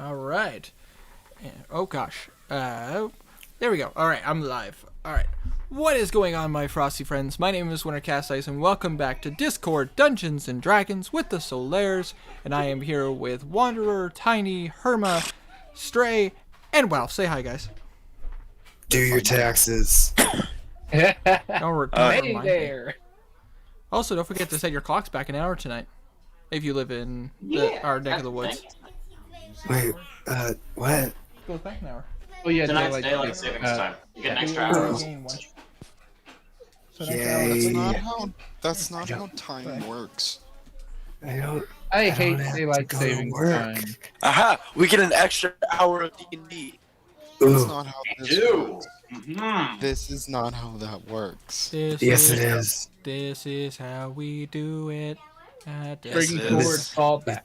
All right. Oh gosh. There we go. All right, I'm live. All right. What is going on, my frosty friends? My name is Wintercasice, and welcome back to Discord Dungeons and Dragons with the Solaires. And I am here with Wanderer, Tiny, Herma, Stray, and Wow. Say hi, guys. Do your taxes. Don't Hey remind there. me. Also, don't forget to set your clocks back an hour tonight, if you live in our neck of the woods. Wait, what? Goes back an hour. Oh yeah, Tonight's daylight savings time. You get an extra hour. Yay. That's not how time works. I don't hate have to daylight go to savings work. time. Aha! We get an extra hour of D&D. That's Ooh, not how this Do. works. Mm-hmm. This is not how that works. yes, it is. This is how we do it. Bringing it forward is. callback.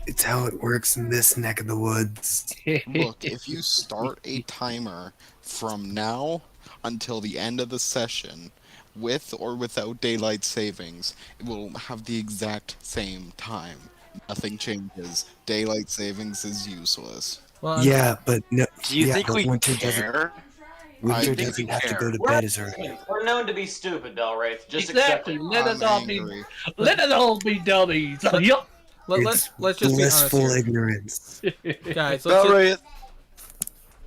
It's how it works in this neck of the woods. Look, if you start a timer from now until the end of the session, with or without daylight savings, it will have the exact same time. Nothing changes. Daylight savings is useless. Well, Yeah, but no. Do you yeah, think but we Winter doesn't. care? Winter I think doesn't we have to care. go to bed as early. We're known to be stupid, Belwraith. Just Exactly. accept it. Let us I'm all be. angry. Let us all be dummies. Yup. let's just be honest blissful here, ignorance. guys. Let's just, Belwraith,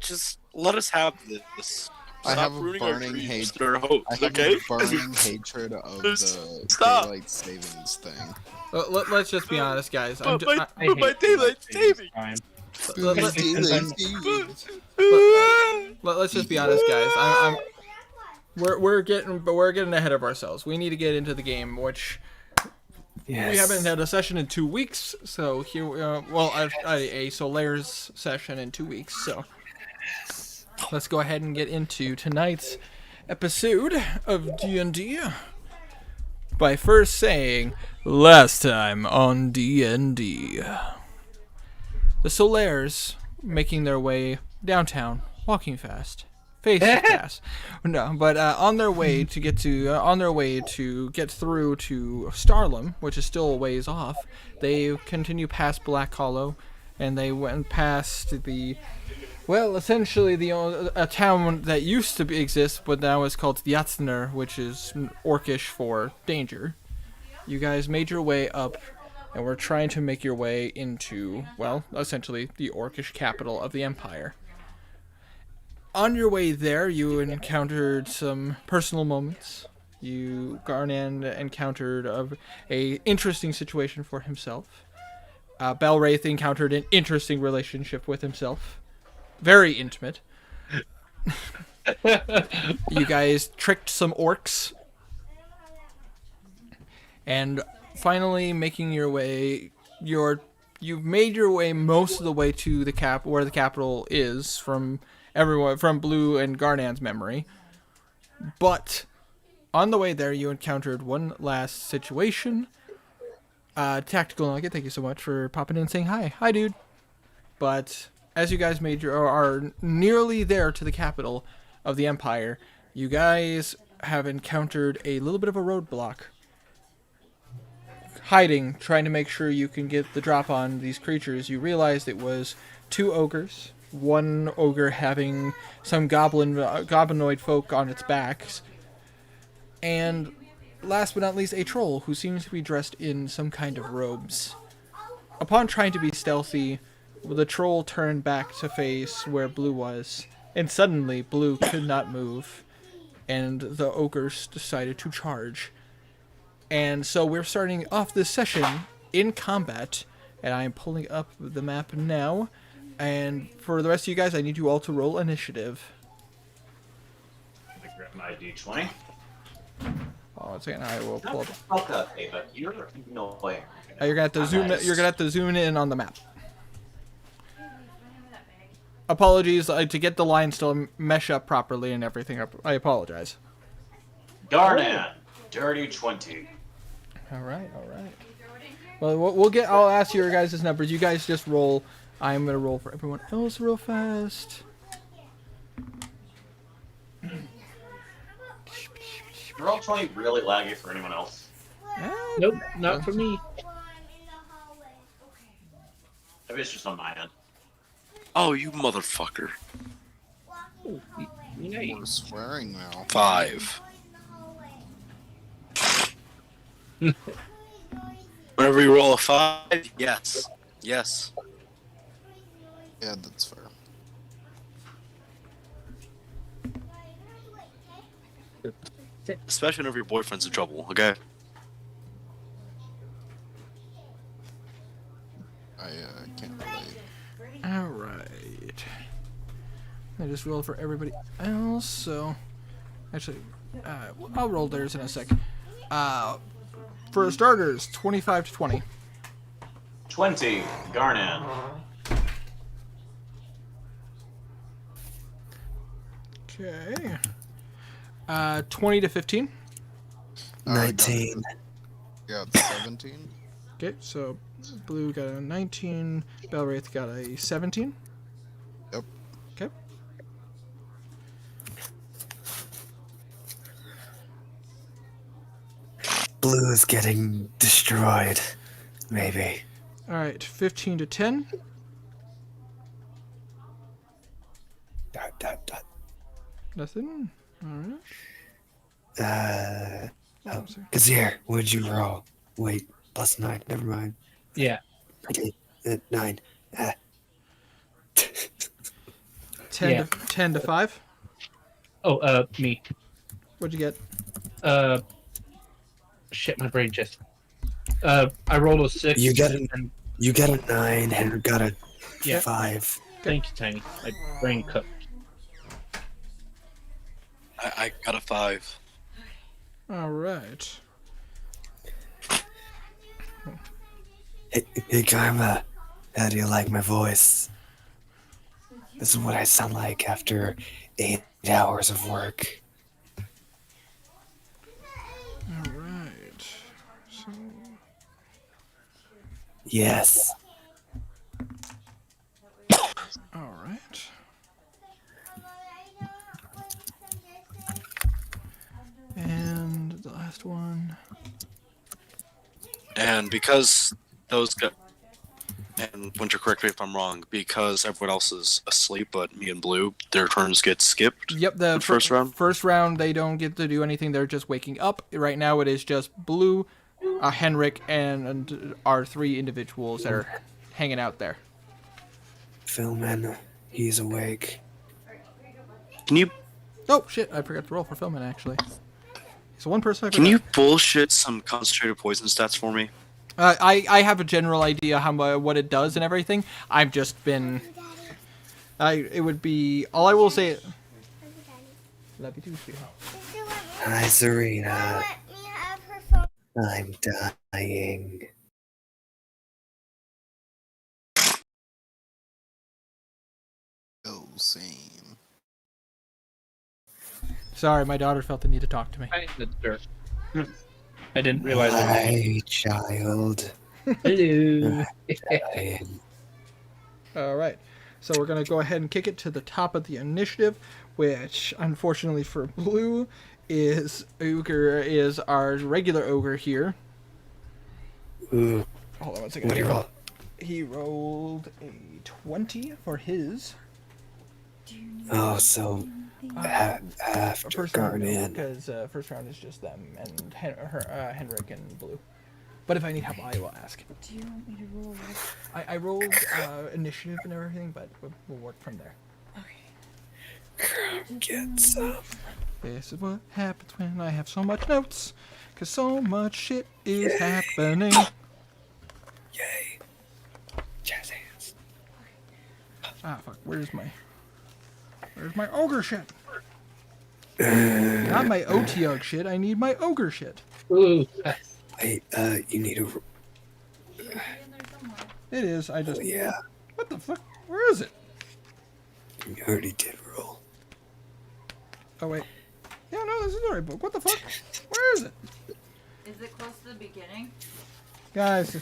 just let us have this. I Stop have a ruining our burning dreams hate. and our hopes, I have okay? a burning hatred of the Stop. daylight savings thing. let's just be honest, guys. But my I hate daylight saving. time. Let, Daylight savings. us just be honest, guys. We're getting ahead of ourselves. We need to get into the game, which Yes. we haven't had a session in 2 weeks. So here, a Solaires session in 2 weeks. So let's go ahead and get into tonight's episode of D&D by first saying, last time on D&D. The Solaires making their way downtown, walking fast, facing fast. No, but on their way to get through to Starlam, which is still a ways off. They continue past Black Hollow, and they went past essentially a town that used to exist, but now is called Yatsner, which is Orcish for danger. You guys made your way up, and we're trying to make your way into, essentially the Orcish capital of the Empire. On your way there, you encountered some personal moments. Garnan encountered a interesting situation for himself. Belwraith encountered an interesting relationship with himself. Very intimate. You guys tricked some orcs. And finally making your way, you've made your way most of the way to the where the capital is from Blue and Garnan's memory. But on the way there, you encountered one last situation. Tactical Nugget, thank you so much for popping in and saying hi. Hi, dude. But as you guys are nearly there to the capital of the Empire, you guys have encountered a little bit of a roadblock. Hiding, trying to make sure you can get the drop on these creatures, you realized it was 2 ogres. One ogre having some goblinoid folk on its backs. And last but not least, a troll who seems to be dressed in some kind of robes. Upon trying to be stealthy, the troll turned back to face where Blue was, and suddenly Blue could not move, and the ogres decided to charge. And so we're starting off this session in combat, and I am pulling up the map now. And for the rest of you guys, I need you all to roll initiative. Let me grab my D20. Oh, one second, I will pull up. Okay, but you're annoying. You're gonna have to zoom. You're gonna have to zoom in on the map. Apologies to get the lines to mesh up properly and everything. I apologize. Garnan, dirty 20. All right. Well, we'll get. I'll ask your guys' numbers. You guys just roll. I'm gonna roll for everyone else real fast. Roll 20 really laggy for anyone else. Nope, not for me. Maybe it's just on my end. Oh, you motherfucker. We're swearing now. 5. Whenever you roll a 5, yes. Yes. Yeah, that's fair. Especially whenever your boyfriend's in trouble, okay? I can't relate. Alright. I just rolled for everybody else, so... Actually, I'll roll theirs in a sec. For starters, 25 to 20. 20. Garnan. Okay. 20 to 15. 19. Yeah, it's 17. Okay, so Blue got a 19, Belwraith got a 17. Yep. Okay. Blue is getting destroyed. Maybe. Alright, 15 to 10. Dot, dot, dot. Nothing. Alright. Oh, Kazir, what'd you roll? Wait, +9. Never mind. Yeah. Okay, 9. 10 Yeah. to 10 to 5. Oh, me. What'd you get? Shit, my brain just. I rolled a 6. You get a and 9 and got a Yeah. 5. thank you, Tiny. My brain cooked. I got a 5. Alright. Hey, Karma, how do you like my voice? This is what I sound like after 8 hours of work. Alright. So, Yes. alright. And the last one. And because those guys, and Winter, correct me if I'm wrong, because everyone else is asleep but me and Blue, their turns get skipped. Yep, the first round? First round, they don't get to do anything. They're just waking up. Right now, it is just Blue, Henrik, and our 3 individuals that are hanging out there. Philman, he's awake. Can you Oh, shit, I forgot to roll for Philman, actually. So one person I can forgot. you bullshit some concentrated poison stats for me? I have a general idea what it does and everything. I've just been... it would be... All I will say... Love you too, sweetheart. Hi, Serena. I'm dying. Oh, same. Sorry, my daughter felt the need to talk to me. I the dirt. I didn't realize it. Hi, child. Hello. Dying. Alright, so we're going to go ahead and kick it to the top of the initiative, which, unfortunately for Blue, is Ogre is our regular Ogre here. Ooh, Hold on one second. what do you roll? He rolled a 20 for his. Oh, so after First round, Garnan. because first round is just them and Henrik and Blue. But if I need help, I will ask. Do you want me to roll? I rolled initiative and everything, but we'll work from there. Okay. Get some. This is what happens when I have so much notes, because so much shit is happening. Yay. Jazz hands. Ah, fuck. Where's my ogre shit? Not my OTOG shit. I need my ogre shit. Ooh. Wait, you need a... It is. I just... Oh, yeah. What the fuck? Where is it? You already did roll. Oh, wait. Yeah, no, this is the right book. What the fuck? Where is it? Is it close to the beginning? Guys,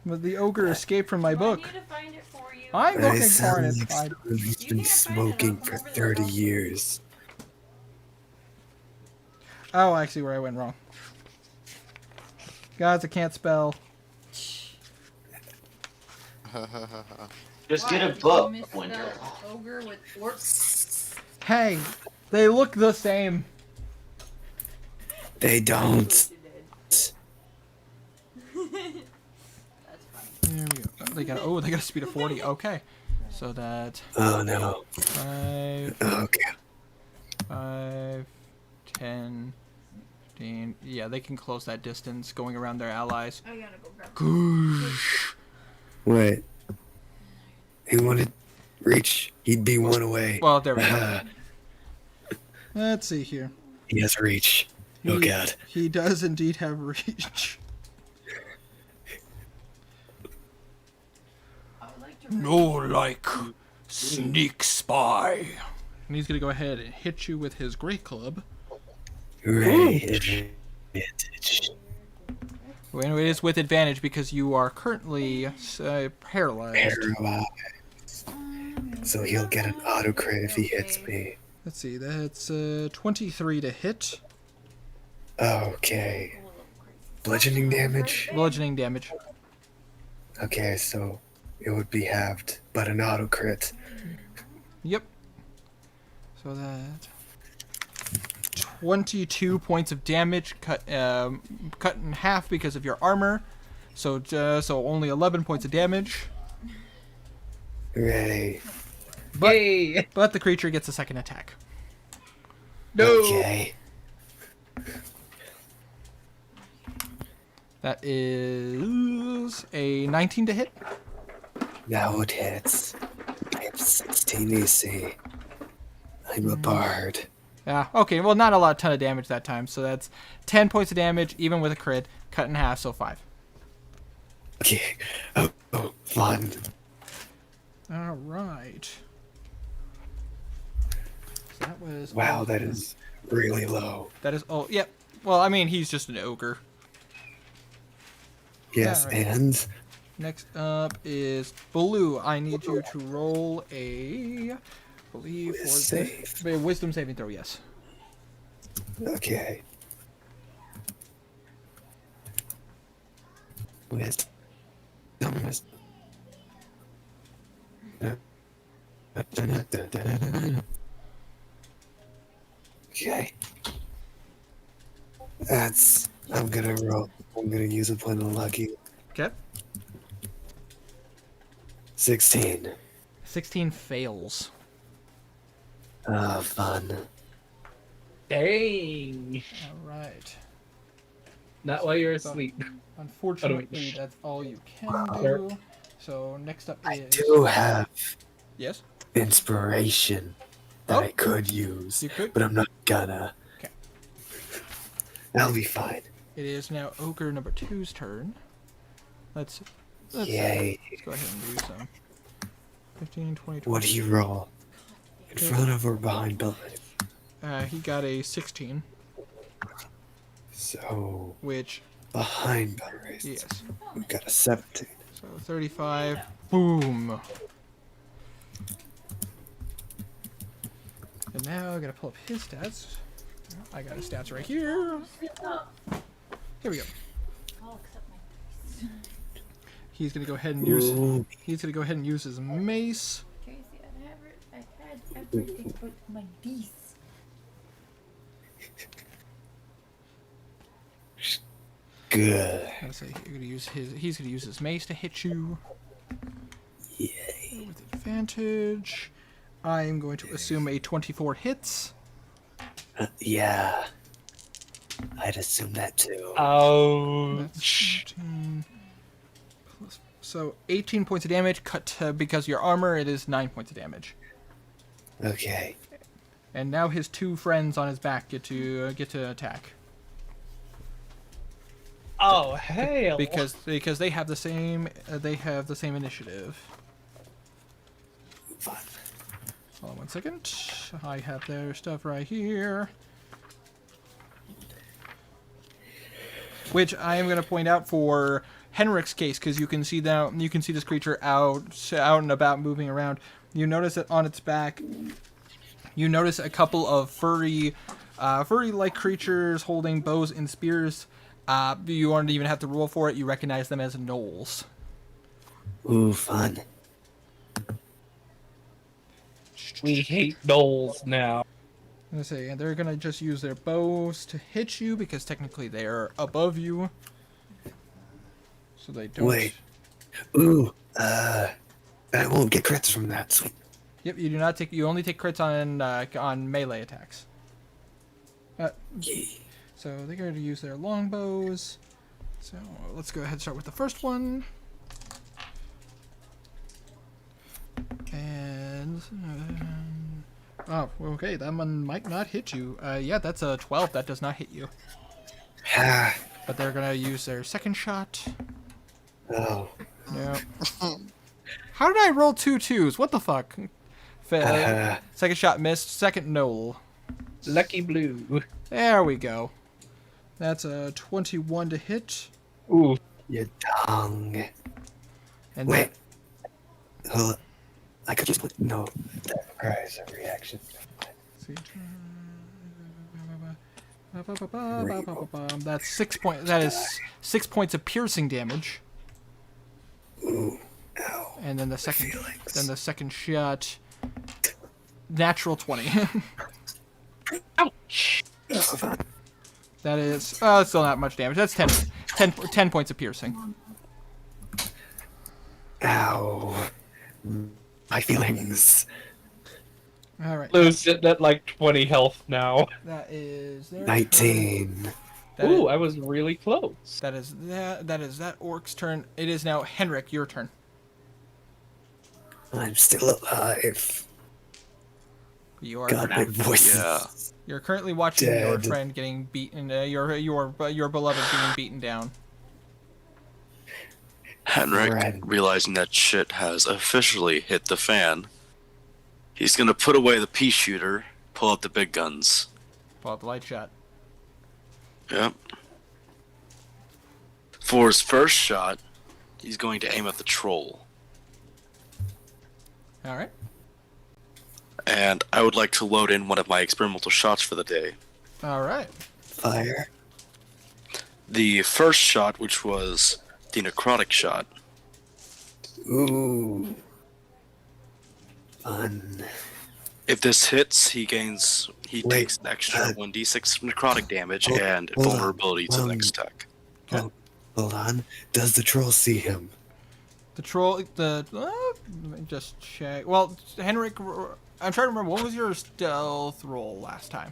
but the ogre escaped from my book. I need to find it for you. I'm I looking for it. sound It's like fine. someone who's You been can't find it, smoking I'll for come over 30 there. years. Oh, I see where I went wrong. Guys, I can't spell. Just get Why? a Did you book, misspell Winter. ogre with orc? Hey, they look the same. They don't. That's funny. There we go. They got a speed of 40. Okay. So that Oh no. 5, Okay. 5, 10, 15. Yeah, they can close that distance going around their allies. I gotta go grab. Goosh. Wait. He wanted reach. He'd be one away. Well, there we go. Let's see here. He has reach. Oh god. He does indeed have reach. I would like to. No, like sneak spy. And he's gonna go ahead and hit you with his great club. Right. Advantage. Well, it is with advantage because you are currently paralyzed. Paralyzed. So he'll get an auto crit if he hits me. Let's see, that's 23 to hit. Okay. Bludgeoning damage? Bludgeoning damage. Okay, so it would be halved, but an auto crit. Yep. So that 22 points of damage cut in half because of your armor. So only 11 points of damage. Hooray. Yay! But the creature gets a second attack. No! Okay. That is a 19 to hit. Now it hits. I have 16 AC. I'm a bard. Yeah, okay, well, not a ton of damage that time. So that's 10 points of damage, even with a crit. Cut in half, so 5. Okay. Oh, fun. All right. So that was. Wow, that is really low. That is. Oh, yep. Well, I mean, he's just an ogre. Yes, Alright. and Next up is Blue. I need you to roll a. Believe for Save. wisdom saving throw. Yes. okay. With okay. That's. I'm gonna roll. I'm gonna use a point of lucky. Okay. 16. 16 fails. Ah, fun. Dang! All right. Not while you're asleep. Unfortunately, that's all you can do. So next up I is. do have Yes. inspiration that Oh. I could use, You could. but I'm not gonna. Okay. I'll be fine. It is now Ogre number 2's turn. Let's Yay. go ahead and do some. 15, 20, 20. What do you roll? In front of or behind Billy? He got a 16, So, which, behind Billy. yes. We got a 17. So 35. Boom. And now I gotta pull up his stats. I got his stats right here. Here we go. I'll accept my dice. He's gonna go ahead and use. Ooh, He's gonna go ahead and use his mace. Casey, I had everything but my dice. good. Let's say you're gonna use his. He's gonna use his mace to hit you Yay. with advantage. I'm going to assume a 24 hits. Yeah. I'd assume that too. That's Ouch! 14 plus, so 18 points of damage. Cut because of your armor. It is 9 points of damage. Okay. And now his 2 friends on his back get to attack Oh hell! because they have the same initiative. Fun. Hold on one second. I have their stuff right here. Which I am going to point out for Henrik's case, because you can see this creature out and about, moving around. You notice that on its back, you notice a couple of furry-like creatures holding bows and spears. You don't even have to roll for it. You recognize them as gnolls. Ooh, fun. We hate gnolls now. Let's see, and they're gonna just use their bows to hit you because technically they are above you. So they don't. Wait. Ooh, I won't get crits from that. Sweet. Yep, you do not take. You only take crits on melee attacks. Yee. So they're going to use their longbows. So let's go ahead and start with the first one. And oh, okay, that one might not hit you. Yeah, that's a 12. That does not hit you. Ha. But they're gonna use their second shot. Oh. Yeah. How did I roll 2 2s? What the fuck? Second shot missed. Second knoll. Lucky blue. There we go. That's a 21 to hit. Ooh. Your tongue. And Wait. Hold on. I could just put no. That requires a reaction. That's 6 points. That is 6 points of piercing damage. Ooh. Ow. And then the second, feelings. then the second shot, natural 20. Ouch. That is, that's still not much damage. That's 10 points of piercing. Ow. My feelings. All right. Blue's sitting at like 20 health now. That is their 19. That Ooh, is, I was really close. that is that orc's turn. It is now Henrik, your turn. I'm still alive. You are. God, my voice Yeah. is You're currently watching your dead. friend getting beaten. Your beloved being beaten down. Henrik, Red. realizing that shit has officially hit the fan, he's gonna put away the pea shooter, pull out the big guns. Pull out the light shot. Yep. For his first shot, he's going to aim at the troll. All right. And I would like to load in one of my experimental shots for the day. All right. fire. The first shot, which was the necrotic shot, Ooh. Fun. if this hits, he Wait, takes an extra 1d6 necrotic damage and hold on. vulnerability to the next attack. Hold on. Does the troll see him? The troll, let me just check. Well, Henrik, I'm trying to remember, what was your stealth roll last time?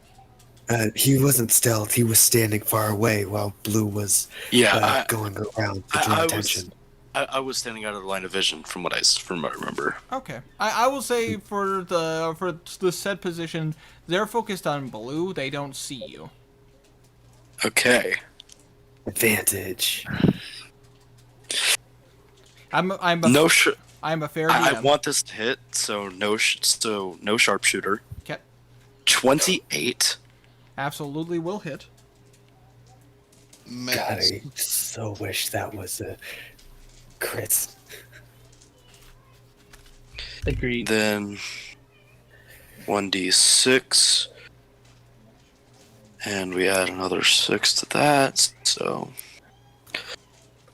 He wasn't stealth. He was standing far away while Blue was going around to draw attention. I was standing out of the line of vision from what I remember. Okay, I will say for the set position, they're focused on Blue. They don't see you. Okay. Advantage. I'm a fair I DM. want this to hit, so no sharpshooter. Okay, 28. absolutely will hit. God, I so wish that was a crit. Agreed. Then 1d6. And we add another 6 to that. So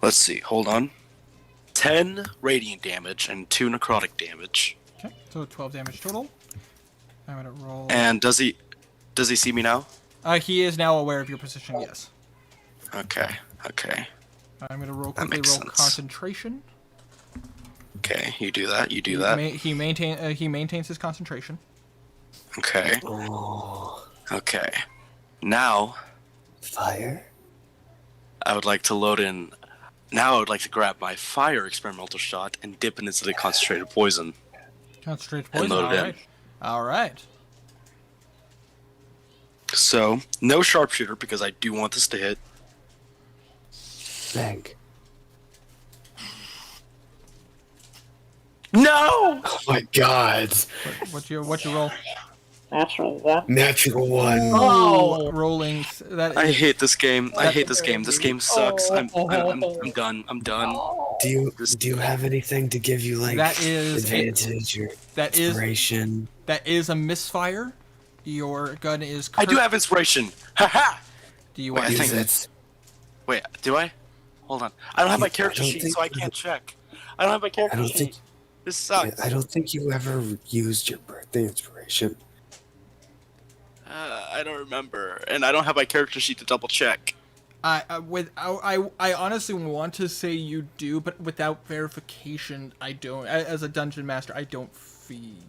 let's see. Hold on. 10 radiant damage and 2 necrotic damage. Okay, so 12 damage total. I'm gonna roll. And does he see me now? He is now aware of your position. Yes. Okay. Okay. I'm gonna roll That quickly. makes Roll sense. concentration. Okay. You do that. You do that. He maintains his concentration. Okay. Oh, Okay. Now fire. I would like to load in. Now I would like to grab my fire experimental shot and dip it into the concentrated poison. Concentrated And poison. load All it in. right. All right. So no sharpshooter because I do want this to hit. Thank. No! Oh my God. What's your roll? Natural one. Oh, rolling. That I is, hate this game. I hate this game. This game sucks. I'm done. I'm done. Do you have anything to give you like That is- advantage or that is inspiration? that is a misfire. Your gun is. I do have inspiration. Haha. Do you Wait, want? I think Use it. Wait, do I? Hold on. I don't have my I character don't sheet, think so I so. can't check. I don't have my character I don't sheet. think. This sucks. I don't think you ever used your birthday inspiration. I don't remember, and I don't have my character sheet to double check. I honestly want to say you do, but without verification, I don't. As a dungeon master, I don't feel.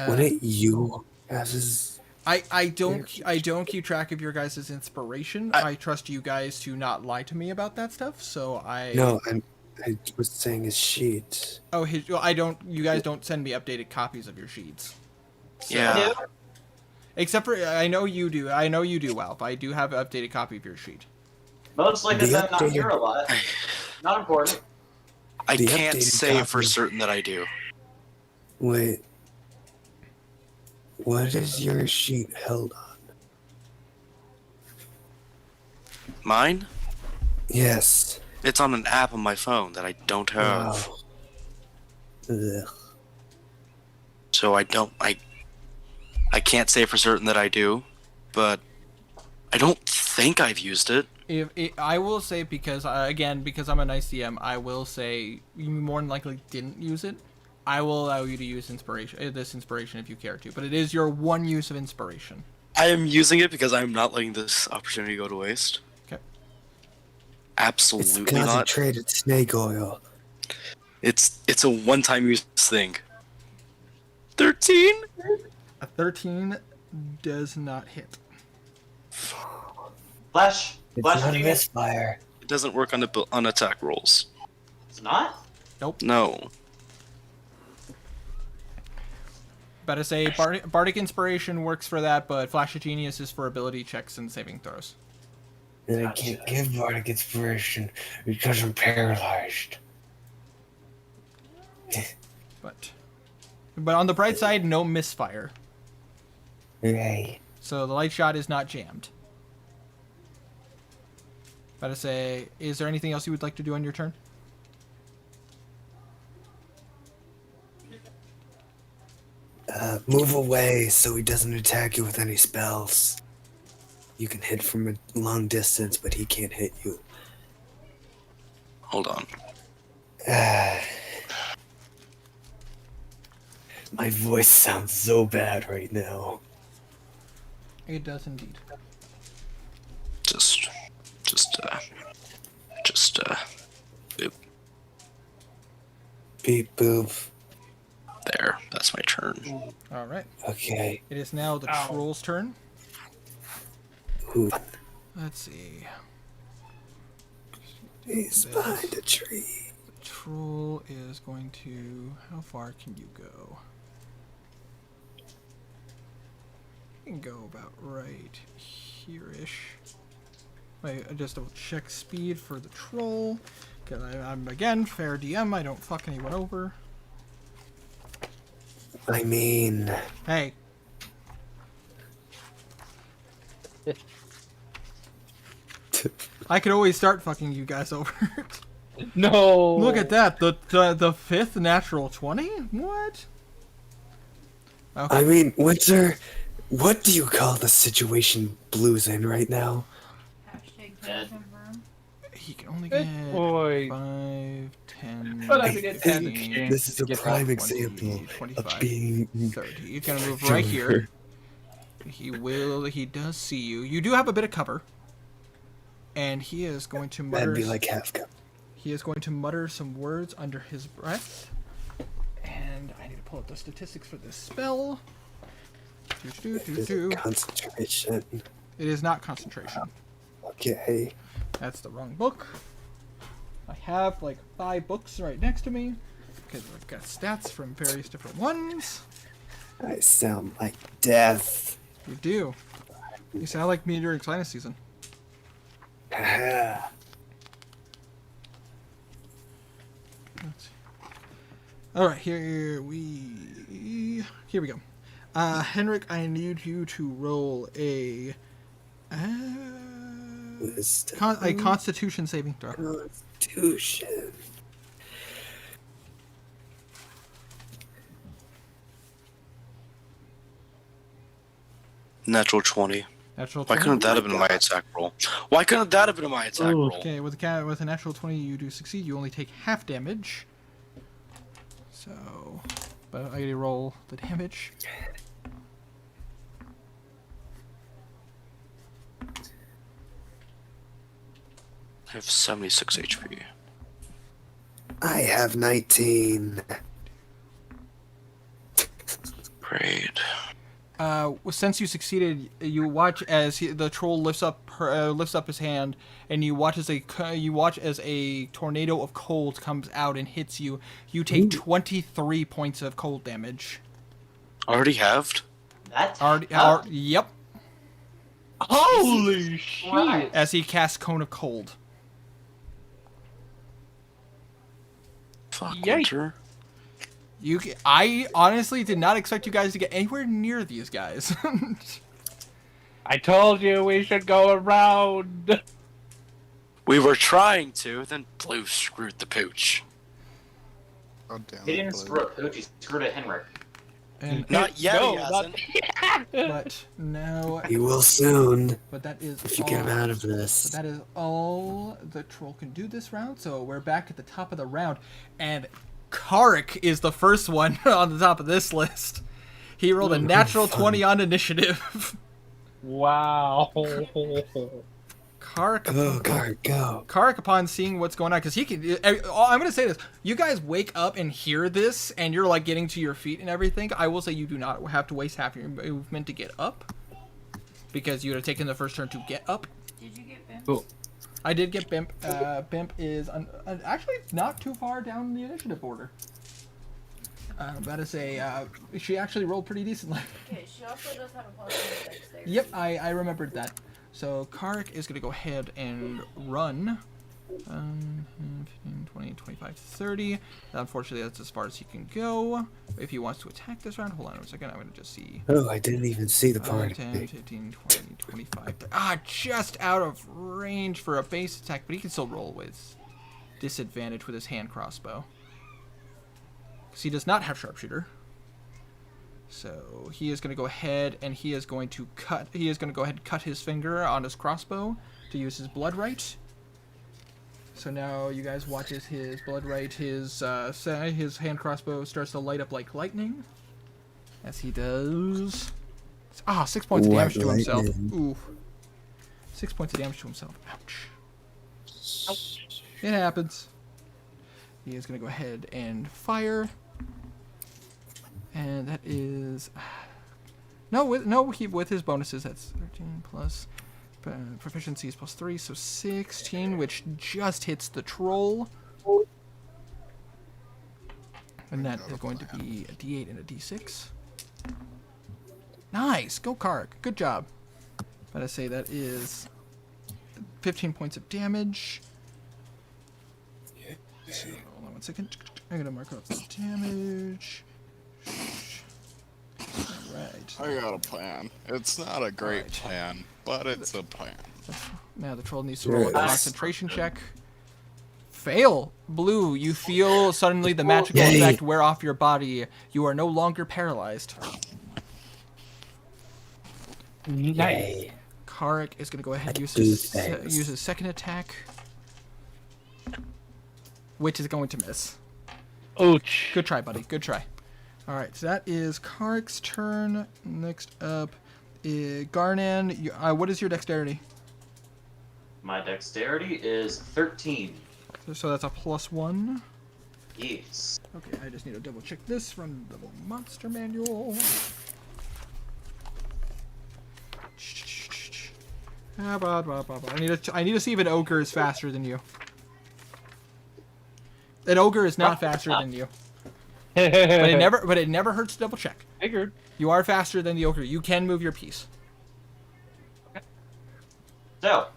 Wouldn't you have his? I don't keep track of your guys' inspiration. I trust you guys to not lie to me about that stuff. So No, I was saying his sheet. Oh, I don't. You guys don't send me updated copies of your sheets. Yeah. Except for I know you do. I know you do, Walp. I do have an updated copy of your sheet. Mostly because I'm not here a lot. Not important. I The can't updated say for copy. certain that I do. Wait. What is your sheet held on? Mine? Yes. It's on an app on my phone that I don't have. Wow. Ugh. So I can't say for certain that I do, but I don't think I've used it. I will say because because I'm a nice DM, I will say you more than likely didn't use it. I will allow you to use this inspiration if you care to, but it is your one use of inspiration. I am using it because I'm not letting this opportunity go to waste. Okay. Absolutely It's not. concentrated snake oil. It's a one-time use thing. 13? A 13 does not hit. Flash. It's Flash not a genius. misfire. It doesn't work on attack rolls. It's not? No. Better say Bardic Inspiration works for that, but Flash of Genius is for ability checks and saving throws. And I can't give Bardic inspiration because I'm paralyzed. But on the bright side, no misfire. Right. So the light shot is not jammed. Better say, is there anything else you would like to do on your turn? Move away so he doesn't attack you with any spells. You can hit from a long distance, but he can't hit you. Hold on. My voice sounds so bad right now. It does indeed. Just boop. Beep boop. There. That's my turn. All right. Okay. It is now the troll's turn. Ooh. Let's see. He's behind a tree. The troll is going to... How far can you go? You can go about right here-ish. Wait, just double check speed for the troll. Because I'm, again, fair DM. I don't fuck anyone over. I mean... Hey. I could always start fucking you guys over. No. Look at that. The fifth natural 20? What? Okay. I mean, Winter, what do you call the situation Blue's in right now? He can only Good get boy. 5, 10, But I 15, could get 10 This is a Get prime 20, example 25, of being 30. He's gonna move right here. He does see you. You do have a bit of cover. And he is going to mutter. That'd be like half cup. He is going to mutter some words under his breath. And I need to pull up the statistics for this spell. Is it concentration? It is not concentration. Okay. That's the wrong book. I have like 5 books right next to me because I've got stats from various different ones. I sound like death. You do. You sound like me during sinus season. Haha. All right, here we go. Henrik, I need you to roll a Constitution saving throw. Constitution. Natural 20. Natural Why 20. couldn't that have been my attack roll? Why couldn't that have been my attack Ooh. roll? Okay, with a natural 20, you do succeed. You only take half damage. So, but I gotta roll the damage. I have 76 HP. I have 19. Great. Since you succeeded, you watch as the troll lifts up his hand, and you watch as a tornado of cold comes out and hits you. You take 23 points of cold damage. Already halved? That's Yep. Holy shit! right. As he casts Cone of Cold. Fuck, Yikes. Winter. I honestly did not expect you guys to get anywhere near these guys. I told you we should go around. We were trying to, then Blue screwed the pooch. God damn He it, didn't Blue. screw it, Pooch. He screwed it, Henrik. And, Not yet, No, he not- hasn't. but no. You will soon, But that is if you get him out of this. That is all the troll can do this round. So we're back at the top of the round, and Karik is the first one on the top of this list. He rolled a natural 20 on initiative. Wow. Karik, Go, guard, go. Karik, upon seeing what's going on, because he can. I'm gonna say this: you guys wake up and hear this, and you're like getting to your feet and everything. I will say you do not have to waste half your movement to get up, because you would have taken the first turn to get up. Did you get Bimp? Cool. I did get Bimp. Bimp is actually not too far down the initiative order. That is she actually rolled pretty decently. Okay, she also does have a plus 1 dexterity. Yep, I remembered that. So Karik is going to go ahead and run. 15, 20, 25, 30. Unfortunately, that's as far as he can go. If he wants to attack this round, hold on a second. I'm going to just see. Oh, I didn't even see the 10, party. 15, 20, 25. Just out of range for a base attack, but he can still roll with disadvantage with his hand crossbow. Because he does not have sharpshooter. So he is going to go ahead and he is going to cut his finger on his crossbow to use his blood right. So now you guys watch as his blood right, his hand crossbow starts to light up like lightning. As he does. 6 points of damage to himself. Ooh. 6 points of damage to himself. Ouch. It happens. He is going to go ahead and fire. And that is with his bonuses, that's 13 plus proficiency is plus 3, so 16, which just hits the troll. And that is going to be a D8 and a D6. Nice, go Kark, good job. But I say that is 15 points of damage. So, hold on 1 second. I'm gonna mark off the damage. Alright. I got a plan. It's not a great Alright. plan, but it's a plan. Now the troll needs to roll a Yes. concentration check. Fail! Blue, you feel suddenly the magical Yay. effect wear off your body. You are no longer paralyzed. Nice. Yay. Karik is going to go ahead and use do his, things. use his second attack. Which is going to miss. Ouch. Good try, buddy. Good try. Alright, so that is Karik's turn. Next up is Garnan. What is your dexterity? My dexterity is 13. So that's a +1. Yes. Okay, I just need to double check this from the monster manual. I need to see if an ogre is faster than you. An ogre is not faster than you. But it never hurts to double check. Figured. You are faster than the ogre. You can move your piece. So,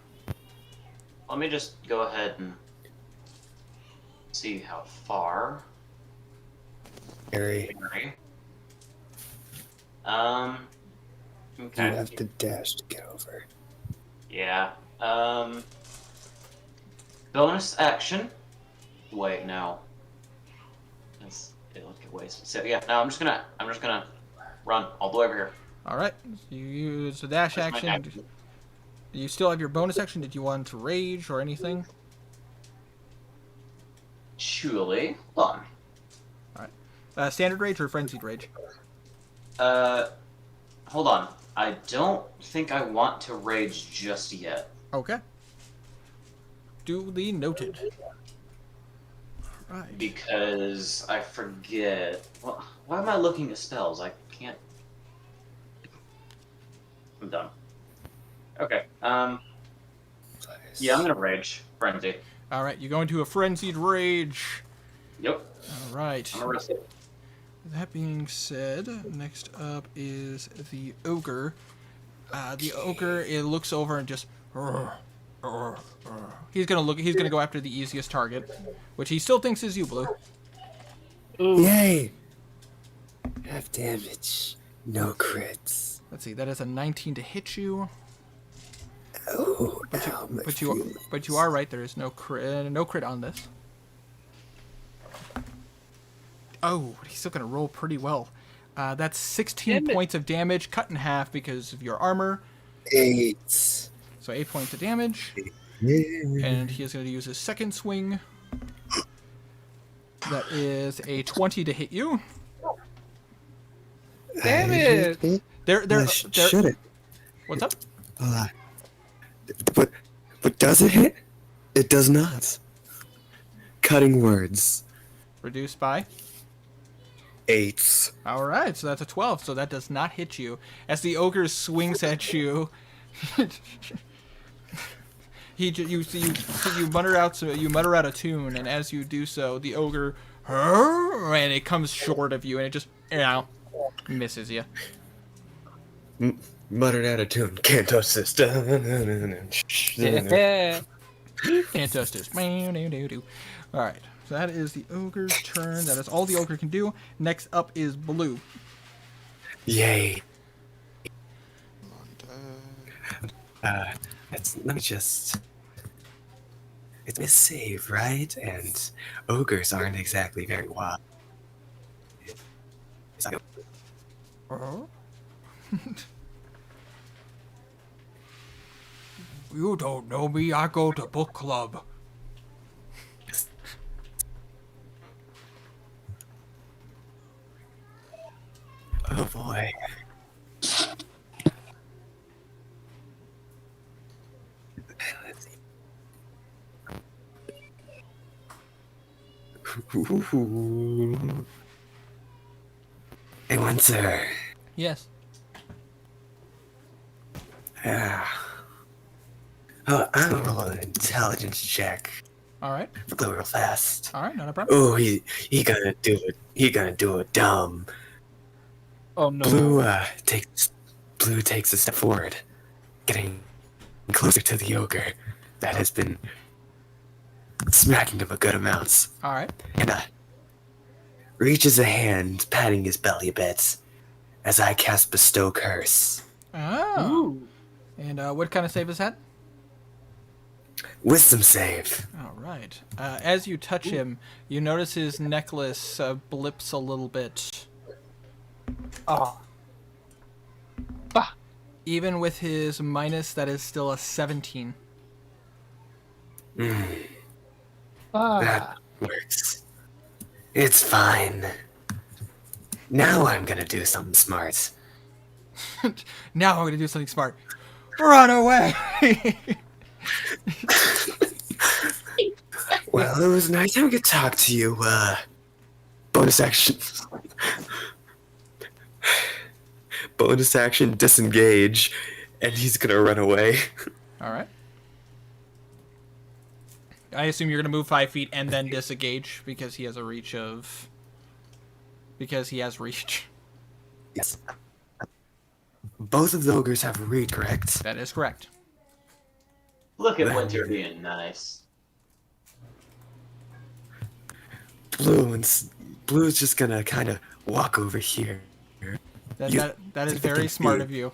let me just go ahead and see how far. Harry, Okay. you have to dash to get over. Yeah. Bonus action. Wait, no. It look at ways. So yeah, no, I'm just gonna run all the way over here. All right. You use a dash Where's my action. action? You still have your bonus action. Did you want to rage or anything? Surely. Hold on. Standard rage or frenzied rage? Hold on. I don't think I want to rage just yet. Okay. Duly noted. Right. Because I forget. Well, why am I looking at spells? I can't. I'm done. Okay. Yeah, I'm gonna rage. Frenzy. All right. You go into a frenzied rage. Yep. All right. I'm gonna risk it. That being said, next up is the ogre. The ogre, it looks over and just. He's gonna go after the easiest target, which he still thinks is you, Blue. Yay! Half damage. No crits. Let's see. That is a 19 to hit you. Oh, But you, ow, my but you, feelings. but you are right. There is no crit on this. Oh, he's still gonna roll pretty well. That's 16 points of damage, cut in half because of your armor. 8. So 8 points of damage, and he is gonna use his second swing. That is a 20 to hit you. Damn it! There. Should it? What's up? Hold on. But does it hit? It does not. Cutting words. Reduced by. 8. All right, so that's a 12. So that does not hit you. As the ogre swings at you, you mutter out a tune, and as you do so, the ogre, and it comes short of you, and it just misses you. Muttered out of tune. Can't touch this. Yeah. Can't touch this. All right, so that is the ogre's turn. That is all the ogre can do. Next up is Blue. Yay. Let me just. It's a save, right? And ogres aren't exactly very wild. You don't know me. I go to book club. Oh boy. Hey, Winter. Yes. Yeah. Oh, I'm gonna roll an intelligence check. All right. Go real fast. All right. Not a problem. Oh, he gonna do it. He gonna do it dumb. Oh no. Blue takes a step forward, getting closer to the ogre that has been smacking him a good amount, All right. and reaches a hand, patting his belly a bit, as I cast Bestow Curse. Oh. Ooh. And what kind of save is that? Wisdom save. All right. As you touch him, you notice his necklace blips a little bit. Oh. Even with his minus, that is still a 17. That works. It's fine. Now I'm gonna do something smart. Now I'm going to do something smart. Run away! Well, it was nice having a talk to you. Bonus action. Bonus action, disengage, and he's gonna run away. All right. I assume you're going to move 5 feet and then disengage because he has a reach of... Because he has reach. Yes. Both of the ogres have a read, correct? That is correct. Look at Winter being nice. Blue's just gonna kind of walk over here. That is very smart of you.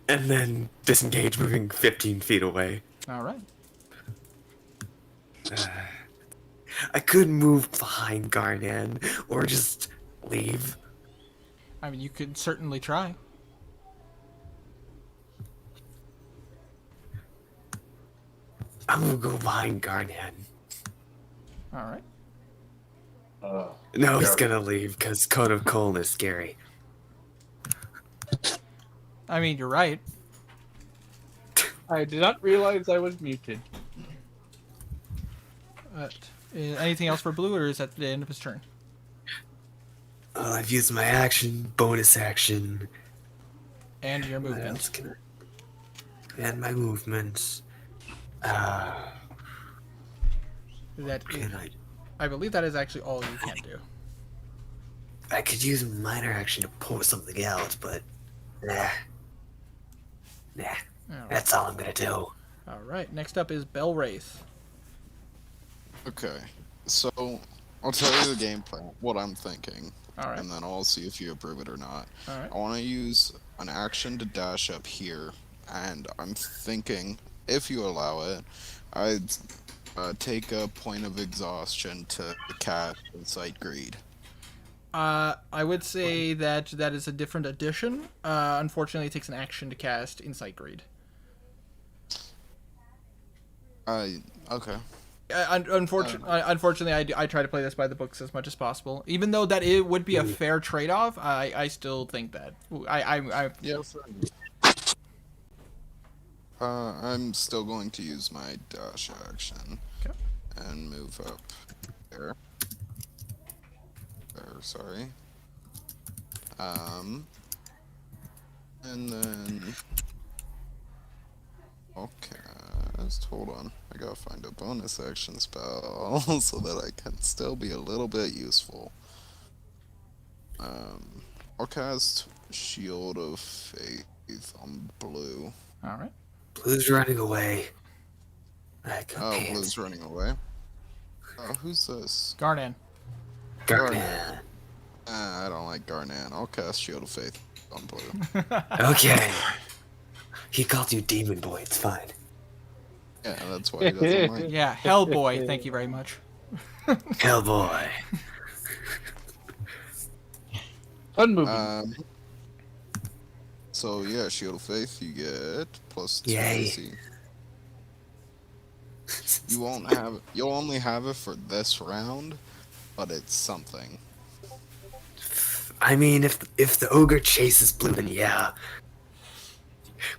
And then disengage, moving 15 feet away. All right. I could move behind Garnan, or just leave. I mean, you could certainly try. I'm gonna go behind Garnan. All right. No, he's gonna leave because Code of Cold is scary. I mean, you're right. I did not realize I was muted. Anything else for Blue, or is that the end of his turn? I've used my action, bonus action, And your what movement. else can and my movements. That is, Can I believe that is actually all you can do. I could use minor action to pull something out, but nah. All right. That's all I'm gonna do. All right. Next up is Bell Wraith. Okay, so I'll tell you the game plan, what I'm thinking, All right. and then I'll see if you approve it or not. All right. I want to use an action to dash up here, and I'm thinking, if you allow it, I'd take a point of exhaustion to cast Insight Greed. I would say that that is a different addition. Unfortunately, it takes an action to cast Insight Greed. Okay. Unfortunately, I try to play this by the books as much as possible. Even though that it would be a fair trade-off, I still think that Yes. I'm still going to use my dash action Okay. and move up there. There, sorry. And then okay, just hold on. I gotta find a bonus action spell so that I can still be a little bit useful. I'll cast Shield of Faith on Blue. All right. Blue's running away. Oh, Blue's running away. Who's this? Garnan. Garnan. I don't like Garnan. I'll cast Shield of Faith on Blue. Okay. He called you Demon Boy, it's fine. Yeah, that's why he doesn't like. Yeah, Hellboy. Thank you very much. Hellboy. Fun movie. So yeah, Shield of Faith, you get +2 Yay. AC. You'll only have it for this round, but it's something. I mean, if the ogre chases Blue, then yeah.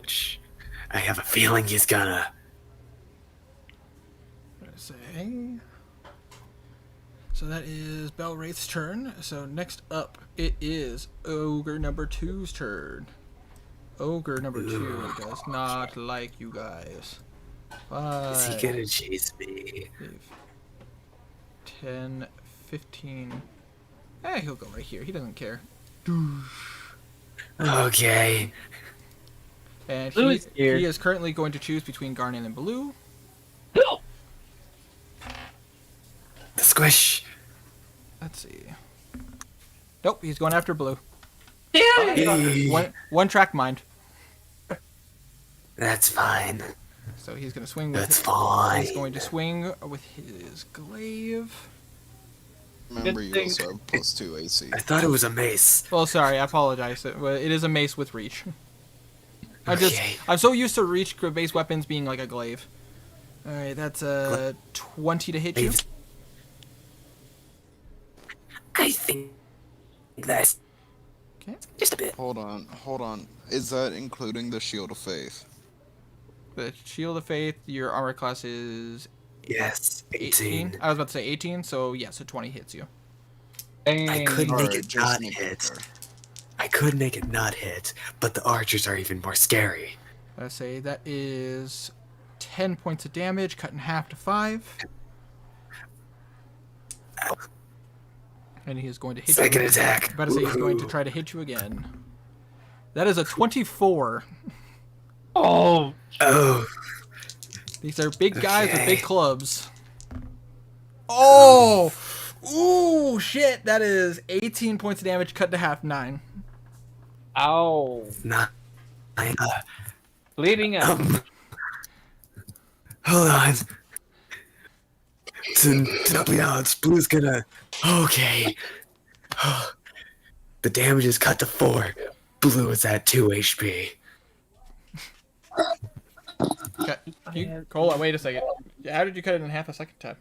Which I have a feeling he's gonna. Say. So that is Bell Wraith's turn. So next up, it is Ogre number 2's turn. Ogre number 2 does not like you guys. Is he 5, gonna chase me? 10, 15. He'll go right here. He doesn't care. Okay. And Blue is here. he is currently going to choose between Garnan and Blue. The squish. Let's see. Nope, he's going after Blue. Hey, One track mind. that's fine. So he's going to swing with That's fine. He's going to swing with his glaive. Remember, Good you thing. also have +2 AC. I thought it was a mace. Well, sorry, I apologize. It is a mace with reach. Okay. I'm so used to reach-based weapons being like a glaive. All right, that's a 20 to hit you. Glaive. I think that's Okay. just a bit. Hold on. Is that including the Shield of Faith? The Shield of Faith, your armor class is Yes, 18. 18. I was about to say 18, so yeah, so 20 hits you. I could make Alright, it just not make it hit. fair. I could make it not hit, but the archers are even more scary. Let's say that is 10 points of damage, cut in half to 5. And he is going to hit Second you. attack. About to say he's going to Woohoo. try to hit you again. That is a 24. Oh, Oh, These are big guys with Okay. big clubs. Oh! Ooh, shit. That is 18 points of damage, cut to half, 9. ow. not. Bleeding out. Hold on. To help me out, Blue's gonna. Okay. The damage is cut to 4. Blue is at 2 HP. Hold on, wait a second. How did you cut it in half a second time?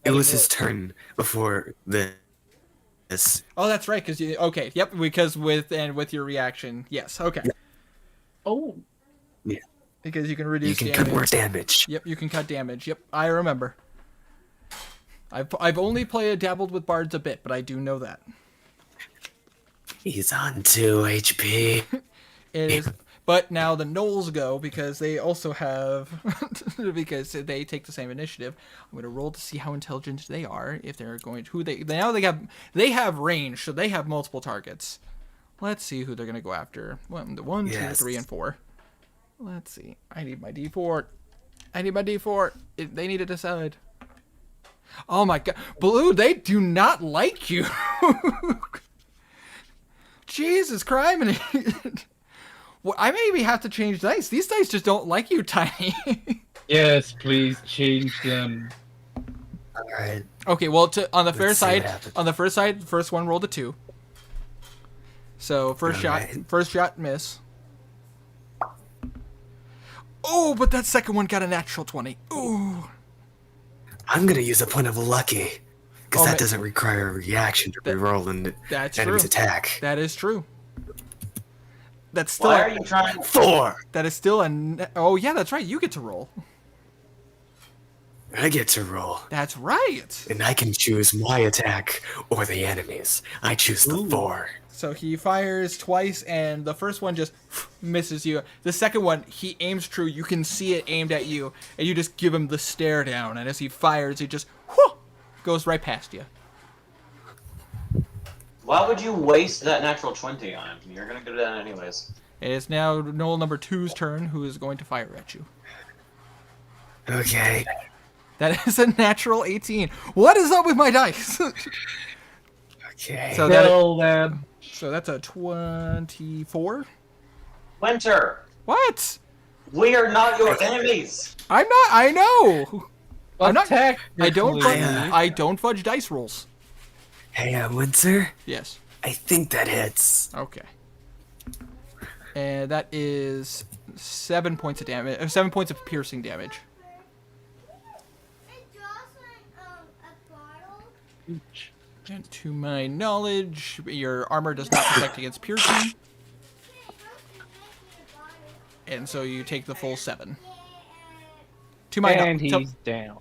It was his turn before this. Oh, that's right. Because you okay? Yep. Because with your reaction, yes. Okay. Oh. Yeah. Because you can reduce. You can damage. cut more damage. Yep. You can cut damage. Yep. I remember. I've only dabbled with bards a bit, but I do know that. He's on 2 HP. It is. But now the Knolls go because they also have because they take the same initiative. I'm gonna roll to see how intelligent they are. If they're going to they have range, so they have multiple targets. Let's see who they're gonna go after. 1, 2, Yes. 3, and 4. Let's see. I need my D4. They need to decide. Oh my god, Blue! They do not like you. Jesus Christ! Well, I maybe have to change dice. These dice just don't like you, Tiny. Yes, please change them. Alright. Okay, well, on the Let's see what happens. first one rolled a 2. So first Alright. shot miss. Oh, but that second one got a natural 20. Ooh. I'm gonna use a point of lucky. Because Oh, that doesn't require a reaction to reroll an That's enemy's true. attack. That is true. That's still. Why are you trying? 4! That is still oh yeah, that's right. You get to roll. I get to roll. That's right. And I can choose my attack or the enemy's. I choose the 4. So he fires twice, and the first one just misses you. The second one, he aims true. You can see it aimed at you, and you just give him the stare down. And as he fires, he just goes right past you. Why would you waste that natural 20 on him? You're gonna get it down anyways. It is now Noel number 2's turn, who is going to fire at you. Okay. That is a natural 18. What is up with my dice? Okay. so Kill them. that's a 24. Winter, What? we are not your enemies. I'm not. I know. I'm not. I don't. Technically. I don't fudge dice rolls. Hey, Winter. Yes. I think that hits. Okay. And that is 7 points of damage. 7 points of piercing damage. And to my knowledge, your armor does not protect against piercing. And so you take the full 7. To my And knowledge. he's down.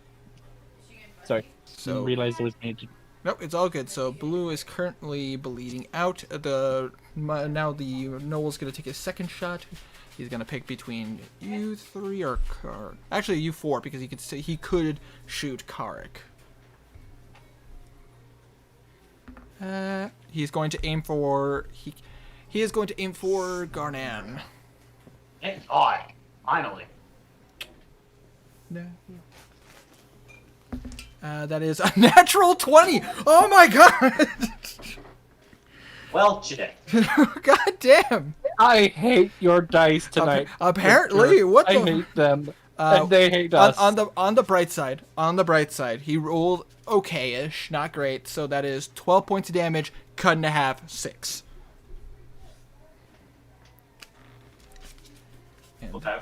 Sorry. So- Didn't realize there was major. Nope, it's all good. So Blue is currently bleeding out. Now the Noel's gonna take his second shot. He's gonna pick between you 3 or actually you 4 because he could shoot Karik. He's going to aim for he is going to aim for Garnan. Thank God, finally. No. That is a natural 20. Oh my god! Well, shit. God damn! I hate your dice tonight. Apparently, what I the? hate them. And they hate us. On the bright side, he rolled okay-ish, not great. So that is 12 points of damage, cut in half, 6. And Okay.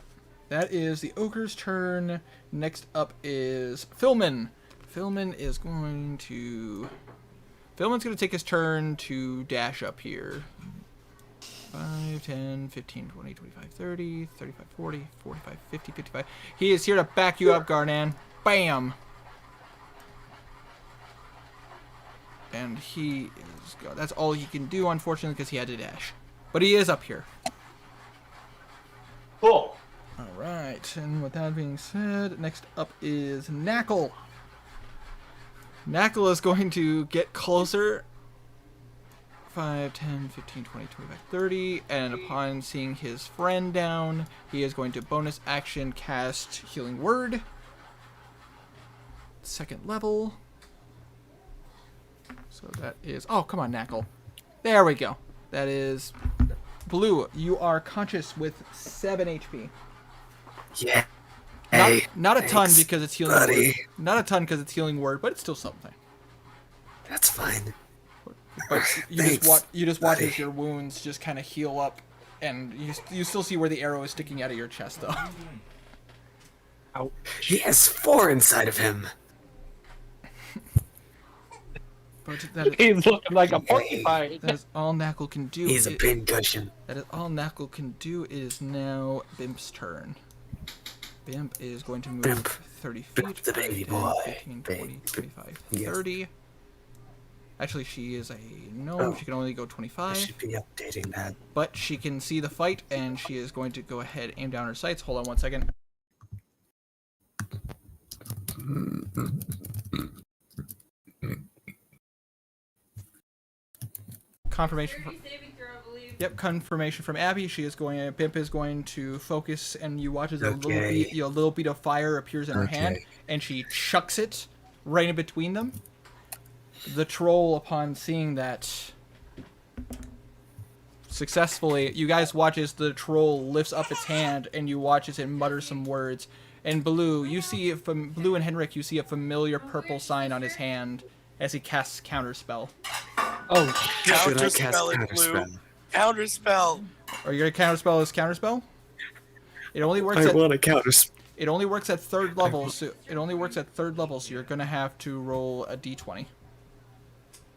that is the ogre's turn. Next up is Philman. Philman's going to take his turn to dash up here. 5, 10, 15, 20, 25, 30, 35, 40, 45, 50, 55. He is here to back you up, Garnan. Bam! And that's all he can do, unfortunately, because he had to dash. But he is up here. Cool. Alright, and with that being said, next up is Knackle. Knackle is going to get closer. 5, 10, 15, 20, 25, 30. And upon seeing his friend down, he is going to bonus action cast Healing Word. 2nd level. So that is... Oh, come on, Knackle. There we go. That is... Blue, you are conscious with 7 HP. Yeah. Hey, not a ton thanks, because it's healing buddy. word. Not a ton because it's healing word, but it's still something. That's fine. But Thanks, you just watch buddy. as your wounds just kind of heal up, and you still see where the arrow is sticking out of your chest though. He has 4 inside of him. But that is, He's looking like a porcupine. that is all Knuckle can do. He's a pincushion. That is all Knuckle can do. It is now Bimp's turn. Bimp is going to move Bimp. 30 feet. Bimp the baby 10, boy. 15, 20, 25, Yes. 30. Actually, she is a gnome. Oh. She can only go I 25. should be updating that. But she can see the fight, and she is going to go ahead aim down her sights. Hold on one second. Confirmation. Yep, confirmation from Abby. She is going. Bimp is going to focus, and you watch as a little bead of fire appears in her hand, and she chucks it right in between them. The troll, upon seeing that, successfully, you guys watch as the troll lifts up its hand, and you watch as it mutters some words. And Blue, you see from Blue and Henrik, you see a familiar purple sign on his hand as he casts counterspell. Oh, Should I cast Counterspell it, Blue. counterspell? Counterspell. Are you gonna counterspell his counterspell? It only works. I want a counterspell. It only works at third level. So it only works at third level. So you're gonna have to roll a d20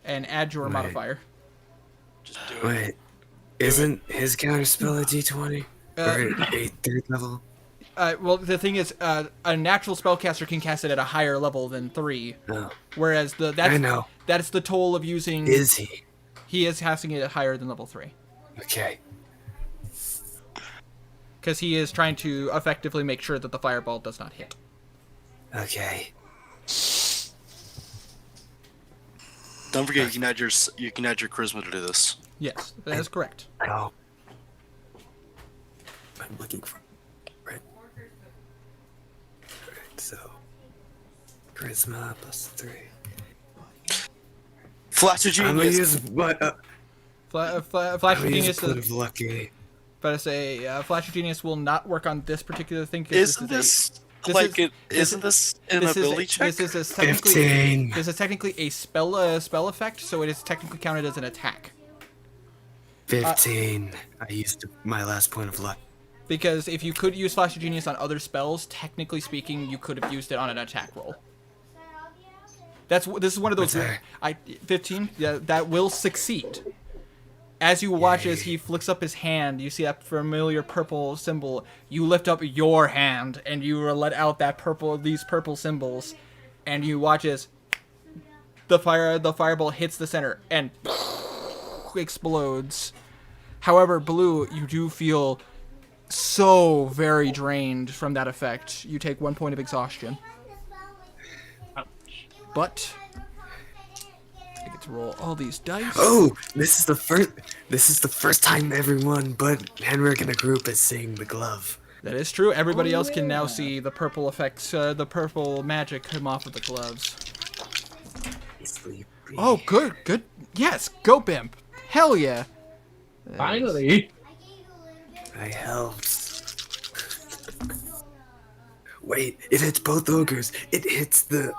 and add your modifier. Just do it. Wait, isn't his counterspell a D20? Or a 3rd level? Well, the thing is, a natural spellcaster can cast it at a higher level than 3, No. whereas I know. that's the toll of using. Is he? He is casting it at higher than level 3 Okay. because he is trying to effectively make sure that the fireball does not hit. Okay. Don't forget, you can add your charisma to do this. Yes, that is correct. Oh. I'm looking for. Right. So. Charisma plus 3. Flash of I'm gonna genius. use my. Flash of Genius. Point of lucky. But I say, Flash of Genius will not work on this particular thing. 'Cause Isn't this isn't this an ability check? This is technically 15. this is technically a spell effect, so it is technically counted as an attack. 15. I used my last point of luck. Because if you could use Flash of Genius on other spells, technically speaking, you could have used it on an attack roll. This is one of those. What's that? 15. Yeah, that will succeed. As you watch as he flicks up his hand, you see that familiar purple symbol. You lift up your hand and you let out these purple symbols, and you watch as the fireball hits the center and explodes. However, Blue, you do feel so very drained from that effect. You take 1 point of exhaustion. But I get to roll all these dice. Oh, this is the first time everyone but Henrik in a group is seeing the glove. That is true. Everybody else can now see the purple effects, the purple magic come off of the gloves. Sleepy. Oh, good. Yes, go Bimp. Hell yeah. finally. I helped. Wait, it hits both ogres. It hits the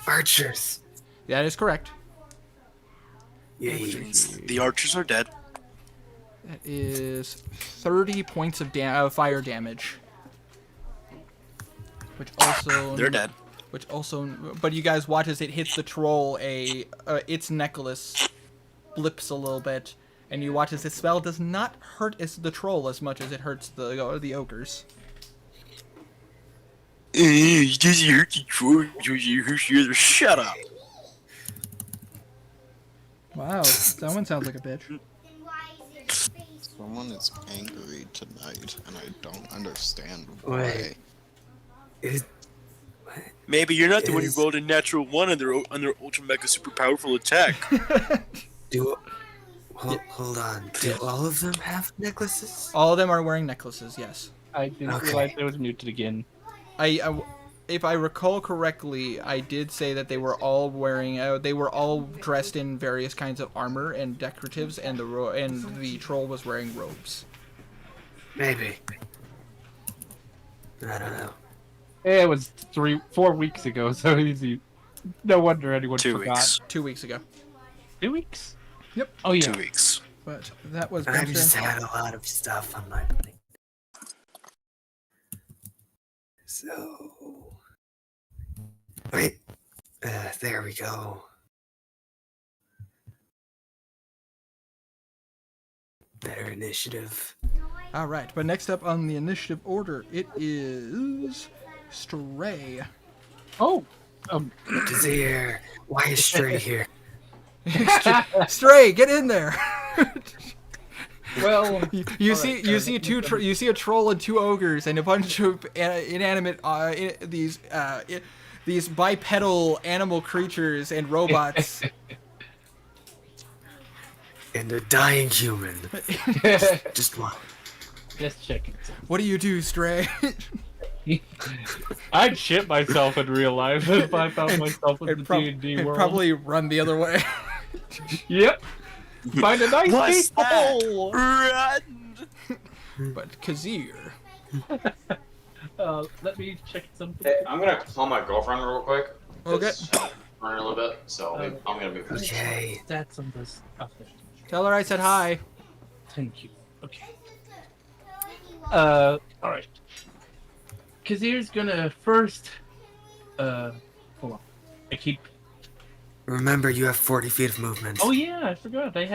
archers. That is correct. Yay. The archers are dead. That is 30 points of fire damage. Which also They're dead. But you guys watch as it hits the troll. Its necklace blips a little bit, and you watch as the spell does not hurt the troll as much as it hurts the ogres. Shut up. Wow, someone sounds like a bitch. Someone is angry tonight, and I don't understand why. Wait. It, Maybe you're not the one who Is- rolled a natural 1 on their ultra mega super powerful attack. hold on. Do all of them have necklaces? All of them are wearing necklaces. Yes. I didn't Okay. realize I was muted again. If I recall correctly, I did say that they were all wearing. They were all dressed in various kinds of armor and decoratives, and the troll was wearing robes. Maybe. I don't know. It was 4 weeks ago, so easy. No wonder anyone 2 forgot. weeks. 2 weeks ago. 2 weeks? Yep. Oh yeah. 2 weeks. But that was I've just Benson. had a lot of stuff on my plate. So, wait, there we go. Better initiative. All right, but next up on the initiative order, it is Stray. Oh. Desire, why is Stray here? Stray, get in there. Well, You see a troll and 2 ogres and a bunch of inanimate these bipedal animal creatures and robots. And a dying human. Just one. just checking. What do you do, Stray? I'd shit myself in real life if I found myself in the D&D and world. probably run the other way. Yep. Find a nice What's peaceful that? hole. Run! But Kazir. Let me check something. Hey, I'm gonna call my girlfriend real quick. Okay. Run a little bit, so I'm gonna move. Okay. That's on this. Okay. Tell her I said hi. Thank you. Okay. All right. Kazir's gonna first. Hold on. I keep. Remember, you have 40 feet of movement. Oh yeah, I forgot. I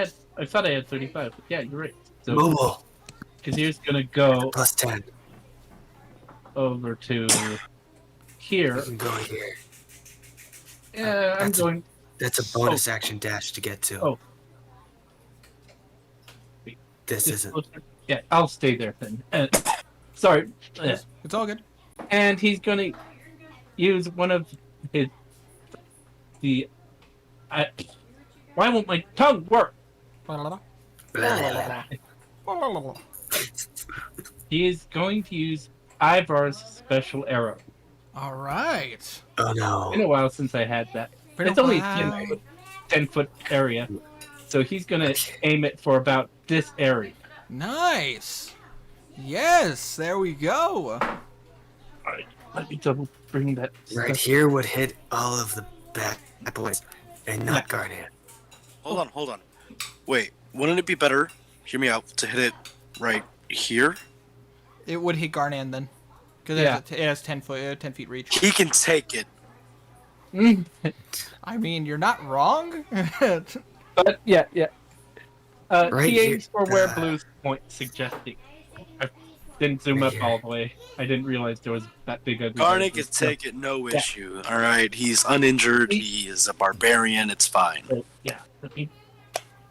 thought I had 35. But yeah, you're right. So Mobile. Kazir's gonna go Plus 10. over to You here. can go here. Yeah, I'm That's going. That's a bonus action dash to get to. Oh. This Just isn't. closer. Yeah, I'll stay there then. Sorry. Yeah. It's all good. And he's gonna use one of his why won't my tongue work? He is going to use Ivar's special arrow. All right. Oh It's no. been a while since I had that. Been a It's only while. 10-foot area, so he's gonna aim it for about this area. Nice. Yes, there we go. All right, let me double bring that. Right stuff. here would hit all of the bad boys, and not Garnet. Hold on. Wait, wouldn't it be better, hear me out, to hit it right here? It would hit Garnan then. Because Yeah. it has 10 feet reach. He can take it. I mean, you're not wrong. But yeah. Right He aims here. for where Blue's point suggesting. I didn't zoom Right up all the way. I didn't realize there was that big ugly. Garnet monster. can take it, no issue. Alright, he's uninjured, he is a barbarian, it's fine. So, yeah, let me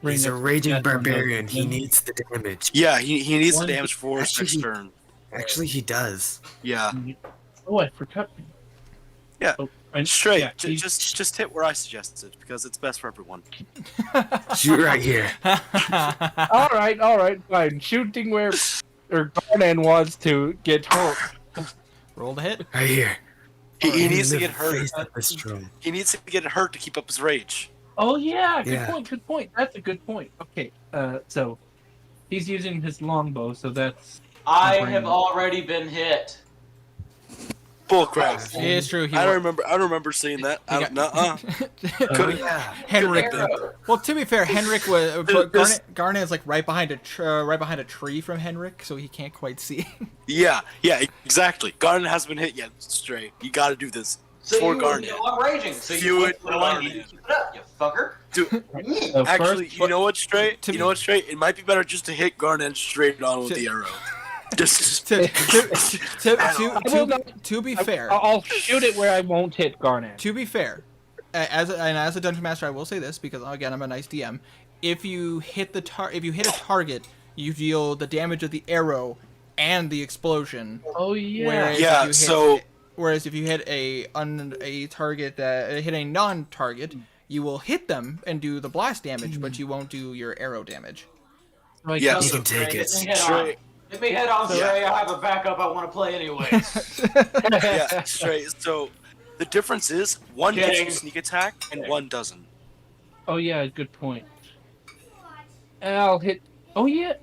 bring He's a up raging that one barbarian. up. He needs the damage. Yeah, he needs One- the damage for his Actually, next turn. Actually, he does. Yeah. Oh, I forgot. Yeah. Oh, and Straight, yeah, he's- just hit where I suggested, because it's best for everyone. Shoot right here. all right, fine. Shooting where Garnan wants to get hurt. Roll the hit. Right here. He In needs to the get hurt. face of this troll. He needs to get hurt to keep up his rage. Oh yeah, good Yeah. point. Good point. That's a good point. Okay, so he's using his longbow, so that's. I Brain. have already been hit. Bullcrap. It is true. He I don't remember seeing that. I don't, nuh-uh. Oh yeah. Henrik. Arrow. Well, to be fair, Henrik was This- Garnet's like right behind a tree from Henrik, so he can't quite see. Yeah, exactly. Garnet hasn't been hit yet. Straight. You gotta do this. So For you Garnet. know I'm raging. So Do you it for I Garnet. need to keep it up, you fucker. Dude, So actually, first, you know what, Straight? To You be- know what, Straight? It might be better just to hit Garnet straight on with the arrow. Just To be fair, I'll shoot it where I won't hit Garnan. to be fair, as a dungeon master, I will say this because again, I'm a nice DM. If you hit a target, you deal the damage of the arrow and the explosion. Oh yeah. Whereas Yeah, if you hit a target that hit a non-target, you will hit them and do the blast damage, but you won't do your arrow damage. So I Yeah, got- You can take it. Get me head on. Straight. Get me head on, Yeah. Stray. I have a backup I want to play anyway. Yeah, straight. So the difference is one gets Kidding. you sneak attack and one doesn't. Oh yeah, good point. And I'll hit. Oh yeah.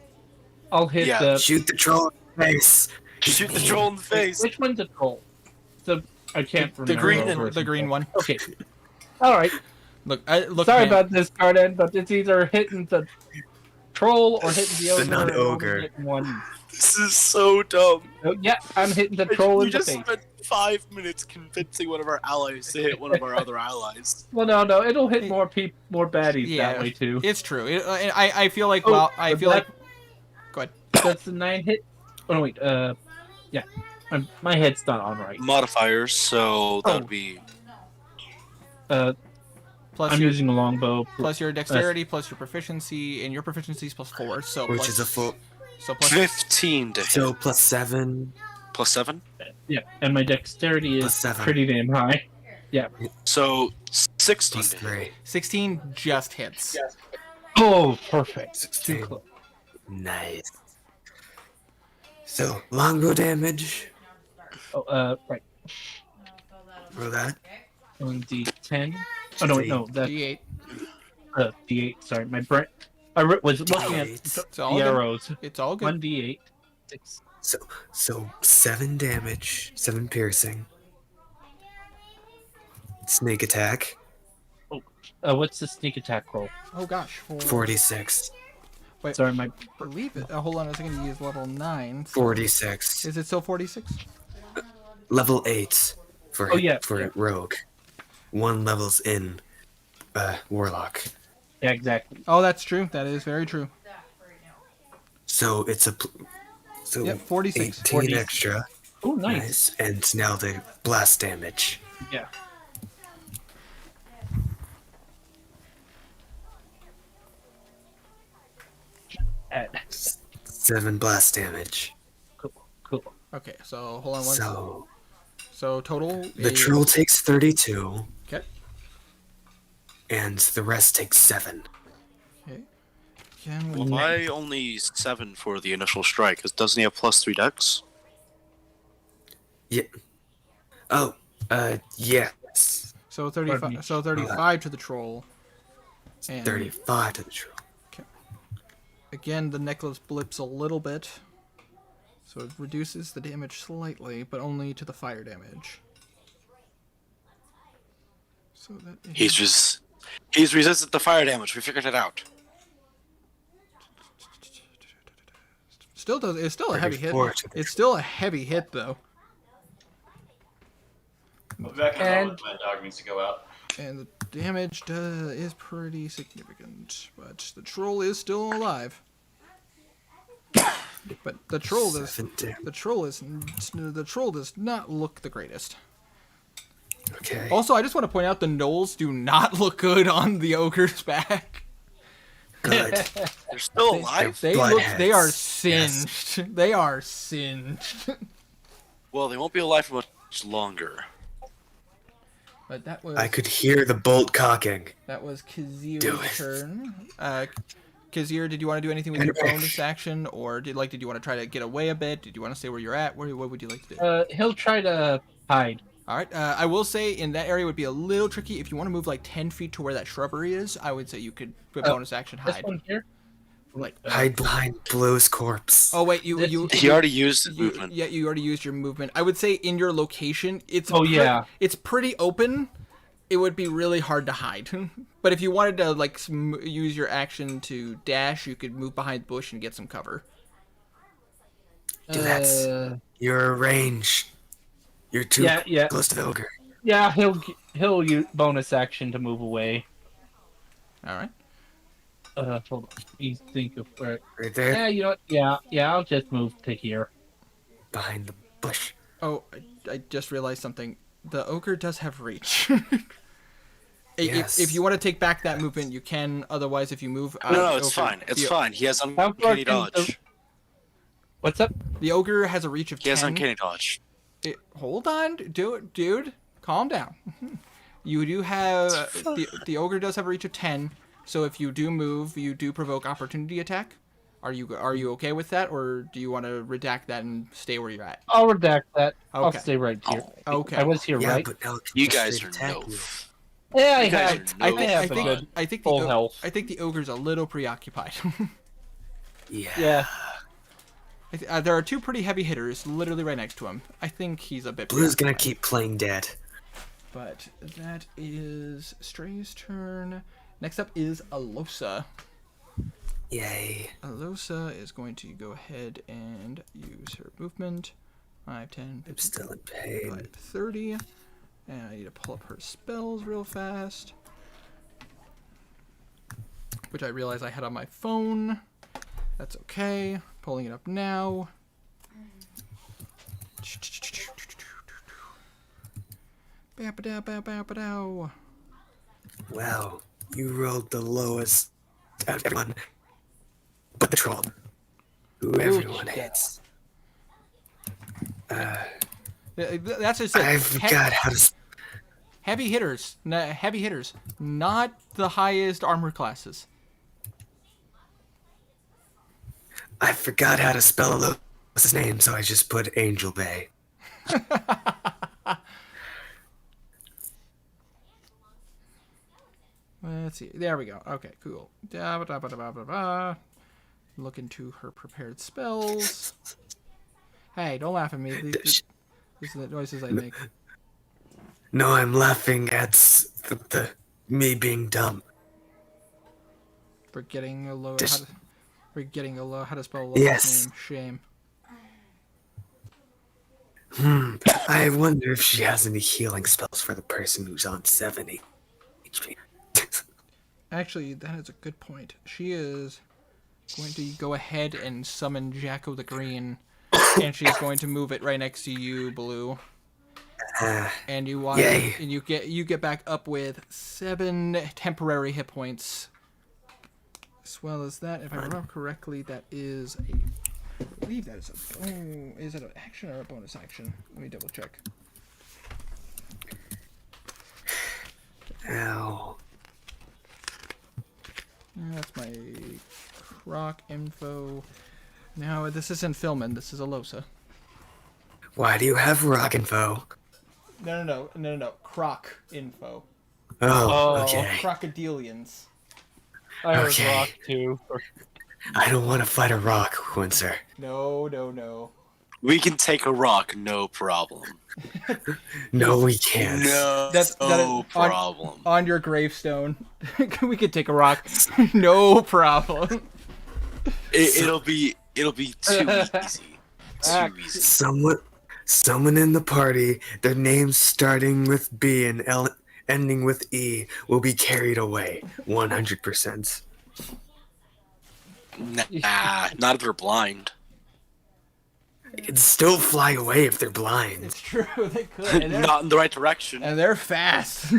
I'll hit Yeah, the. Shoot the troll in the face. Shoot the troll in the face. Which one's a troll? I can't The remember. green, over the green one. Okay. All right. Look, Sorry man. about this, Garden, but it's either hitting the troll or hitting the ogre. The not and only ogre. hitting one. This is so dumb. Oh, yeah, I'm hitting the troll We in the just face. spent 5 minutes convincing one of our allies to hit one of our other allies. Well, no, it'll hit more baddies Yeah, that way too. It's true. I feel like Oh, I feel like. Go ahead. That's the 9 hit. Oh no, wait. Yeah, my head's not on right. Modifiers, so that Oh. would be Plus I'm your using a longbow. plus your dexterity, plus your proficiency, and your proficiency is plus 4. So Which plus, is a full. so plus 15 to hit. So plus 7. Plus 7? Yeah, and my dexterity Plus is 7. pretty damn high. So 16 Plus to hit. 3. 16 just hits. Oh, perfect. 16. Too close. Nice. So, longbow damage. Oh, right. Roll that. On D10. Oh no, wait, no, that's D8. D8. Sorry, my brain. Was looking at D8. It's all the good. arrows. It's all good. 1d8. 6. So 7 damage, 7 piercing. Snake attack, What's the sneak attack roll? Oh gosh. 46. Sorry, my. Believe it. Hold on a second. To use level 9. 46. Is it still 46? Level 8 for Oh, yeah, for yeah. rogue. 1 levels in warlock. Yeah, exactly. Oh, that's true. That is very true. So it's so Yep, 46. 18 40. extra. Oh, nice. Nice. And now the blast damage. Yeah. Add. 7 blast damage. Cool. Okay, so hold on one. So So total. the is- troll takes 32 Okay. and the rest takes 7. Okay. Can we- Why only 7 for the initial strike? Because doesn't he have plus 3 dex? Yeah. Oh, yes. So Pardon me. 35. So 35 to the troll. And 35 to the troll. again, the necklace blips a little bit, so it reduces the damage slightly, but only to the fire damage. So that He's resistant to fire damage. We figured it out. still does. It's still a heavy hit. 34 to the It's still a heavy hit though, I'll be back in a And- moment. My dog needs to go out. and the damage is pretty significant. But the troll is still alive. But the troll does. 7 damage. The troll does not look the greatest. Okay. Also, I just want to point out the gnolls do not look good on the ogre's back. Good. They're still alive? They look. They are Bloodheads. singed. Yes. They are singed. Well, they won't be alive for much longer. But that was I could hear the bolt cocking. that was Do Kazir's it. turn. Kazir, did you want to do anything with your bonus action, or did you want to try to get away a bit? Did you want to stay where you're at? What would you like to do? He'll try to hide. All right. I will say in that area would be a little tricky. If you want to move like 10 feet to where that shrubbery is, I would say you could put bonus action This hide. one here. Like, Hide behind Blue's corpse. oh wait, He already used his you, movement. yeah, you already used your movement. I would say in your location, it's Oh, yeah. it's pretty open. It would be really hard to hide. But if you wanted to like use your action to dash, you could move behind the bush and get some cover. Dude, that's your range. You're too Yeah. close to the ogre. Yeah, he'll use bonus action to move away. All right. Hold on. You think of where? Right there, Yeah, you know what? Yeah. I'll just move to here. behind the bush. Oh, I just realized something. The ogre does have reach. Yes. If you want to take back that movement, you can. Otherwise, if you move, No, it's ogre- fine. It's the, fine. He has How far uncanny can dodge. What's up? The ogre has a reach of He has 10. uncanny dodge. Hold on, dude. Calm down. You do have the ogre does have a reach of 10. So if you do move, you do provoke opportunity attack. Are you okay with that, or do you want to redact that and stay where you're at? I'll redact that. I'll Okay. stay right here. Okay. I was here, Yeah, right? but now it can You just guys straight are attack no. you. Yeah, I You guys have. are I no think have a fun. good I think full health. I think the ogre's a little preoccupied. Yeah. Yeah. There are two pretty heavy hitters literally right next to him. I think he's a bit. Blue's gonna behind. keep playing dead. But that is Stray's turn. Next up is Alosa. Yay. Alosa is going to go ahead and use her movement. 5, 10, I'm 15, still in pain. 25, 30. And I need to pull up her spells real fast. Which I realize I had on my phone. That's okay. Pulling it up now. Ba-ba-da-ba-ba-ba-dow. Wow, you rolled the lowest out of everyone but the troll, who everyone hates. That's just it. I forgot how to. Heavy hitters. Heavy hitters. Not the highest armor classes. I forgot how to spell Alosa's name, so I just put Angel Bay. Let's see. There we go. Okay, cool. Da-ba-da-ba-da-ba-ba-ba. Look into her prepared spells. Hey, don't laugh at me. These are the noises I make. No, I'm laughing at the me being dumb. Forgetting a low. Just- Forgetting a low. How to spell a low Yes. name. Shame. I wonder if she has any healing spells for the person who's on 70 HP. Actually, that is a good point. She is going to go ahead and summon Jacko the Green, and she's going to move it right next to you, Blue. And you watch, Yay. and you get back up with 7 temporary hit points. As well as that, if I remember correctly, that is I believe that is is it an action or a bonus action? Let me double check. Ow. That's my Croc info. Now, this isn't Filmin, this is Alosa. Why do you have rock info? No. Croc info. Oh, okay. Crocodilians. I heard Okay. rock too. I don't want to fight a rock, Windsor. No. We can take a rock, no problem. No, we can't. No That is problem. On your gravestone. We could take a rock. No problem. It'll be too easy. Too easy. Someone in the party, their names starting with B and ending with E, will be carried away. 100%. Nah, not if they're blind. It'd still fly away if they're blind. It's true, they could. And they're, Not in the right direction. and they're fast.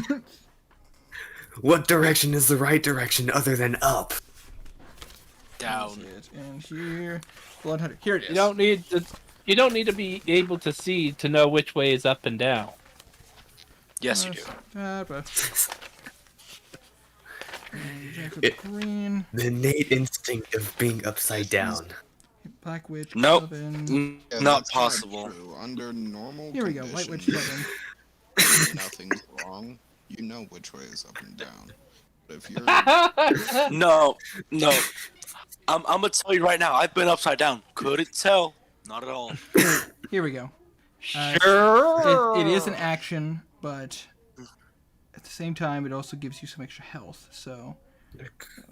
What direction is the right direction other than up? Down. And here, Blood Hunter. Here it is. You don't need to be able to see to know which way is up and down. Yes, you do. Green. The innate instinct of being upside down. Black Witch. Nope. 11. Yeah, Not that's possible. true. Under normal Here we go. White Witch conditions, 11. nothing's wrong. You know which way is up and down. But if you're No. I'm gonna tell you right now. I've been upside down. Couldn't tell. Not at all. Here we go. Sure. It is an action, but at the same time, it also gives you some extra health. So,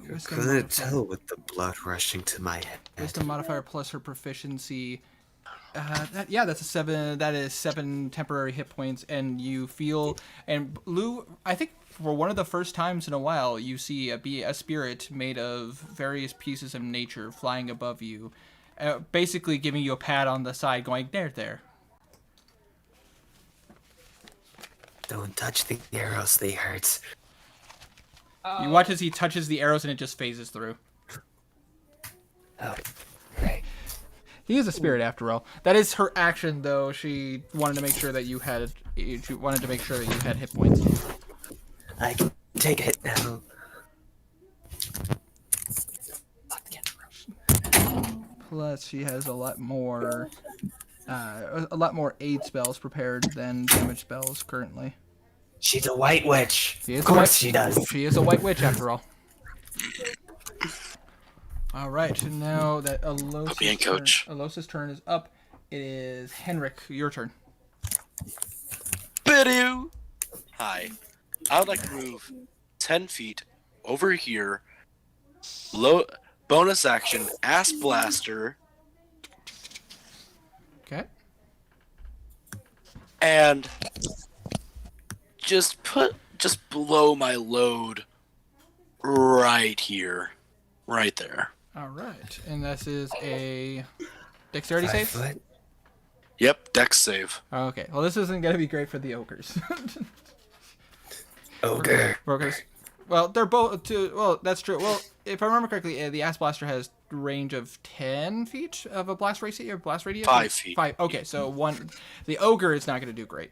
wisdom Couldn't modifier, tell with the blood rushing to my head. wisdom modifier plus her proficiency. That's a 7. That is 7 temporary hit points, and you feel. And Lou, I think for one of the first times in a while, you see a spirit made of various pieces of nature flying above you, basically giving you a pat on the side, going there. Don't touch the arrows, they hurt. You watch as he touches the arrows and it just phases through. Oh, right. He is a spirit after all. That is her action, though. She wanted to make sure that you had. She wanted to make sure that you had hit points. I can take a hit now. Plus, she has a lot more aid spells prepared than damage spells currently. She's a white witch. She is Of course she does. She is a white witch after all. All right, and now that Put me in, coach. Alos's turn is up. It is Henrik, your turn. Bidoo! Hi. I would like to move 10 feet over here. Bonus action, Ass Blaster, Okay. and just blow my load right here. Right there. All right, and this is a dexterity 5 save. foot. Yep, dex save. Okay, well this isn't gonna be great for the ogres. Ogre. Ogres. Well, they're both. Well, that's true. Well, if I remember correctly, the Ass Blaster has range of 10 feet of a blast radius. Or blast radius. 5 feet. 5. Okay, so one. The ogre is not gonna do great.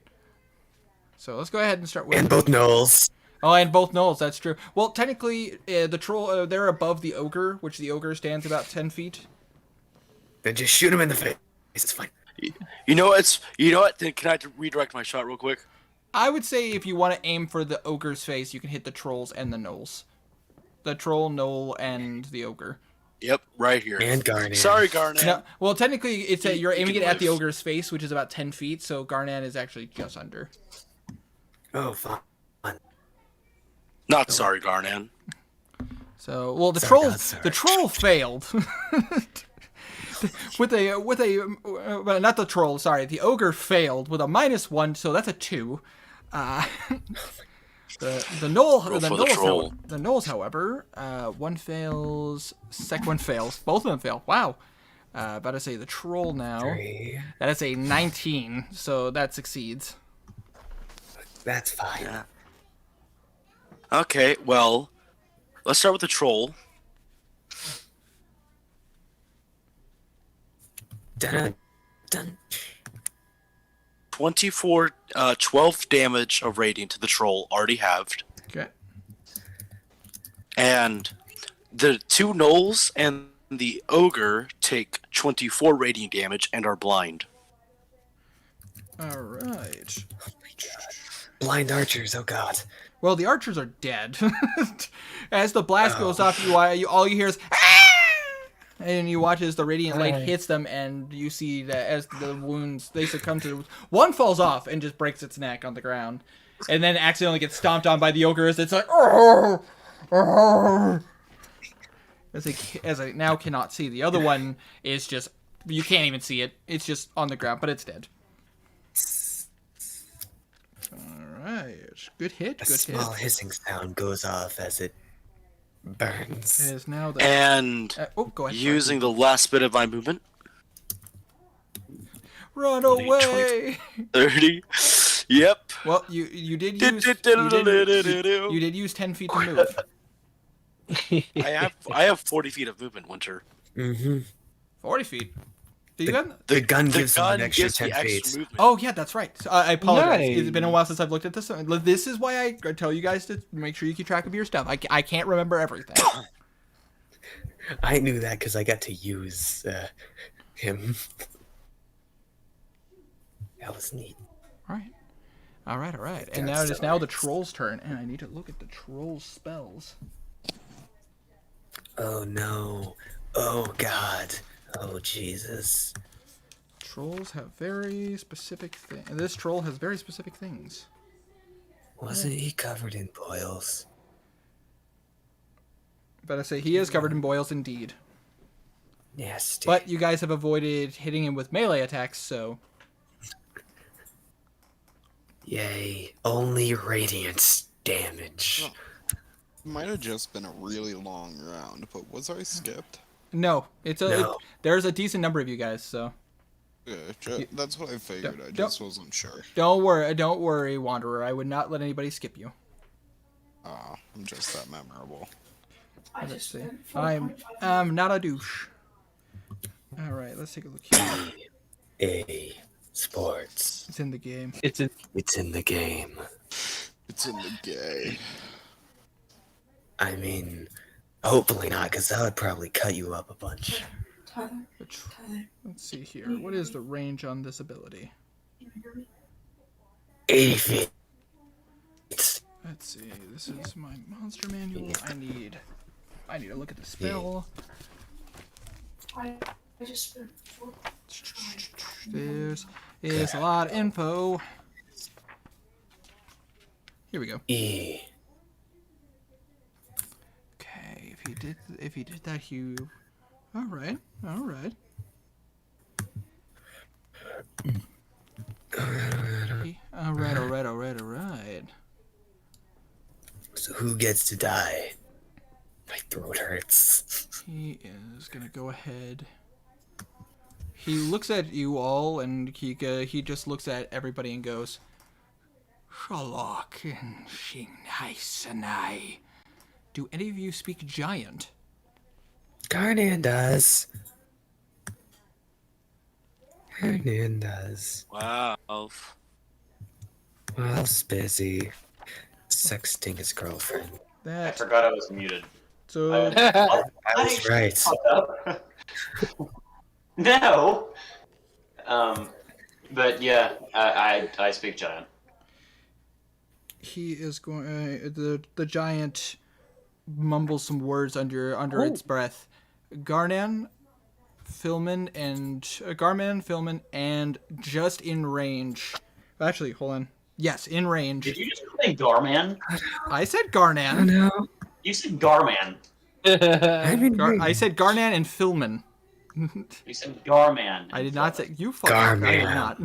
So let's go ahead and start with. And both Knolls. Oh, and both Knolls, that's true. Well, technically, the troll, they're above the ogre, which the ogre stands about 10 feet. Then just shoot him in the face. It's fine. You know what? Then can I redirect my shot real quick? I would say if you want to aim for the ogre's face, you can hit the trolls and the Knolls. The troll, Knoll, and the ogre. Yep, right here. And Garnet. Sorry, Garnet. No, well, technically, it's that you're aiming can it at the live. ogre's face, which is about 10 feet, so Garnet is actually just under. Oh, fine. Not sorry, Garnet. So, well, the Sorry, troll, God, sorry. the troll failed. with a, well, not the troll, sorry, the ogre failed with a -1, so that's a 2. The Knoll, Roll for the troll. the Knolls, however, one fails, second one fails, both of them fail. Wow. About to say the troll now. 3. That is a 19, so that succeeds. That's fine. Yeah. Okay, well, let's start with the troll. Dun, dun. 12 damage of radiant to the troll, already halved. Okay. And the 2 Knolls and the ogre take 24 radiant damage and are blind. All right. Blind archers, oh god. Well, the archers are dead. As the blast goes off, all you hear is "Ah!" And you watch as the radiant light hits them, and you see that as the wounds, they succumb to... One falls off and just breaks its neck on the ground. And then accidentally gets stomped on by the ogre as it's like... "Arr! Arr!" As I now cannot see. The other one is just... You can't even see it. It's just on the ground, but it's dead. Alright. Good hit, A good small hit. hissing sound goes off as it burns. It is now the... And oh, go ahead. using the last bit of my movement, Run away! 30. Yep. Well, you did use 10 feet to move. I have 40 feet of movement, Winter. Mm-hmm. 40 feet. Did you got... The gun The gives him an gun extra gives 10 me extra feet. movement. Oh, yeah, that's right. So, I apologize. Nice. It's been a while since I've looked at this. This is why I tell you guys to make sure you keep track of your stuff. I can't remember everything. I knew that because I got to use him. That was neat. All right. And now it is now the troll's turn, and I need to look at the troll's spells. Oh no. Oh god. Oh Jesus. Trolls have very specific things. This troll has very specific things. Wasn't he covered in boils? But I say he is covered in boils indeed. Nasty. But you guys have avoided hitting him with melee attacks, so... Yay. Only radiant damage. Might have just been a really long round, but was I skipped? No, No. there's a decent number of you guys, so Yeah, that's what I figured. I don't- just wasn't sure. don't worry, Wanderer. I would not let anybody skip you. I'm just that memorable. Let's see. I'm not a douche. All right, let's take a look here. A sports. It's in the game. It's in It's in the game. It's in the gay. I mean, hopefully not, because that would probably cut you up a bunch. Let's see here. What is the range on this ability? 80 feet. Let's see. This is my monster manual. I need to look at the spell. There's is a lot of info. Here we go. E. Okay, if he did that, all right. All right. So who gets to die? My throat hurts. He is gonna go ahead. He looks at you all, and he just looks at everybody and goes, "Sherlock and she nice and I." Do any of you speak Giant? Garnan does. Garnan does. Wow. Miles busy sexting his girlfriend. I That forgot I was muted. so I was right. No. But yeah, I speak giant. he is going. The giant mumbles some words under its breath. Garnan, Philman, and just in range. Actually, hold on. Yes, in range. Did you just say Garman? I said Garnan. No, You said Garman. I mean, I said Garnan and Philman. You said Garman. I did not say you. Fuck. I did not.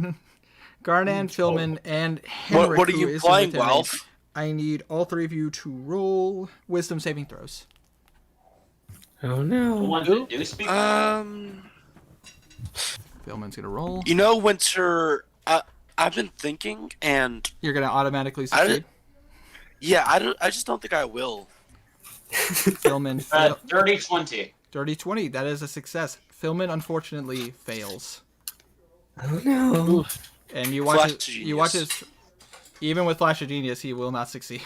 Garnan, Philman, and Henrik. What are who you is playing, within range. Ralph? I need all three of you to roll wisdom saving throws. oh The no. ones that do speak. Philman's gonna roll. You know, Winter. I've been thinking, and You're gonna automatically I succeed. yeah, I just don't think I will. Philman, Dirty 20. dirty 20. That is a success. Philman unfortunately fails, Oh no. and you Flash watch. of You watch Genius. his. Even with Flash of Genius, he will not succeed.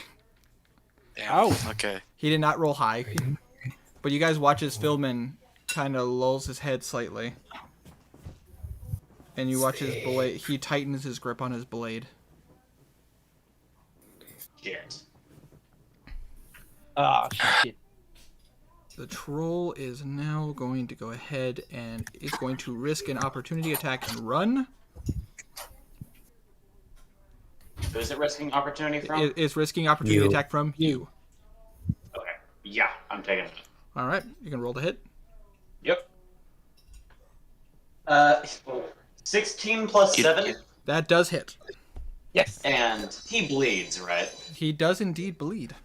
Damn. Ow. Okay. He did not roll high, but you guys watch as Philman kind of lulls his head slightly, and you watch his blade. He tightens his grip on his blade. Shit. Ah, shit. The troll is now going to go ahead and is going to risk an opportunity attack and run. Who is it risking opportunity from? It is risking opportunity You. attack from you. Okay. Yeah, I'm taking it. All right, you can roll the hit. Yep. 16 plus 7, That does hit. Yes. and he bleeds, right? He does indeed bleed.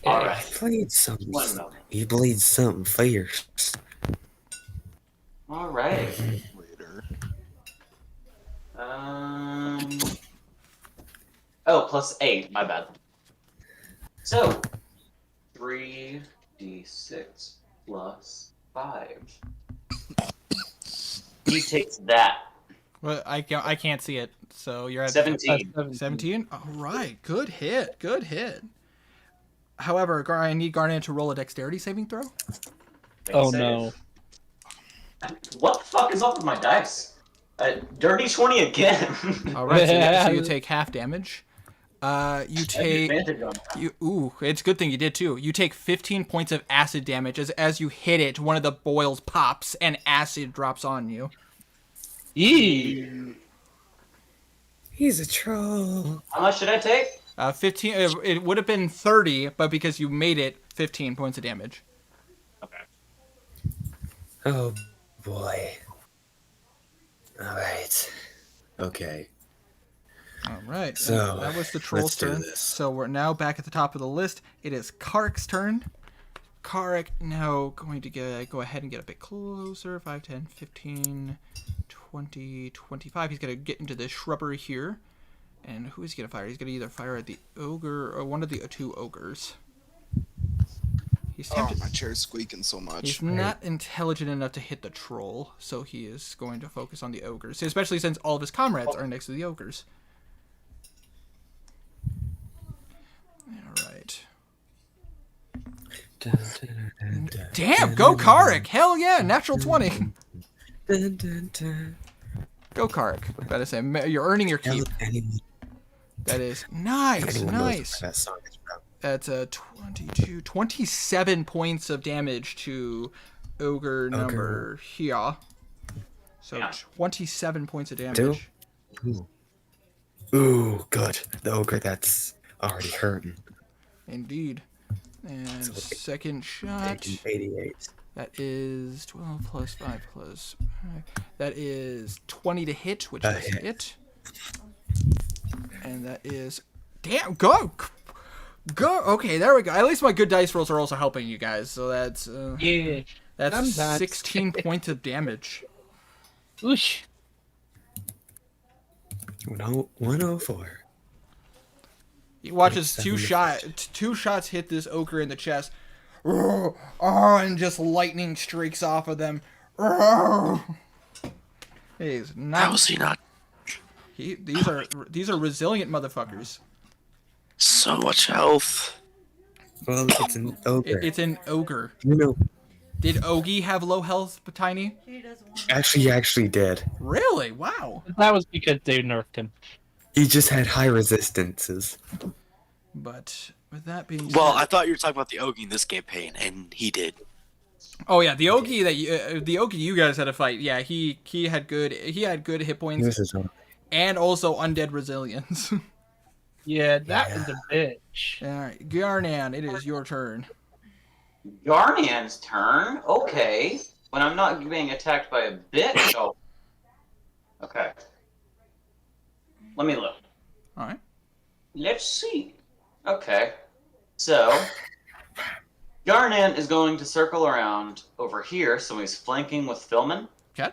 Alright. He bleeds something. One moment. He bleeds something fierce. Alright. Later. Oh, plus 8, my bad. So, 3d6 plus 5. He takes that. Well, I can't see it, so you're at 17. 17. All right, good hit. However, I need Garnet to roll a dexterity saving throw. Oh no. What the fuck is up with my dice? Dirty 20 again. All right, so you take half damage. You take Advantage on that. ooh, it's a good thing you did too. You take 15 points of acid damage as you hit it. One of the boils pops and acid drops on you. Eee. He's a troll. How much did I take? 15. It would have been 30, but because you made it, 15 points of damage. Okay. Oh boy. Alright. Okay. All right. So, that was the troll's let's do turn. this. So we're now back at the top of the list. It is Karek's turn. Karek now going to go ahead and get a bit closer. 5, 10, 15, 20, 25. He's going to get into this shrubbery here. And who is he going to fire? He's going to either fire at the ogre or one of the two ogres. He's Oh, tempted. my chair's squeaking so much. He's not intelligent enough to hit the troll, so he is going to focus on the ogres, especially since all of his comrades are next to the ogres. All right. Damn, go Karek! Hell yeah, natural 20. Go Karek. Gotta say, you're earning your keep. That is nice. That song is from. That's a 27 points of damage to ogre number here. So Yeah. 27 points of damage. Two? Ooh, good. The ogre that's already hurting. Indeed. And So, second shot. Taking 88. That is 12 plus 5 plus 5. That is 20 to hit, which A is hit. it. And that is... Damn, go! Go! Okay, there we go. At least my good dice rolls are also helping you guys, so that's... Yeah. That's Sometimes. 16 points of damage. Oosh. 104. He watches two 7 shots hit this ogre in the chest. And just lightning streaks off of them. He's not... How is he not These are resilient motherfuckers. so much health? Well, it's an ogre. It's an ogre. You know, Did Ogie have low health, Tiny? He doesn't want he actually did. Really? Wow. That was because they nerfed him. He just had high resistances. But with that being said, Well, I thought you were talking about the Ogie in this campaign, and he did. oh yeah, the Ogie you guys had to fight. Yeah, he had good hit He points was his own. and also undead resilience. Yeah, that was a bitch. All right, Garnan, it is your turn. Garnan's turn. Okay. When I'm not being attacked by a bitch. Oh. Okay. Let me look. All right. Let's see. Okay. So, Garnan is going to circle around over here, so he's flanking with Philman, Okay.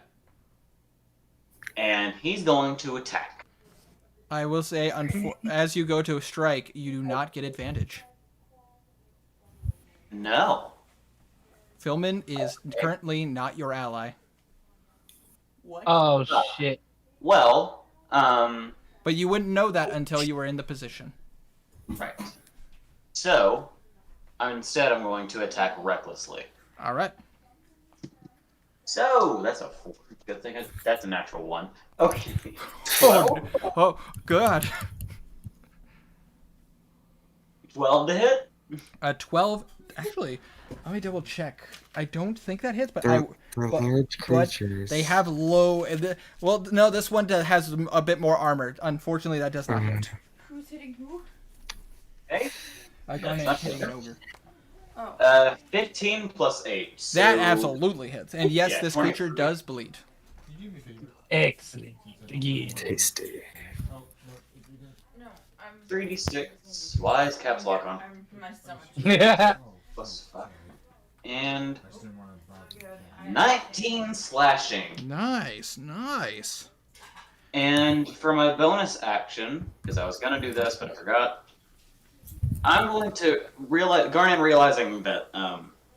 and he's going to attack. I will say, as you go to strike, you do not get advantage. No. Philman is currently not your ally. what? Oh shit. Well, But you wouldn't know that until you were in the position. right. So, instead I'm going to attack recklessly. All right. So, that's a 4. Good thing that's a natural 1. Okay. Oh, God. 12 to hit? 12. Actually, let me double check. I don't think that hits, but For large but creatures. they have low. Well, no, this one has a bit more armor. Unfortunately, that does not hit. Who's hitting who? Okay. Garnet's hitting an ogre. Oh. 15 plus 8. So That absolutely hits. And yes, Yeah, this 23. creature does bleed. Excellent. Yeah. Tasty. No, I'm. 3d6. Why is caps lock on? My stomach. Yeah. Plus 5. And Good. 19 slashing. Nice, nice. And for my bonus action, because I was going to do this, but I forgot, I'm going to realize, Garnan realizing that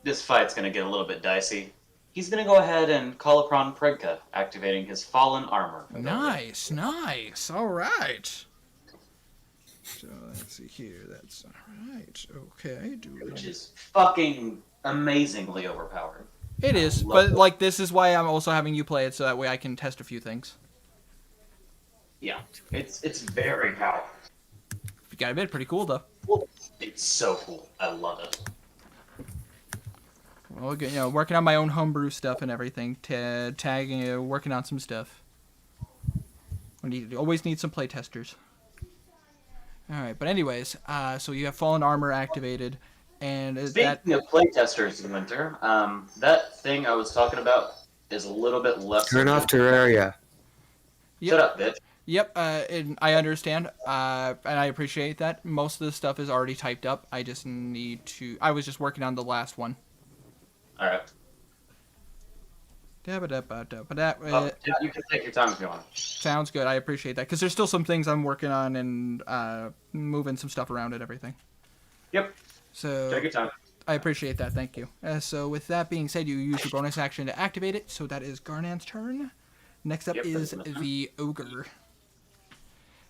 this fight's going to get a little bit dicey, he's going to go ahead and call upon Pregka, activating his fallen armor. Nice, nice. All right. So let's see here. That's all right. Okay. Which is fucking amazingly overpowered. It is, but like this is why I'm also having you play it so that way I can test a few things. Yeah, it's very powerful. You gotta admit, pretty cool though. It's so cool. I love it. Well, working on my own homebrew stuff and everything, tagging, working on some stuff. Always need some playtesters. All right, but anyways, so you have fallen armor activated, and is that Speaking of playtesters in Winter, that thing I was talking about is a little bit less. Turn off Terraria. Yep. Shut up, bitch. Yep, and I understand, and I appreciate that. Most of the stuff is already typed up. I just need to. I was just working on the last one. All right. You can take your time if you want. Sounds good. I appreciate that because there's still some things I'm working on and moving some stuff around and everything. Yep. So Take your time. I appreciate that. Thank you. So with that being said, you use your bonus action to activate it. So that is Garnan's turn. Next up Yep, is that's my the ogre.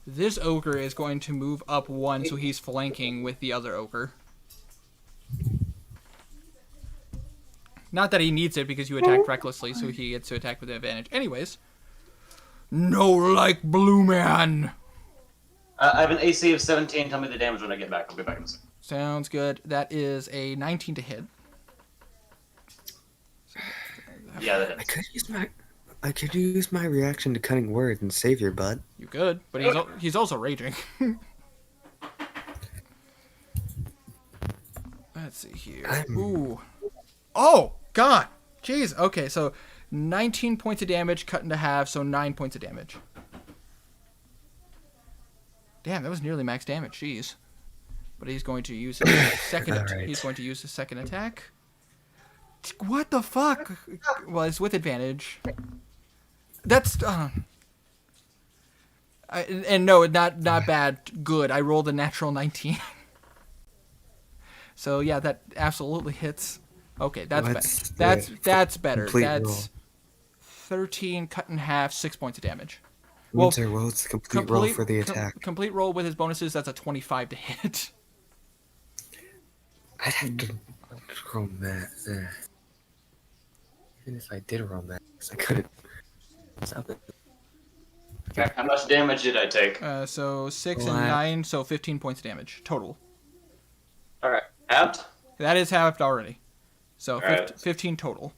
This ogre is going to move up one, so he's flanking with the other ogre. Not that he needs it because you attacked recklessly, so he gets to attack with advantage. Anyways. No like Blue Man. I have an AC of 17. Tell me the damage when I get back. I'll be back in a second. Sounds good. That is a 19 to hit. Yeah, that I is. could use my reaction to cutting words and save your butt. You could, but he's also raging. Let's see here. Ooh. Oh God. Jeez. Okay, so 19 points of damage cut into half, so 9 points of damage. Damn, that was nearly max damage. Jeez. But he's going to use his second. Alright. He's going to use his second attack. What the fuck? Well, it's with advantage. That's and no, not bad. Good. I rolled a natural 19. So yeah, that absolutely hits. Okay, that's What's better. the That's better. complete That's roll? 13 cut in half, 6 points of damage. Winter, what's the complete roll for the com- attack? complete roll with his bonuses. That's a 25 to hit. I'd have to roll math. Even if I did roll math, I couldn't. Stop it. Okay, how much damage did I take? So 6 and Black. 9, so 15 points of damage total. All right, halved. That is halved already. So Alright. 15 total.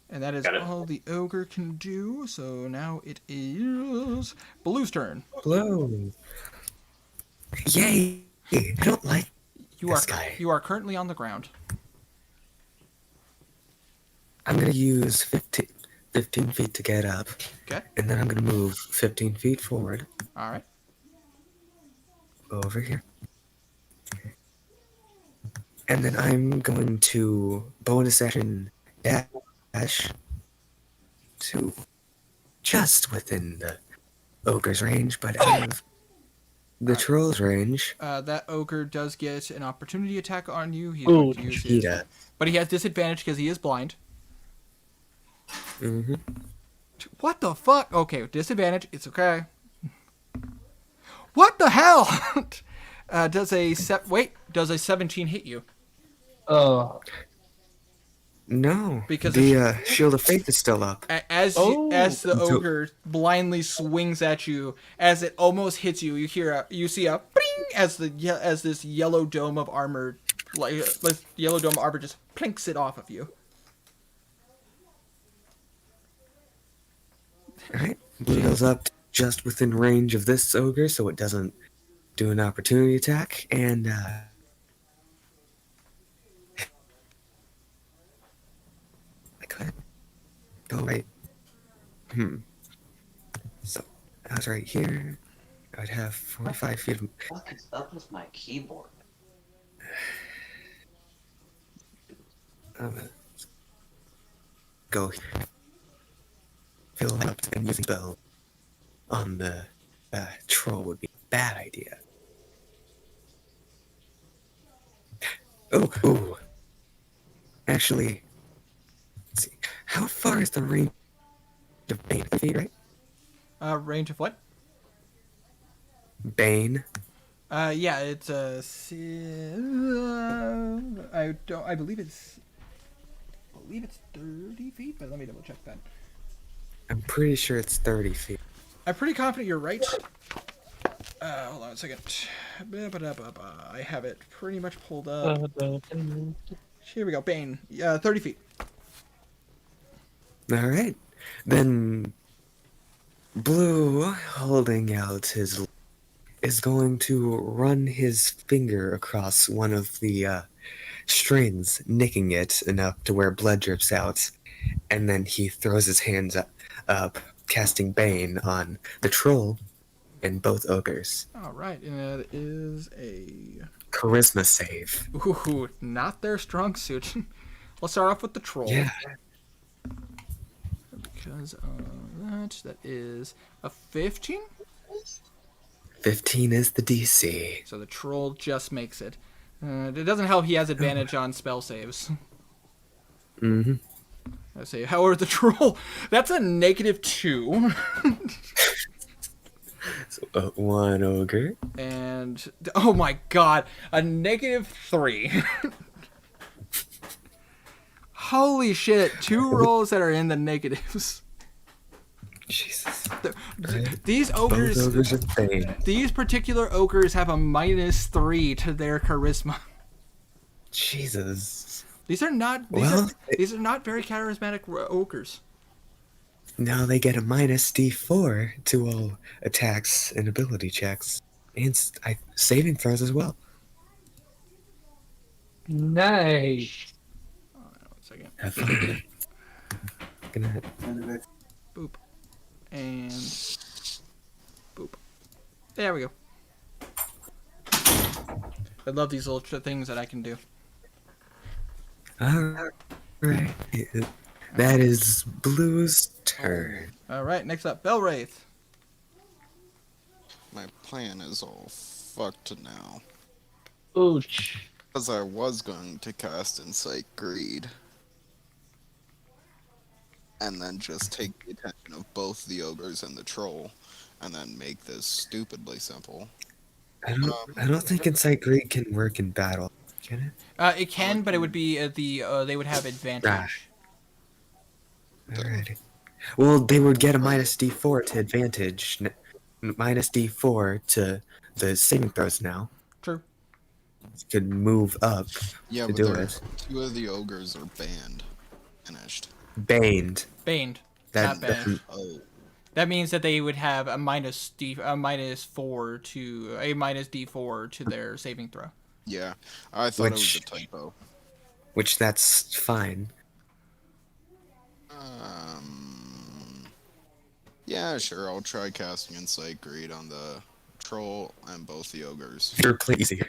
And that is Got it. all the ogre can do. So now it is Blue's turn. Blow. Yay! I don't like You this are guy. you are currently on the ground. I'm gonna use 15 feet to get up. Okay. And then I'm gonna move 15 feet forward All right. over here. And then I'm going to bonus action dash to just within the ogre's range, but out of the troll's range. That ogre does get an opportunity attack on you. He's Ooh, going to use his, Cheetah. but he has disadvantage because he is blind. Mm-hmm. What the fuck? Okay, disadvantage. It's okay. What the hell? Does a 17 hit you? No, Because the shield of faith is still up. As Oh. as the So- ogre blindly swings at you, as it almost hits you, you see a bing as this yellow dome of armor, like this yellow dome of armor, just plinks it off of you. Alright, blue goes up just within range of this ogre, so it doesn't do an opportunity attack, and I couldn't go right. So I was right here. I'd have 45 feet of What is up with my keyboard? go fill up and using spell on the troll would be a bad idea. Oh. Actually, let's see. How far is the range of Bane? 5 feet, right? Range of what? Bane. Yeah, it's I believe it's 30 feet, but let me double check that. I'm pretty sure it's 30 feet. I'm pretty confident you're right. Hold on a second. I have it pretty much pulled up. Here we go. Bane. 30 feet. Alright. Then Blue, holding out his, is going to run his finger across one of the strings, nicking it enough to where blood drips out, and then he throws his hands up, casting Bane on the troll and both ogres. All right, and that is a Charisma save. ooh, not their strong suit. Let's start off with the troll. Yeah. Because that is a 15. 15 is the DC. So the troll just makes it. It doesn't help. He has advantage on spell saves. Mm-hmm. I say, however, the troll, that's a -2. So, one ogre. And, oh my god, a -3. Holy shit, 2 rolls that are in the negatives. Jesus. These Both ogres, ogres are Bane. these particular ogres have a -3 to their charisma. Jesus. These are not. Well, These are not very charismatic ogres. now they get a minus D4 to all attacks and ability checks, and saving throws as well. Nice. One second. Have fun. Gonna Boop. And boop. There we go. I love these little things that I can do. All right. That is Blue's turn. All right, next up, Belwraith. My plan is all fucked now. Ooch. Because I was going to cast Insight Greed. And then just take the attention of both the ogres and the troll. And then make this stupidly simple. I don't think Insight Greed can work in battle. Can it? It can, but it would be they would have advantage. Alrighty. Well, they would get a minus D4 to advantage. Minus D4 to the saving throws now. True. Could move up Yeah, to but do there- it. 2 of the ogres are banned. Finished. Baned. Baned. That Not banned. doesn't- Oh, That means that they would have a minus D4 to their saving throw. yeah. I thought it was Which- a typo. which that's fine. Yeah, sure. I'll try casting Insight Greed on the troll and both the ogres. You're easier.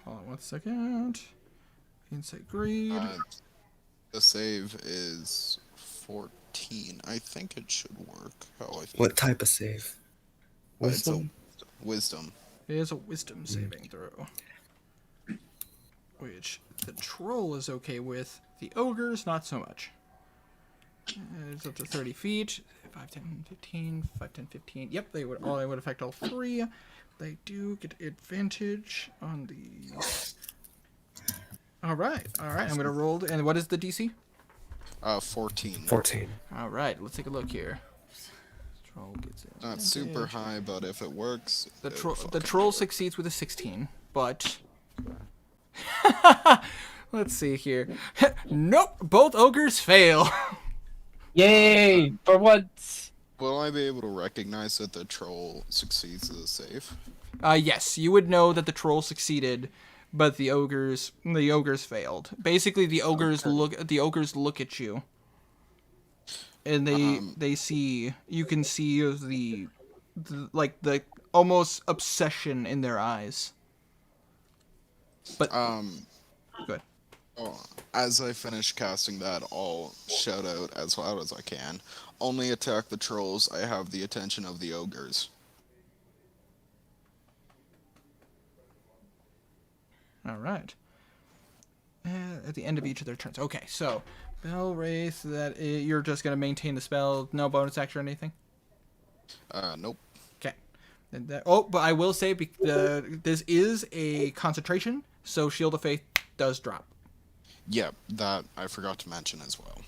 Hold on 1 second. Insight greed. The save is 14. I think it should work. How I think. What type of save? It's a Wisdom? wisdom. It is a wisdom saving throw. Which the troll is okay with. The ogres, not so much. It's up to 30 feet. 5, 10, 15. 5, 10, 15. Yep, they would affect all 3. They do get advantage on these. Alright. I'm going to roll. And what is the DC? 14. 14. Alright, let's take a look here. Troll gets Not super advantage. high, but if it works, The it'll troll fucking work. succeeds with a 16, but let's see here. Nope, both ogres fail. Yay! For once. Will I be able to recognize that the troll succeeds the save? Yes, you would know that the troll succeeded, but the ogres failed. Basically, the ogres look at you, and they see, you can see the almost obsession in their eyes. But good. Oh, as I finish casting that, I'll shout out as loud as I can. Only attack the trolls. I have the attention of the ogres. All right. At the end of each of their turns. Okay, so Belwraith, you're just gonna maintain the spell, no bonus action or anything. Nope. Okay. But I will say this is a concentration, so Shield of Faith does drop. Yeah, that I forgot to mention as well.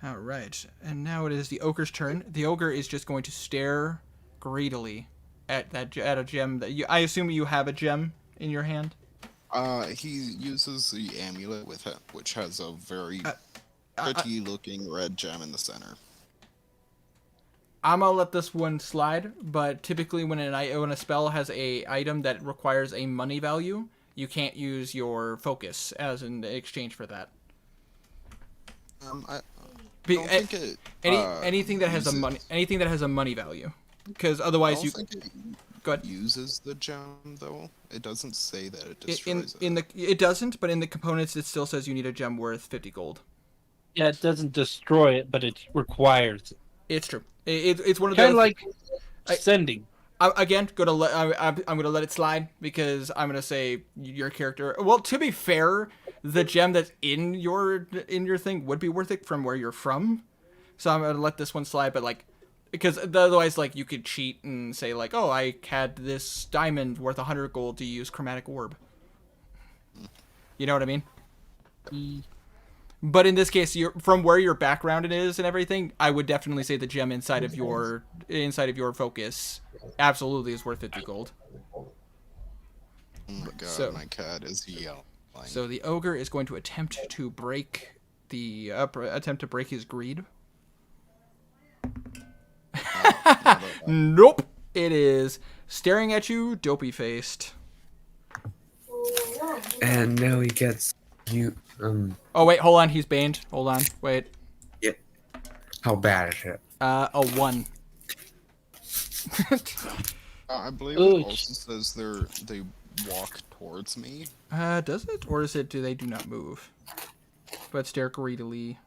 All right, and now it is the ogre's turn. The ogre is just going to stare greedily at a gem that I assume you have a gem in your hand. He uses the amulet with it, which has a very pretty looking red gem in the center. I'm gonna let this one slide, but typically when a spell has a item that requires a money value, you can't use your focus as an exchange for that. I Be- don't think it. anything that has a money value, because otherwise you think it go ahead. uses the gem though. It doesn't say that it destroys It doesn't, but in the components it still says you need a gem worth 50 gold. Yeah, it doesn't destroy it, but it requires it. It's true. It's one of Kind those of like sending. I'm gonna let it slide because I'm gonna say your character. Well, to be fair, the gem that's in your thing would be worth it from where you're from, so I'm gonna let this one slide. But because otherwise, you could cheat and say oh, I had this diamond worth 100 gold to use chromatic orb. You know what I mean? But in this case, from where your background is and everything, I would definitely say the gem inside of your focus absolutely is worth 50 gold. Oh my god, So- my cat is yelling. So the ogre is going to attempt to break his greed. Nope. It is staring at you, dopey faced. And now he gets you. Oh wait, hold on. He's baned. Hold on. Wait. Yeah. How bad is it? A 1. I believe Ooh, it also says they walk towards me. Does it, or is it? Do they do not move, but stare greedily?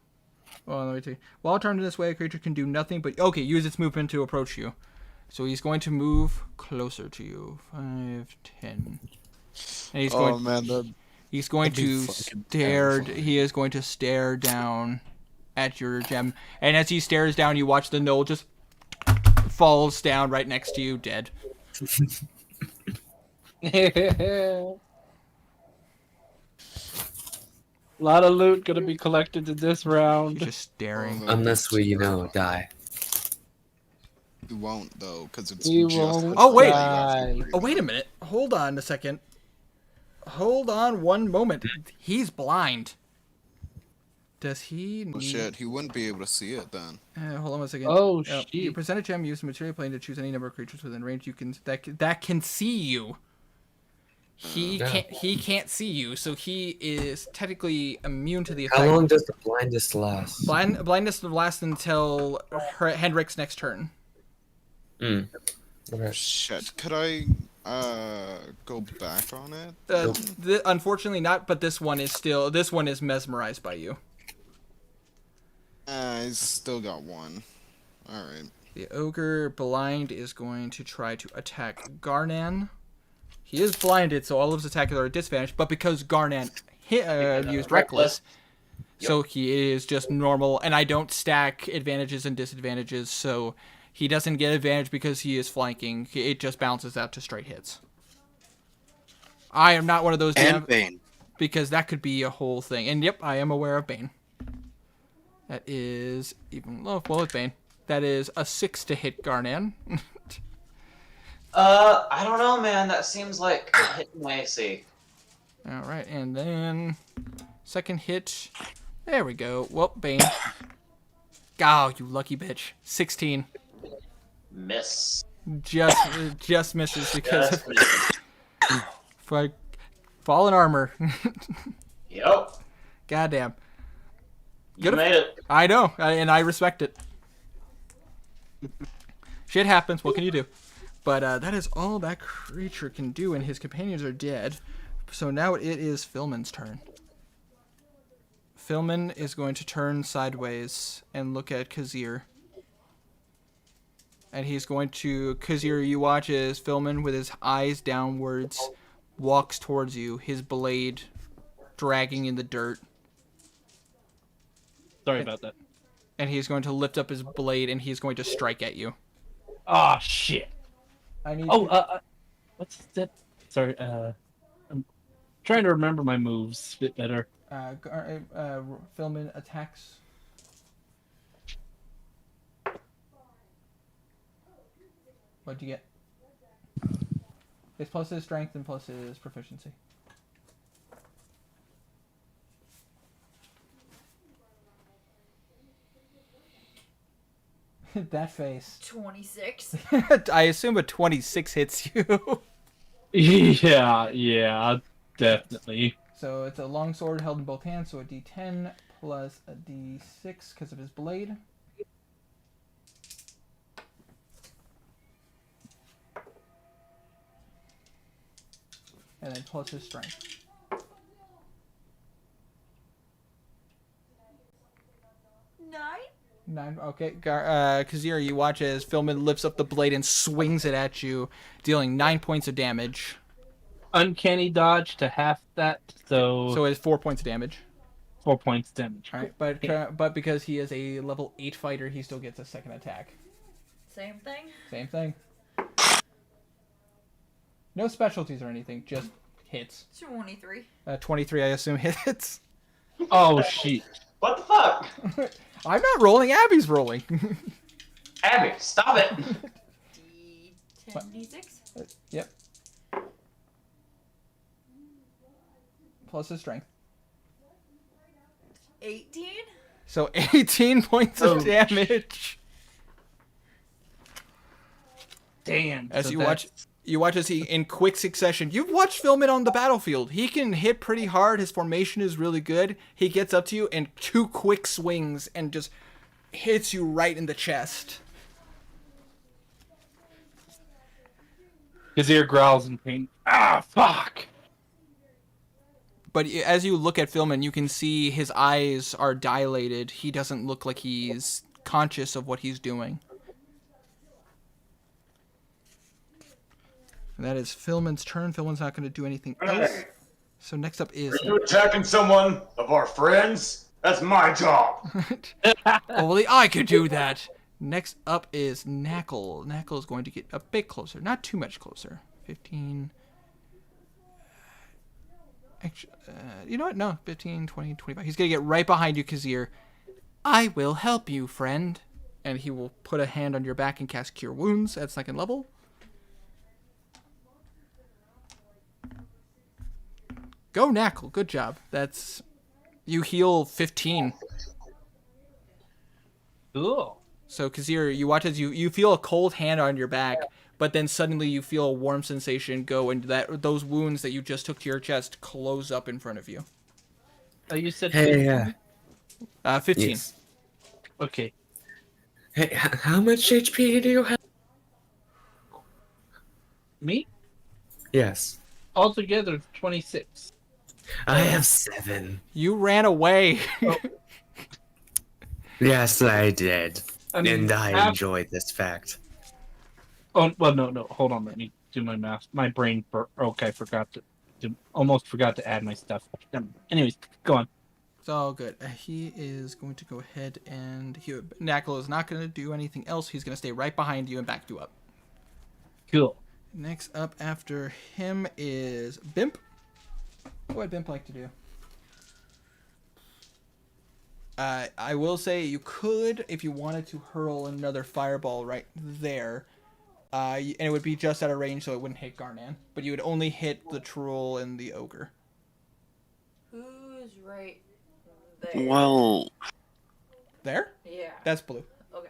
Well, let me see. While turned in this way, a creature can do nothing but use its movement to approach you. So he's going to move closer to you. 5, 10. And he's going. Man, He's going that'd be to fucking stare. terrifying. He is going to stare down at your gem, and as he stares down, you watch the knoll just falls down right next to you, dead. A lot of loot gonna be collected in this He's round. just staring. Unless we, die. You won't though, because it's We just. won't Oh, wait. die. Oh, wait a minute. Hold on a second. Hold on one moment. He's blind. Does he need... Oh shit, he wouldn't be able to see it then. hold on one second. Oh, You shit. present a gem, use the material plane to choose any number of creatures within range that can see you. He can't see you, so he is technically immune to the effect. How long does the blindness last? Blindness will last until Hendrick's next turn. Okay. Shit, could I go back on it? Unfortunately not, but this one is mesmerized by you. I still got one. Alright. The ogre blind is going to try to attack Garnan. He is blinded, so all of his attacks are at disadvantage, but because Garnan used Reckless, so he is just normal, and I don't stack advantages and disadvantages, so he doesn't get advantage because he is flanking. It just bounces out to straight hits. I am not one of those And Bane. because that could be a whole thing. And yep, I am aware of Bane. That is even well with Bane. That is a 6 to hit Garnan. I don't know, man. That seems like hitting my AC. All right, and then second hit. There we go. Well, Bane. Oh, you lucky bitch. 16. Miss. Just misses because Just of miss. fallen armor. Yep. Goddamn. You made it. I know, and I respect it. Shit happens. What can you do? But that is all that creature can do, and his companions are dead. So now it is Philman's turn. Philman is going to turn sideways and look at Kazir. And he's going to... Kazir, you watch as Philman, with his eyes downwards, walks towards you, his blade dragging in the dirt. Sorry about that. And he's going to lift up his blade, and he's going to strike at you. Oh shit. I need What's that? Sorry, I'm trying to remember my moves a bit better. Philman attacks. What'd you get? It's plus his strength and plus his proficiency. That face. 26. I assume a 26 hits you. Yeah, definitely. So it's a long sword held in both hands, so a d10 plus a d6 because of his blade. And then plus his strength. Nine. Okay, Kazir, you watch as Philman lifts up the blade and swings it at you, dealing 9 points of damage. Uncanny dodge to half that, So it's 4 points of damage. 4 points damage. All right, but because he is a level 8 fighter, he still gets a second attack. Same thing. Same thing. No specialties or anything, just hits. 23. 23, I assume, hits. Oh shit. What the fuck? I'm not rolling, Abby's rolling. Abby, stop it. D10, D6. Yep. plus his strength. 18? So 18 points of Oh. damage. Damn. As so you watch as he, in quick succession, you've watched Philman on the battlefield. He can hit pretty hard. His formation is really good. He gets up to you in 2 quick swings and just hits you right in the chest. His ear growls in pain. Ah, fuck! But as you look at Philman, you can see his eyes are dilated. He doesn't look like he's conscious of what he's doing. And that is Philman's turn. Philman's not going to do anything else. So next up is... You attacking someone of our friends? That's my job. Only I could do that. Next up is Knackle. Knackle is going to get a bit closer. Not too much closer. 15... Actually, you know what? No, 15, 20, 25. He's going to get right behind you, Kazir. I will help you, friend. And he will put a hand on your back and cast Cure Wounds at 2nd level. Go, Knackle. Good job. That's... You heal 15. Cool. So, Kazir, you watch as you feel a cold hand on your back, but then suddenly you feel a warm sensation go, and those wounds that you just took to your chest close up in front of you. You said Hey, 15. yes. Okay. Hey, how much HP do you have? Me? Yes. Altogether, 26. I have 7. You ran away. Yes, I did. I mean, And I half- enjoyed this fact. Oh, well, no. Hold on. Let me do my math. My brain... Okay, almost forgot to add my stuff. Anyways, go on. It's all good. He is going to go ahead and... Knackle is not going to do anything else. He's going to stay right behind you and back you up. Cool. Next up after him is Bimp. What would Bimp like to do? I will say you could, if you wanted to, hurl another fireball right there. And it would be just out of range, so it wouldn't hit Garnan. But you would only hit the troll and the ogre. Who's right there? Well, There? Yeah. That's blue. Okay.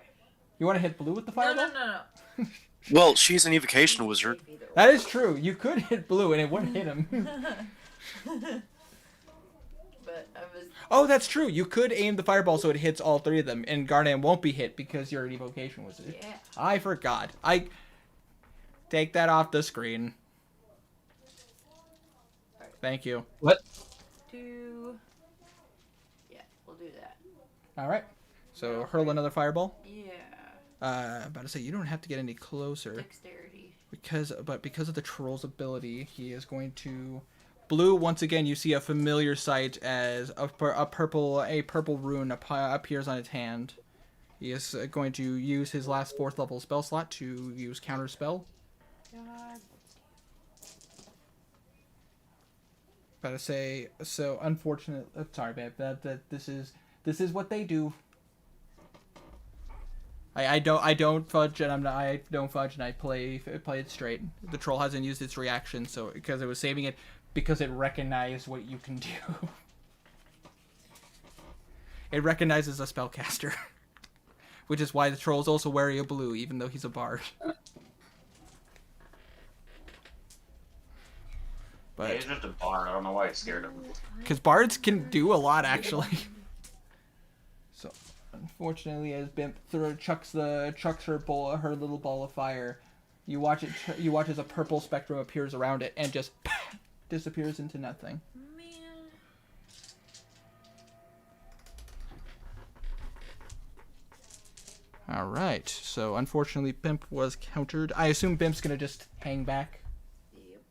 You want to hit blue with the fireball? No. well, she's an evocation wizard. Either way. That is true. You could hit blue and it wouldn't hit him. But I was. Oh, that's true. You could aim the fireball so it hits all 3 of them, and Garnan won't be hit because you're an evocation wizard. Yeah. I forgot. I take that off the screen. Thank you. What? Yeah, we'll do that. All right. So hurl another fireball. Yeah. About to say you don't have to get any closer Dexterity. because of the troll's ability, he is going to. Blue, once again, you see a familiar sight as a purple rune appears on his hand. He is going to use his last 4th level spell slot to use counter spell. God. About to say, so unfortunate. Sorry, babe. That this is what they do. I don't fudge, and I don't fudge, and I play it straight. The troll hasn't used its reaction, so because it was saving it. Because it recognized what you can do. It recognizes a spellcaster. Which is why the troll is also wary of blue, even though he's a bard. Yeah, But he's just a bard. I don't know why he's scared of him. because bards can do a lot, actually. So, unfortunately, as Bimp chucks her little ball of fire, you watch as a purple spectrum appears around it and just disappears into nothing. Man. All right. So unfortunately, Bimp was countered. I assume Bimp's gonna just hang back. Yep.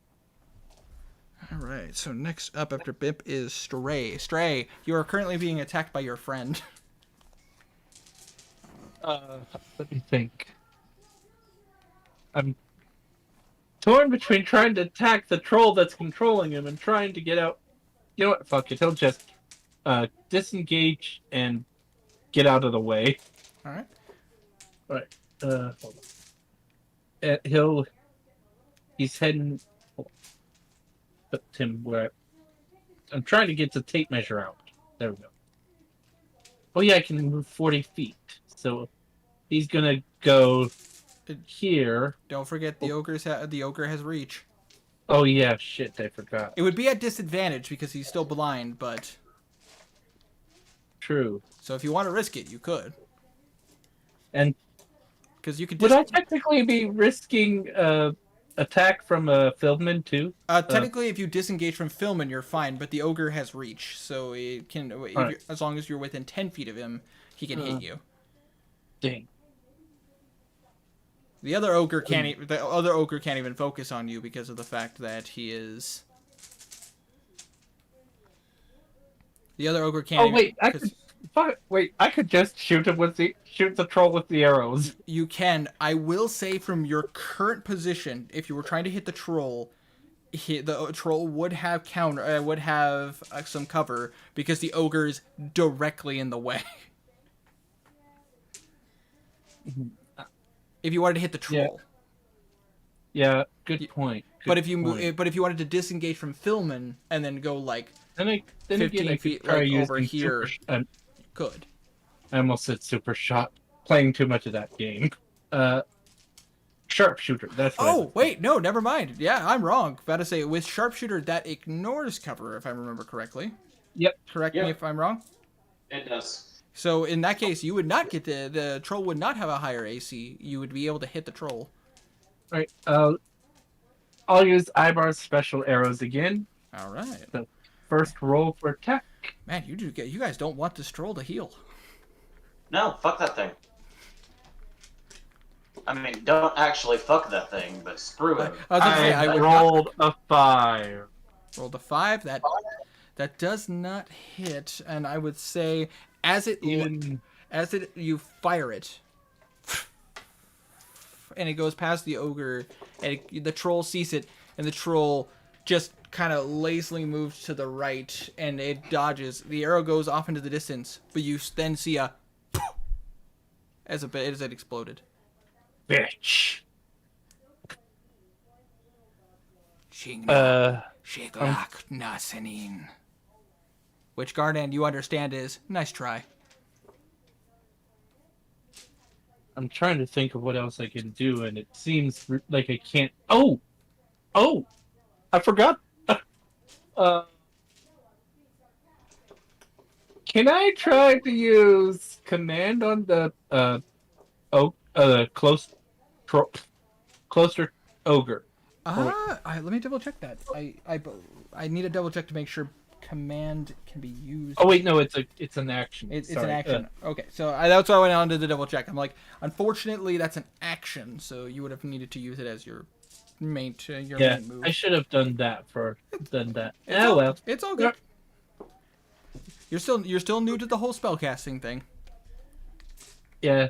All right. So next up after Bimp is Stray. Stray, you are currently being attacked by your friend. Let me think. I'm torn between trying to attack the troll that's controlling him and trying to get out. You know what? Fuck it. He'll just disengage and get out of the way. All right. All right. Hold on. He's heading. Hold on. Put him where. I'm trying to get the tape measure out. There we go. Oh yeah, I can move 40 feet. So he's gonna go here. Don't forget the ogre has reach. Oh yeah, shit, I forgot. It would be at disadvantage because he's still blind, but True. so if you want to risk it, you could. And Because you could would I technically be risking attack from a Fieldman too? technically, if you disengage from Filman, you're fine, but the ogre has reach, so it can as long as you're within 10 feet of him, he can hit you. Dang. The other ogre can't. The other ogre can't even focus on you because of the fact that he is. The other ogre can't. Oh wait, I could just shoot the troll with the arrows. You can. I will say, from your current position, if you were trying to hit the troll, the troll would have some cover because the ogre's directly in the way. If you wanted to hit the troll. Yeah, good point. But if you wanted to disengage from Filman and then go like then 15 again, I feet could try like over using here, you could. I almost said super shot. Playing too much of that game. Sharpshooter. That's what Oh wait, no, never mind. Yeah, I'm wrong. About to say with sharpshooter that ignores cover, if I remember correctly. Yep. Correct me if I'm wrong. It does. So in that case, you would not get the troll would not have a higher AC. You would be able to hit the troll. Right. I'll use Ibar's special arrows again. All right. The first roll for attack. Man, you guys don't want this troll to heal. No, fuck that thing. I mean, don't actually fuck that thing, but screw him. I would rolled a 5. Rolled a 5. That does not hit, and I would say as you fire it, and it goes past the ogre, and the troll sees it, and the troll just kind of lazily moves to the right, and it dodges. The arrow goes off into the distance, but you then see a as it exploded. Bitch. Shiglak Nasanin. Which Gardan you understand is nice try. I'm trying to think of what else I can do, and it seems like I can't. Oh, I forgot. Can I try to use command on the closer ogre? Let me double check that. I need to double check to make sure command can be used. Oh wait, no, it's an action. It's an action. Okay, so that's why I went on to the double check. I'm like, unfortunately, that's an action, so you would have needed to use it as your main move. I should have done that. Well, it's all good. You're still new to the whole spellcasting thing. Yeah.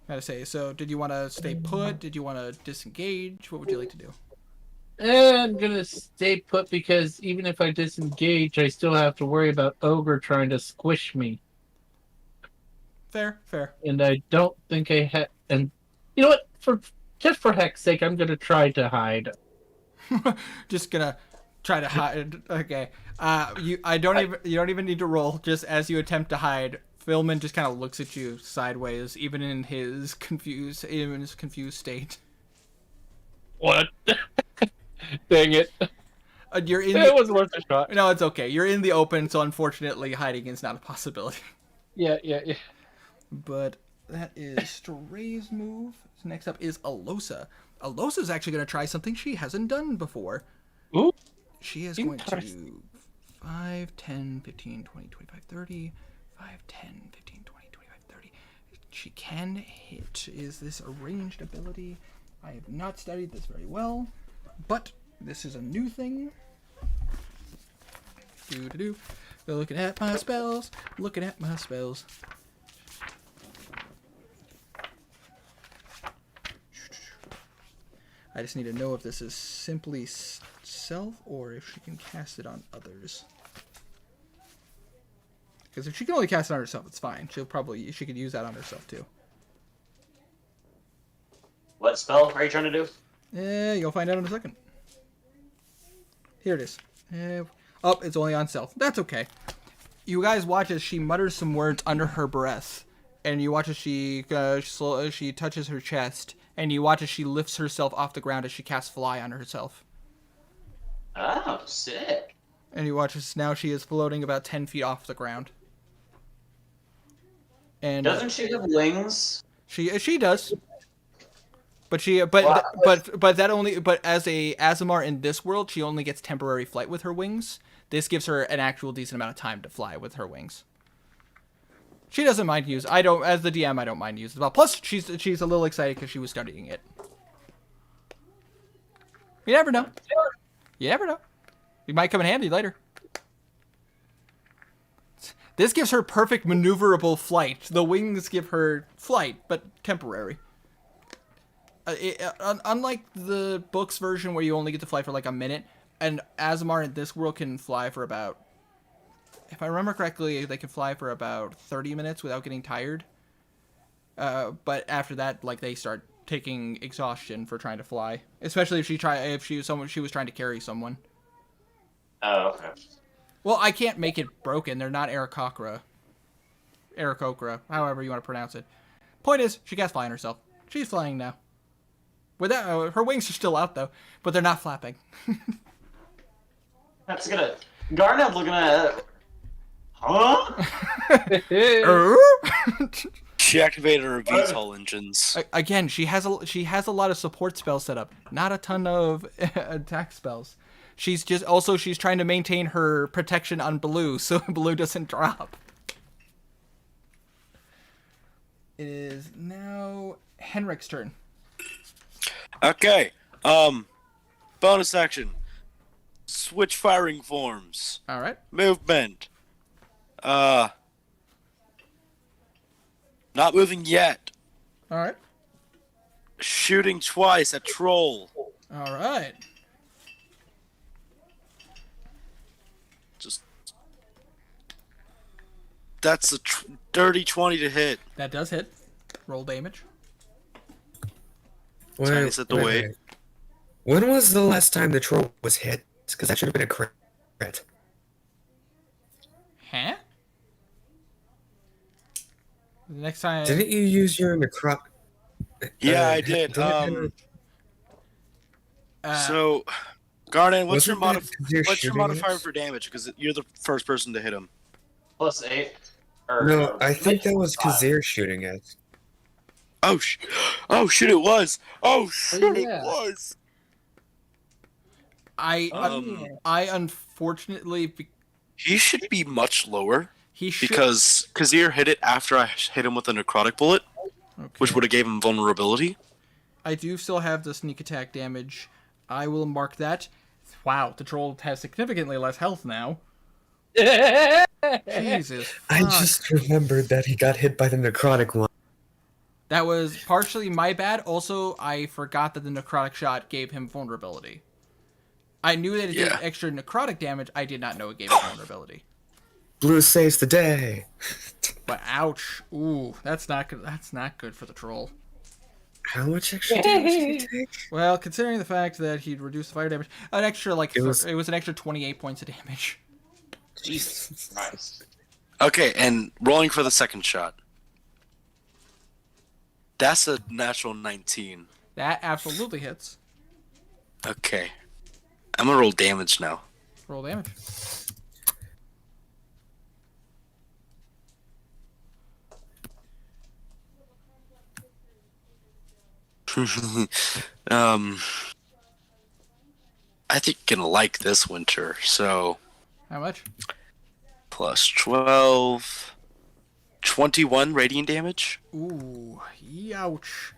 Gotta say. So, did you want to stay put? Did you want to disengage? What would you like to do? I'm gonna stay put because even if I disengage, I still have to worry about ogre trying to squish me. Fair. And I don't think I had. And you know what? For heck's sake, I'm gonna try to hide. Just gonna try to hide. Okay. You don't even need to roll. Just as you attempt to hide, Philman just kind of looks at you sideways, even in his confused state. What? Dang it! It was worth a shot. No, it's okay. You're in the open, so unfortunately, hiding is not a possibility. Yeah. But that is Stray's move. So next up is Alosa. Alosa's actually going to try something she hasn't done before. Ooh. She is going to do 5, 10, 15, 20, 25, 30. 5, 10, 15, 20, 25, 30. She can hit. Is this a ranged ability? I have not studied this very well, but this is a new thing. Looking at my spells. I just need to know if this is simply self or if she can cast it on others. Because if she can only cast it on herself, it's fine. She could use that on herself too. What spell are you trying to do? Yeah, you'll find out in a second. Here it is. Oh, it's only on self. That's okay. You guys watch as she mutters some words under her breath, and you watch as she touches her chest, and you watch as she lifts herself off the ground as she casts fly on herself. Oh, sick. And you watch as now she is floating about 10 feet off the ground. And Doesn't she have wings? she does. But Wow. but as a Azamar in this world, she only gets temporary flight with her wings. This gives her an actual decent amount of time to fly with her wings. She doesn't mind use. I don't, as the DM, I don't mind use as well. Plus, she's a little excited because she was studying it. You never know. You never know. It might come in handy later. This gives her perfect maneuverable flight. The wings give her flight, but temporary. Unlike the book's version where you only get to fly for like a minute, and Azamar in this world can fly for about, if I remember correctly, they can fly for about 30 minutes without getting tired. But after that, like, they start taking exhaustion for trying to fly, especially if she was trying to carry someone. Oh, okay. Well, I can't make it broken. They're not Aarakocra, however you want to pronounce it. Point is, she can't fly on herself. She's flying now. Without her wings are still out though, but they're not flapping. That's gonna. Garnet looking at it. Huh? She activated her VTOL engines. Again, she has a lot of support spells set up. Not a ton of attack spells. She's trying to maintain her protection on Blue so Blue doesn't drop. It is now Henrik's turn. Okay. Bonus action. Switch firing forms. All right. Movement. Not moving yet. All right. Shooting twice at troll. All right. That's a dirty 20 to hit. That does hit. Roll damage. Tiny set the weight. When was the last time the troll was hit? Because that should have been a crit. Huh? The next time. Didn't you use your necro? Yeah, I did. So, Garnet, what's your modifier for damage? Because you're the first person to hit him. +8. No, I think that was Kazir shooting us. Oh shit! It was. It was. I unfortunately. He should be much lower. He should. Because Kazir hit it after I hit him with a necrotic bullet, which would have gave him vulnerability. I do still have the sneak attack damage. I will mark that. Wow, the troll has significantly less health now. Jesus. Fuck. I just remembered that he got hit by the necrotic one. That was partially my bad. Also, I forgot that the necrotic shot gave him vulnerability. I knew that it did extra necrotic damage. I did not know it gave him vulnerability. Blue saves the day. But ouch. Ooh, that's not good. That's not good for the troll. How much extra damage did he take? Well, considering the fact that he'd reduced the fire damage, an extra it was an extra 28 points of damage. Jesus Christ. Okay, and rolling for the second shot. That's a natural 19. That absolutely hits. Okay. I'm gonna roll damage now. Roll damage. I think you're gonna like this winter, so... How much? Plus 12... 21 radiant damage? Ooh, youch.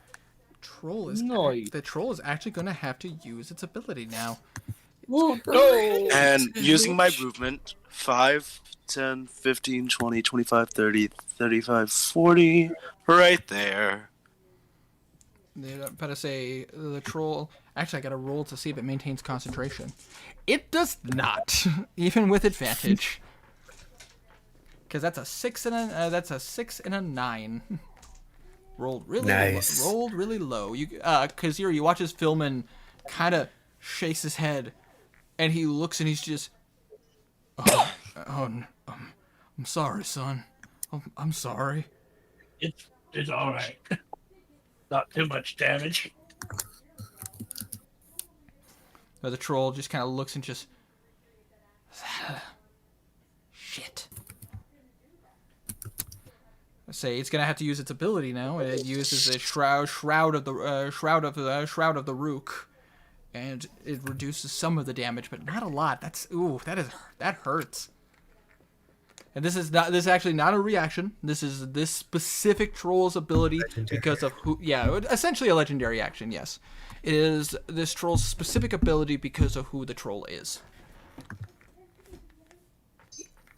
Nice. The troll is actually going to have to use its ability now. No. And using my movement, 5, 10, 15, 20, 25, 30, 35, 40, right there. Better say the troll. Actually, I got to roll to see if it maintains concentration. It does not, even with advantage. Because that's a 6 and a 9. Rolled really nice. Rolled really low. Kazir, you watch his film and kind of shakes his head, and he looks and he's just, I'm sorry, son. I'm sorry. It's all right. Not too much damage. But the troll just kind of looks and just... Shit. I say it's gonna have to use its ability now. It uses a shroud of the rook, and it reduces some of the damage, but not a lot. That hurts. And this is actually not a reaction. This is this specific troll's ability because of who. Yeah, essentially a legendary action. Yes, it is this troll's specific ability because of who the troll is.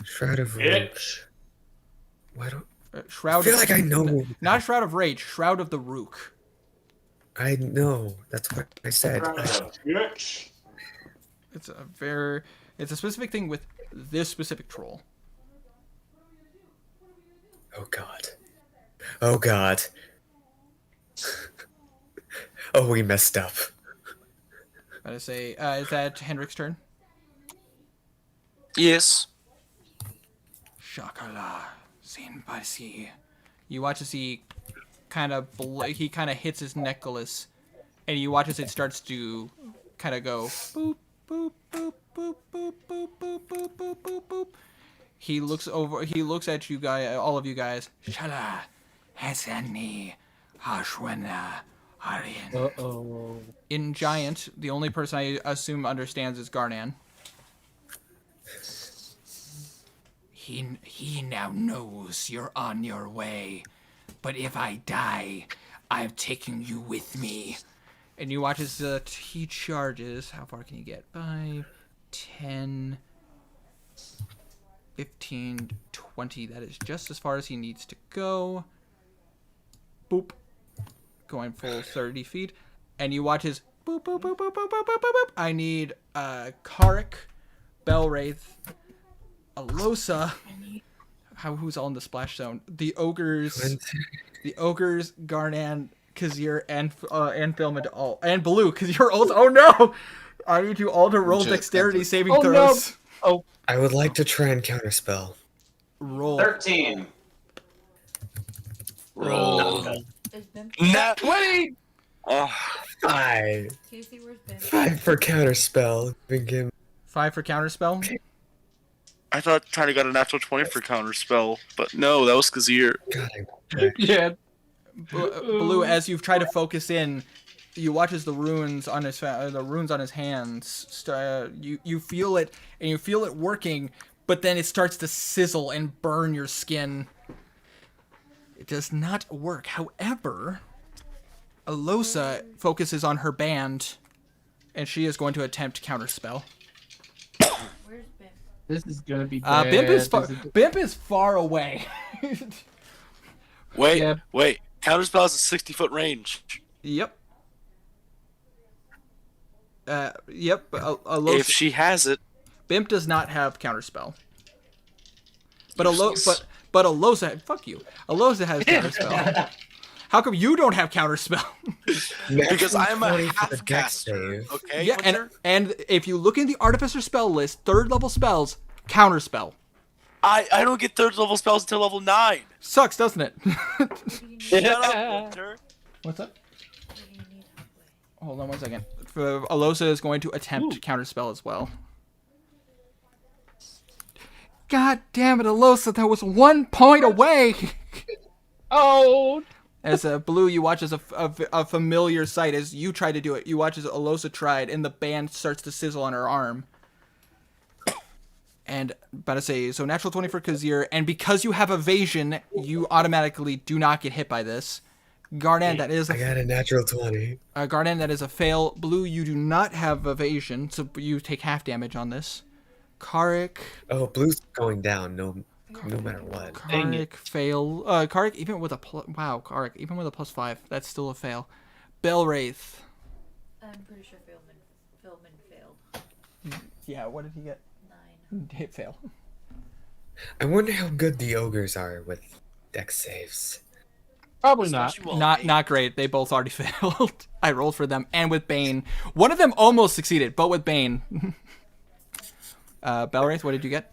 Shroud of Rage. Why don't Shroud. I feel like I know? Not Shroud of Rage. Shroud of the Rook. I know. That's what I said. Bitch. It's a specific thing with this specific troll. Oh god. Oh god. Oh, we messed up. I say, is that Hendrik's turn? Yes. Shakala, Sinpasi. You watch as he kind of hits his necklace, and you watch as it starts to kind of go boop boop boop boop boop boop boop boop boop boop boop. He looks over. He looks at you guys, all of you guys. Shala, Hasani, Hashwana, Aryan. Uh-oh. In Giant, the only person I assume understands is Garnan. He now knows you're on your way, but if I die, I've taken you with me. And you watch as he charges. How far can you get? 5, 10, 15, 20. That is just as far as he needs to go. Boop. Going full 30 feet. And you watch his boop, boop, boop, boop, boop, boop, boop, boop, boop. I need Karik, Belwraith, Alosa. Who's all in the splash zone? The ogres, Garnan, Kazir, and Philman all, and Blue, because you're also. Oh no! I need you all to roll dexterity saving throws. No. Oh, I would like to try and counterspell. Roll. 13. Roll. Is Ben? Nat 20! Oh, 5. Casey, where's Ben? 5 for counterspell. Begin. 5 for counterspell. I thought Tiny got a natural 20 for counterspell, but no, that was Kazir. God, I Yeah. Blue, as you've tried to focus in, you watch as the runes on his hands. You feel it, and you feel it working, but then it starts to sizzle and burn your skin. It does not work. However, Alosa focuses on her band, and she is going to attempt counterspell. Where's Ben? This is gonna be bad. Bimp is far away. Wait, Yeah. wait. Counterspell has a 60-foot range. Yep. Yep. Alosa. If she has it, Bimp does not have counterspell. But Useless. Alosa, fuck you. Alosa has counterspell. How come you don't have counterspell? because I'm a 20 for half the dex caster. save. Okay. Yeah, Winter? and if you look in the Artificer spell list, 3rd level spells, counterspell. I don't get 3rd level spells until level 9. Sucks, doesn't it? Shut up, Winter. What's up? What do you need help with? Hold on one second. Alosa is going to attempt counterspell as well. God damn it, Alosa, that was 1 point away! Oh! As Blue, you watch as a familiar sight as you try to do it. You watch as Alosa tried, and the band starts to sizzle on her arm. And about to say, so natural 20 for Kazir, and because you have evasion, you automatically do not get hit by this. Garnan, that is I got a natural 20. Garnan, that is a fail. Blue, you do not have evasion, so you take half damage on this. Karik, Oh, blue's going down. No matter what. Dang Karik, fail. Karik, even with a Karik, even with a +5, that's still a fail. Belwraith. I'm pretty sure Philman failed. Yeah, what did he get? 9. Hit fail. I wonder how good the ogres are with dex saves. Probably not. Especially while Not great. They both already failed. I rolled for them, and with Bane. One of them almost succeeded, but with Bane. Belwraith, what did you get?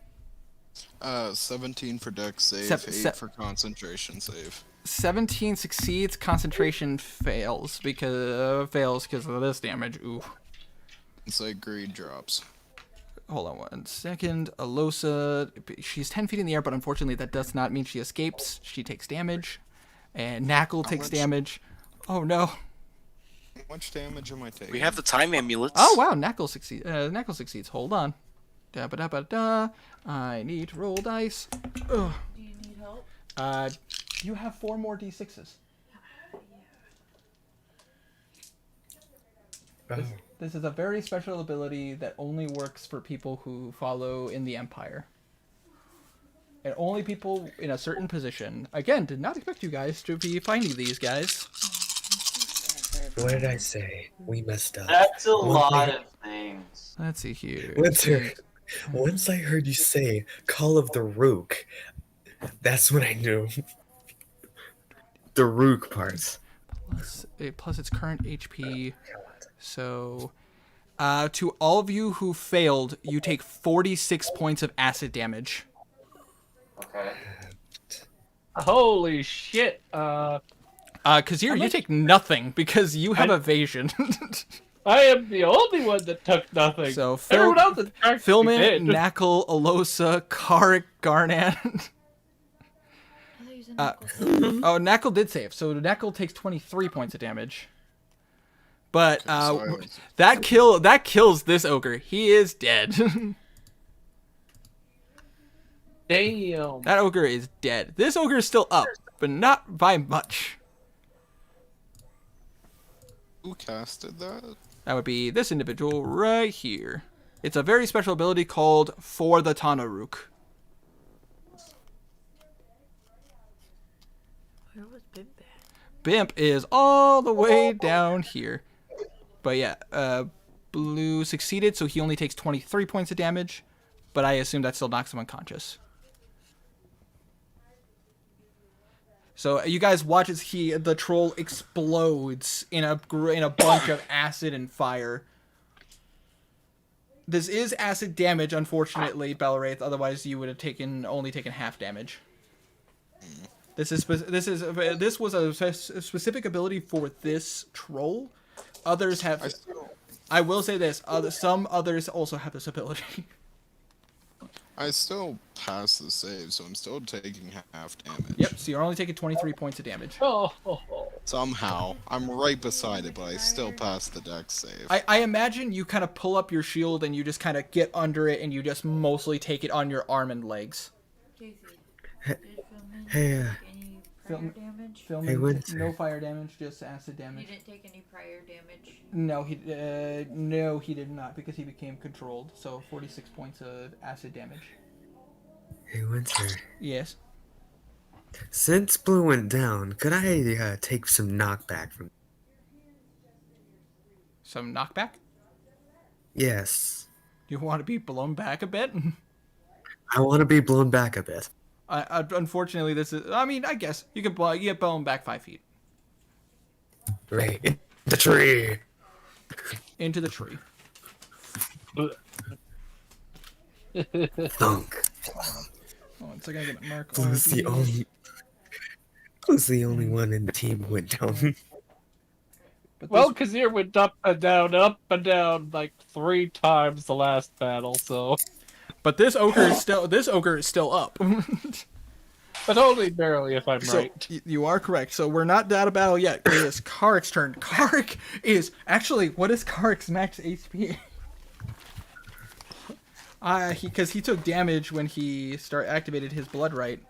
17 for dex save, Sep- 8 sep- for concentration save. 17 succeeds, concentration fails because of this damage. Ooh. It's like greed drops. Hold on 1 second. Alosa, she's 10 feet in the air, but unfortunately that does not mean she escapes. She takes damage. And Knuckle takes much? damage. Oh no. How much damage am I taking? We have the time amulets. Oh wow, Knuckle succeeds. Knuckle succeeds. Hold on. Da ba da ba da. I need to roll dice. Ugh. Do you need help? You have 4 more d6s. This is a very special ability that only works for people who follow in the Empire. And only people in a certain position. Again, did not expect you guys to be finding these guys. What did I say? We messed up. That's a One lot thing- of things. Let's see here. Winter, once I heard you say Call of the Rook, that's when I knew. The Rook parts. Plus its current HP. So, to all of you who failed, you take 46 points of acid damage. Okay. Holy shit. Kazir, you take nothing because you have evasion. I am the only one that took nothing. So, Everyone else is Philman, did. Knuckle, Alosa, Karik, Garnan. I thought you said knuckles. Oh, Knuckle did save. So Knuckle takes 23 points of damage. But that kills this ogre. He is dead. Damn. That ogre is dead. This ogre is still up, but not by much. Who casted that? That would be this individual right here. It's a very special ability called For the Tanaruk. Where was Bimp at? Bimp is all the way down here. But yeah, Blue succeeded, so he only takes 23 points of damage. But I assume that still knocks him unconscious. So you guys watch as the troll explodes in a bunch of acid and fire. This is acid damage, unfortunately, Belwraith. Otherwise, you would have only taken half damage. This was a specific ability for this troll. Others have. I will say this: some others also have this ability. I still pass the save, so I'm still taking half damage. Yep. So you're only taking 23 points of damage. Oh. Somehow, I'm right beside it, but I still pass the dex save. I imagine you kind of pull up your shield and you just kind of get under it and you just mostly take it on your arm and legs. Casey, did Philman Hey, take any prior damage? Filming, Winter. no fire damage, just acid You damage. didn't take any prior damage? No, he did not because he became controlled. So 46 points of acid damage. Hey, Winter. Yes. Since Blue went down, could I take some knockback from? Some knockback. Yes. You want to be blown back a bit? I want to be blown back a bit. Unfortunately, this is. I mean, I guess you get blown back 5 feet Right. In the tree. into the tree. Thunk. Oh, it's like I get a mark. Blue's the only one in the team who went down. But Well, Kazir went up and down like 3 times the last battle, so. but this ogre is still up. But only barely, if I'm So right. you are correct. So we're not out of battle yet. It is Karik's turn. Karik is actually, what is Karik's max HP? Because he took damage when he activated his blood right.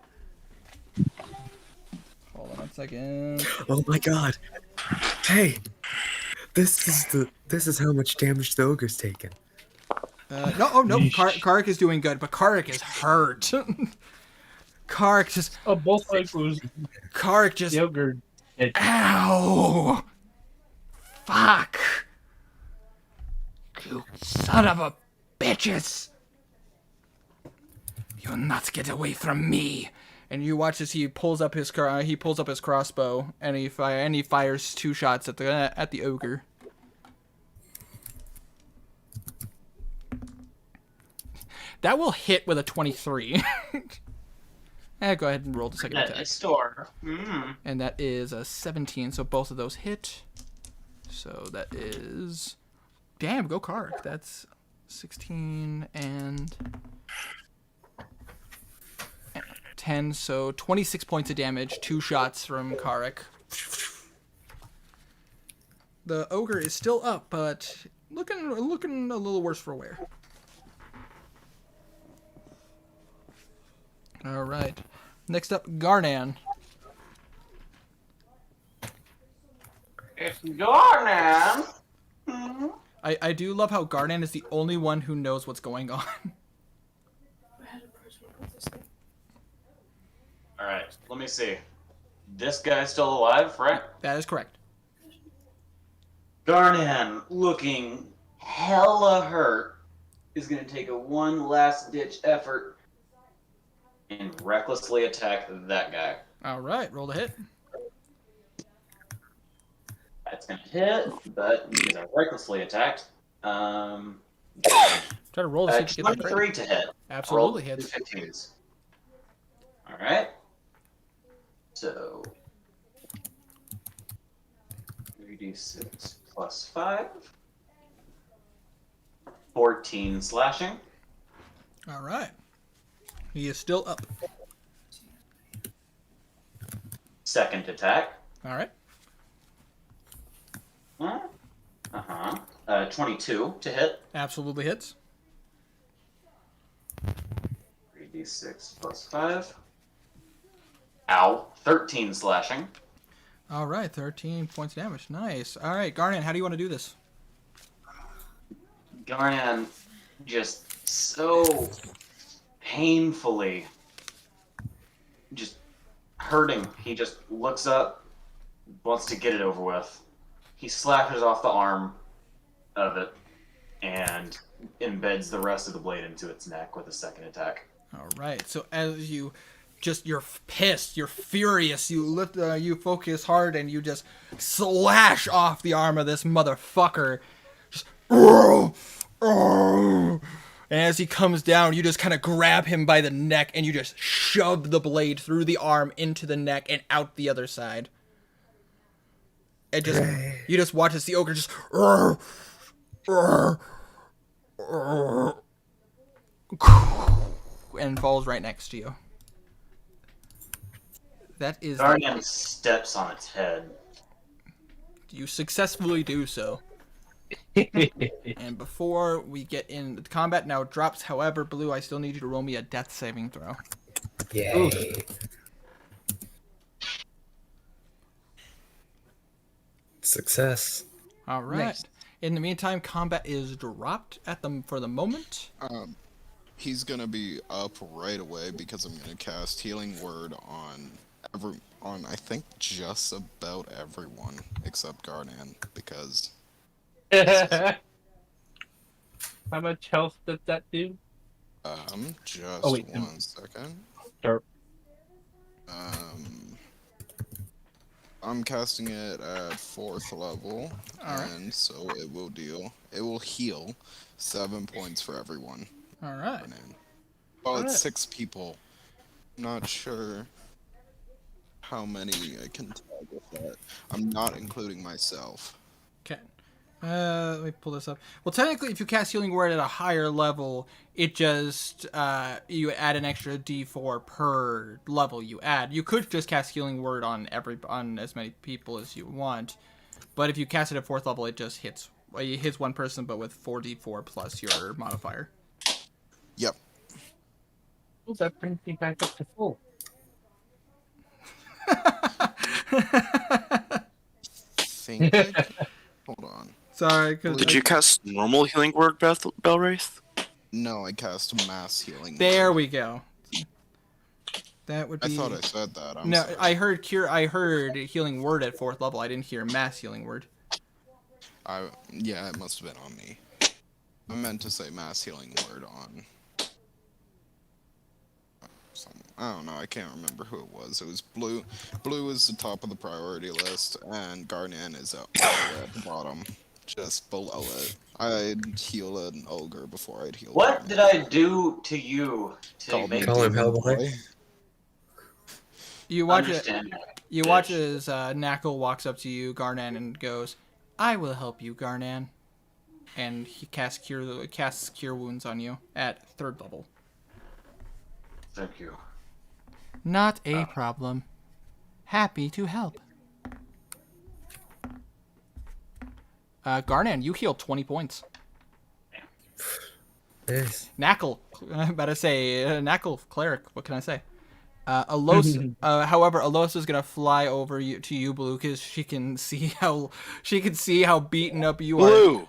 Hold on 1 second. Oh my god. Hey. This is how much damage the ogre's taken. No, Karik is doing good, but Karik is hurt. Karik just. Oh, both legs was Karik just. yogurt. Ow! Fuck! You son of a bitches! You'll not get away from me! And you watch as he pulls up his crossbow and he fires 2 shots at the ogre. That will hit with a 23. Go ahead and roll the second That attack. is store. Mm. And that is a 17, so both of those hit. So that is... Damn, go Kark. That's 16 and 10, so 26 points of damage. 2 shots from Karek. The ogre is still up, but looking a little worse for wear. All right. Next up, Garnan. It's Garnan. Mm-hmm. I do love how Garnan is the only one who knows what's going on. All right, let me see. This guy's still alive, right? That is correct. Garnan, looking hella hurt, is going to take a one last ditch effort and recklessly attack that guy. All right, roll the hit. That's going to hit, but because I recklessly attacked, Try to roll to see if you get the 23 crit. to hit. Absolutely Rolled hits. 15s. All right. So 3d6 plus 5. 14 slashing. All right. He is still up. Second attack. All right. 22 to hit. Absolutely hits. 3d6 plus 5. Ow. 13 slashing. All right, 13 points of damage. Nice. All right, Garnan, how do you want to do this? Garnan just so painfully just hurting. He just looks up, wants to get it over with. He slashes off the arm of it and embeds the rest of the blade into its neck with a second attack. All right. So as you're pissed, you're furious, you focus hard and you just slash off the arm of this motherfucker. Just and as he comes down, you just kind of grab him by the neck and you just shove the blade through the arm into the neck and out the other side. And just you just watch as the ogre just and falls right next to you. That is. Garnan steps on its head. You successfully do so. And before we get in, the combat now drops. However, Blue, I still need you to roll me a death saving throw. Yay. Success. All right. Nice. In the meantime, combat is dropped for the moment. He's gonna be up right away because I'm gonna cast Healing Word on I think just about everyone except Garnan because How much health does that do? just Oh, wait, 1 second. Sure. I'm casting it at 4th level, Alright. and so it will heal 7 points for everyone. All right. Well, Alright. it's 6 people. Not sure how many I can tag with that. I'm not including myself. Okay. Let me pull this up. Well, technically, if you cast Healing Word at a higher level, it just you add an extra D4 per level you add. You could just cast Healing Word on as many people as you want, but if you cast it at 4th level, it just hits one person, but with 4d4 plus your modifier. Yep. Oh, that brings me back up to full. Think I can- Hold on. Sorry, because Did you cast normal healing word, Belwraith? No, I cast Mass Healing. there Word. we go. That would I be. thought I said that. I'm No, sorry. I heard I heard Healing Word at 4th level. I didn't hear Mass Healing Word. Yeah, it must have been on me. I meant to say Mass Healing Word on. I don't know. I can't remember who it was. It was Blue. Blue is the top of the priority list, and Garnan is up all the way at the bottom. just below it. I'd heal an ogre before I'd heal. What did I do to you to Call me make Call you him Hellboy. You watch it. understand? You bitch? watch as Knackle walks up to you, Garnan, and goes, "I will help you, Garnan." And he casts cure wounds on you at 3rd level. Thank you. Not a problem. Happy to help. Garnan, you heal 20 points. Yes. Knackle, I'm about to say, Knackle, cleric, what can I say? However, Alosa's gonna fly over to you, Blue, because she can see how beaten up you are. Blue,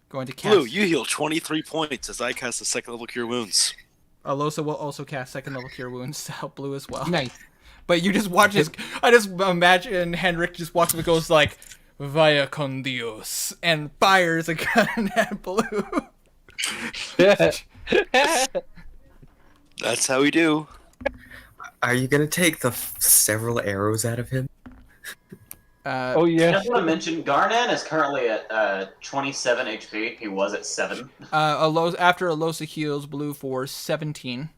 Going to cast. Blue, you heal 23 points as I cast a 2nd level Cure Wounds. Alosa will also cast 2nd level Cure Wounds to help Blue as well. Nice. But you just watch his. I just imagine Henrik just walks up and goes like, "Vaya con Dios," and fires a gun at Blue. That's how we do. Are you gonna take the several arrows out of him? Oh I yeah. just want to mention, Garnan is currently at 27 HP. He was at 7. After Alosa heals Blue for 17,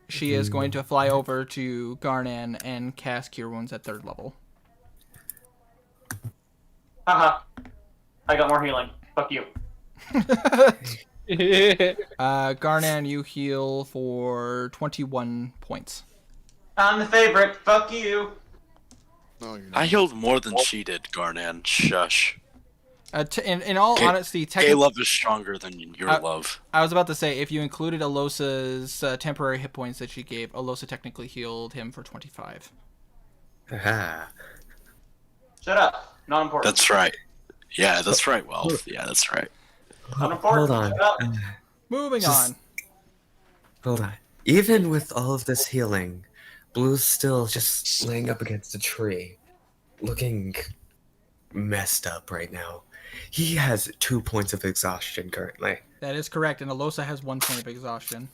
she is going to fly over to Garnan and cast Cure Wounds at 3rd level. Haha. I got more healing. Fuck you. Garnan, you heal for 21 points. I'm the favorite. Fuck you. No, you're I not. healed more than she did, Garnan. Shush. In all Okay, honesty, Gay technically, love is stronger than your love. I was about to say, if you included Alosa's temporary hit points that she gave, Alosa technically healed him for 25. Aha. Shut up. Not important. That's right. Yeah, that's right, Wealth. Yeah, that's right. Not important. Hold on. Shut up. Moving Just- on. Hold on. Even with all of this healing, Blue's still just laying up against a tree, looking messed up right now. He has 2 points of exhaustion currently. That is correct, and Alosa has 1 point of exhaustion.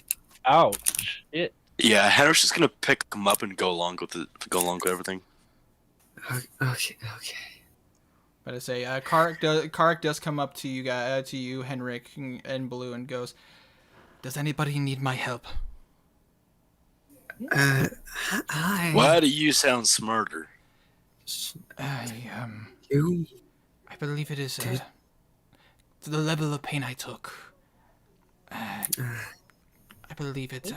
Ouch. It. Yeah, Henry's just gonna pick him up and go along with everything. Okay. But I say, Karik does come up to you guys, to you, Henrik and Blue, and goes, "Does anybody need my help?" Hi. Why do you sound smarter? You? I believe it is the level of pain I took. I believe it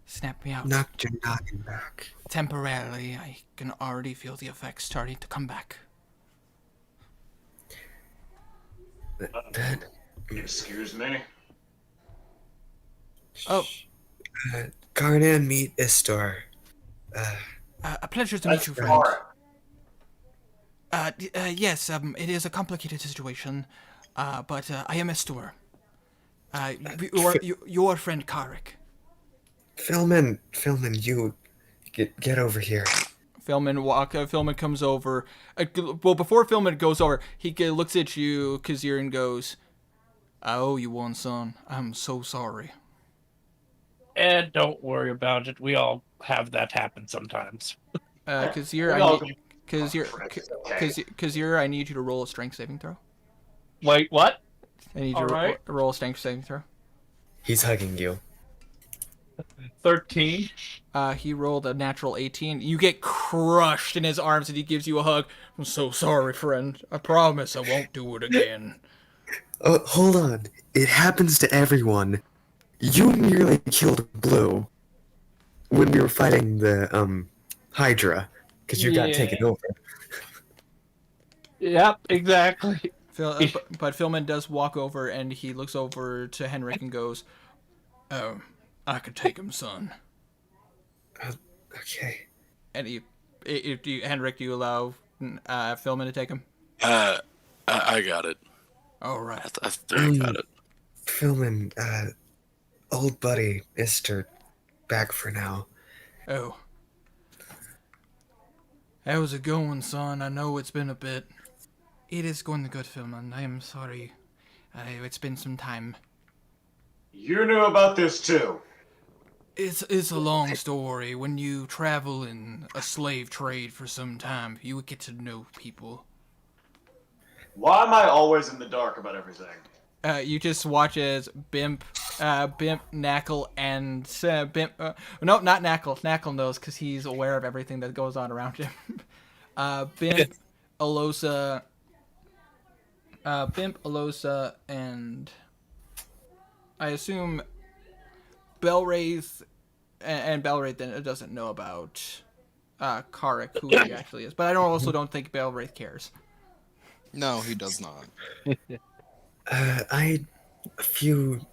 snapped me out. Knocked your noggin back. Temporarily, I can already feel the effects starting to come back. That. Excuse me. Oh, Garnan, meet Istor. a pleasure to meet you, friend. Yes, it is a complicated situation, but I am Estor. Your friend Karik. Philman, you get over here. Philman comes over. Well, before Philman goes over, he looks at you, Kazir, and goes, "I owe you one, son. I'm so sorry." And don't worry about it. We all have that happen sometimes. Kazir, Okay. Kazir, I need you to roll a strength saving throw. Wait, what? I need you All to right. roll a strength saving throw. He's hugging you. 13. He rolled a natural 18. You get crushed in his arms and he gives you a hug. "I'm so sorry, friend. I promise I won't do it again." Oh, hold on. It happens to everyone. You nearly killed Blue when we were fighting the Hydra, because you got Yeah. taken over. Yep, exactly. But Philman does walk over and he looks over to Henrik and goes, "Oh, I could take him, son." Okay. And Henrik, do you allow Philman to take him? I got it. All right. I think I got it. Philman, old buddy, Mr. Back for now. Oh. How's it going, son? I know it's been a bit. It is going good, Philman. I am sorry. It's been some time. You knew about this too. It's a long story. When you travel in a slave trade for some time, you get to know people. Why am I always in the dark about everything? You just watch as Bimp, Knackle, and no, not Knackle. Knackle knows because he's aware of everything that goes on around him. Bimp, Alosa, and I assume Belwraith, and Belwraith then doesn't know about Karik, who he actually is. But I don't think Belwraith cares. No, he does not. A few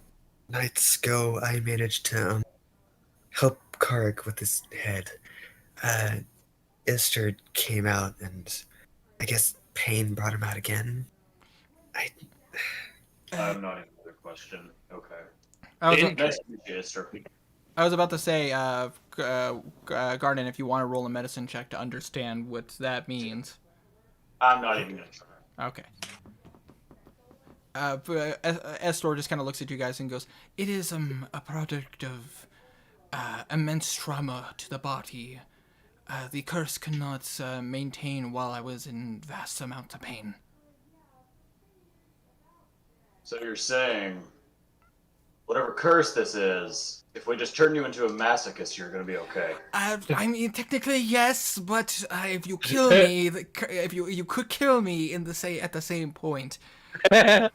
nights ago, I managed to help Karik with his head. Istrid came out, and I guess pain brought him out again. I'm not even another question. Okay. I was, Nice to meet you, Esther. I was about to say, Garden, if you want to roll a medicine check to understand what that means. I'm not even gonna try. Okay. Estor just kind of looks at you guys and goes, "It is a product of immense trauma to the body. The curse cannot maintain while I was in vast amounts of pain." So you're saying, whatever curse this is, if we just turn you into a masochist, you're gonna be okay. I mean, technically yes, but if you kill me, if you could kill me at the same point. We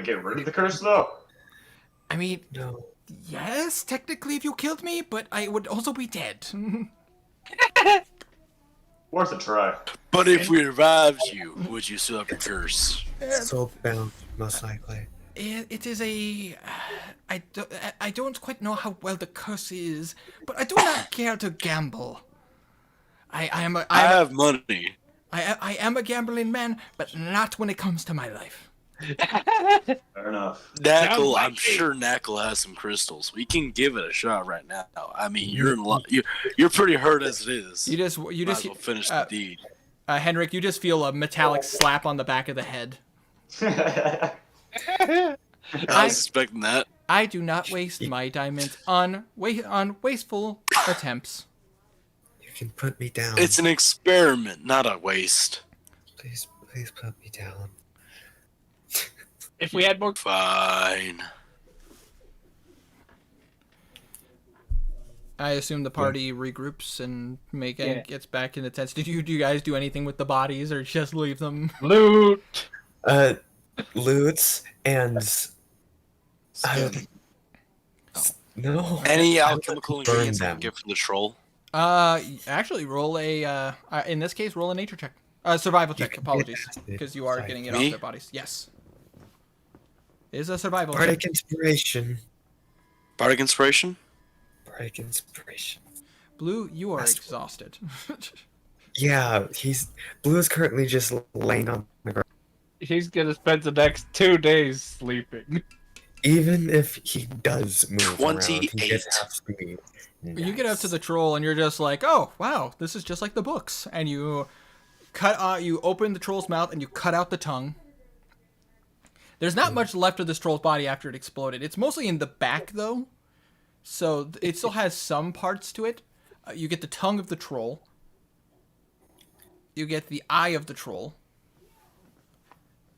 get rid of the curse, though. I mean, No. yes, technically if you killed me, but I would also be dead. Worth a try. But if we revived you, would you still have your curse? Soulbound, most likely. It is a... I don't quite know how well the curse is, but I do not care to gamble. I have money. I am a gambling man, but not when it comes to my life. Fair enough. Knackle, I'm sure Knackle has some crystals. We can give it a shot right now. I mean, you're in you're pretty hurt as it is. You just Might as well finish the deed. Henrik, you just feel a metallic slap on the back of the head. I was expecting that. I do not waste my diamonds on wasteful attempts. You can put me down. It's an experiment, not a waste. Please put me down. If we had more... Fine. I assume the party regroups and gets back in the tents. Do you guys do anything with the bodies or just leave them? Loot! Loots and Skin. no. Any alchemical Burn ingredients I them. can get from the troll? Actually, roll a in this case, roll a nature check. Survival check. can Apologies, get- because you are Sorry. getting it Me? off their bodies. Yes, it is a survival Bardic check. inspiration. Bardic inspiration? Bardic inspiration. Blue, you are That's- exhausted. Yeah, Blue is currently just laying on the ground. He's gonna spend the next 2 days sleeping. Even if he does move around, he 28. gets half speed. You get up to the troll and you're just like, "Oh, wow, this is just like the books." And you you open the troll's mouth and you cut out the tongue. There's not much left of this troll's body after it exploded. It's mostly in the back though, so it still has some parts to it. You get the tongue of the troll. You get the eye of the troll.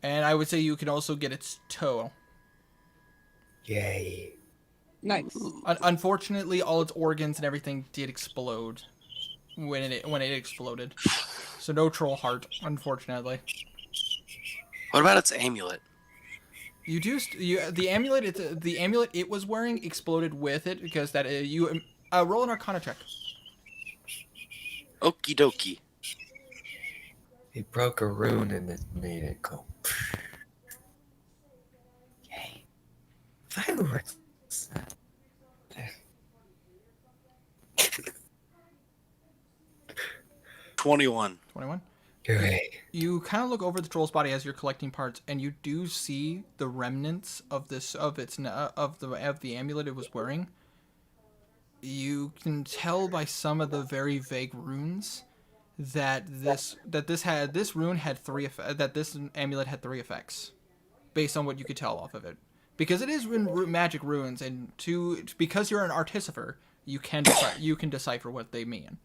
And I would say you can also get its toe. Yay. Nice. Unfortunately, all its organs and everything did explode when it exploded. So no troll heart, unfortunately. What about its amulet? The amulet it was wearing exploded with it because you roll an Arcana check. Okie dokie. He broke a rune and it made it go. Yay. Fireworks. 21. 21. Hooray. You kind of look over the troll's body as you're collecting parts, and you do see the remnants of the amulet it was wearing. You can tell by some of the very vague runes that this amulet had 3 effects, based on what you could tell off of it, because it is in magic runes, and because you're an artificer, you can decipher what they mean.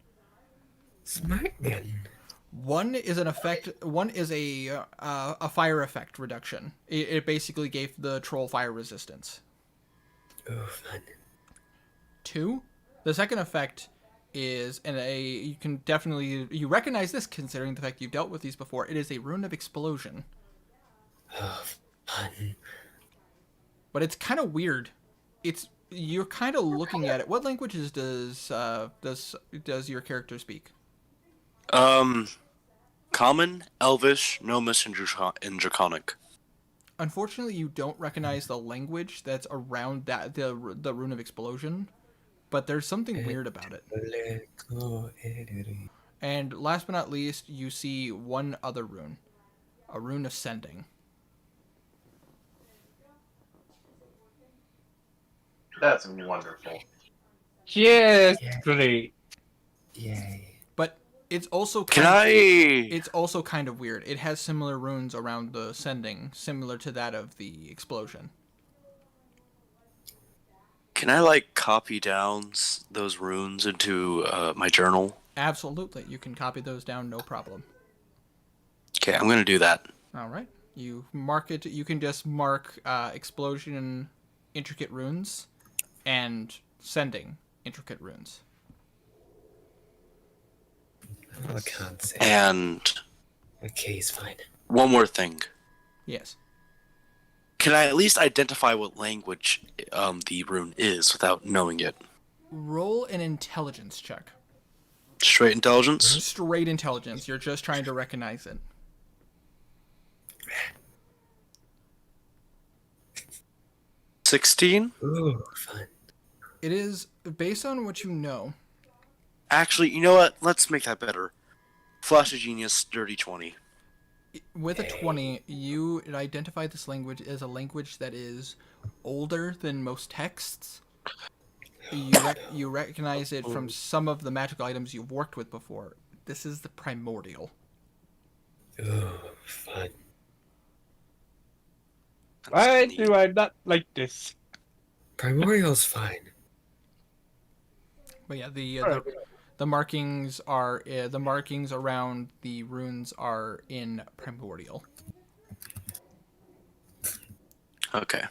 Smart man. One is an effect. One is a fire effect reduction. It basically gave the troll fire resistance. Oh, fun. 2, the second effect is you can definitely you recognize this considering the fact you've dealt with these before. It is a rune of explosion, Oh, fun. but it's kind of weird. You're kind of looking at it. What languages does your character speak? Common, Elvish, Gnomish, and Draconic. Unfortunately, you don't recognize the language that's around the rune of explosion, but there's something weird about it. And last but not least, you see one other rune, a rune of sending. That's wonderful. Just Yeah. great. Yay. But it's also Can also kind of weird. It has similar runes around the sending, similar to that of the explosion. I like copy down those runes into my journal? Absolutely, you can copy those down, no problem. Okay, I'm gonna do that. All right, you mark it. You can just mark explosion intricate runes and sending intricate runes. I can't say. And Okay, he's fine. one more thing. Yes. Can I at least identify what language the rune is without knowing it? Roll an intelligence check. Straight intelligence? Straight intelligence. You're just trying to recognize it. 16? Ooh, fun. It is based on what you know. Actually, you know what? Let's make that better. Flash of Genius, dirty 20. With a 20, you identify this language as a language that is older than most texts. You recognize it from some of the magical items you've worked with before. This is the primordial. Ooh, fun. Why do I not like this? Primordial's fine. But yeah, the markings are the markings around the runes are in primordial. Okay.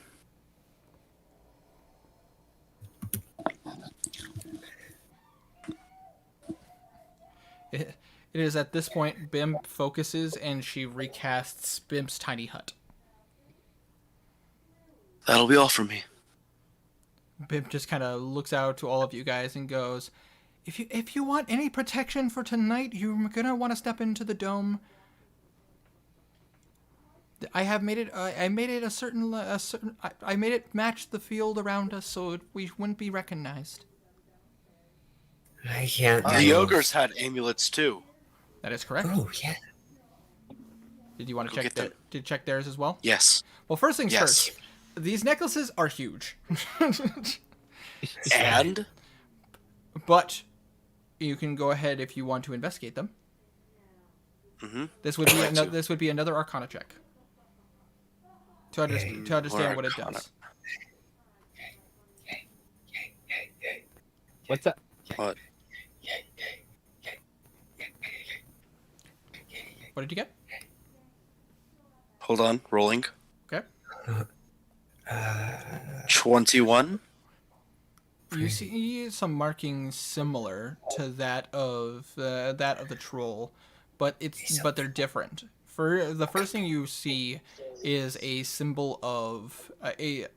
It is at this point Bim focuses and she recasts Bim's tiny hut. That'll be all for me. Bim just kind of looks out to all of you guys and goes, "If you want any protection for tonight, you're gonna want to step into the dome. I have made it. I made it I made it match the field around us, so we wouldn't be recognized." I can't. The ogres had amulets too. That is correct. Oh, yeah. Did you want to Go check get them. Did you check theirs as well? Yes. Well, first things Yes. first. These necklaces are huge, And but you can go ahead if you want to investigate them. Mhm. This would be I'd like to. this would be another Arcana check to understand what it Arcana. does. What's that? what? What did you get? Hold on, rolling. Okay. 21. You see some markings similar to that of the troll, but they're different. For the first thing you see is a symbol of the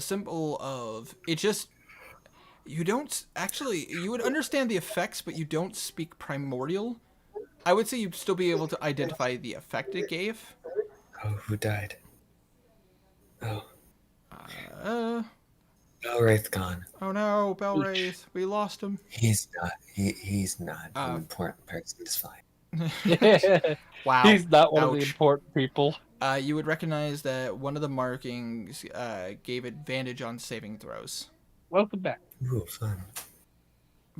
symbol of it. Just you don't actually you would understand the effects, but you don't speak primordial. I would say you'd still be able to identify the effect it gave. Oh, who died? Oh, Uh, Belwraith's gone. oh no, Belwraith, we lost him. He's not. He's not Oh. an important person. It's fine. Wow. He's not one of the Ouch. important people. You would recognize that one of the markings gave advantage on saving throws. Welcome back. Ooh, fun.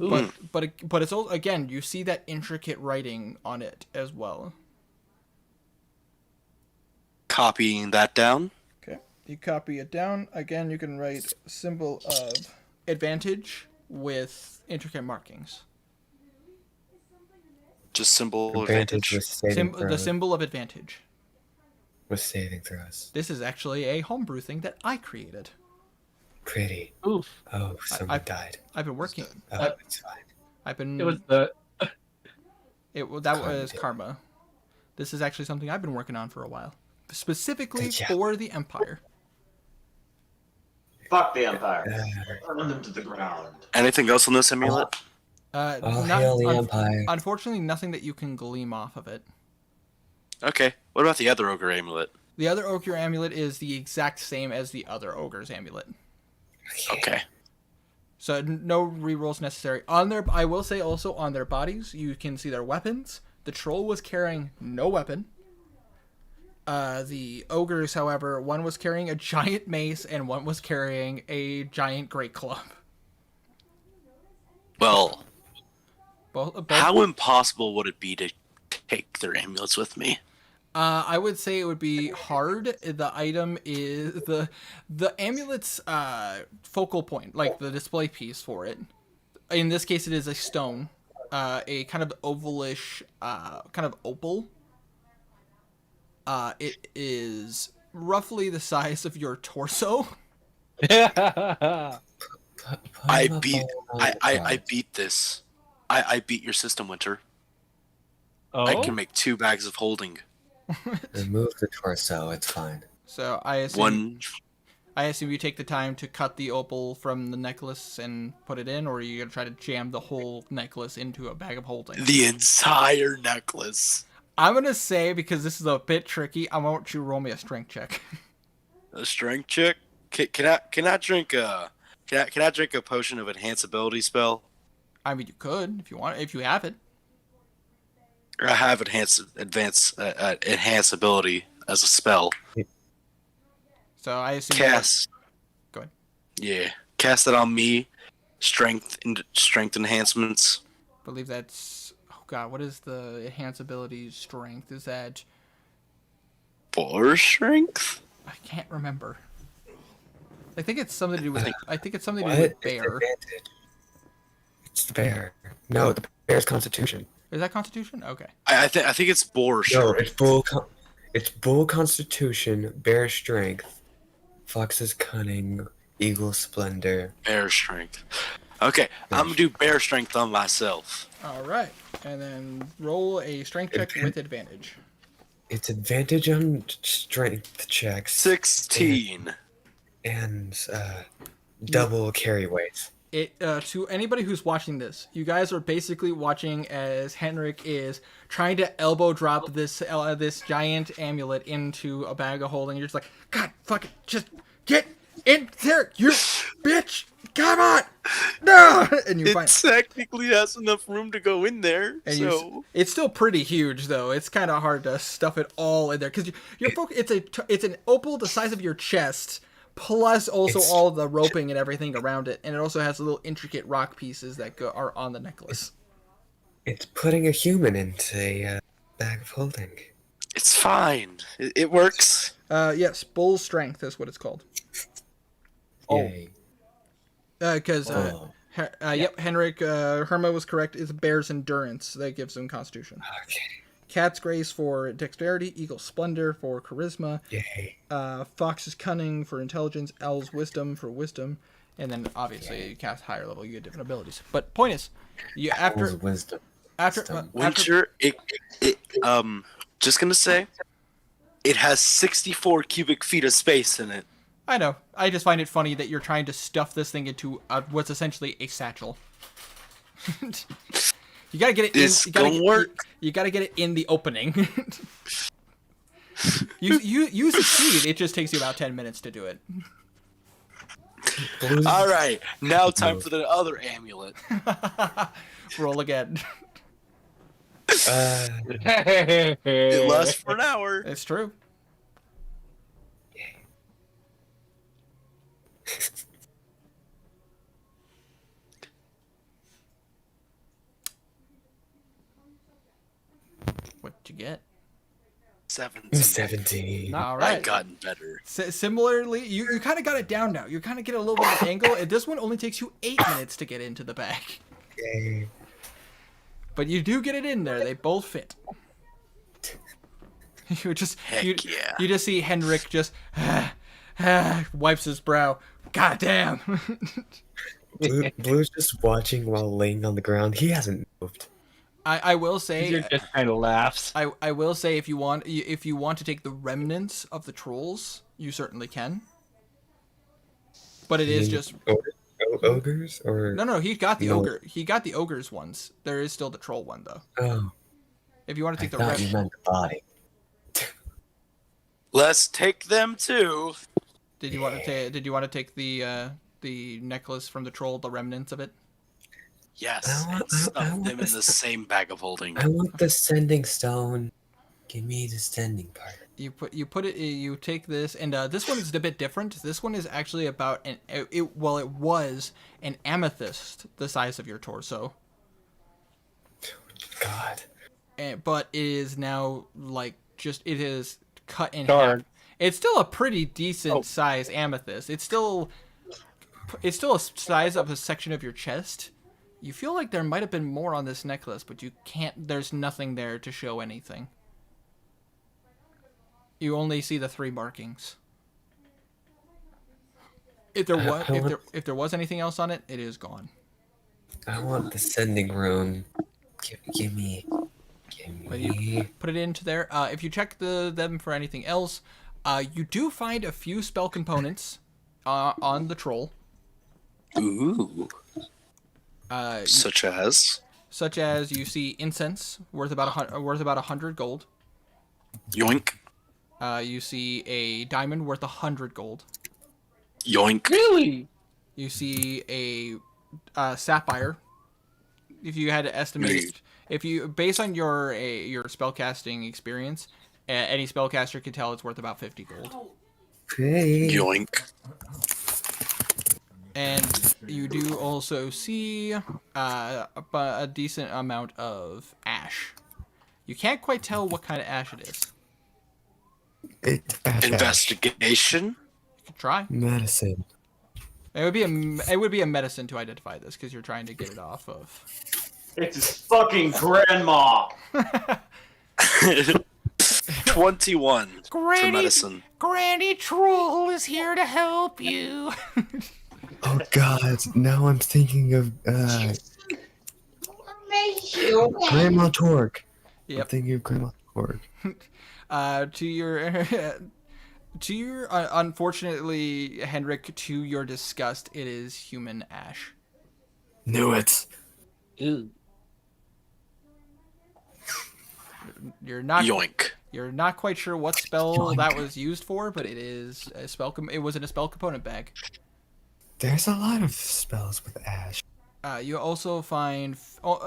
Ooh. But it's also, again, you see that intricate writing on it as well. Copying that down. Okay. You copy it down. Again, you can write symbol of advantage with intricate markings. Just symbol of Advantage advantage. with saving The throws. symbol of advantage. With saving throws. This is actually a homebrew thing that I created. Pretty. Oof. Oh, someone died. I've been working. Oh, it's fine. I've been. It was the. That Karma was did. karma. This is actually something I've been working on for a while, specifically Good job. for the Empire. Fuck the Empire. Burn them to the ground. Anything else on this amulet? All hail the Empire. Unfortunately, nothing that you can glean off of it. Okay. What about the other ogre amulet? The other ogre amulet is the exact same as the other ogre's amulet. Okay. So no rerolls necessary. On their, I will say also on their bodies, you can see their weapons. The troll was carrying no weapon. The ogres, however, one was carrying a giant mace and one was carrying a giant great club. Well, Both how impossible would it be to take their amulets with me? I would say it would be hard. The item is the amulet's focal point, like the display piece for it. In this case, it is a stone, a kind of ovalish, kind of opal. It is roughly the size of your torso. I beat this. I beat your system, Winter. Oh. I can make 2 bags of holding. Remove the torso, it's fine. So I assume you take the time to cut the opal from the necklace and put it in, or are you gonna try to jam the whole necklace into a bag of holding? The entire necklace. I'm gonna say, because this is a bit tricky, I want you to roll me a strength check. A strength check? Can I drink a potion of enhance ability spell? I mean, you could if you want, if you have it. I have enhance ability as a spell. So I assume. Cast. Go ahead. Yeah, cast it on me. Strength enhancements. I believe that's. Oh God, what is the enhance ability strength? Is that? 4 strength. I can't remember. I think it's something to do with. I think it's something to What? do with It's bear. advantage. It's the bear. No, the bear's constitution. Is that Constitution? Okay. I think it's boar No, strength. it's bull constitution, bear strength, fox's cunning, eagle splendor. Bear strength. Okay, I'm gonna do bear strength on myself. All right, and then roll a strength check with advantage. It's advantage on strength checks 16. and double carry weight. It to anybody who's watching this, you guys are basically watching as Henrik is trying to elbow drop this giant amulet into a bag of holding. You're just like, God, fuck it, just get in there, you bitch! Come on, no! And you find. It technically has enough room to go in there, And so it's still pretty huge, though. It's kind of hard to stuff it all in there because it's an opal the size of your chest, plus also all the roping and everything around it, and it also has little intricate rock pieces that are on the necklace. It's putting a human into a bag of holding. it's fine. It works. Yes, bull strength is what it's called. Yay. Because Oh. yep, Henrik Herma was correct. It's bear's endurance that gives him constitution. Okay. Cat's grace for dexterity, eagle splendor for charisma, Yay. fox's cunning for intelligence, owl's wisdom for wisdom, and then obviously you cast higher level, you get different abilities. But point is, you Owl's wisdom. after Winter, just gonna say, it has 64 cubic feet of space in it. I know. I just find it funny that you're trying to stuff this thing into what's essentially a satchel. You gotta get it in. It's gonna work. You gotta get it in the opening. you succeed. It just takes you about 10 minutes to do it. All right, now time for the other amulet. Roll again. It lasts for an hour. It's true. What'd you get? 17. 17. All I've right. gotten better. Similarly, you kind of got it down now. You kind of get a little bit of an angle, and this one only takes you 8 minutes to get into the bag. Yay. But you do get it in there. They both fit. You just Heck you, yeah. you just see Henrik just wipes his brow. God damn. Blue's just watching while laying on the ground. He hasn't moved. I will Caesar say just kind of laughs. I will say if you want to take the remnants of the trolls, you certainly can. But it is just Ogres or no. He got the No. ogre. He got the ogres ones. There is still the troll one though. Oh, If you want to I take the thought you meant the body. Let's take them too. did you want to take the necklace from the troll, the remnants of it? Yes, and stuff them in the same bag of holding. I want the sending stone. Give me the sending part. You take this, and this one is a bit different. This one is actually about it was an amethyst the size of your torso. God. But it is now like it is cut in Darn. half. It's still a pretty decent size amethyst. It's still a size of a section of your chest. You feel like there might have been more on this necklace, but you can't. There's nothing there to show anything. You only see the 3 markings. If there was anything else on it, it is gone. I want the sending rune. Give me. But you put it into there. If you check them for anything else, you do find a few spell components on the troll. Ooh. Such as you see incense worth about 100 gold. yoink, You see a diamond worth 100 gold. yoink. Really? You see a sapphire. If you had to estimate, based on your spellcasting experience, any spellcaster could tell it's worth about 50 gold. Hey. Yoink. And you do also see a decent amount of ash. You can't quite tell what kind of ash it is. Investigation. You can try. Medicine. It would be a medicine to identify this because you're trying to get it off of. It's his fucking grandma. 21 for medicine. Granny Troll is here to help you. Oh God! Now I'm thinking of Grandma Torque. I'm Yep. thinking of Grandma Torque. To your unfortunately, Henrik, to your disgust, it is human ash. Knew it. Ew. You're not Yoink. You're not quite sure what spell that was used for, but it is a spell. It was in a spell component bag. There's a lot of spells with ash. You also find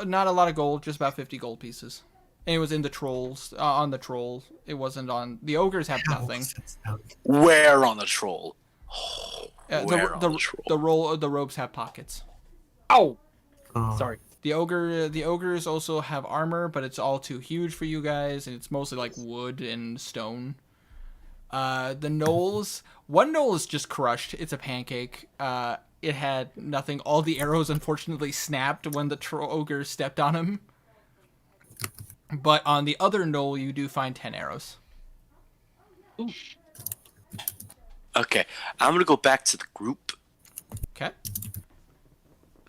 not a lot of gold, just about 50 gold pieces. And it was in the trolls. On the troll, it wasn't on the ogres. Have nothing. Where on the troll? Where on The the troll? the robes have pockets. Ow! Oh. Sorry. The ogres also have armor, but it's all too huge for you guys, and it's mostly like wood and stone. The gnolls, one gnoll is just crushed. It's a pancake. It had nothing. All the arrows unfortunately snapped when the ogre stepped on him. But on the other gnoll, you do find 10 arrows. Ooh. Okay, I'm gonna go back to the group. Okay.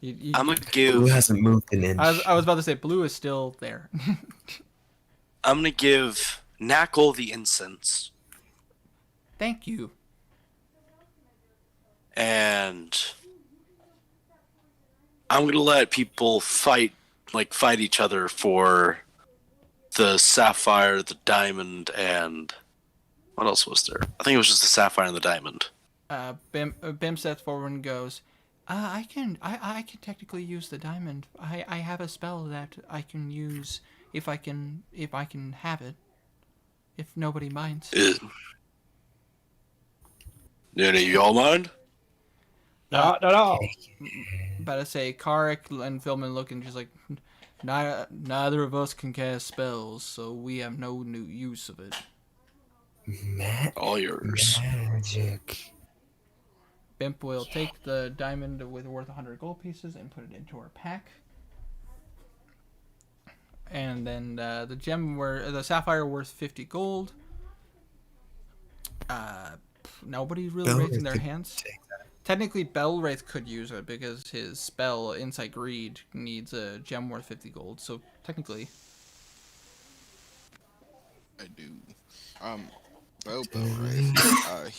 I'm gonna Who give. hasn't moved an inch? I was about to say blue is still there. I'm gonna give Knackle the incense, Thank you. and I'm gonna let people fight each other for the sapphire, the diamond, and what else was there? I think it was just the sapphire and the diamond. Bim steps forward and goes, I can technically use the diamond. I have a spell that I can use if I can have it. If nobody minds. Do any of y'all mind? No. About to say, Karik and Philman looking just like, neither of us can cast spells, so we have no new use of it. All yours. Magic. Bimp will take the diamond worth 100 gold pieces and put it into her pack. And then the sapphire worth 50 gold. Nobody's really Bell raising their could hands. take Technically, Belwraith could use it because his spell, Insight Greed, needs a gem worth 50 gold. So technically, I do. Right?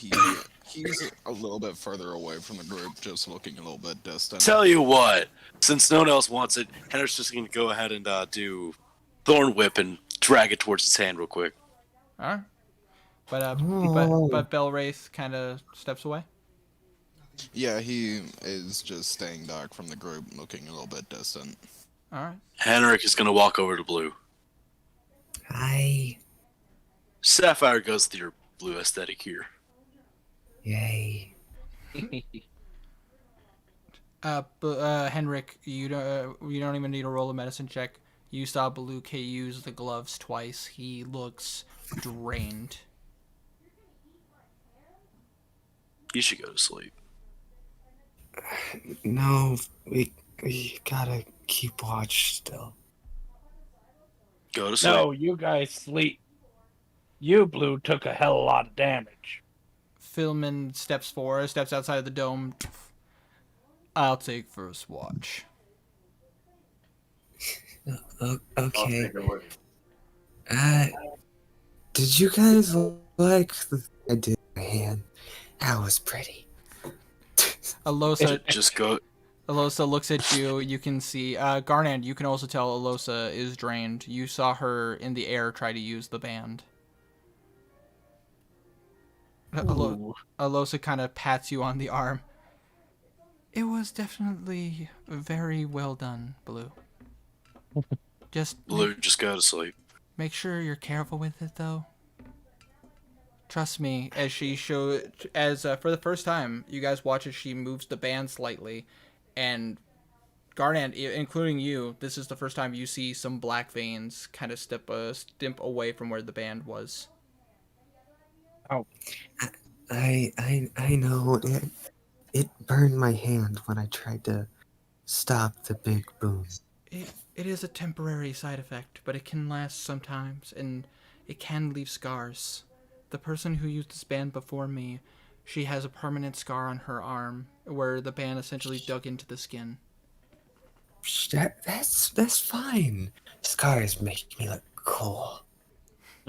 He's a little bit further away from the group, just looking a little bit distant. Tell you what, since no one else wants it, Henry's just going to go ahead and do Thorn Whip and drag it towards his hand real quick. all right. But Oh. but Belwraith kind of steps away. Yeah, he is just staying back from the group, looking a little bit distant. All right. Henrik is going to walk over to Blue. Hi. Sapphire goes to your blue aesthetic here. Yay. Henrik, you don't even need to roll a medicine check. You saw Blue K use the gloves twice. He looks drained. You should go to sleep. No, we gotta keep watch still. Go to sleep. No, you guys sleep. You, Blue, took a hell of a lot of damage. Philman steps forward, steps outside of the dome. I'll take first watch. Okay. Did you guys like the I did my hand? That was pretty. Alosa Just go. Alosa looks at you. You can see Garnand. You can also tell Alosa is drained. You saw her in the air try to use the band. Alosa kind of pats you on the arm. It was definitely very well done, Blue. Blue, just go to sleep. Make sure you're careful with it, though. Trust me, as for the first time, you guys watch as she moves the band slightly, and Garnand, including you, this is the first time you see some black veins kind of stimp away from where the band was. Oh. I know it burned my hand when I tried to stop the big boom. It is a temporary side effect, but it can last sometimes, and it can leave scars. The person who used this band before me, she has a permanent scar on her arm where the band essentially dug into the skin. That's fine. Scars make me look cool.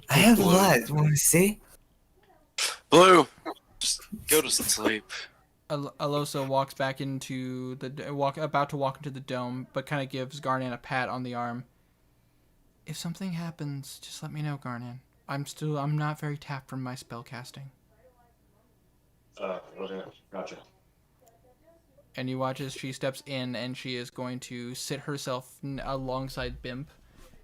I have a lot. Want to see? Blue, just go to sleep. Alosa walks back into about to walk into the dome, but kind of gives Garnan a pat on the arm. If something happens, just let me know, Garnan. I'm not very tapped from my spell casting. Okay, gotcha. And you watch as she steps in, and she is going to sit herself alongside Bimp,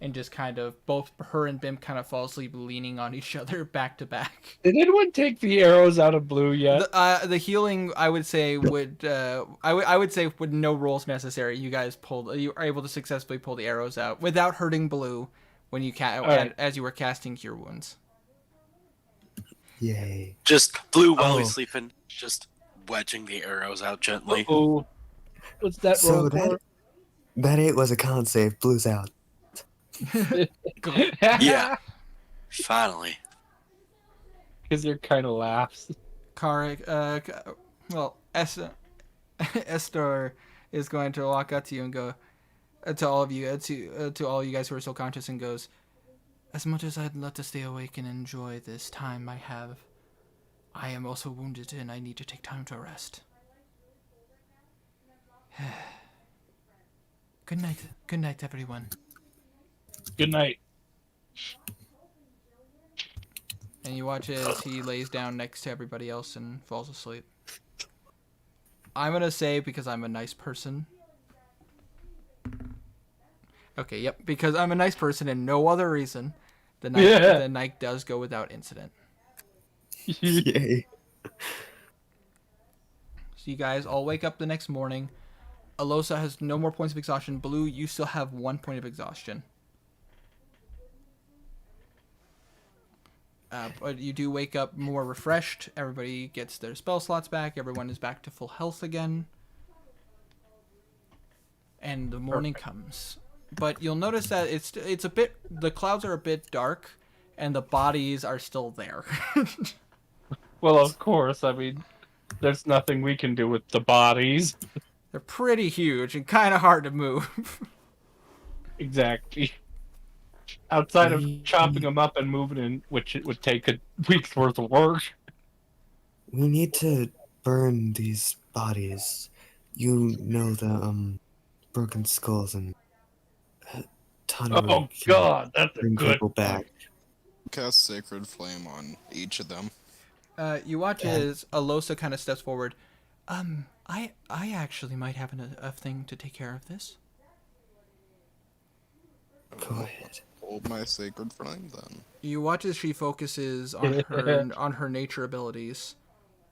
and just kind of both her and Bimp kind of fall asleep, leaning on each other back to back. Did anyone take the arrows out of Blue yet? The healing, I would say, would I would say with no rolls necessary. You guys you are able to successfully pull the arrows out without hurting Blue when you as you were casting Cure Wounds. Yay. Just Blue while he's sleeping, just wedging the arrows out gently. Oh, what's that roll for? That it was a con save. Blue's out. Yeah, finally. Because your kind of laughs. Esther is going to walk up to you and go to all of you to all you guys who are still conscious and goes, as much as I'd love to stay awake and enjoy this time I have, I am also wounded and I need to take time to rest. Good night, everyone. Good night. And you watch as he lays down next to everybody else and falls asleep. I'm gonna say, because I'm a nice person. Okay, yep, because I'm a nice person and no other reason, the night does go without incident. Yay. So you guys all wake up the next morning. Alosa has no more points of exhaustion. Blue, you still have 1 point of exhaustion. But you do wake up more refreshed. Everybody gets their spell slots back. Everyone is back to full health again. And the morning comes. but you'll notice that it's a bit, the clouds are a bit dark, and the bodies are still there. Well, of course. I mean, there's nothing we can do with the bodies. They're pretty huge and kind of hard to move. Exactly. Outside of We chopping them up and moving in, which it would take a week's worth of work. we need to burn these bodies. You know the broken skulls and Oh Tanaru can God, that's a bring good people back. Cast Sacred Flame on each of them. You watch as Alosa kind of steps forward. I actually might have a thing to take care of this. Go ahead. Hold my Sacred Flame then. You watch as she focuses on her nature abilities,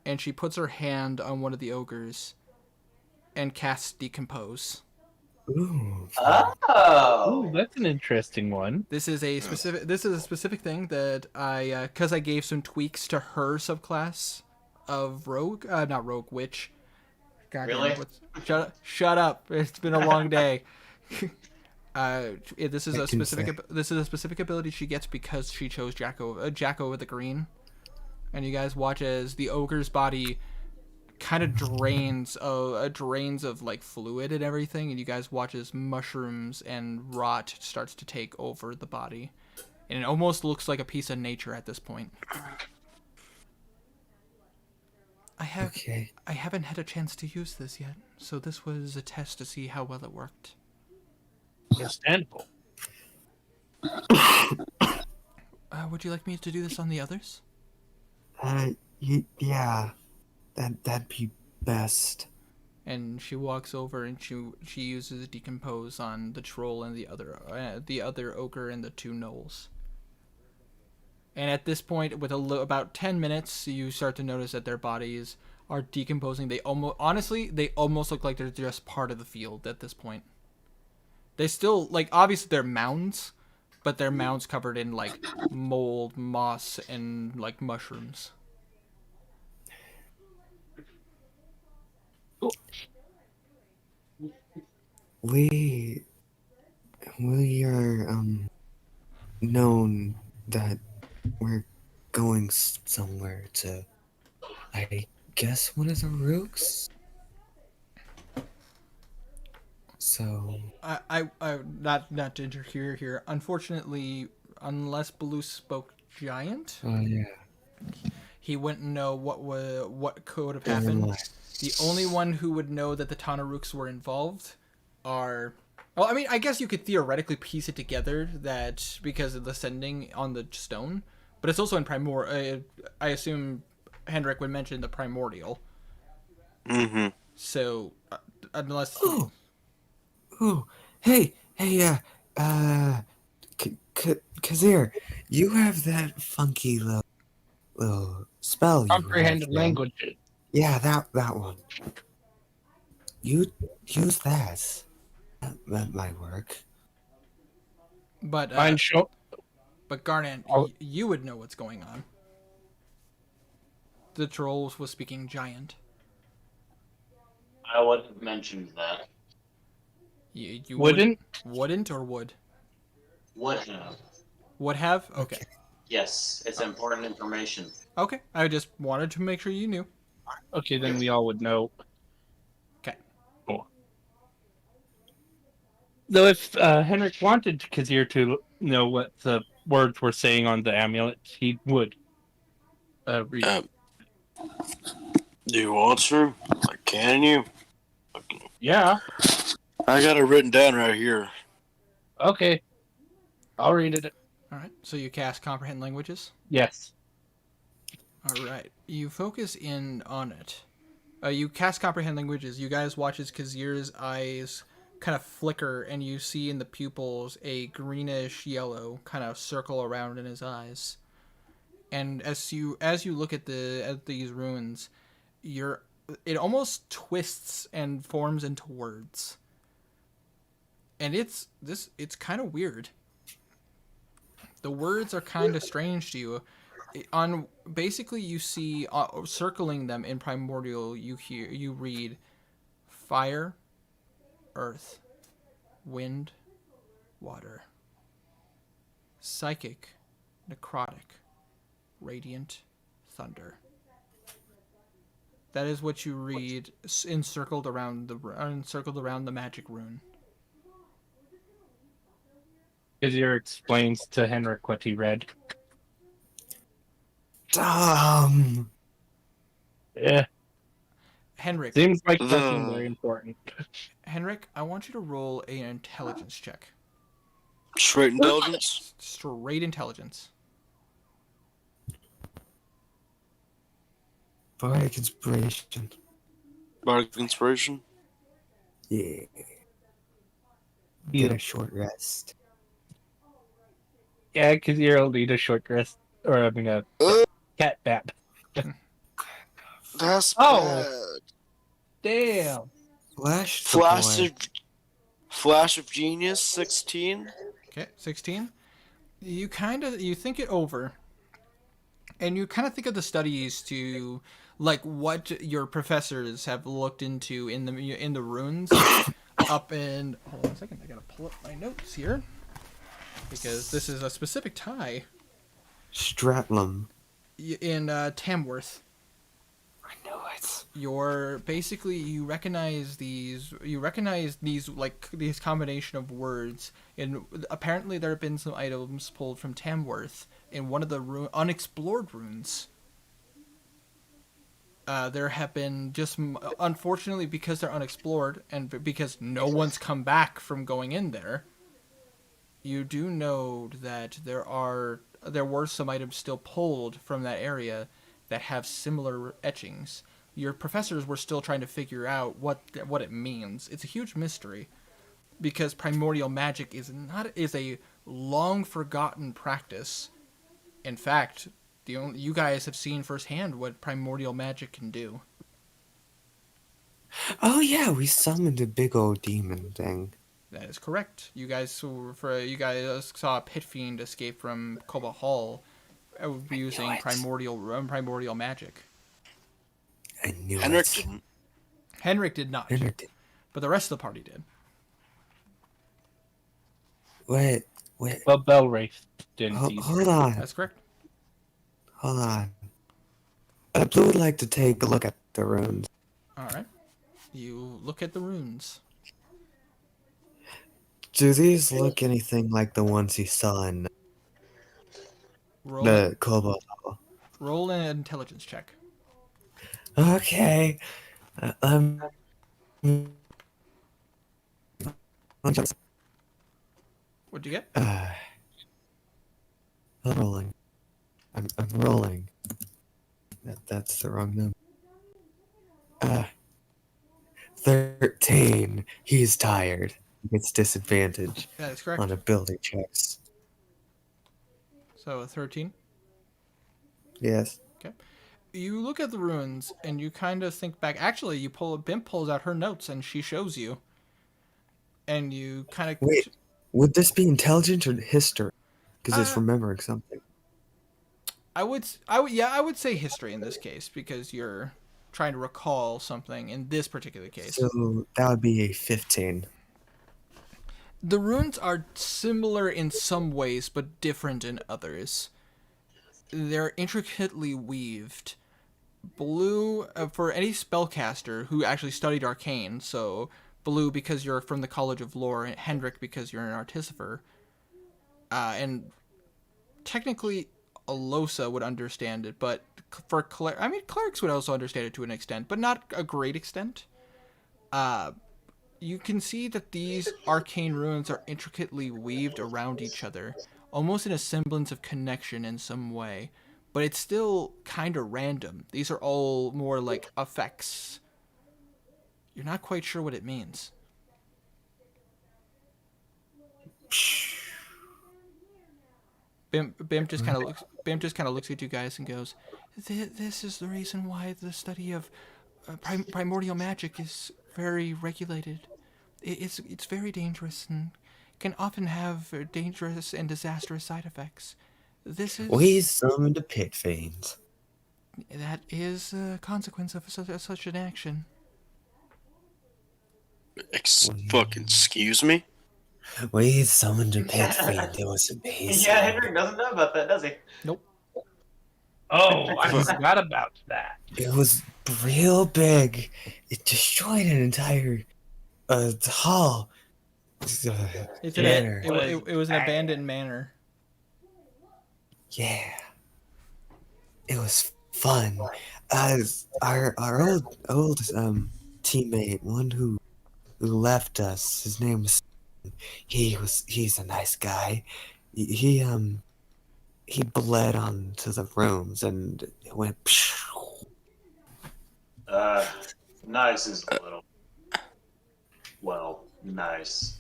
and she puts her hand on one of the ogres, and casts Decompose. Ooh. Oh. Ooh, that's an interesting one. This is a specific thing that because I gave some tweaks to her subclass of rogue, not rogue, witch. God damn Really? it, shut up. It's been a long day. This is I a can specific ability she gets because she chose Jacko with the green. And you guys watch as the ogre's body kind of drains of like fluid and everything, and you guys watch as mushrooms and rot starts to take over the body, and it almost looks like a piece of nature at this point. Okay. I haven't had a chance to use this yet, so this was a test to see how well it worked. Understandable. Would you like me to do this on the others? Yeah. That'd be best. And she walks over and she uses Decompose on the troll and the other ogre and the two gnolls. And at this point, with about 10 minutes, you start to notice that their bodies are decomposing. They almost look like they're just part of the field at this point. They still, like, obviously they're mounds, but they're mounds covered in, like, mold, moss, and, like, mushrooms. We are known that we're going somewhere to, I guess, one of the rooks. So I not to interfere here. Unfortunately, unless Blue spoke giant, yeah. he wouldn't know what could have Never happened. mind. The only one who would know that the Tanaruks were involved are... Well, I mean, I guess you could theoretically piece it together that because of the sending on the stone, but it's also in Primordial. I assume Hendrik would mention the Primordial. Mm-hmm. So, unless... Ooh, hey, Kazir, you have that funky little spell you Comprehended have, right? languages. Yeah, that one. You use that. That might work. But, Mine show. but Garnet, Oh. you would know what's going on. The troll was speaking giant. I wouldn't have mentioned that. You Wouldn't? Wouldn't or would? Would have. Would have? Okay. Yes, it's important information. Okay. I just wanted to make sure you knew. Okay, then we all would know. Okay. Cool. Though if Henrik wanted Kazir to know what the words were saying on the amulet, he would. Read. Do you want to? Like, can you? Yeah. I got it written down right here. Okay. I'll read it. All right. So you cast Comprehend Languages? Yes. All right. You focus in on it. You cast Comprehend Languages. You guys watch as Kazir's eyes kind of flicker, and you see in the pupils a greenish yellow kind of circle around in his eyes. And as you look at these runes, it almost twists and forms into words. And it's kind of weird. The words are kind of strange to you. Basically you see circling them in Primordial, you read fire, earth, wind, water. Psychic, necrotic, radiant, thunder. That is what you read encircled around the magic rune. Vizier explains to Henrik what he read. Dumb. Yeah, Henrik, seems like nothing The very important. Henrik, I want you to roll an intelligence check. straight intelligence. Straight intelligence. Bardic inspiration. Bardic inspiration. Yeah. Yeah. Get a short rest. Yeah, because you'll need a short rest, or I mean a cat nap. That's Oh. bad. Damn. Flash the Flash boy. of Flash of Genius 16. Okay, 16. You think it over, and you kind of think of the studies to like what your professors have looked into in the runes up in. Hold on a second, I gotta pull up my notes here because this is a specific tie Stratlum. in Tamworth. I know it. You recognize these like these combination of words, and apparently there have been some items pulled from Tamworth in one of the unexplored runes. There have been unfortunately, because they're unexplored and because no one's come back from going in there, you do know that there were some items still pulled from that area that have similar etchings. Your professors were still trying to figure out what it means. It's a huge mystery because primordial magic is a long forgotten practice. In fact, you guys have seen firsthand what primordial magic can do. Oh yeah, we summoned a big old demon thing. That is correct. You guys saw a pit fiend escape from Cobalt Hall using it. primordial magic. I knew Henrik it. didn't. Henrik did not, Henrik did. but the rest of the party did. Wait. Well, Belwraith didn't either. Hold on. That's correct. Hold on. Blue would like to take a look at the runes. All right. You look at the runes. Do these look anything like the ones he saw in Roll the Cobalt Hall? roll an intelligence check. Okay. What'd you get? I'm rolling. I'm rolling. That's the wrong number. 13. He's tired. He gets disadvantage That is correct. on ability checks. So a 13. Yes. Okay. You look at the runes and you kind of think back. Actually, Bimp pulls out her notes and she shows you. And you kind of Wait, would this be intelligence or history? Because it's Uh, remembering something. I would say history in this case because you're trying to recall something in this particular case. So that would be a 15. The runes are similar in some ways but different in others. They're intricately weaved. Blue, for any spellcaster who actually studied arcane, so Blue because you're from the College of Lore, and Hendrik because you're an artificer, and technically Alosa would understand it, but for clerics would also understand it to an extent, but not a great extent. You can see that these arcane runes are intricately weaved around each other, almost in a semblance of connection in some way, but it's still kind of random. These are all more like effects. You're not quite sure what it means. Bim just kind of looks at you guys and goes, "This is the reason why the study of primordial magic is very regulated. It's very dangerous and can often have dangerous and disastrous side effects. This is We summoned a pit fiend. that is a consequence of such an action." Fucking excuse me? We summoned a pit fiend. It was amazing. Yeah, Hendrik doesn't know about that, does he? Nope. Oh, I forgot about that. It was real big. It destroyed an entire hall. It's an, Manor. it was an abandoned manor. Yeah. It was fun. Our old teammate, one who left us, his name was. He's a nice guy. He bled onto the rooms and it went. Nice is a little. Well, nice.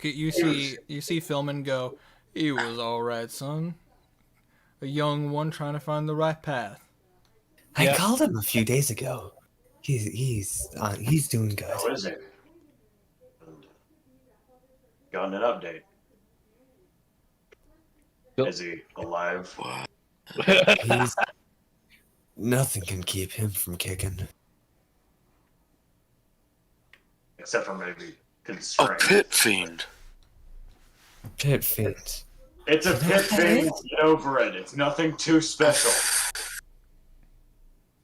You see Philman go, he was alright, son. A young one trying to find the right path. I called him a few days ago. He's doing good. How is it? Gotten an update. Yep. Is he alive? He's nothing can keep him from kicking. Except for maybe A constrained. pit fiend. Pit fiend. It's a pit thing. Get over it. It's nothing too special.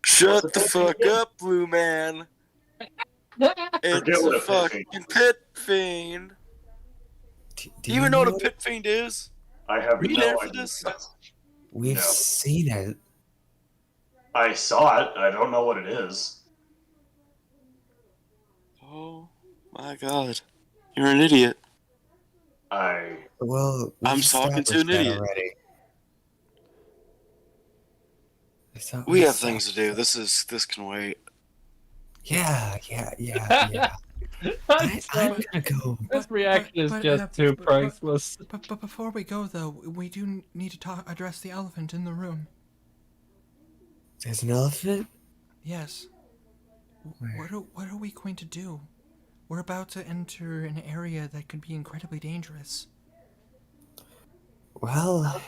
Shut the fuck up, Blue Man. It's what a a pit fucking fiend pit fiend. Do you even know what a pit fiend is? I have We no there for idea. this? We've No. seen it. I saw it. I don't know what it is. Oh my god. You're an idiot. Well, I'm we've talking to an established that idiot. already. I thought We have established things to do. that. This can wait. Yeah. I'm gonna go. This reaction is just too priceless. But before we go, though, we do need to address the elephant in the room. There's an elephant. Yes. Where? What are we going to do? We're about to enter an area that could be incredibly dangerous. Well,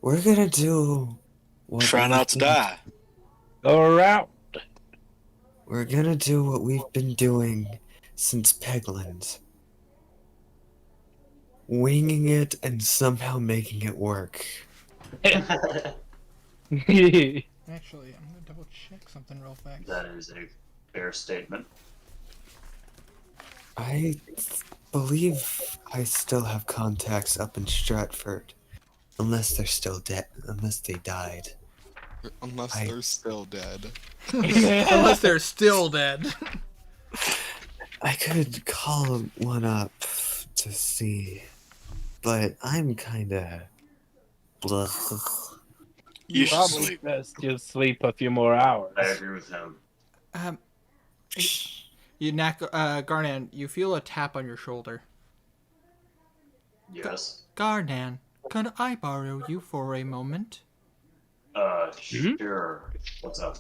we're gonna do. What Try not to die. Go around. We're gonna do what we've been doing since Pegland. Winging it and somehow making it work. Actually, I'm gonna double check something real fast. That is a fair statement. I believe I still have contacts up in Stratford. Unless they're still dead. Unless they died. Unless I- they're still dead. Unless they're still dead. I could call one up to see. But I'm kinda. Blah. You should Probably sleep. best you sleep a few more hours. I agree with him. Garnan, you feel a tap on your shoulder. Yes. Garnan, could I borrow you for a moment? Sure. What's up?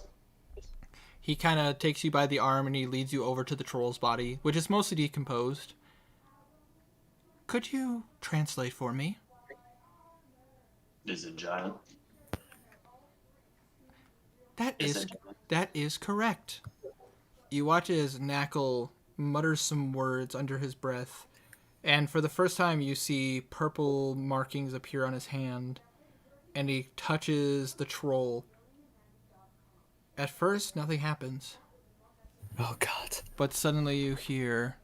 He kind of takes you by the arm and he leads you over to the troll's body, which is mostly decomposed. Could you translate for me? Is it giant? That is correct. You watch as Knackle mutters some words under his breath, and for the first time you see purple markings appear on his hand, and he touches the troll. At first, nothing happens, Oh god. but suddenly you hear...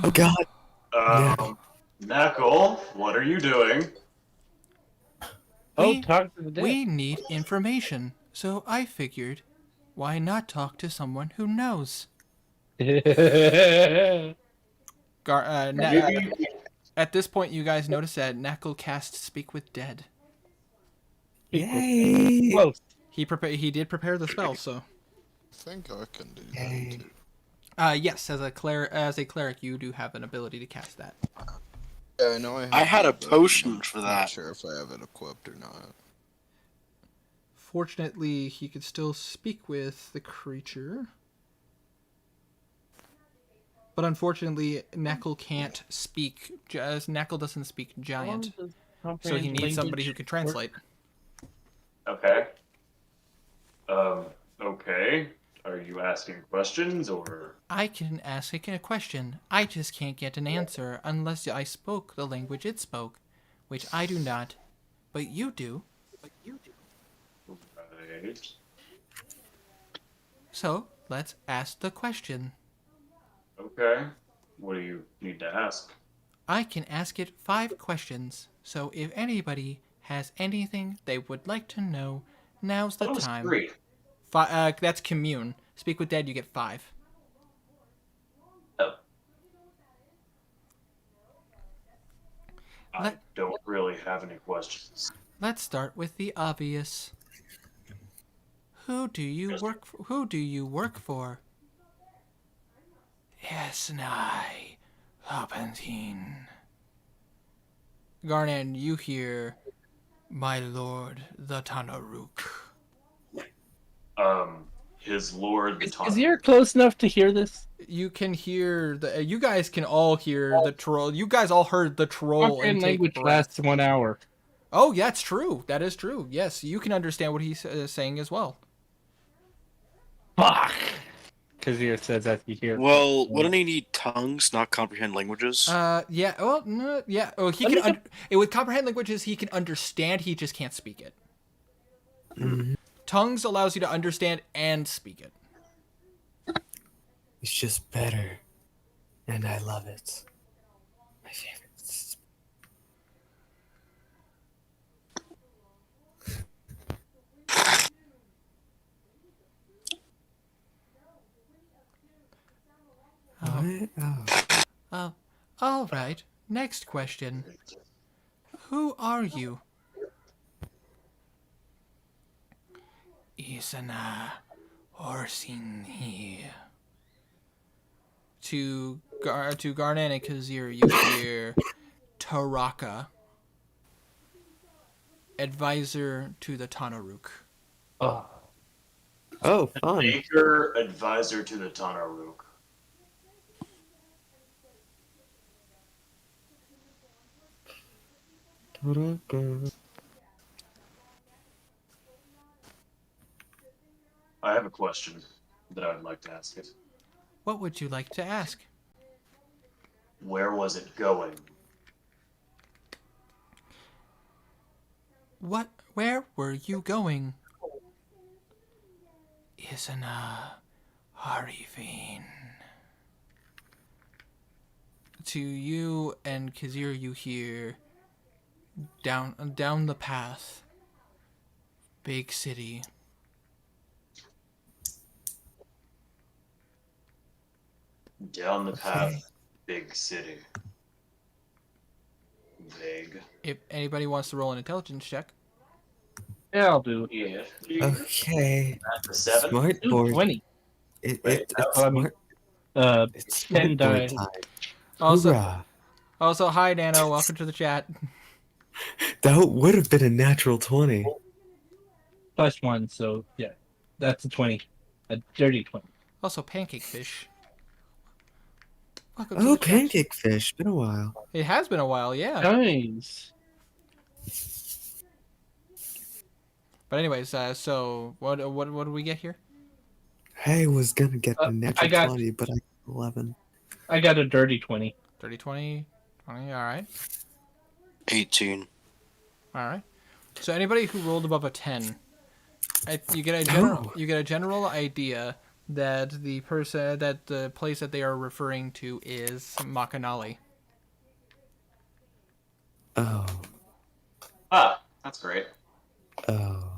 Oh god. Knuckle, what are you doing? Talk to the dead. We need information, so I figured, why not talk to someone who knows? At this point, you guys notice that Knackle cast Speak with Dead. Yay. Close. He did prepare the spell, so... I think I can do Yay. that too. Yes, as a cleric, you do have an ability to cast that. Yeah, I know I have. I had a it, but potion I'm for not that. sure if I have it equipped or not. Fortunately, he could still speak with the creature. But unfortunately, Knackle can't speak. Knackle doesn't speak giant, so he needs somebody who can translate. Okay. Okay. Are you asking questions or? I can ask it a question. I just can't get an answer unless I spoke the language it spoke, which I do not, but you do. Right. So let's ask the question. Okay. What do you need to ask? I can ask it 5 questions, so if anybody has anything they would like to know, now's the That was time. 3. That's commune. Speak with dead, you get 5. Oh. I Let, don't really have any questions. let's start with the obvious. Who do you work for? Who do you work for? Yes, I, Palpatine. Garnan, you hear, my lord, the Tanaruk. His lord, the Is the ear close enough to hear this? You can hear the. You guys can all hear the troll. You guys all heard the troll and Comprehend take language breath. lasts 1 hour. Oh, that's true. That is true. Yes, you can understand what he's saying as well. Fuck! Kazir says that you hear. Well, wouldn't he need tongues, not comprehend languages? Yeah. Well, no, yeah. Oh, he Let can. me It would comprehend languages. He can understand. He just can't speak it. Tongues allows you to understand and speak it. It's just better, and I love it. My favorite. What? Oh. All right. Next question. Who are you? Isana Orsinhi. To Garnan and Kazir, you hear Taraka, advisor to the Tanaruk. Oh. Oh, fun. Baker, advisor to the Tanaruk. I have a question that I would like to ask it. What would you like to ask? Where was it going? What? Where were you going? Isana Harifin. To you and Kazir, you hear down the path. Big city. Down the path, big city. Vague. If anybody wants to roll an intelligence check. Yeah, I'll do. Yeah. Okay. At the 7? Smart Ooh, board. 20. It's I mean, smart. It's 10 smart board die. time. Also, Hoorah. Hi Nano, welcome to the chat. That would have been a natural 20. Plus 1, so yeah. That's a 20. A dirty 20. Also, Pancake Fish. Welcome Oh, to the chat. pancake fish. Been a while. It has been a while, yeah. Nice. But anyways, so what do we get here? I was gonna get the natural I got- 20, but I got 11. I got a dirty 20. 30, 20, 20, all right. 18. All right. So anybody who rolled above a 10, you get a general idea that the place that they are referring to is Makanali. Oh. Ah, that's great. Oh.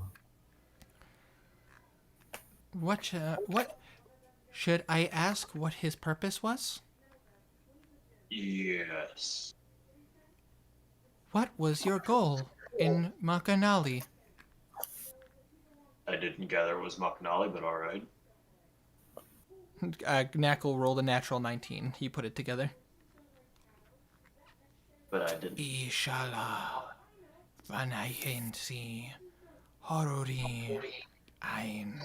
What should I ask what his purpose was? Yes. What was your goal in Makanali? I didn't gather it was Maknali, but alright. Knackle rolled a natural 19. He put it together. But I didn't. Ishala Vanayensi Horori Ein.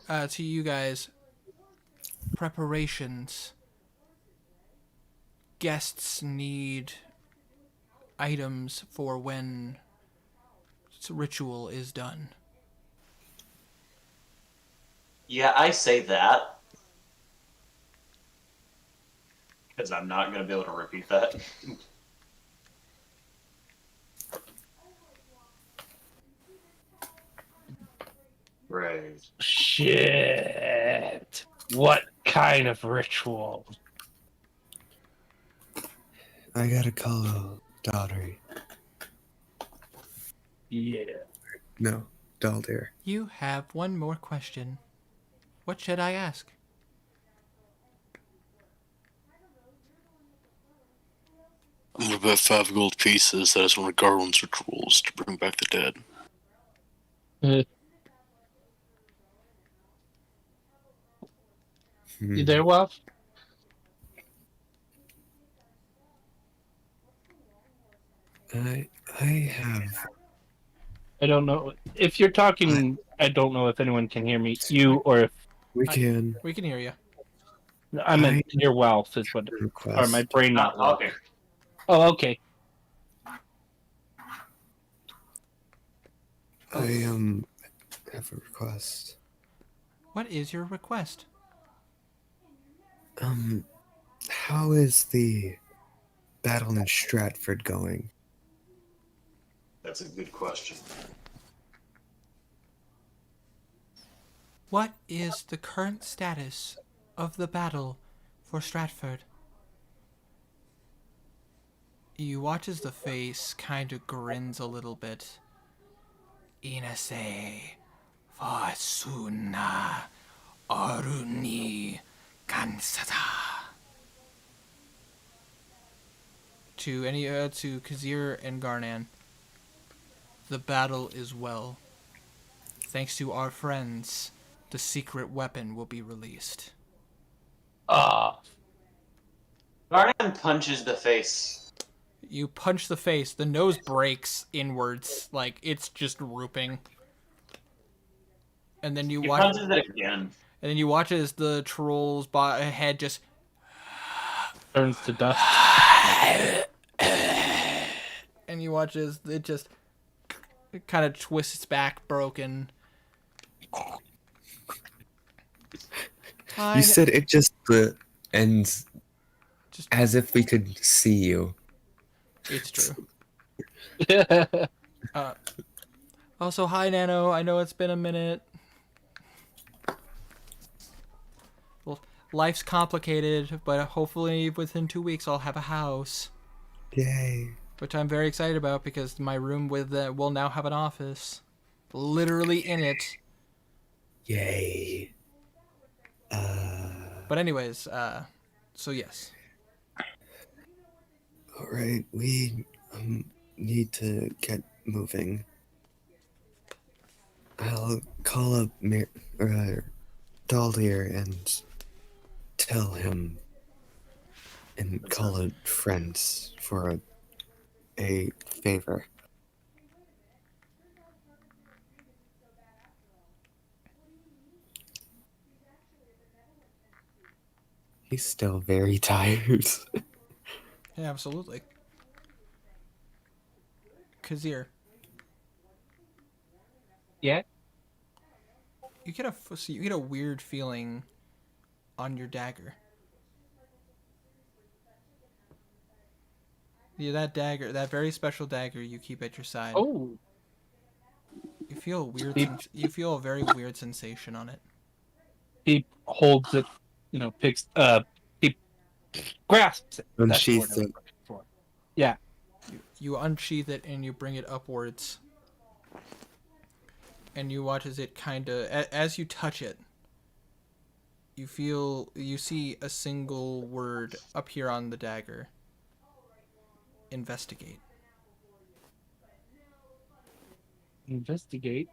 To you guys, preparations. Guests need items for when ritual is done. Yeah, I say that because I'm not going to be able to repeat that. Right. Shit. What kind of ritual? I gotta call Daughtry. Yeah. No, Daldir. You have one more question. What should I ask? I'm gonna bet 5 gold pieces that is one of Garland's rituals to bring back the dead. You there, Wolf? I have. I don't know. If you're talking, I don't know if anyone can hear me. You or if We can. We can hear you. I meant your wealth is what, or my Request. brain Not not talking. work. Oh, okay. I have a request. What is your request? How is the battle in Stratford going? That's a good question. What is the current status of the battle for Stratford? You watch as the face kind of grins a little bit. Inase Fasuna Aruni Kansata. To Kazir and Garnan. The battle is well. Thanks to our friends, the secret weapon will be released. Ah. Garnan punches the face. You punch the face, the nose breaks inwards, like it's just drooping. And then you He watch punches it again. and then you watch as the troll's head just Turns to dust. and you watch as it just kind of twists back broken. You said it just ends Just as if we could see you. it's true. Also, hi Nano. I know it's been a minute. Well, life's complicated, but hopefully within 2 weeks I'll have a house, Yay. which I'm very excited about because my room will now have an office, literally in it. Yay. But anyways, so yes. Alright, we need to get moving. I'll call up Daldir and tell him and call a friend for a favor. He's still very tired. Yeah, absolutely. Kazir, Yeah? you get a weird feeling on your dagger. Yeah, that dagger, that very special dagger you keep at your side. Oh. You feel a weird. He- You feel a very weird sensation on it. He holds it, he grasps it. That's the word Unsheath I'm it. looking for. Yeah. You unsheath it and you bring it upwards. And you watch as it kind of, as you touch it, you see a single word appear on the dagger. Investigate. Investigate.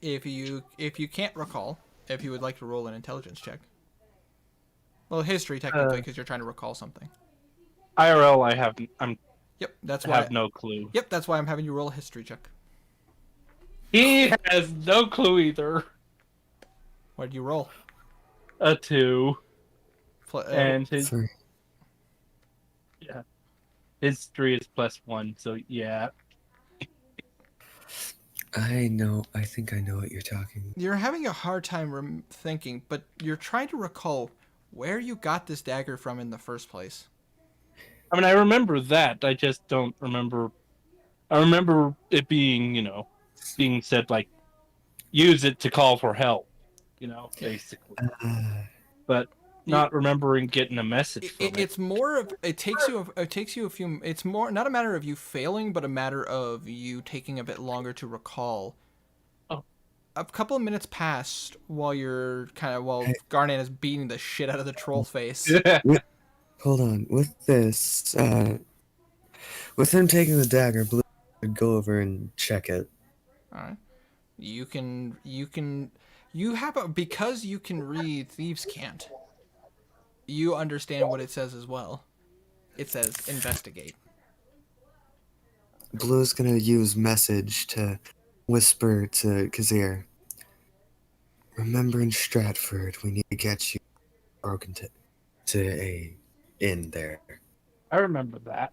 If you can't recall, if you would like to roll an intelligence check. Well, history technically, because you're trying to recall something. IRL, Yep, that's I why. have no clue. Yep, that's why I'm having you roll a history check. He has no clue either. What did you roll? A 2. Pl- And his Sorry. yeah. History is +1, so yeah. I think I know what you're talking. You're having a hard time thinking, but you're trying to recall where you got this dagger from in the first place. I mean, I remember that. I just don't remember. I remember it being, being said like, use it to call for help, basically. But not remembering getting a message from it. It's more of it takes you a few. It's more not a matter of you failing, but a matter of you taking a bit longer to recall. Oh. A couple of minutes passed while Hey. Garnet is beating the shit out of the troll face. Hold on. With this, with him taking the dagger, Blue would go over and check it. All right. Because you can read, thieves can't. You understand what it says as well. It says investigate. Blue's gonna use message to whisper to Kazir. Remember in Stratford, we need to get you broken to a inn there. I remember that.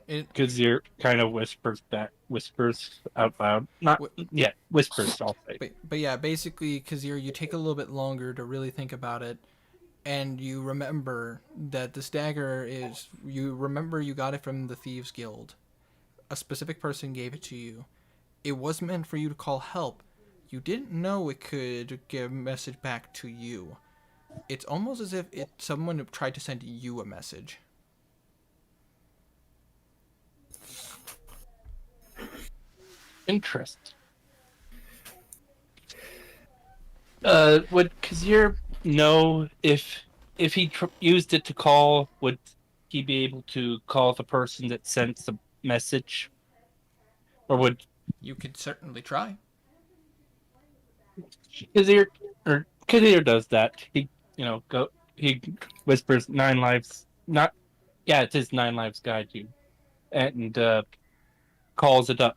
Because you're kind of whispers out loud. Whispers, I'll say. But yeah, basically, Kazir, you take a little bit longer to really think about it, and you remember that this dagger you remember you got it from the Thieves Guild. A specific person gave it to you. It was meant for you to call help. You didn't know it could give a message back to you. It's almost as if someone tried to send you a message. Interest. Would Kazir know if he used it to call? Would he be able to call the person that sent the message, or would You could certainly try. Kazir does that? He whispers 9 lives. It is 9 lives guide you, and calls it up.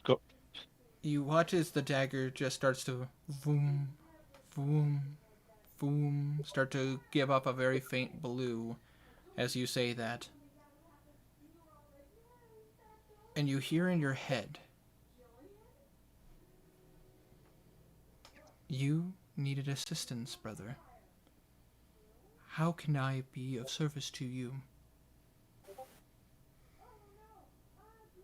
You watch as the dagger just starts to boom, boom, boom, start to give up a very faint blue as you say that. And you hear in your head, you needed assistance, brother. How can I be of service to you?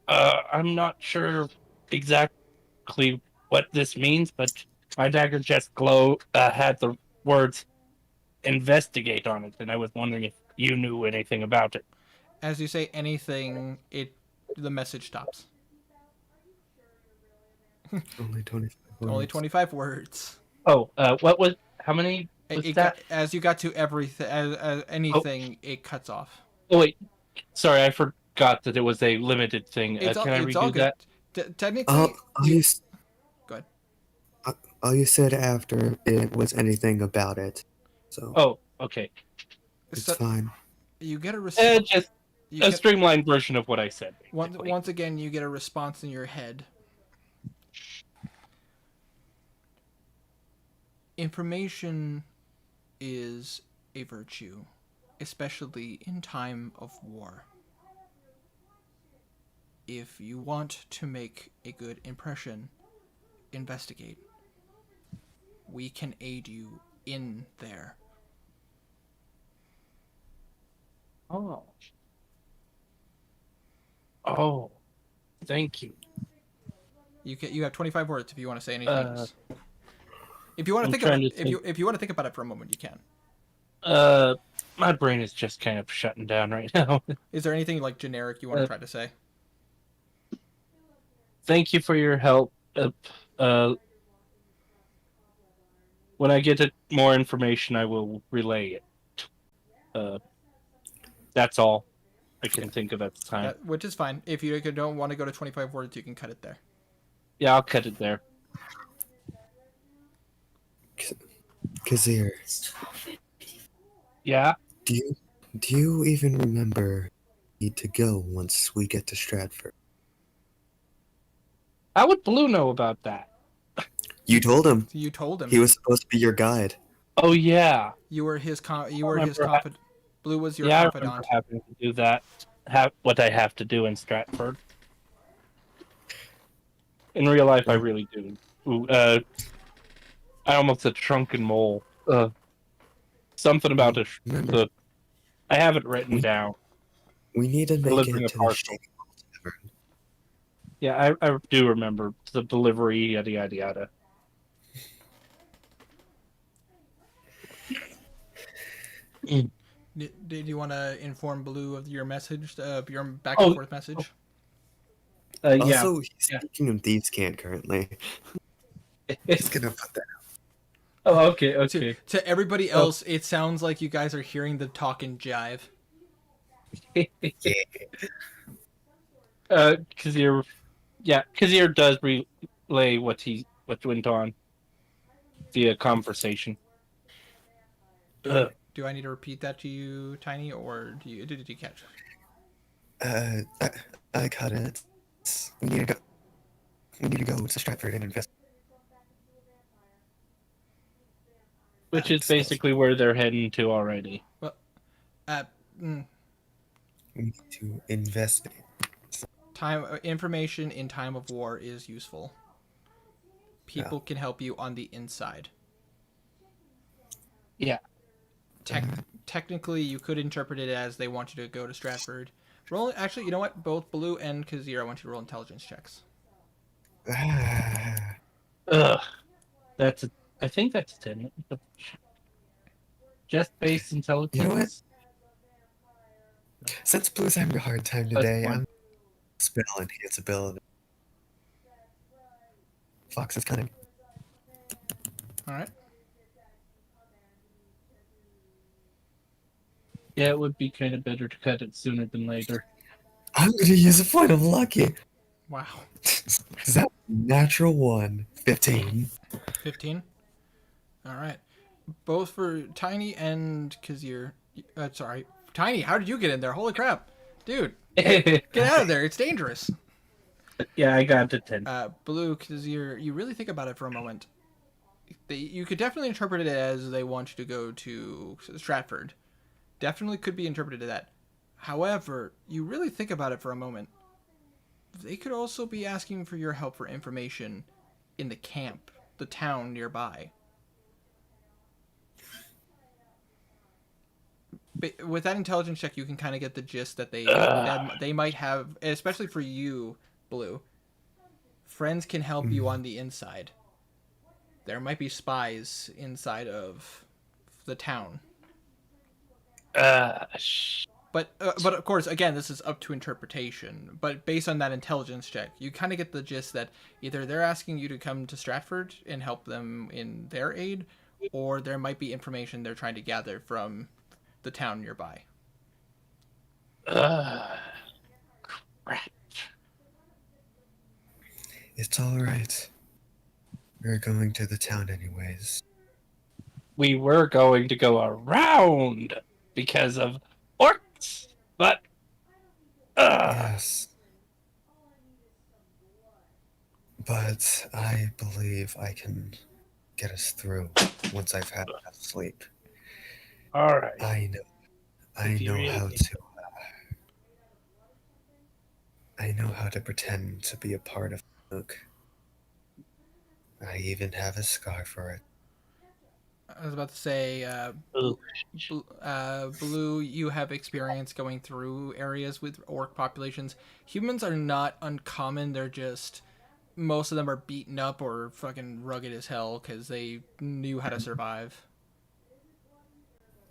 I'm not sure exactly what this means, but my dagger just had the words investigate on it, and I was wondering if you knew anything about it. As you say anything, the message stops. Only 25 words. Only 25 words. Oh, how many was that? As you got to everything, anything, it cuts off. Oh, wait. Sorry, I forgot that it was a limited thing. Can I redo all good. that? Technically, go ahead. All you said after it was anything about it. So. Oh, okay. It's fine. You get a response. Just a streamlined version of what I said. Once again, you get a response in your head. Information is a virtue, especially in time of war. If you want to make a good impression, investigate. We can aid you in there. Oh, thank you. You have 25 words if you want to say anything. If you want to think about if you want to think about it for a moment, you can. My brain is just kind of shutting down right now. Is there anything like generic you want to try to say? Thank you for your help. When I get more information, I will relay it. That's all I can think of at the time. Which is fine. If you don't want to go to 25 words, you can cut it there. Yeah, I'll cut it there. Kazir. Yeah? Do you even remember need to go once we get to Stratford? How would Blue know about that? You told him. You told him. He was supposed to be your guide. Oh yeah. You were his confidant. Blue was your confidant. I remember having to do that. what I have to do in Stratford. In real life, I really do. Ooh, I almost said shrunken mole. Something about Remember, I have it written we down. we need to make Delivering it a to the parcel. Shake Tavern. Yeah, I do remember the delivery, yada yada yada. Did you want to inform Blue of your message, your back and Oh, forth message? yeah. Also, he's Yeah. speaking of Thieves' Cant currently. Just gonna put that Oh, okay, To okay. to everybody Oh. else, it sounds like you guys are hearing the talk and jive. Yeah. Kazir, yeah, Kazir does relay what went on via conversation. Do I need to repeat that to you, Tiny, or did you catch? I cut it. We need to go. We need to go to Stratford and invest. Which is basically where they're heading to already. Well, uh, mm, We need to invest. information in time of war is useful. People can help you on the inside. Yeah. Technically, you could interpret it as they want you to go to Stratford. Roll. Actually, you know what? Both Blue and Kazir, I want you to roll intelligence checks. Ugh. I think that's 10. Just based intelligence. You know what? Since Blue's having a hard time That's today, one. I'm spell enhance ability. Fox is cunning. All right. Yeah, it would be kind of better to cut it sooner than later. I'm gonna use a point of lucky. Wow. Is that natural one? 15. 15. All right. Both for Tiny and Kazir. Sorry, Tiny. How did you get in there? Holy crap, dude! Get out of there. It's dangerous. Yeah, I got to 10. Blue, Kazir. You really think about it for a moment. You could definitely interpret it as they want you to go to Stratford. Definitely could be interpreted as that. However, you really think about it for a moment. They could also be asking for your help for information in the camp, the town nearby. With that intelligence check, you can kind of get the gist that they might have, especially for you, Blue. Friends can help you on the inside. There might be spies inside of the town. But of course, again, this is up to interpretation. But based on that intelligence check, you kind of get the gist that either they're asking you to come to Stratford and help them in their aid, or there might be information they're trying to gather from the town nearby. Crap. It's alright. We're going to the town anyways. We were going to go around because of orcs, but Yes. But I believe I can get us through once I've had enough sleep. all right. I know how to. I know how to pretend to be a part of Luke. I even have a scar for it. I was about to say, Blue, you have experience going through areas with orc populations. Humans are not uncommon. They're just, most of them are beaten up or fucking rugged as hell because they knew how to survive.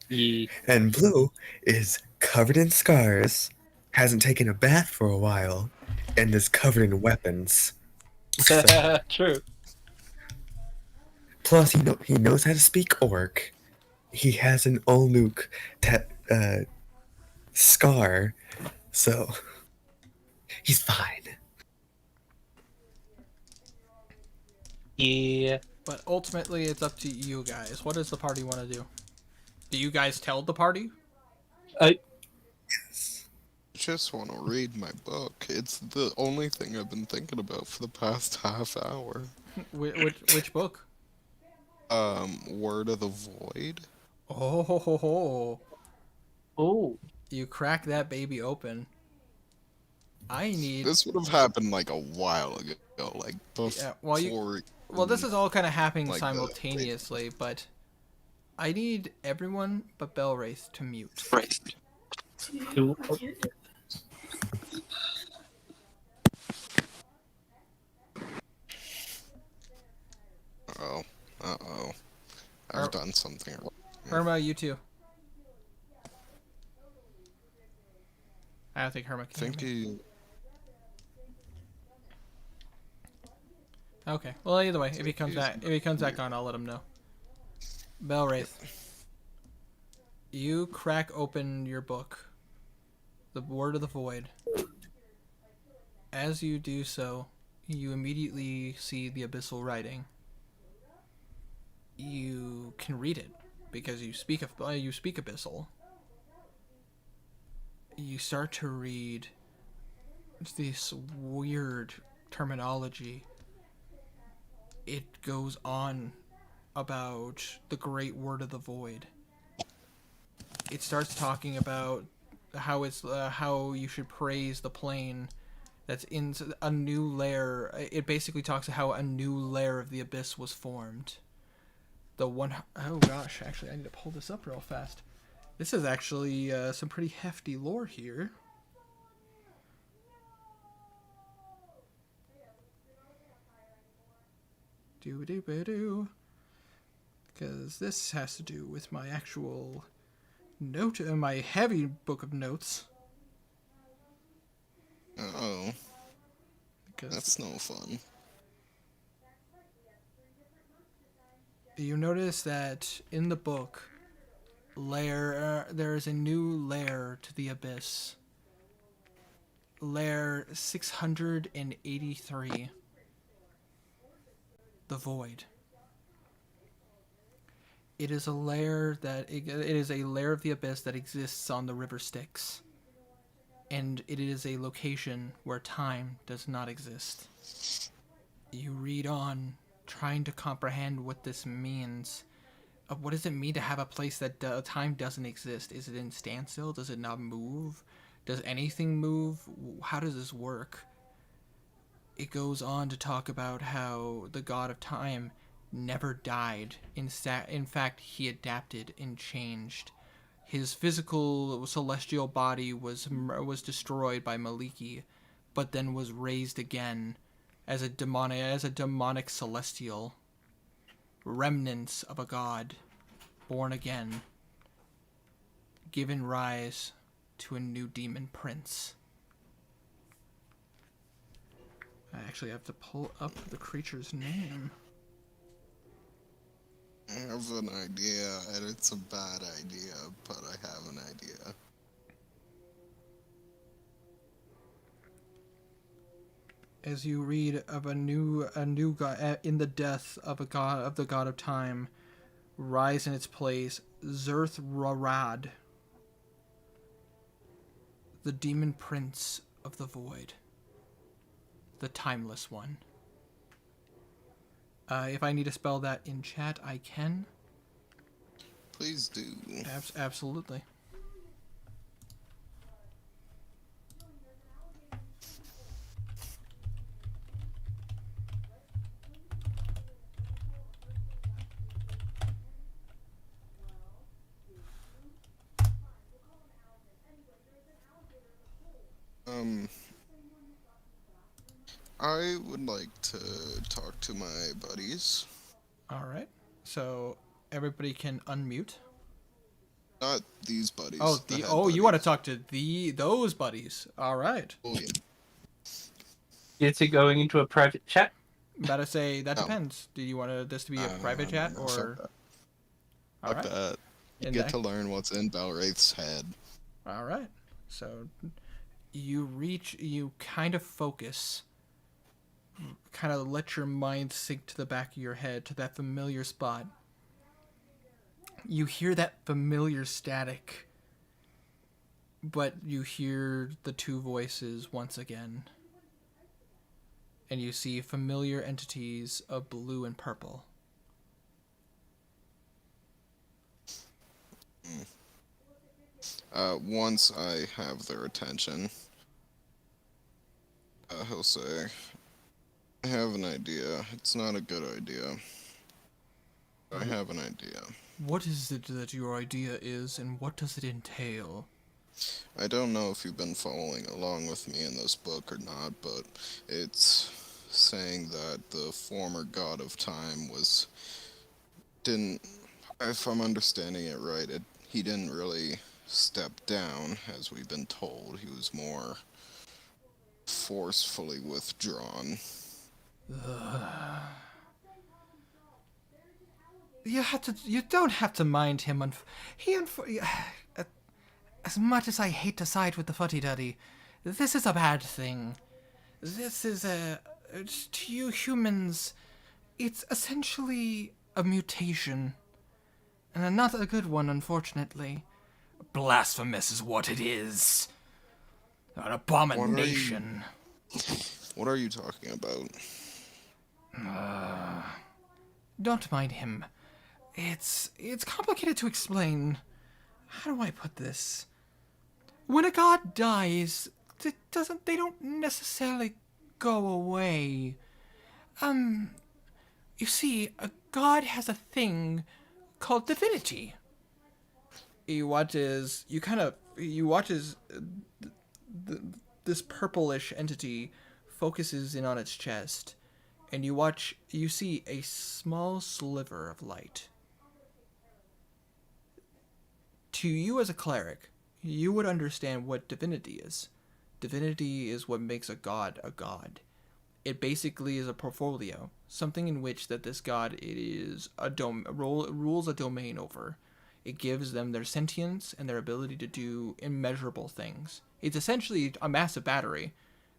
And Blue is covered in scars, hasn't taken a bath for a while, and is covered in weapons. So, True. plus, he knows how to speak Orc. He has an Olnuk scar, so he's fine. Yeah. But ultimately, it's up to you guys. What does the party want to do? Do you guys tell the party? Yes. Just want to read my book. It's the only thing I've been thinking about for the past half hour. Which book? Word of the Void. Oh, ho, ho, ho. Oh. You crack that baby open. I need. This would have happened like a while ago, like Yeah. Well, before. this is all kind of happening Like the simultaneously, but I need everyone but Belwraith to mute. Right. Cool. Oh, uh-oh. Ar- I've done something wrong. Irma, you too. I don't think Irma I can hear think me. he... Okay. Well, either way, if he comes back on, I'll let him know. Belwraith, you crack open your book, the Word of the Void. As you do so, you immediately see the abyssal writing. You can read it because you speak abyssal. You start to read this weird terminology. It goes on about the great word of the void. It starts talking about how you should praise the plane that's in a new layer. It basically talks about how a new layer of the abyss was formed. Oh gosh, actually I need to pull this up real fast. This is actually some pretty hefty lore here. Because this has to do with my actual note, my heavy book of notes. Uh-oh. Because That's no fun. you notice that in the book, there is a new layer to the abyss. Layer 683. The Void. It is a layer of the abyss that exists on the river Styx. And it is a location where time does not exist. You read on, trying to comprehend what this means. What does it mean to have a place that time doesn't exist? Is it in standstill? Does it not move? Does anything move? How does this work? It goes on to talk about how the god of time never died. In fact, he adapted and changed. His physical celestial body was destroyed by Maliki, but then was raised again as a demonic celestial, remnants of a god, born again, given rise to a new demon prince. I actually have to pull up the creature's name. I have an idea, and it's a bad idea, but I have an idea. As you read of a new god in the death of the god of time, rise in its place Zerth Rarad, the demon prince of the void, the timeless one. If I need to spell that in chat, I can. Please do. Absolutely. I would like to talk to my buddies. All right. So everybody can unmute. Not these buddies. Oh, the head you buddies. want to talk to those buddies? All right. Oh, yeah. Is it going into a private chat? About to say that No. depends. Do you want this to be a private chat no, or? fuck that. All Fuck right. that. You In get that- to learn what's in Belwraith's head. All right. So you kind of focus, kind of let your mind sink to the back of your head to that familiar spot. You hear that familiar static, but you hear the two voices once again. And you see familiar entities of blue and purple. Once I have their attention, he'll say, I have an idea. It's not a good idea. I have an idea. What is it that your idea is, and what does it entail? I don't know if you've been following along with me in this book or not, but it's saying that the former god of time didn't, if I'm understanding it right, he didn't really step down, as we've been told. He was more forcefully withdrawn. You don't have to mind him. As much as I hate to side with the fuddy-duddy, this is a bad thing. This is to you humans, it's essentially a mutation. And not a good one, unfortunately. Blasphemous is what it is. An abomination. What are you talking about? Don't mind him. It's complicated to explain. How do I put this? When a god dies, they don't necessarily go away. You see, a god has a thing called divinity. You watch as this purplish entity focuses in on its chest, and you see a small sliver of light. To you as a cleric, you would understand what divinity is. Divinity is what makes a god a god. It basically is a portfolio, something in which that this god rules a domain over. It gives them their sentience and their ability to do immeasurable things. It's essentially a massive battery,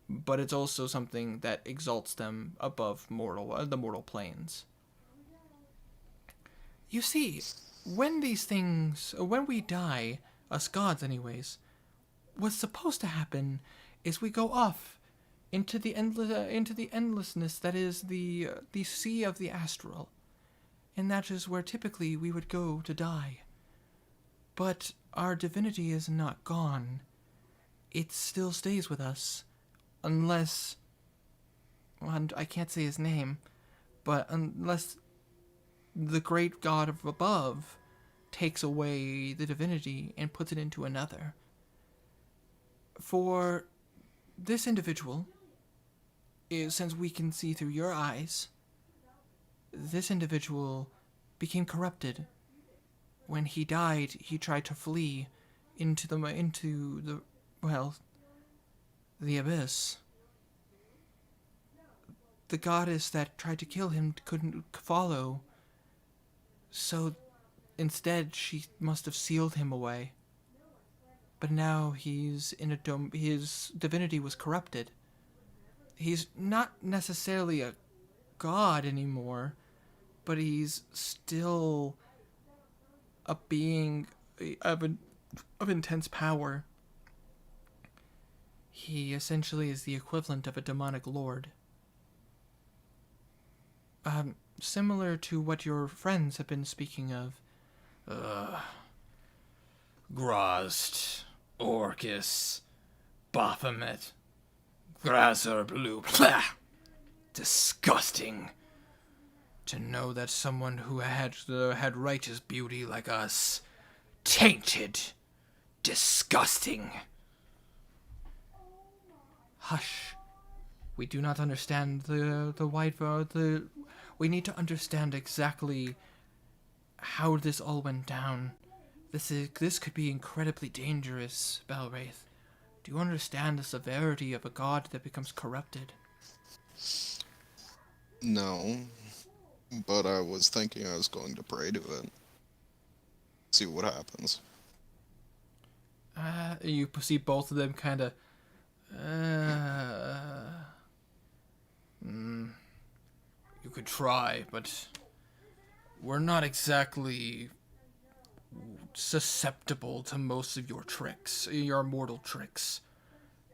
but it's also something that exalts them above the mortal planes. You see, when we die, us gods anyways, what's supposed to happen is we go off into the endlessness that is the sea of the astral, and that is where typically we would go to die. But our divinity is not gone. It still stays with us, unless, well, I can't say his name, but unless the great god of above takes away the divinity and puts it into another. For this individual, since we can see through your eyes, this individual became corrupted. When he died, he tried to flee into the abyss. The goddess that tried to kill him couldn't follow, so instead she must have sealed him away. But now he's in a dome. His divinity was corrupted. He's not necessarily a god anymore, but he's still a being of intense power. He essentially is the equivalent of a demonic lord. Similar to what your friends have been speaking of. Grost, Orcus, Baphomet, Grasser Blue. Blah! Disgusting. To know that someone who had righteous beauty like us, tainted, disgusting. Hush. We do not understand we need to understand exactly how this all went down. This could be incredibly dangerous, Belwraith. Do you understand the severity of a god that becomes corrupted? No, but I was thinking I was going to pray to it. See what happens. You see both of them kind of... You could try, but we're not exactly susceptible to most of your tricks, your mortal tricks.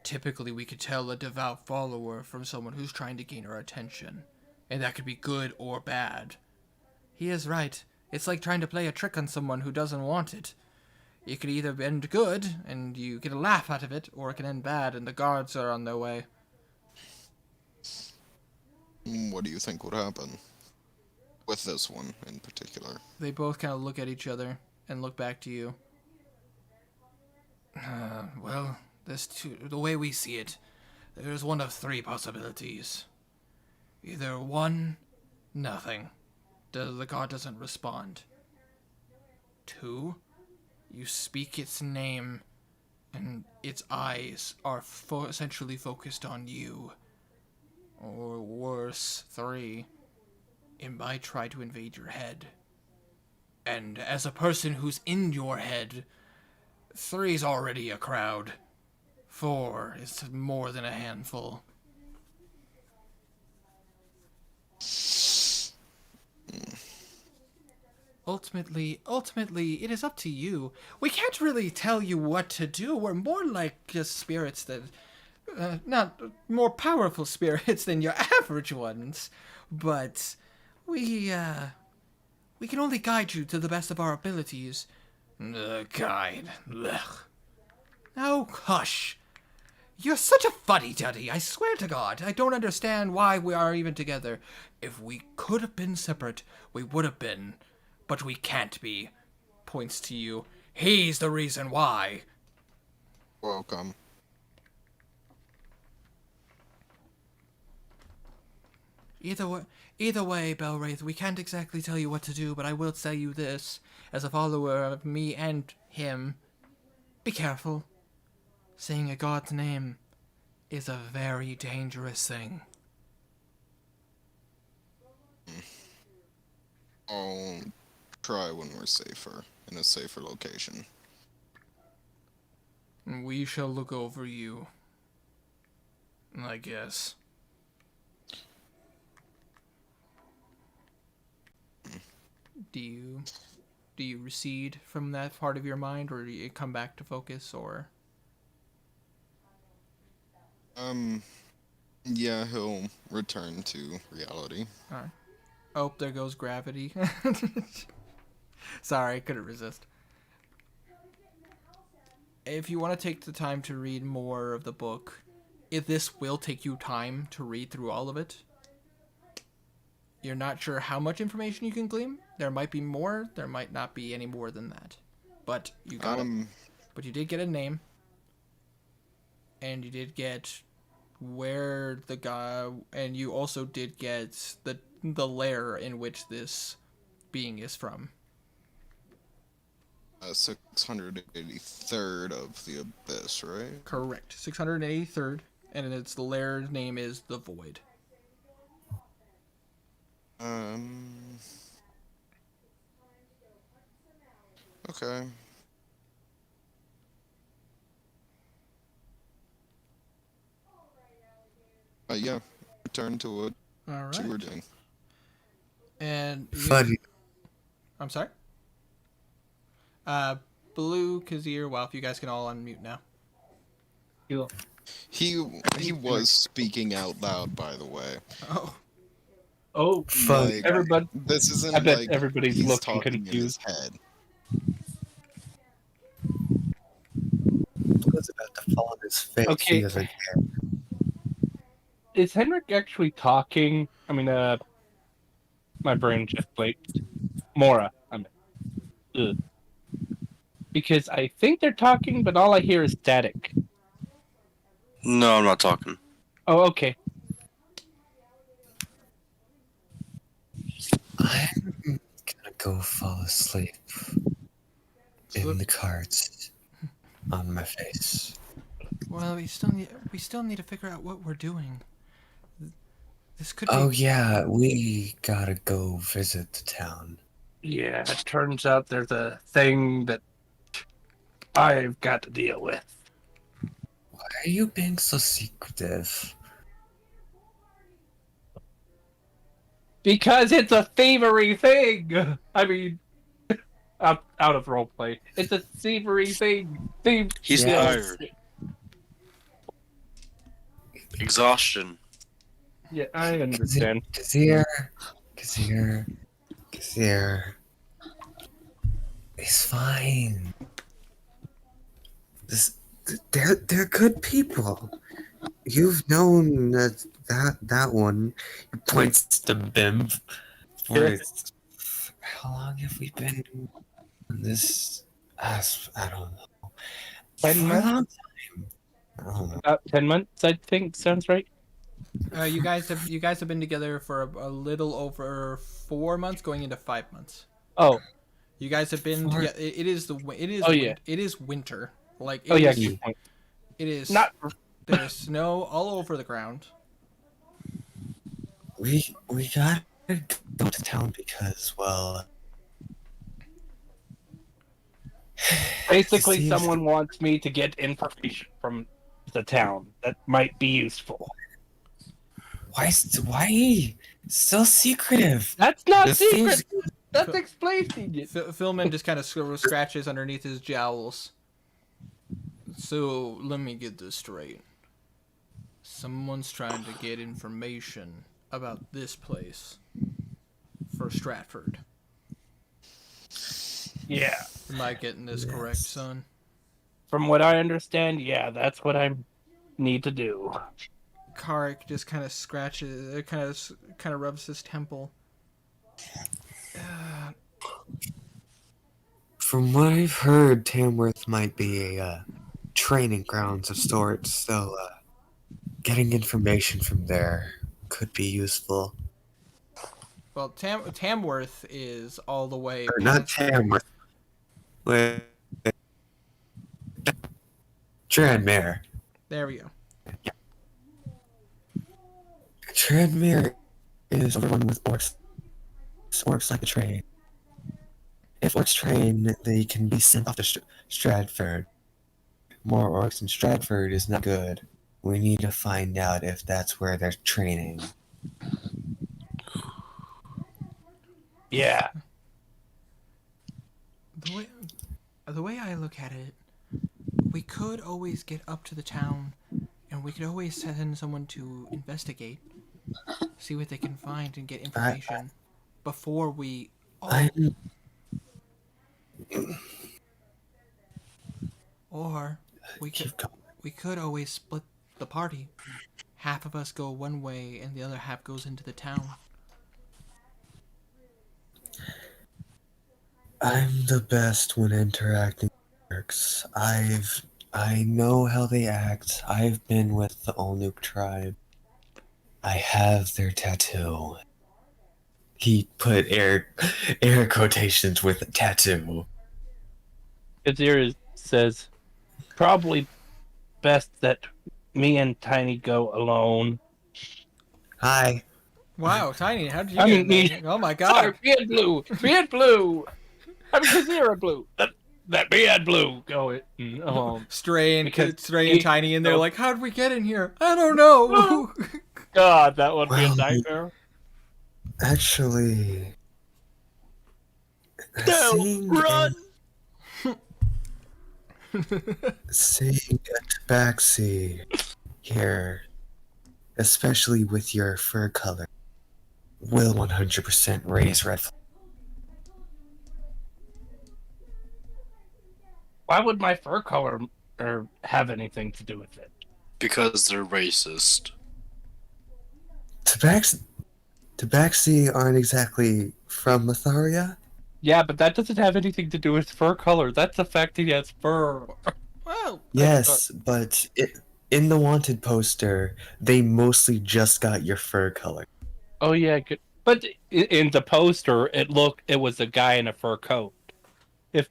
Typically, we could tell a devout follower from someone who's trying to gain our attention, and that could be good or bad. He is right. It's like trying to play a trick on someone who doesn't want it. It could either end good, and you get a laugh out of it, or it can end bad, and the guards are on their way. What do you think would happen with this one in particular? They both kind of look at each other and look back to you. Well, the way we see it, there's one of three possibilities. Either one, nothing. The god doesn't respond. Two, you speak its name, and its eyes are essentially focused on you. Or worse, three, it might try to invade your head. And as a person who's in your head, three's already a crowd. Four is more than a handful. Ultimately, it is up to you. We can't really tell you what to do. We're more like just spirits that, not more powerful spirits than your average ones. But we can only guide you to the best of our abilities. Guide. Ugh. Oh, hush. You're such a fuddy-duddy, I swear to God. I don't understand why we are even together. If we could have been separate, we would have been. But we can't be. Points to you. He's the reason why. Welcome. Either way, Belwraith, we can't exactly tell you what to do, but I will tell you this. As a follower of me and him, be careful. Saying a god's name is a very dangerous thing. I'll try when we're safer, in a safer location. We shall look over you, I guess. Do you recede from that part of your mind, or do you come back to focus, or? Yeah, he'll return to reality. Alright. Oh, there goes gravity. Sorry, couldn't resist. If you want to take the time to read more of the book, if this will take you time to read through all of it. You're not sure how much information you can glean. There might be more. There might not be any more than that. But you got But you did get a name, and you did get where the guy, and you also did get the lair in which this being is from. 683rd of the Abyss, right? Correct. 683rd, and its lair's name is the Void. Okay. Yeah, return to what you were doing. And Funny. I'm sorry? Blue, Kazir, well, if you guys can all unmute now. Cool. He was speaking out loud, by the way. Oh. Oh, Funny. everybody! This isn't I bet like everybody's he's looking talking confused. in his head. Blue's about to fall on his face. Okay. He doesn't care. Is Henrik actually talking? I mean, my brain just blanked. Mora, I mean. Ugh. Because I think they're talking, but all I hear is static. No, I'm not talking. Oh, okay. I'm gonna go fall asleep in the carts on my face. Well, we still need to figure out what we're doing. This could Oh be... yeah, we gotta go visit the town. Yeah, it turns out there's a thing that I've got to deal with. Why are you being so secretive? Because it's a thievery thing! I mean, out of roleplay. It's a thievery thing. He's Yeah. tired. Exhaustion. Yeah, I understand. Kazir. It's fine. They're good people. You've known that that one points to Bim. For how long have we been on this? I don't know. 10 For a months? long time. I don't know. 10 months, I think, sounds right. You guys have been together for a little over 4 months, going into 5 months. Oh, You guys have been Four- together. It is Oh, yeah. it is winter. Like oh yeah, is, good point. it is Not there's snow all over the ground. We gotta go to town because, well, basically seems- someone wants me to get information from the town that might be useful. why so secretive? That's not This secret. seems That's explaining it. Philman just kind of scratches underneath his jowls. So let me get this straight. Someone's trying to get information about this place for Stratford. Yeah. Am I getting this correct, Yes. son? From what I understand, yeah, that's what I need to do. Karik just kind of scratches, kind of rubs his temple. From what I've heard, Tamworth might be a training grounds of sorts, so getting information from there could be useful. Well, Tamworth is all the way. Or not Tamworth. Wait. Tranmere. There we go. Tranmere is overrun with orcs. Orcs like a train. If orcs train, they can be sent off to Stratford. More orcs in Stratford is not good. We need to find out if that's where they're training. Yeah. The way I look at it, we could always get up to the town, and we could always send someone to investigate, see what they can find, and get information before we. I'm Or keep going. we could always split the party. Half of us go one way, and the other half goes into the town. I'm the best when interacting with orcs. I know how they act. I've been with the Olnuk tribe. I have their tattoo. He put air quotations with tattoo. Kazir says, probably best that me and Tiny go alone. Hi. Wow, Tiny, how did you I get mean, in there? Oh my Sorry, god. me and Blue. Me and Blue. I mean, Kazir Blue. That me and Blue go Stray because and Tiny in there so- like, how'd we get in here? I don't know. God, that would be a Well, nightmare. Actually, No, seeing run! seeing a tabaxi here, especially with your fur color, will 100% raise red flags. Why would my fur color have anything to do with it? Because they're racist. Tabaxi aren't exactly from Lotharia. Yeah, but that doesn't have anything to do with fur color. That's the fact he has fur. Well, Yes, but in the wanted poster, they mostly just got your fur color. Oh yeah, good. But in the poster, it was a guy in a fur coat. If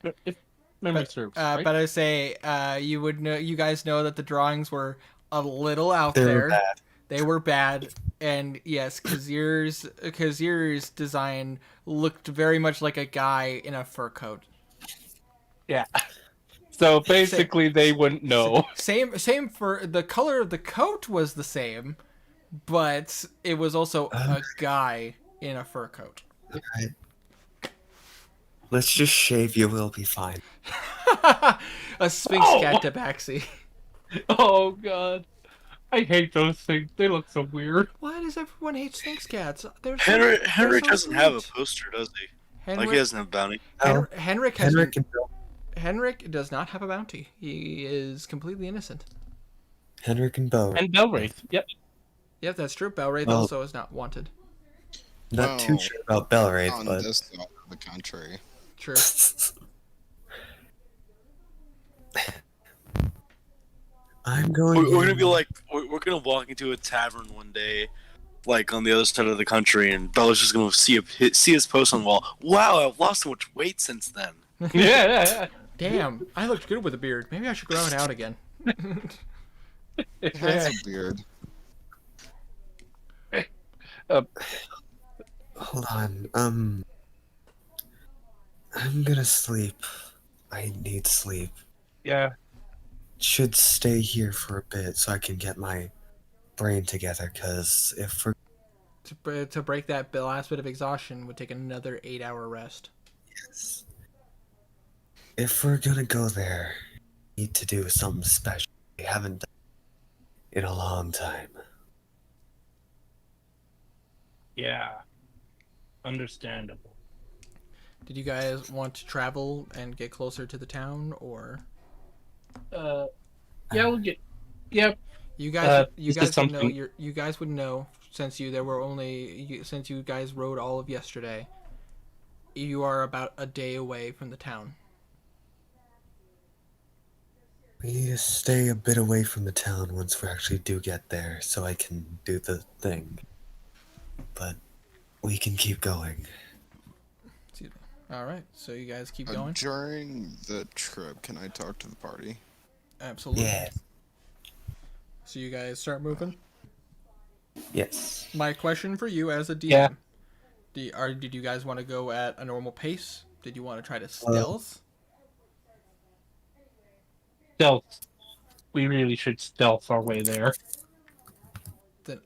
memory serves, right? but I say, you would know, you guys know that the drawings were a little out They're there. bad. They were bad, and yes, Kazir's design looked very much like a guy in a fur coat. Yeah. So basically, they wouldn't know. Same for the color of the coat was the same, but it was also a guy in a fur coat. Alright. Let's just shave you, we'll be fine. A Sphinx Oh! cat tabaxi. Oh god, I hate those things. They look so weird. Why does everyone hate Sphinx cats? Henry so doesn't have a sweet. poster, does he? Henrik, Like he doesn't have bounty. No, Henrik and Bill. Henrik does not have a bounty. He is completely innocent. Henrik and Bo. And Belwraith. Yep. Yep, that's true. Belwraith Well- also is not wanted. Not too Well, sure about Belwraith, On but this side of the country. True. I'm going. We're gonna in- be like, we're gonna walk into a tavern one day, like on the other side of the country, and Bella's just gonna see his post on the wall. Wow, I've lost so much weight since then. Yeah. Damn, I looked good with a beard. Maybe I should grow it out again. It has a beard. Hold on. I'm gonna sleep. I need sleep. Yeah. Should stay here for a bit so I can get my brain together. Cause if we're To break that last bit of exhaustion would take another 8-hour rest. if we're gonna go there, we need to do something special. We haven't done in a long time. Yeah. Understandable. Did you guys want to travel and get closer to the town, or Yeah, we'll get. Yep. you guys? You this is guys would know. something- You guys would know since since you guys rode all of yesterday. You are about a day away from the town. We need to stay a bit away from the town once we actually do get there, so I can do the thing. But we can keep going. Excuse me. All right, so you guys keep going. During the trip, can I talk to the party? Absolutely. Yeah. So you guys start moving. Yes. My question for you as a DM: Yeah. Did you guys want to go at a normal pace? Did you want to try to stealth? Stealth. We really should stealth our way there. Then,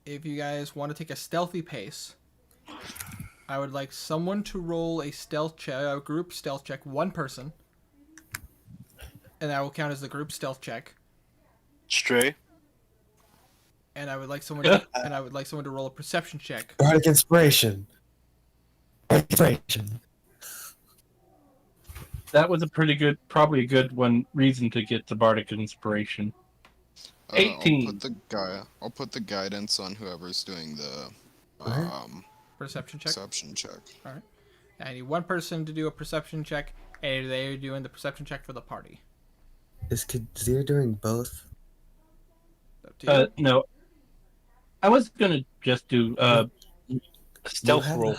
if you guys want to take a stealthy pace, I would like someone to roll a stealth check, a group stealth check, one person, and that will count as the group stealth check. Stray. And I would like someone to roll a perception check. Bardic inspiration. Bardic inspiration. That was probably a good reason to get the bardic inspiration. 18. I'll put the guidance on whoever's doing the Perception check. perception check. I need one person to do a perception check, and they're doing the perception check for the party. Is Kazir doing both? Up to you. No. I was gonna just do stealth roll.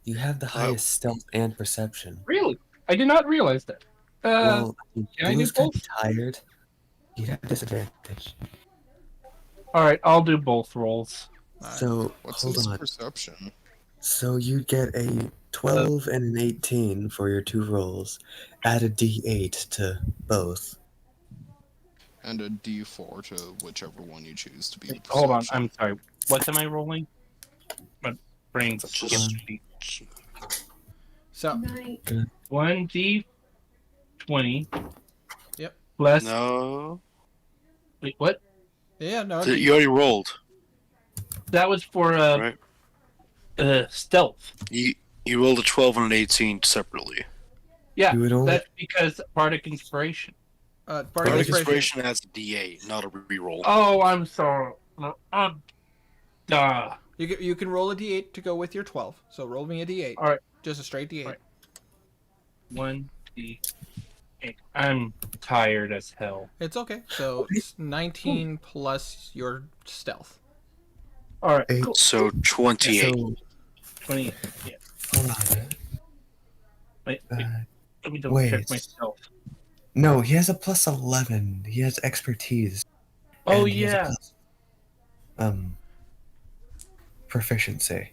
You have the highest stealth and perception. Really? I did not realize that. Well, can I he do was kind both? of tired. You'd have disadvantage. All right, I'll do both rolls. So What's hold his on. perception? So you get a 12 and an 18 for your two rolls. Add a D8 to both. And a D4 to whichever one you choose to be the Hold on, perception. I'm sorry. What am I rolling? My brain's Just- skipped. So 1d20. Yep. Plus. No. Wait, what? yeah, no. You already rolled. That was for Right. stealth. You rolled a 12 and an 18 separately. Yeah, You would only- that's because bardic inspiration. Bardic Bardic inspiration. inspiration has a D8, not a reroll. Oh, I'm sorry. Duh. You can roll a d8 to go with your 12. So roll me a d8. All right. Just a straight d8. All right. 1d8. I'm tired as hell. It's okay. So it's 19 plus your stealth. All right, Eight. cool. So 28. So 20. Yeah. hold on. Wait, Uh, let me double wait. check myself. no, he has a plus 11. He has expertise. Oh, and he has a yeah. plus, proficiency.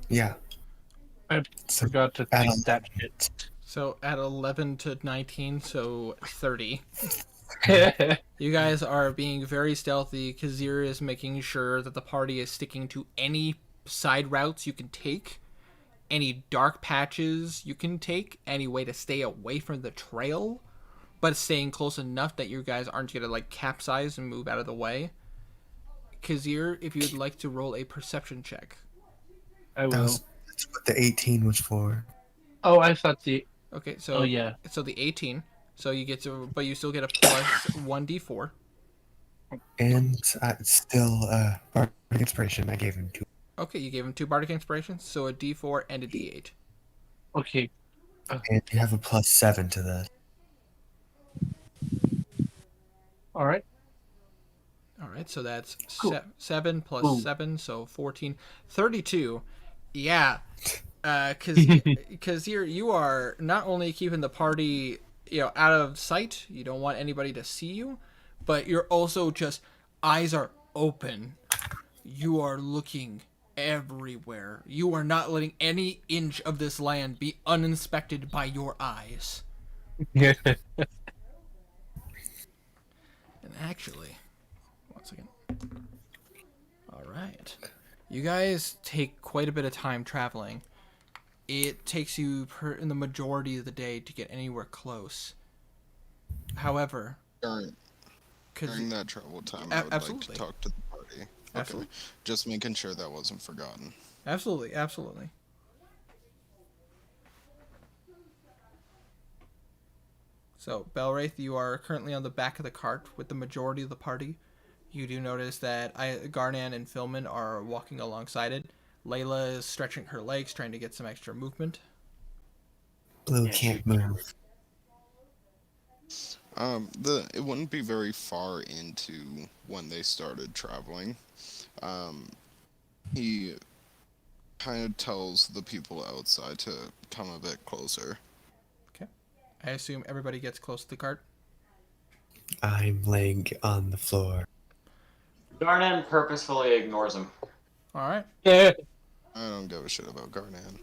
Yeah. I So forgot to add think on that shit. So at 11 to 19, so 30. You guys are being very stealthy. Kazir is making sure that the party is sticking to any side routes you can take, any dark patches you can take, any way to stay away from the trail, but staying close enough that you guys aren't going to like capsize and move out of the way. Kazir, if you'd like to roll a perception check. I will. that's what the 18 was for. Oh, I thought the. Okay, so Oh, yeah. so the 18. So you get to, but you still get a plus 1d4. And still, bardic inspiration. I gave him 2. Okay, you gave him 2 bardic inspirations, so a D4 and a D8. Okay. And you have a +7 to this. All right. All right, so that's Cool. 7 plus Ooh. 7, so 14. 32. Yeah, because you are not only keeping the party out of sight. You don't want anybody to see you, but you're also just eyes are open. You are looking everywhere. You are not letting any inch of this land be uninspected by your eyes. Yeah. And actually, one second. All right. You guys take quite a bit of time traveling. It takes you in the majority of the day to get anywhere close. However, During, because during that travel time, I would like to absolutely, talk to the party. Okay. absolutely, Just making sure that wasn't forgotten. absolutely. So, Belwraith, you are currently on the back of the cart with the majority of the party. You do notice that Garnan and Philman are walking alongside it. Layla is stretching her legs, trying to get some extra movement. Blue Yeah, can't move. It wouldn't be very far into when they started traveling. He kind of tells the people outside to come a bit closer. Okay. I assume everybody gets close to the cart. I'm laying on the floor. Garnan purposefully ignores him. All right. Yeah. I don't give a shit about Garnan.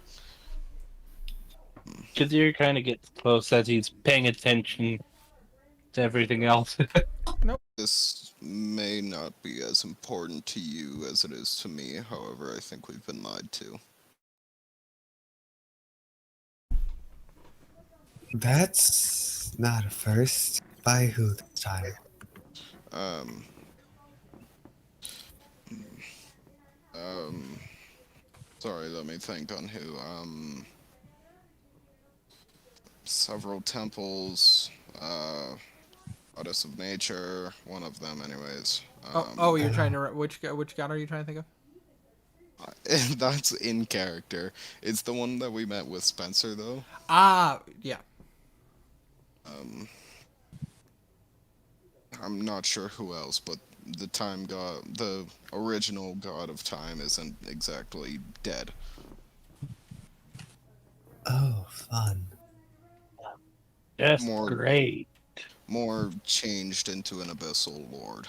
Kazir kind of gets close as he's paying attention to everything else. This may not be as important to you as it is to me, however, I think we've been lied to. That's not a first. By who this time? Um, um, sorry, let me think on who. Several temples, goddess of nature, one of them, anyways. You're trying to which god are you trying to think of? That's in character. It's the one that we met with Spencer, though. Ah, yeah. I'm not sure who else, but the time god, the original god of time, isn't exactly dead. Oh, fun. Just More, great. more changed into an abyssal lord.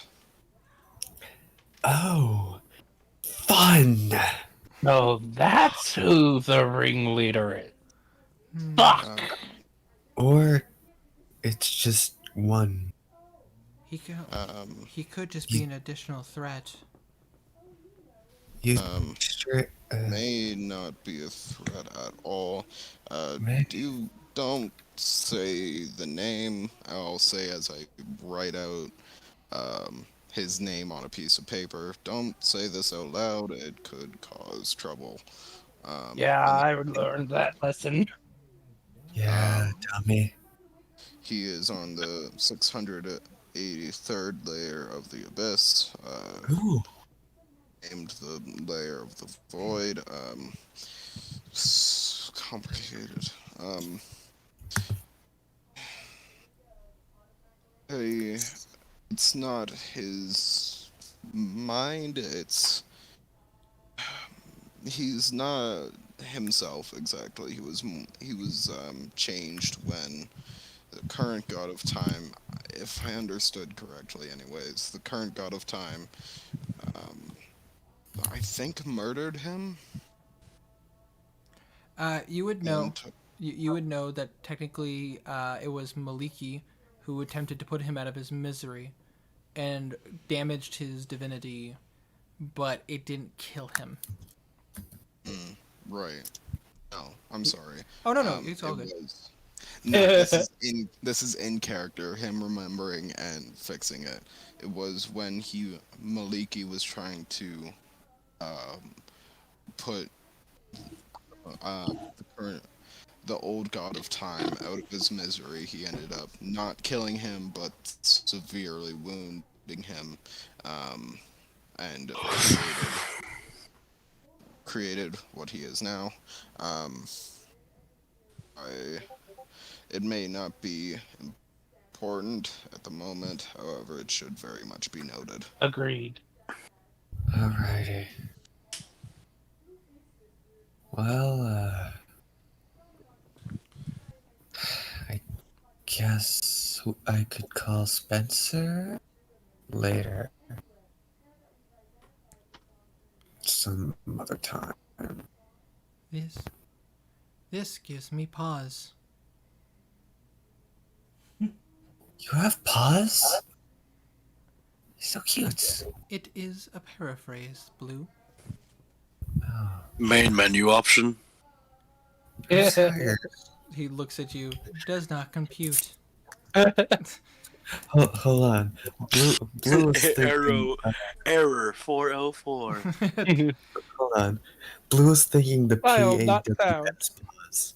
Oh, fun. No, that's who the ringleader is. Fuck. Or it's just one. He could Um, he could just be an additional threat. You um, sure? may not be a threat at all. Right? Don't say the name. I'll say as I write out his name on a piece of paper. Don't say this out loud. It could cause trouble. Yeah, And I learned that lesson. Yeah, dummy. he is on the 683rd layer of the abyss. Ooh. Named the layer of the void. Complicated. Hey, it's not his mind. He's not himself exactly. He was changed when the current god of time, if I understood correctly, anyways, the current god of time, I think murdered him You would know. and took. You would know that technically it was Maliki who attempted to put him out of his misery and damaged his divinity, but it didn't kill him. Right. No, I'm sorry. Oh no, it's all It good. was. No, this is in character. Him remembering and fixing it. It was when Maliki was trying to put the current the old god of time out of his misery. He ended up not killing him, but severely wounding him, and created what he is now. Um, I it may not be important at the moment, however, it should very much be noted. Agreed. Alrighty. Well, I guess I could call Spencer later. Some other time. This gives me pause. You have paws? So cute. It is a paraphrase, Blue. Oh, Main menu option. I'm tired. He looks at you. Does not compute. Hold on. Blue was thinking. Error 404. Hold on. Blue was thinking the File not found. PAWS pause.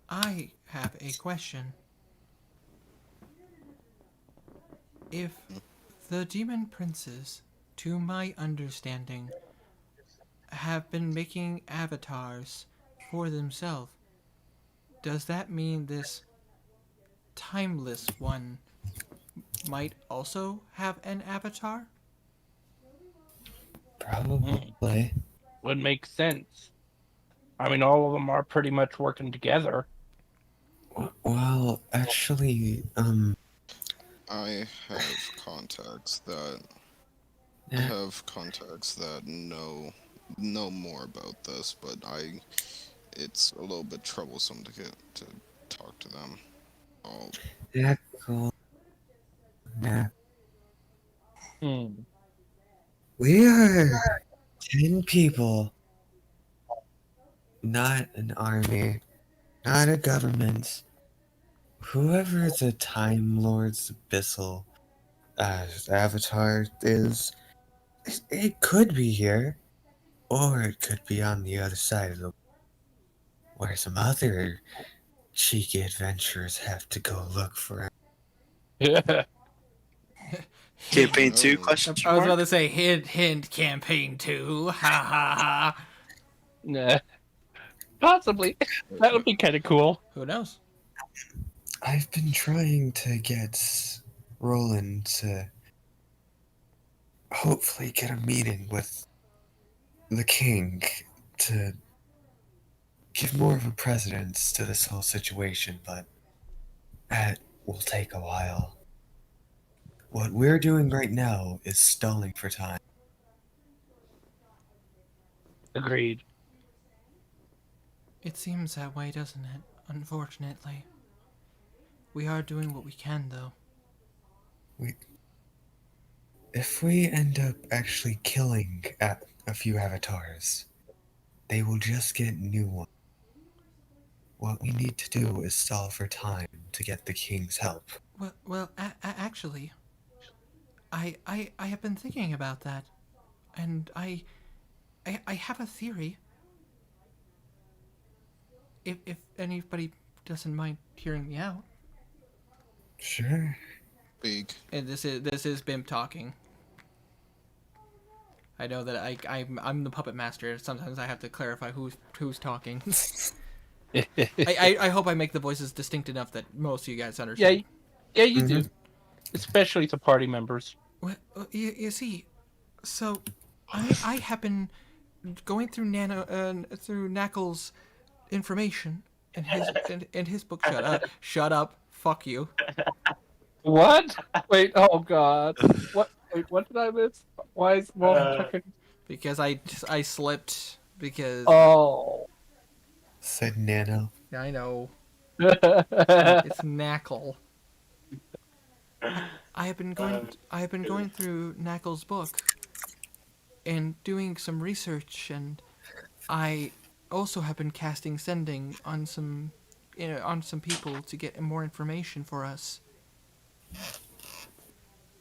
I have a question. If the demon princes, to my understanding, have been making avatars for themselves, does that mean this timeless one might also have an avatar? Probably. Would make sense. I mean, all of them are pretty much working together. Well, actually, I have contacts that know more about this, but it's a little bit troublesome to get to talk to them. Oh, Jackal. Nah. Hmm. We are 10 people. Not an army. Not a government. Whoever the Time Lord's Abyssal avatar is, it could be here. Or it could be on the other side of the where some other cheeky adventurers have to go look for him. Campaign no. 2? Question I was mark. about to say hint campaign 2. Ha ha ha. Nah. Possibly. That would be kind of cool. Who knows? I've been trying to get Roland to hopefully get a meeting with the king to give more of a precedence to this whole situation, but that will take a while. What we're doing right now is stalling for time. Agreed. It seems that way, doesn't it? Unfortunately. We are doing what we can, though. If we end up actually killing a few avatars, they will just get new ones. What we need to do is stall for time to get the king's help. Well, actually, I have been thinking about that, and I have a theory. If anybody doesn't mind hearing me out. Sure. Big. And this is Bim talking. I know that I'm the puppet master. Sometimes I have to clarify who's talking. I hope I make the voices distinct enough that most of you guys understand. Yeah, you do. Especially to party members. Well, you see, so I have been going through through Knackle's information and his book. Shut up, fuck you. What? Wait, oh god. What? Wait, what did I miss? Why is Wolf checking? Because I slipped because Oh. Said Nano. I know it's Knackle. I have been going through Knackle's book and doing some research, and I also have been casting sending on some people to get more information for us.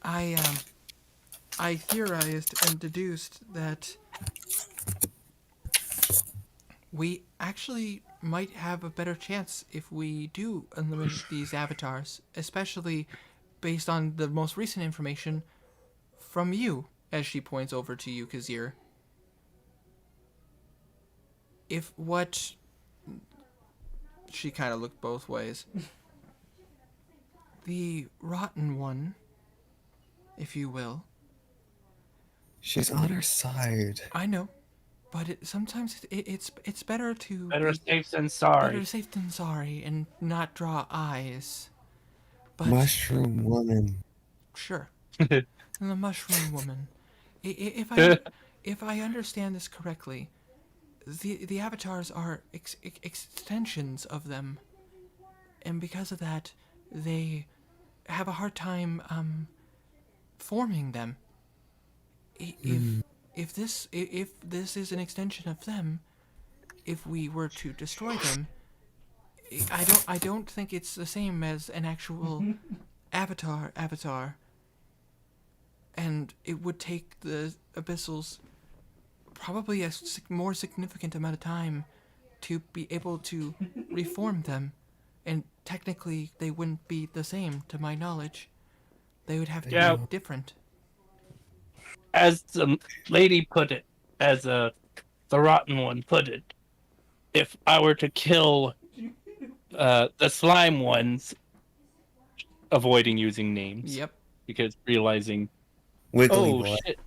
I theorized and deduced that we actually might have a better chance if we do unlimit these avatars, especially based on the most recent information from you, as she points over to you, Kazir. If what... She kind of looked both ways. The rotten one, if you will. She's on our side. I know, but sometimes it's better to Better be safe than sorry. better safe than sorry and not draw eyes. But Mushroom woman. sure, the mushroom woman. If I understand this correctly, the avatars are extensions of them, and because of that, they have a hard time forming them. If this is an extension of them, if we were to destroy them, I don't think it's the same as an actual avatar, and it would take the abyssals probably a more significant amount of time to be able to reform them, and technically they wouldn't be the same to my knowledge. They would have to Yeah. be different. As the lady put it, as the rotten one put it, if I were to kill the slime ones, avoiding using names, Yep. because realizing, Wiggly oh boy. shit.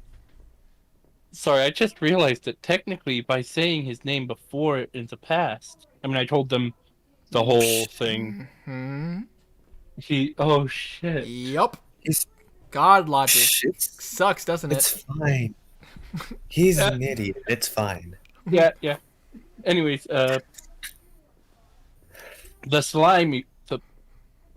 Sorry, I just realized that technically by saying his name before in the past, I mean, I told them the whole thing. Hmm. Oh shit. Yup. He's God logic. It's, Sucks, doesn't it's it? fine. He's Yeah. an idiot. It's fine. Yeah. Anyways, the slimy,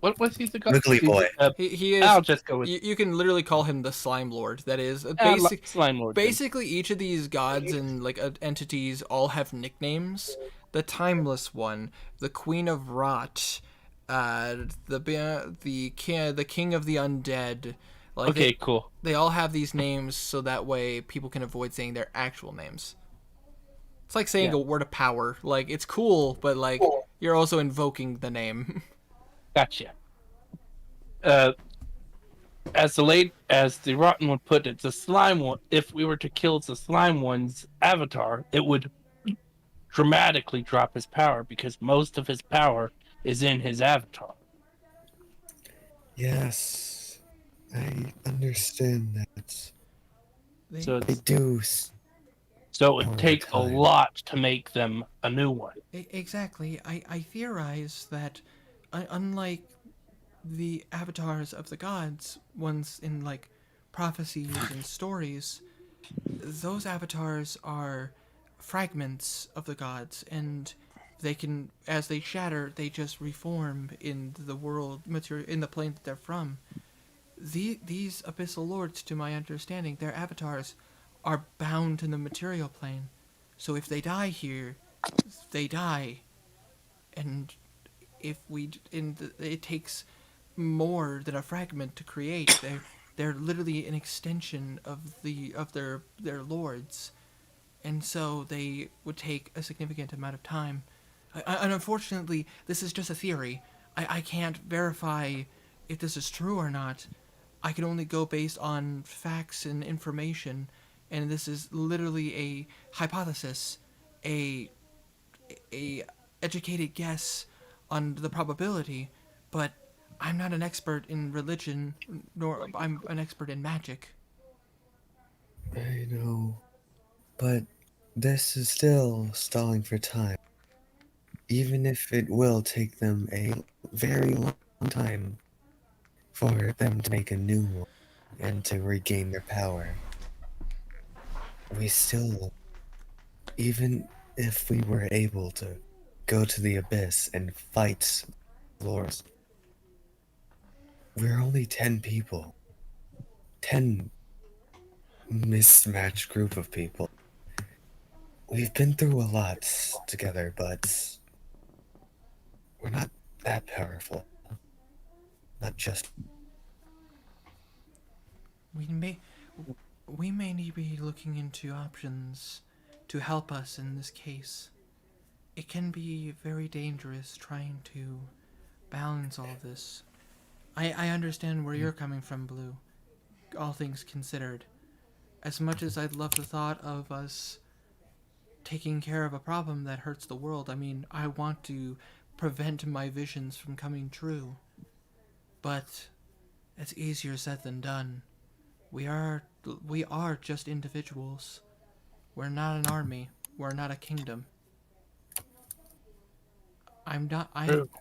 what's he the guy? Wiggly boy. He is. I'll just go with You can literally call him the Slime Lord. That is basic. Slime Lord. then. Basically, each of these gods and like entities all have nicknames. The Timeless One, the Queen of Rot, the King of the Undead. Like Okay, cool. They all have these names so that way people can avoid saying their actual names. It's like saying Yeah. a word of power. Like it's cool, but like you're also invoking the name. Gotcha. As the rotten one put it, the slime one. If we were to kill the slime one's avatar, it would dramatically drop his power because most of his power is in his avatar. Yes. I understand that. So They do. So it Over takes a time. lot to make them a new one. Exactly. I theorize that unlike the avatars of the gods, ones in like prophecies and stories, those avatars are fragments of the gods, and they can, as they shatter, they just reform in the world material in the plane that they're from. These abyssal lords, to my understanding, their avatars are bound in the material plane. So if they die here, they die, and it takes more than a fragment to create. They're literally an extension of their lords, and so they would take a significant amount of time. And unfortunately, this is just a theory. I can't verify if this is true or not. I can only go based on facts and information, and this is literally a hypothesis, a educated guess on the probability, but I'm not an expert in religion, nor I'm an expert in magic. I know. But this is still stalling for time. Even if it will take them a very long time for them to make a new one and to regain their power. We still, even if we were able to go to the abyss and fight lords, we're only 10 people. 10 mismatched group of people. We've been through a lot together, but we're not that powerful. Not just. We may need to be looking into options to help us in this case. It can be very dangerous trying to balance all this. I understand where you're coming from, Blue. All things considered. As much as I'd love the thought of us taking care of a problem that hurts the world, I mean, I want to prevent my visions from coming true. But it's easier said than done. We are we are just individuals. We're not an army. We're not a kingdom. I'm not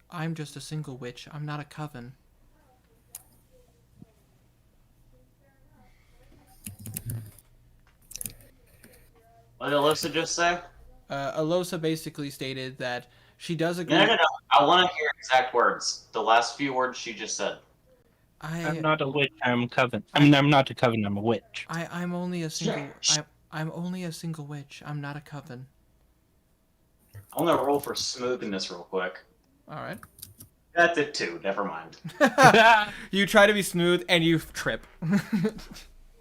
I'm just a single witch. I'm not a coven. What did Alyssa just say? Alosa basically stated that she does agree. No. I want to hear exact words. The last few words she just said. I'm I not a witch. I'm coven. I mean, I'm not a coven. I'm a witch. I'm only a single I'm only a single witch. I'm not a coven. I'm gonna roll for smoothness real quick. All right. That's it too. Never mind. You try to be smooth and you trip.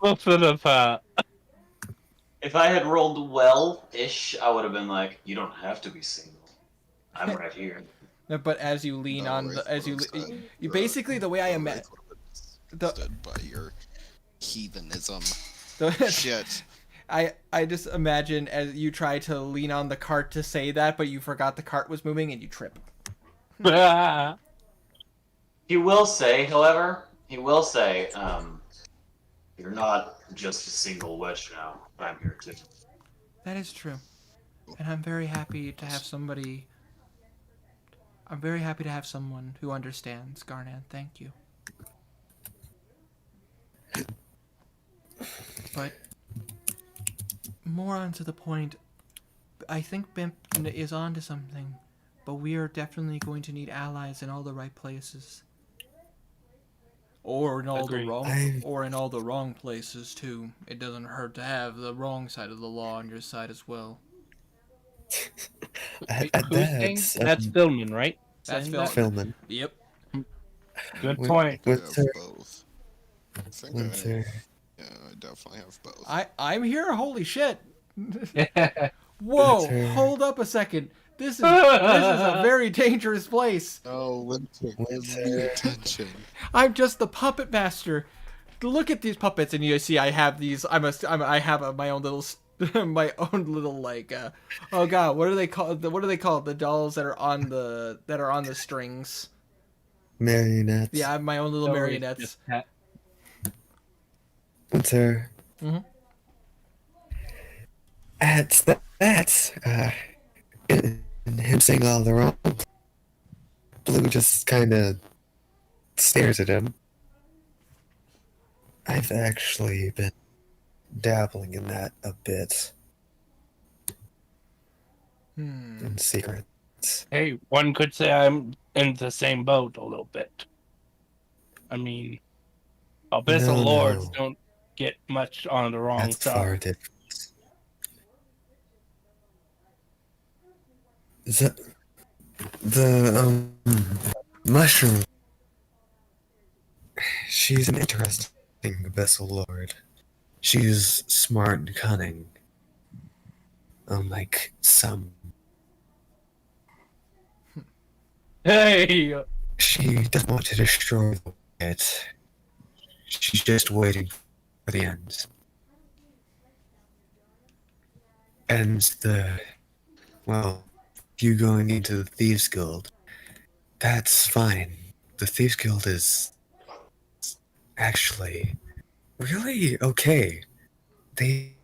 Well, sort of. If I had rolled well-ish, I would have been like, "You don't have to be single. I'm right here." But as you lean No, on Wraith the, as you would've said you basically the way I am Wraith would've been the- disgusted by your heathenism. the, Shit. I just imagine as you try to lean on the cart to say that, but you forgot the cart was moving and you trip. He will say, however, "You're not just a single witch now. I'm here too." That is true, and I'm very happy to have somebody. I'm very happy to have someone who understands, Garnan. Thank you. But more on to the point, I think Bimp is onto something, but we are definitely going to need allies in all the right places. Or in all Agreed. the wrong places too. It doesn't hurt to have the wrong side of the law on your side as well. Who's saying? That's Philman, right? That's Saying Phil. that? Philman. Yep. Good With- point. I with have her- both. I think with I, her- yeah, I definitely have both. I'm here. Holy shit! Yeah. Whoa! Winter. Hold up a second. This is a very dangerous place. Oh, Winter, give me Winter. attention. I'm just the puppet master. Look at these puppets, and you see I have these. I have my own little my own little like. Oh god, what are they called? What are they called? The dolls that are on the strings. Marionettes. Yeah, I have my own little marionettes. Winter. Mhm. That's and him saying all the wrong. Blue just kind of stares at him. I've actually been dabbling in that a bit in secret. Hey, one could say I'm in the same boat a little bit. I mean, Abyssal No, Lords no. don't get much on the wrong That's far side. different. The mushroom. She's an interesting vessel lord. She's smart and cunning. Unlike some. Hey, She doesn't want to destroy the it. She's just waiting for the end. And you going into the Thieves Guild, that's fine. The Thieves Guild is actually really okay. They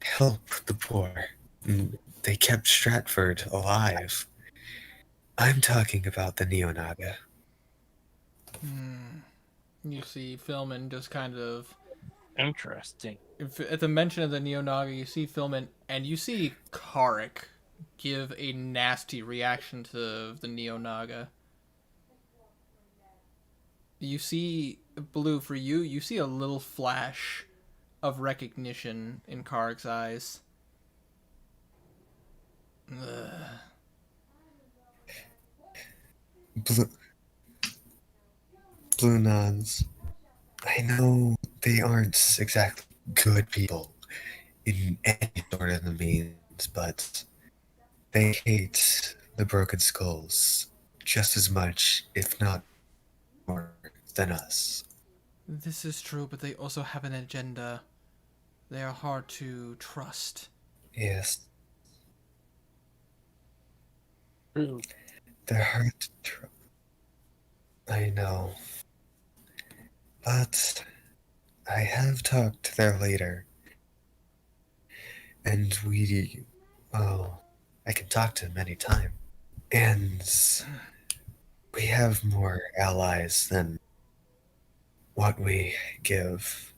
help the poor. And they kept Stratford alive. I'm talking about the Neonaga. You see Philman just kind of. interesting. At the mention of the Neonaga, you see Philman and you see Karik give a nasty reaction to the Neonaga. You see, Blue, for you, you see a little flash of recognition in Karik's eyes. Ugh. Blue nods. I know they aren't exactly good people in any sort of the means, but they hate the Broken Skulls just as much, if not more, than us. This is true, but they also have an agenda. They are hard to trust. Yes, True. they're hard to trust. I know. But I have talked to their leader, and well, I can talk to him anytime. And we have more allies than what we give.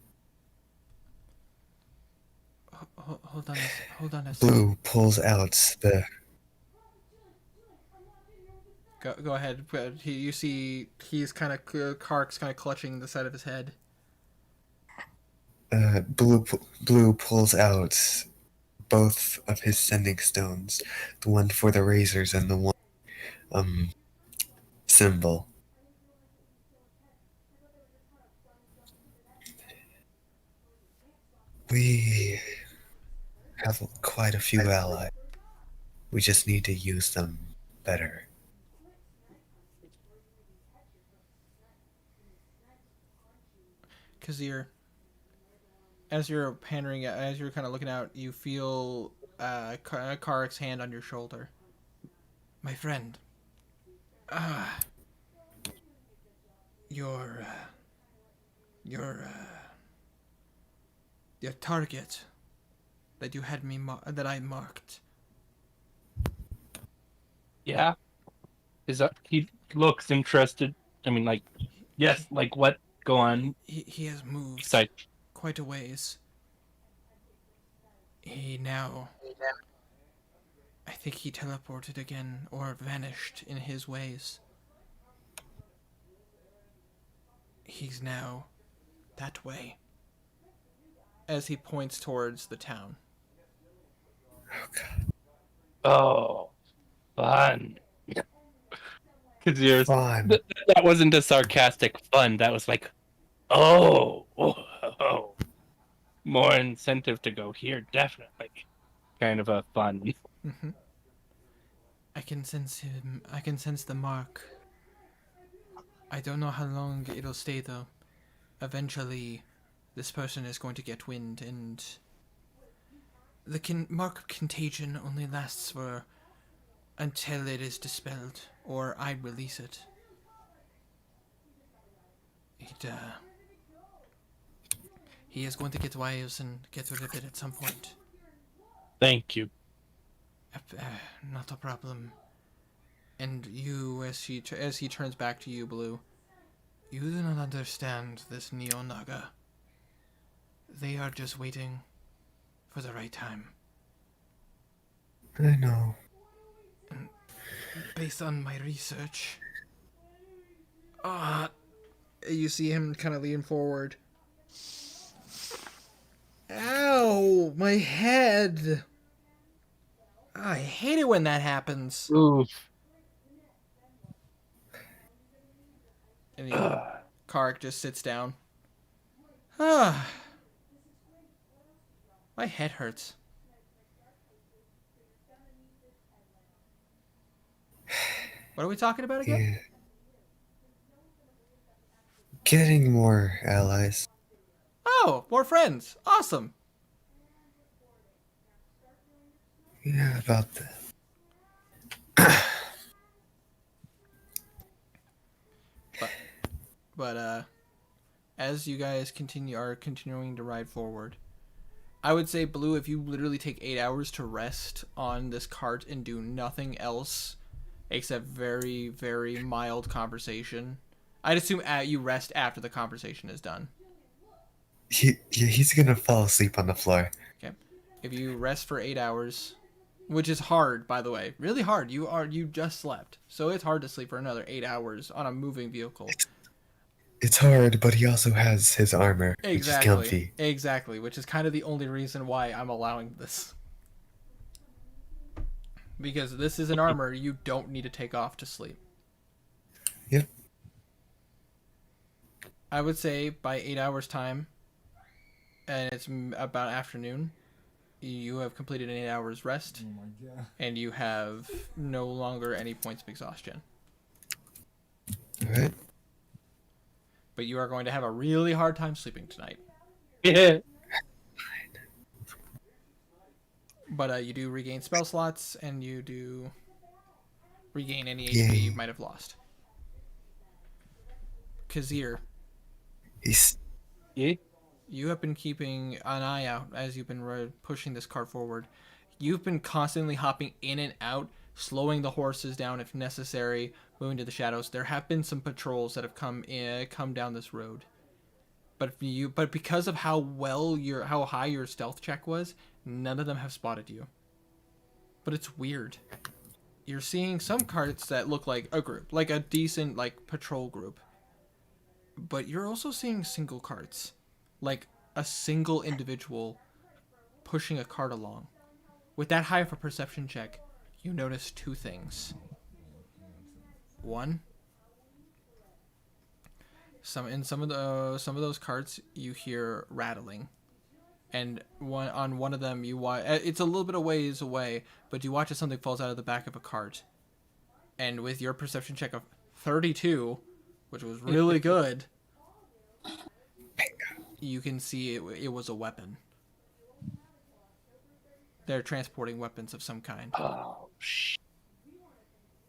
Hold on a second. Blue pulls out the Go ahead. You see, he's kind of Kark's kind of clutching the side of his head. Blue pulls out both of his sending stones, the one for the razors and the one symbol. We have quite a few allies. We just need to use them better. Because as you're pandering, as you're kind of looking out, you feel Kark's hand on your shoulder. My friend, your your target that you had me that I marked. Yeah. Is that he looks interested? I mean, like, yes, like what? Go on. He has moved Side. quite a ways. He now, I think he teleported again or vanished in his ways. He's now that way. As he points towards the town. Oh god. Oh, fun. Because yours, Fun. that wasn't a sarcastic fun. That was like, oh, more incentive to go here. Definitely, kind of a fun. Mm-hmm. I can sense him. I can sense the mark. I don't know how long it'll stay though. Eventually, this person is going to get wind, and the mark of contagion only lasts for until it is dispelled, or I release it. He is going to get wise and get rid of it at some point. Thank you. Not a problem. And you, as he turns back to you, Blue, you do not understand this Neo-Naga. They are just waiting for the right time. I know. And based on my research, you see him kind of lean forward. Ow, my head. I hate it when that happens. Oof. And Kark just sits down. Ah, my head hurts. What are we talking about again? Yeah. Getting more allies. Oh, more friends. Awesome. Yeah, about that. But as you guys continuing to ride forward, I would say, Blue, if you literally take 8 hours to rest on this cart and do nothing else except very, very mild conversation, I'd assume you rest after the conversation is done. He's gonna fall asleep on the floor. Okay. If you rest for 8 hours, which is hard, by the way, really hard. You just slept, so it's hard to sleep for another 8 hours on a moving vehicle. It's hard, but he also has his armor, which is comfy. Exactly, which is kind of the only reason why I'm allowing this. Because this is an armor you don't need to take off to sleep. Yep. I would say by 8 hours time, and it's about afternoon, you have completed an 8 hours rest, and you have no longer any points of exhaustion. Alright. But you are going to have a really hard time sleeping tonight. Yeah. But you do regain spell slots, and you do regain any HP Yay. you might have lost. Kazir, He's Yeah. you have been keeping an eye out as you've been pushing this cart forward. You've been constantly hopping in and out, slowing the horses down if necessary, moving to the shadows. There have been some patrols that have come down this road. But because of how high your stealth check was, none of them have spotted you. But it's weird. You're seeing some carts that look like a group, like a decent patrol group. But you're also seeing single carts, like a single individual pushing a cart along. With that high of a perception check, you notice two things. One, some of those carts you hear rattling, and one of them you watch. It's a little bit of ways away, but you watch as something falls out of the back of a cart, and with your perception check of 32, which was really good, you can see it was a weapon. They're transporting weapons of some kind. Oh, shit.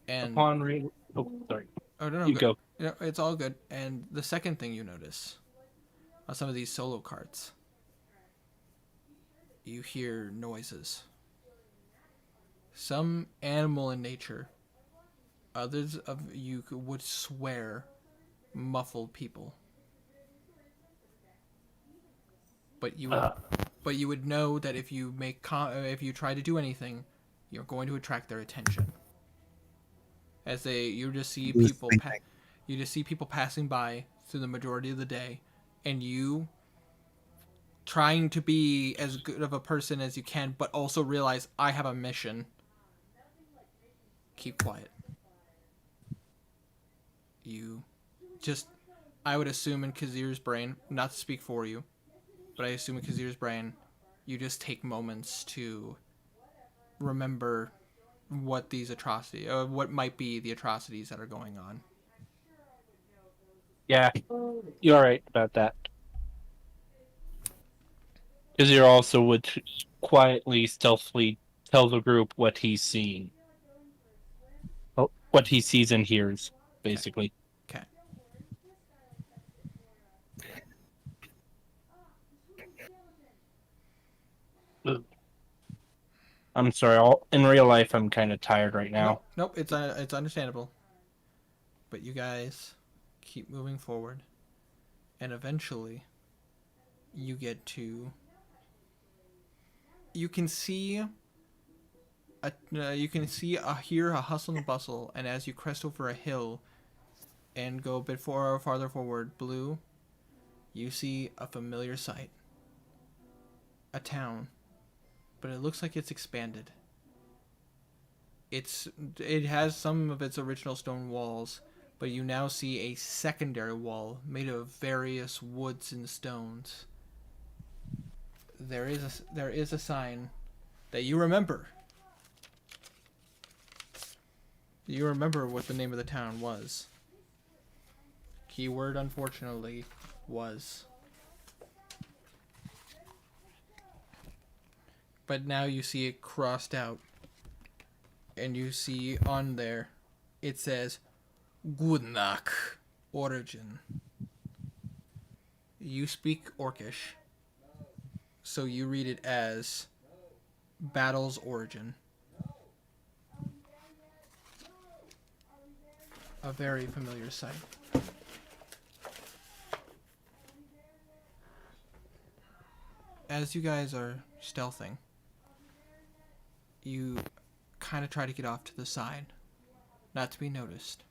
And Oh, sorry. oh no, You go. It's all good. And the second thing you notice on some of these solo carts, you hear noises. Some animal in nature. Others of you would swear muffled people. But you would know that if you if you try to do anything, you're going to attract their attention. As you just see people passing by through the majority of the day, and you trying to be as good of a person as you can, but also realize I have a mission. Keep quiet. I would assume in Kazir's brain, not to speak for you, but I assume in Kazir's brain, you just take moments to remember what might be the atrocities that are going on. Yeah, you're right about that. Because you also would quietly, stealthily tell the group what he's seeing. Oh, what he sees and hears, basically. Okay. I'm sorry. In real life, I'm kind of tired right now. Nope. It's understandable. But you guys keep moving forward, and eventually, you get to. You can see. Hear a hustle and bustle, and as you crest over a hill, and go a bit farther forward, Blue, you see a familiar sight. A town, but it looks like it's expanded. It has some of its original stone walls, but you now see a secondary wall made of various woods and stones. There is a sign that you remember. You remember what the name of the town was. Keyword, unfortunately, was. But now you see it crossed out. And you see on there, it says, Gudnak Origin. You speak Orcish, so you read it as Battle's Origin. A very familiar sight. As you guys are stealthing, you kind of try to get off to the side, not to be noticed.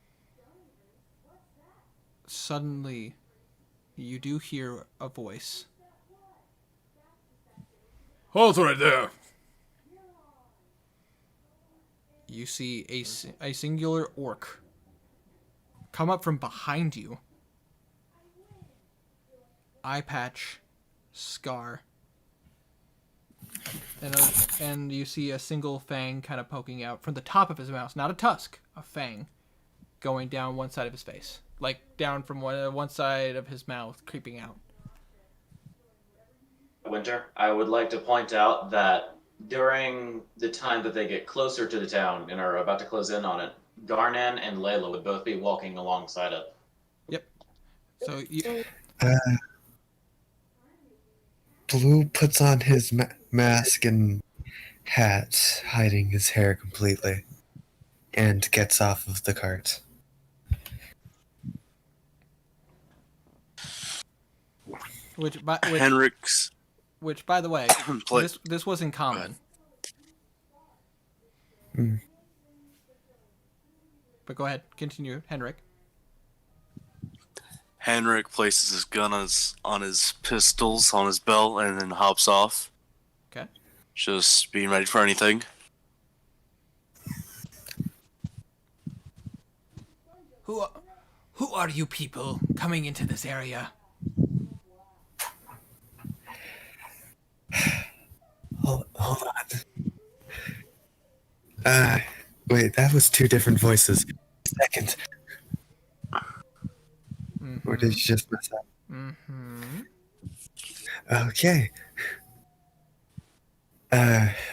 Suddenly, you do hear a voice. Halt right there! You see a singular orc come up from behind you. Eye patch, scar. And you see a single fang kind of poking out from the top of his mouth. Not a tusk, a fang. Going down one side of his face. like down from one side of his mouth, creeping out. Winter, I would like to point out that during the time that they get closer to the town and are about to close in on it, Garnan and Layla would both be walking alongside it. Yep. So you. Blue puts on his mask and hat, hiding his hair completely, and gets off of the cart. Which Henrik's by the way, play. this wasn't common. Hmm. But go ahead, continue, Henrik. Henrik places his gun on his pistols on his belt and then hops off. Okay. Just being ready for anything. Who are you people coming into this area? Hold on. Wait, that was two different voices. Second. Or did you just mess up? Mm-hmm. Okay.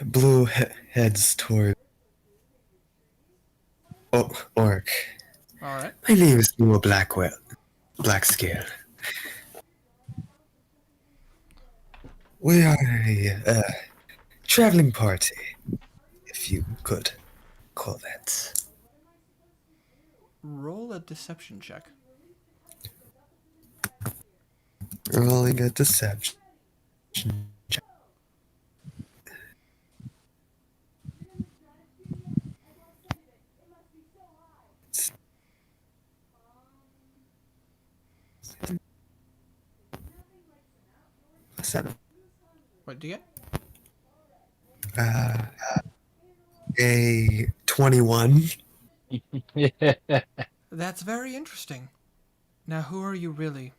Blue heads toward Orc. All right. My name is Blue Blackscale. We are a traveling party, if you could call that. Roll a deception check. Rolling a deception check. Seven. What do you get? A 21. That's very interesting. Now, who are you really?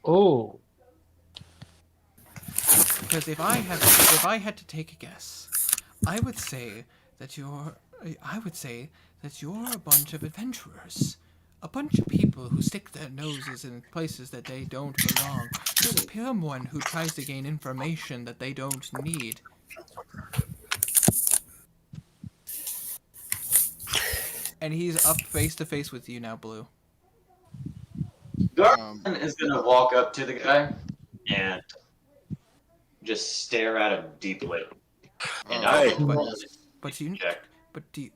Oh. Because if I had to take a guess, I would say that you're a bunch of adventurers. A bunch of people who stick their noses in places that they don't belong. Someone who tries to gain information that they don't need. And he's up face to face with you now, Blue. Garnan is going to walk up to the guy and just stare at him deeply. And Hey.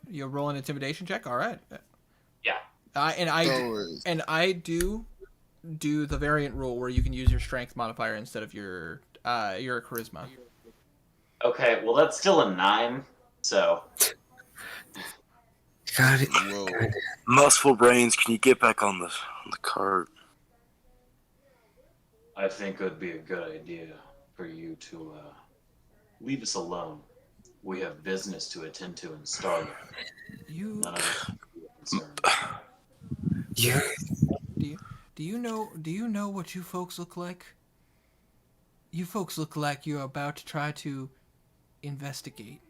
You're rolling an intimidation check. All right. Yeah. I do the variant rule where you can use your strength modifier instead of your charisma. Okay, well that's still a 9, so Got it. Whoa. Muscle brains, can you get back on the cart? I think it would be a good idea for you to leave us alone. We have business to attend to in Starlight. None of us are concerned. Do you know what you folks look like? You folks look like you're about to try to investigate.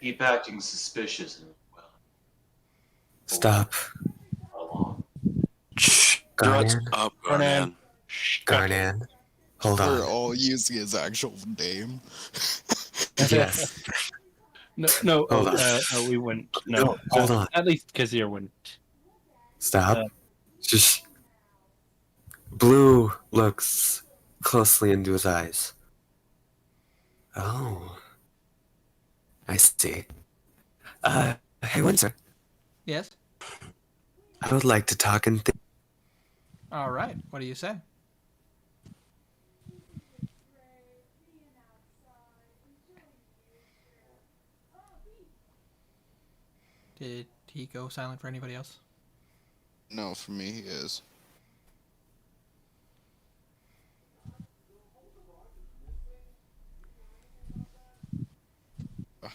Keep acting suspicious and well. Stop. How long? Shh. Threats Garnan. up, Garnan. Garnan. Hold We're on. all using his actual name. Yes. No, Hold on. we wouldn't. No, Hold on. At least Kazir wouldn't. Stop. Just. Blue looks closely into his eyes. Oh. I see. Hey, Windsor. Yes. I would like to talk and think. All right. What do you say? Did he go silent for anybody else? No, for me he is. I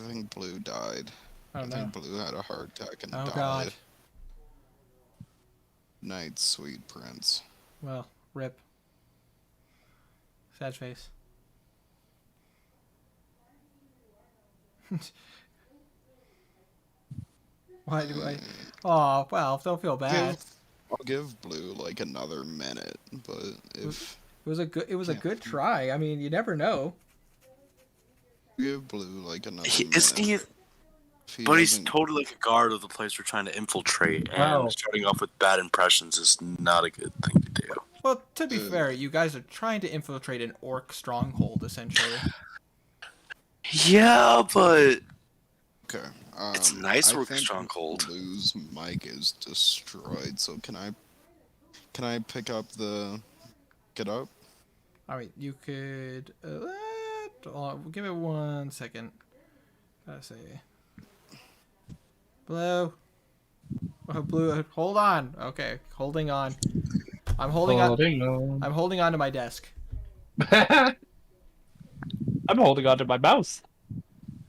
think Blue died. Oh I no. think Blue had a heart attack and Oh died. god. Night, sweet prince. Well, rip. Sad face. Why do I? Oh, well, don't feel bad. I'll give Blue like another minute, but if It was a can't good try. I mean, you never know. give Blue like another Isn't he? minute, if he But he's doesn't, totally like a guard of the place we're trying to infiltrate, Wow. and starting off with bad impressions is not a good thing to do. Well, to be fair, you guys are trying to infiltrate an orc stronghold, essentially. Yeah, but okay. it's nice I to work a think stronghold. Blue's mic is destroyed. So can I pick up the get up? All right, you could. Give me 1 second. Gotta say, Blue. Blue, hold on. Okay, holding on. I'm holding on. on. I'm holding on to my desk. I'm holding on to my mouse.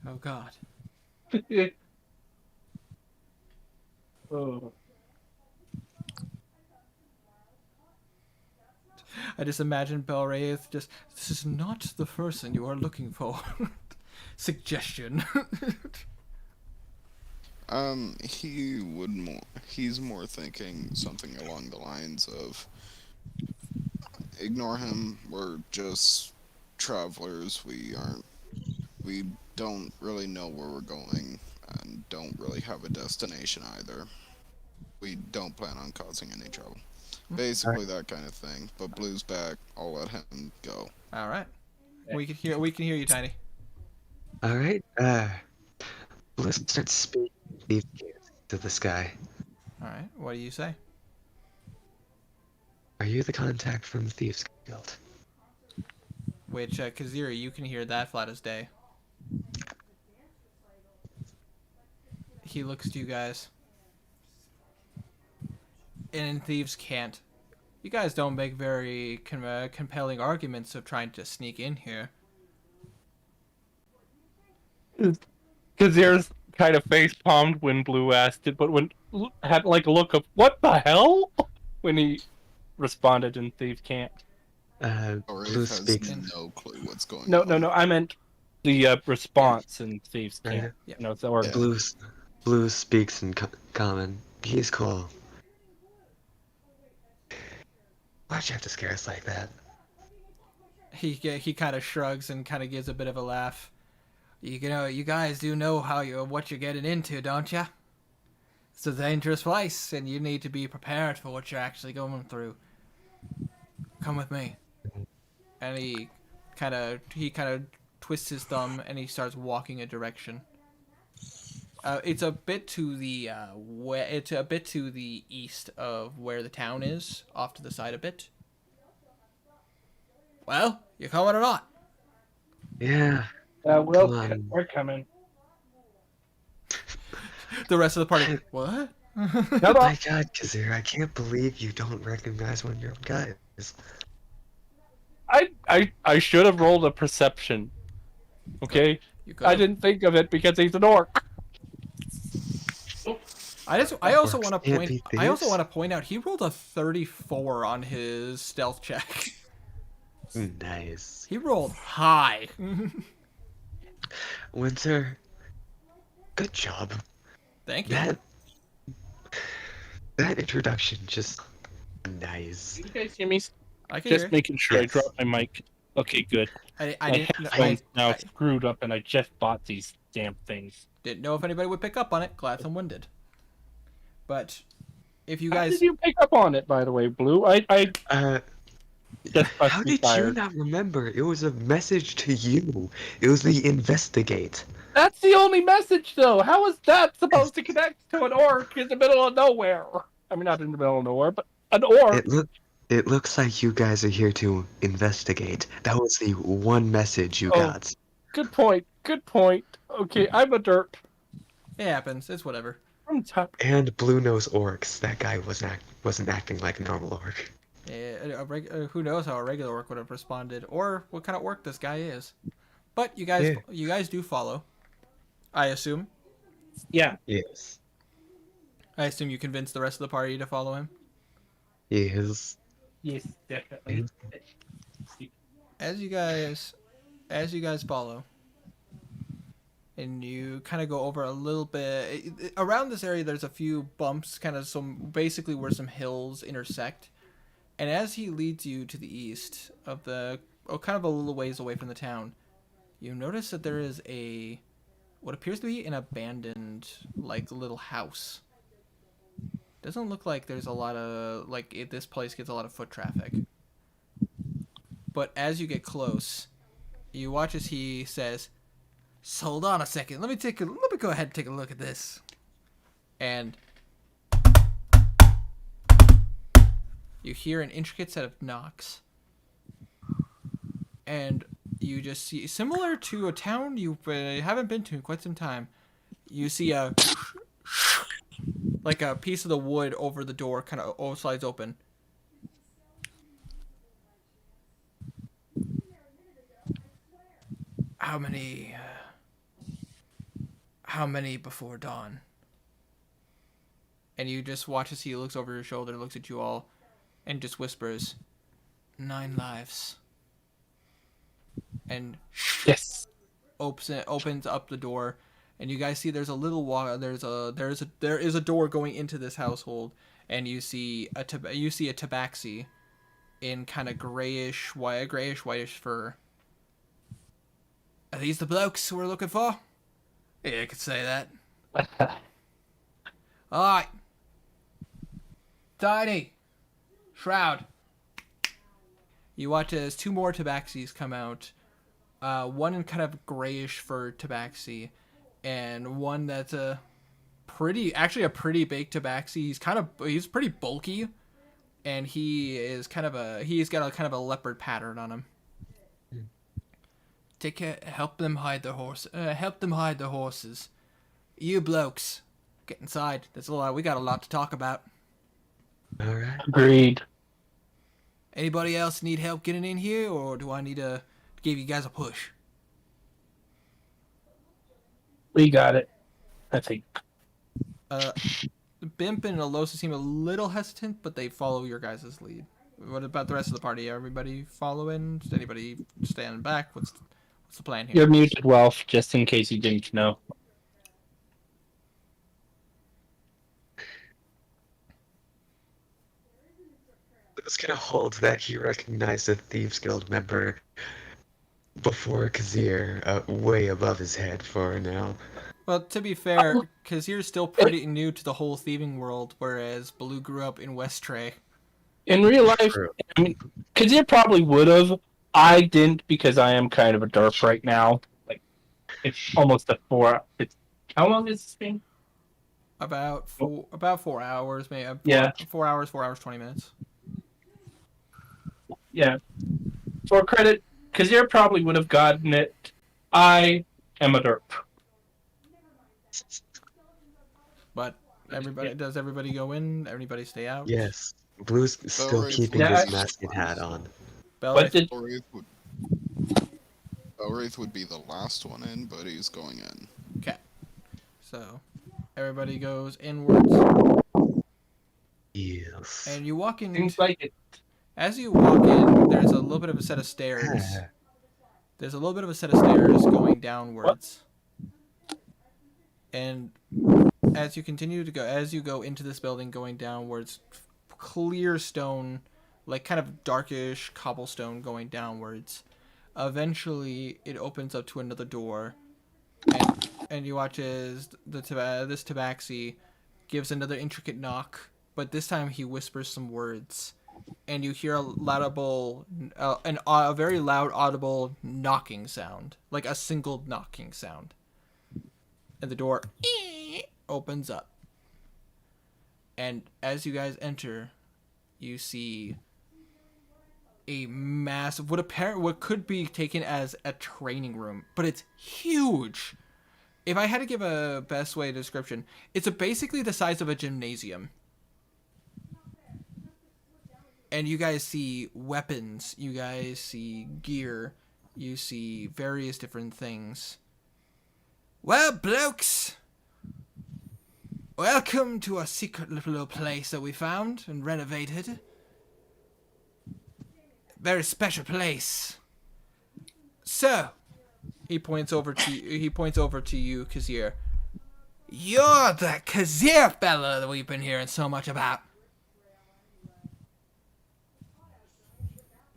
Oh God. Oh. I just imagine Belraith just. This is not the person you are looking for. Suggestion. He's more thinking something along the lines of ignore him. We're just travelers. We don't really know where we're going and don't really have a destination either. We don't plan on causing any trouble. Basically that kind of thing. But Blue's back. I'll let him go. All right. We can hear. We can hear you, Tiny. All right. Let's start speaking these to this guy. All right. What do you say? Are you the contact from the Thieves Guild? Which, Kazira, you can hear that flat as day. He looks to you guys. And thieves can't. You guys don't make very compelling arguments of trying to sneak in here. Kazir's kind of face palmed when Blue asked it, but when had like a look of what the hell when he responded and Thieves can't. Or Blue has speaks. no clue what's going No, on. no, no. I meant the response and Thieves can't. Right. Yeah. No, it's or Yeah. Blue speaks in common. He's cool. Why'd you have to scare us like that? He kind of shrugs and kind of gives a bit of a laugh. You know, you guys do know what you're getting into, don't you? It's a dangerous place, and you need to be prepared for what you're actually going through. Come with me. And he kind of twists his thumb and he starts walking a direction. It's a bit to the east of where the town is, off to the side a bit. Well, you coming or not? Yeah. we're coming. The rest of the party. What? Shut My up. God, Kazir, I can't believe you don't recognize one of your own guys. I should have rolled a perception. Okay, You I didn't think of it because he's an orc. I also Orcs want to can't point. be I also thieves? want to point out he rolled a 34 on his stealth check. Nice. He rolled high. Winter, good job. Thank you. That introduction just nice. You guys hear me? I can hear. Just making sure Yes. I dropped my mic. Okay, good. I My didn't. headphones now I screwed up, and I just bought these damn things. didn't know if anybody would pick up on it. Glad someone did. But if you How guys, did you pick up on it, by the way, Blue? I just must How be did you tired. not remember? It was a message to you. It was the investigate. That's the only message, though. How is that supposed to connect to an orc in the middle of nowhere? I mean, not in the middle of nowhere, but an orc. It looks like you guys are here to investigate. That was the one message you Oh. got. Good point. Good point. Okay, I'm a derp. it happens. It's whatever. I'm tired. And Blue Nose Orcs. That guy wasn't acting like a normal orc. Who knows how a regular orc would have responded, or what kind of orc this guy is. But you guys do follow. I assume. Yeah. Yes. I assume you convinced the rest of the party to follow him. Yes. Yes, definitely. As you guys follow, and you kind of go over a little bit. Around this area, there's a few bumps, kind of basically where some hills intersect. And as he leads you to the east of kind of a little ways away from the town, you notice that there is what appears to be an abandoned, like, little house. Doesn't look like there's a lot of, this place gets a lot of foot traffic. But as you get close, you watch as he says, "So hold on a second. Let me go ahead and take a look at this." And you hear an intricate set of knocks. And you just see, similar to a town you haven't been to in quite some time, you see like a piece of the wood over the door kind of slides open. How many before dawn? And you just watch as he looks over your shoulder, looks at you all, and just whispers, 9 lives. And Yes. opens up the door, and you guys see there's a little there is a door going into this household, and you see a tabaxi in kind of grayish whitish fur. Are these the blokes we're looking for? Yeah, I could say that. Alright. Tiny. Shroud. You watch as 2 more tabaxis come out. One in kind of grayish fur tabaxi, and one that's a pretty big tabaxi. He's pretty bulky, and he's got a kind of a leopard pattern on him. Take care, help them hide their horses. You blokes, get inside. We got a lot to talk about. All right. Agreed. Anybody else need help getting in here, or do I need to give you guys a push? We got it, I think. Bimp and Alosa seem a little hesitant, but they follow your guys' lead. What about the rest of the party? Everybody following? Does anybody stand back? What's the plan here? You're muted, Welf, just in case you didn't know. It's gonna hold that he recognized a Thieves Guild member before Kazir, way above his head for now. Well, to be fair, Kazir's still pretty new to the whole thieving world, whereas Baloo grew up in West Tray. In real life, True. I mean, Kazir probably would have. I didn't because I am kind of a derp right now. Like, it's almost a 4. How long is this thing? About 4 hours, maybe. Yeah. 4 hours, 20 minutes. Yeah. For credit, Kazir probably would have gotten it. I am a derp. But does everybody go in? Everybody stay out? Yes. Blue's still Alright, keeping yeah. his masking hat on. What did Belwraith would be the last one in, but he's going in. Okay. So, everybody goes inwards, Yes. and you walk in. seems like it? As you walk in, there's a little bit of a set of stairs. There's a little bit of a set of stairs going downwards. And as you go into this building going downwards, clear stone, like kind of darkish cobblestone going downwards. Eventually, it opens up to another door, and you watch as this tabaxi gives another intricate knock, but this time he whispers some words, and you hear a very loud, audible knocking sound, like a single knocking sound, and the door opens up. And as you guys enter, you see a massive, what could be taken as a training room, but it's huge. If I had to give a best way description, it's basically the size of a gymnasium. And you guys see weapons, you guys see gear, you see various different things. Well, blokes, welcome to a secret little place that we found and renovated. Very special place. So, He points over to you. He points over to you, Kazir. You're the Kazir fella that we've been hearing so much about.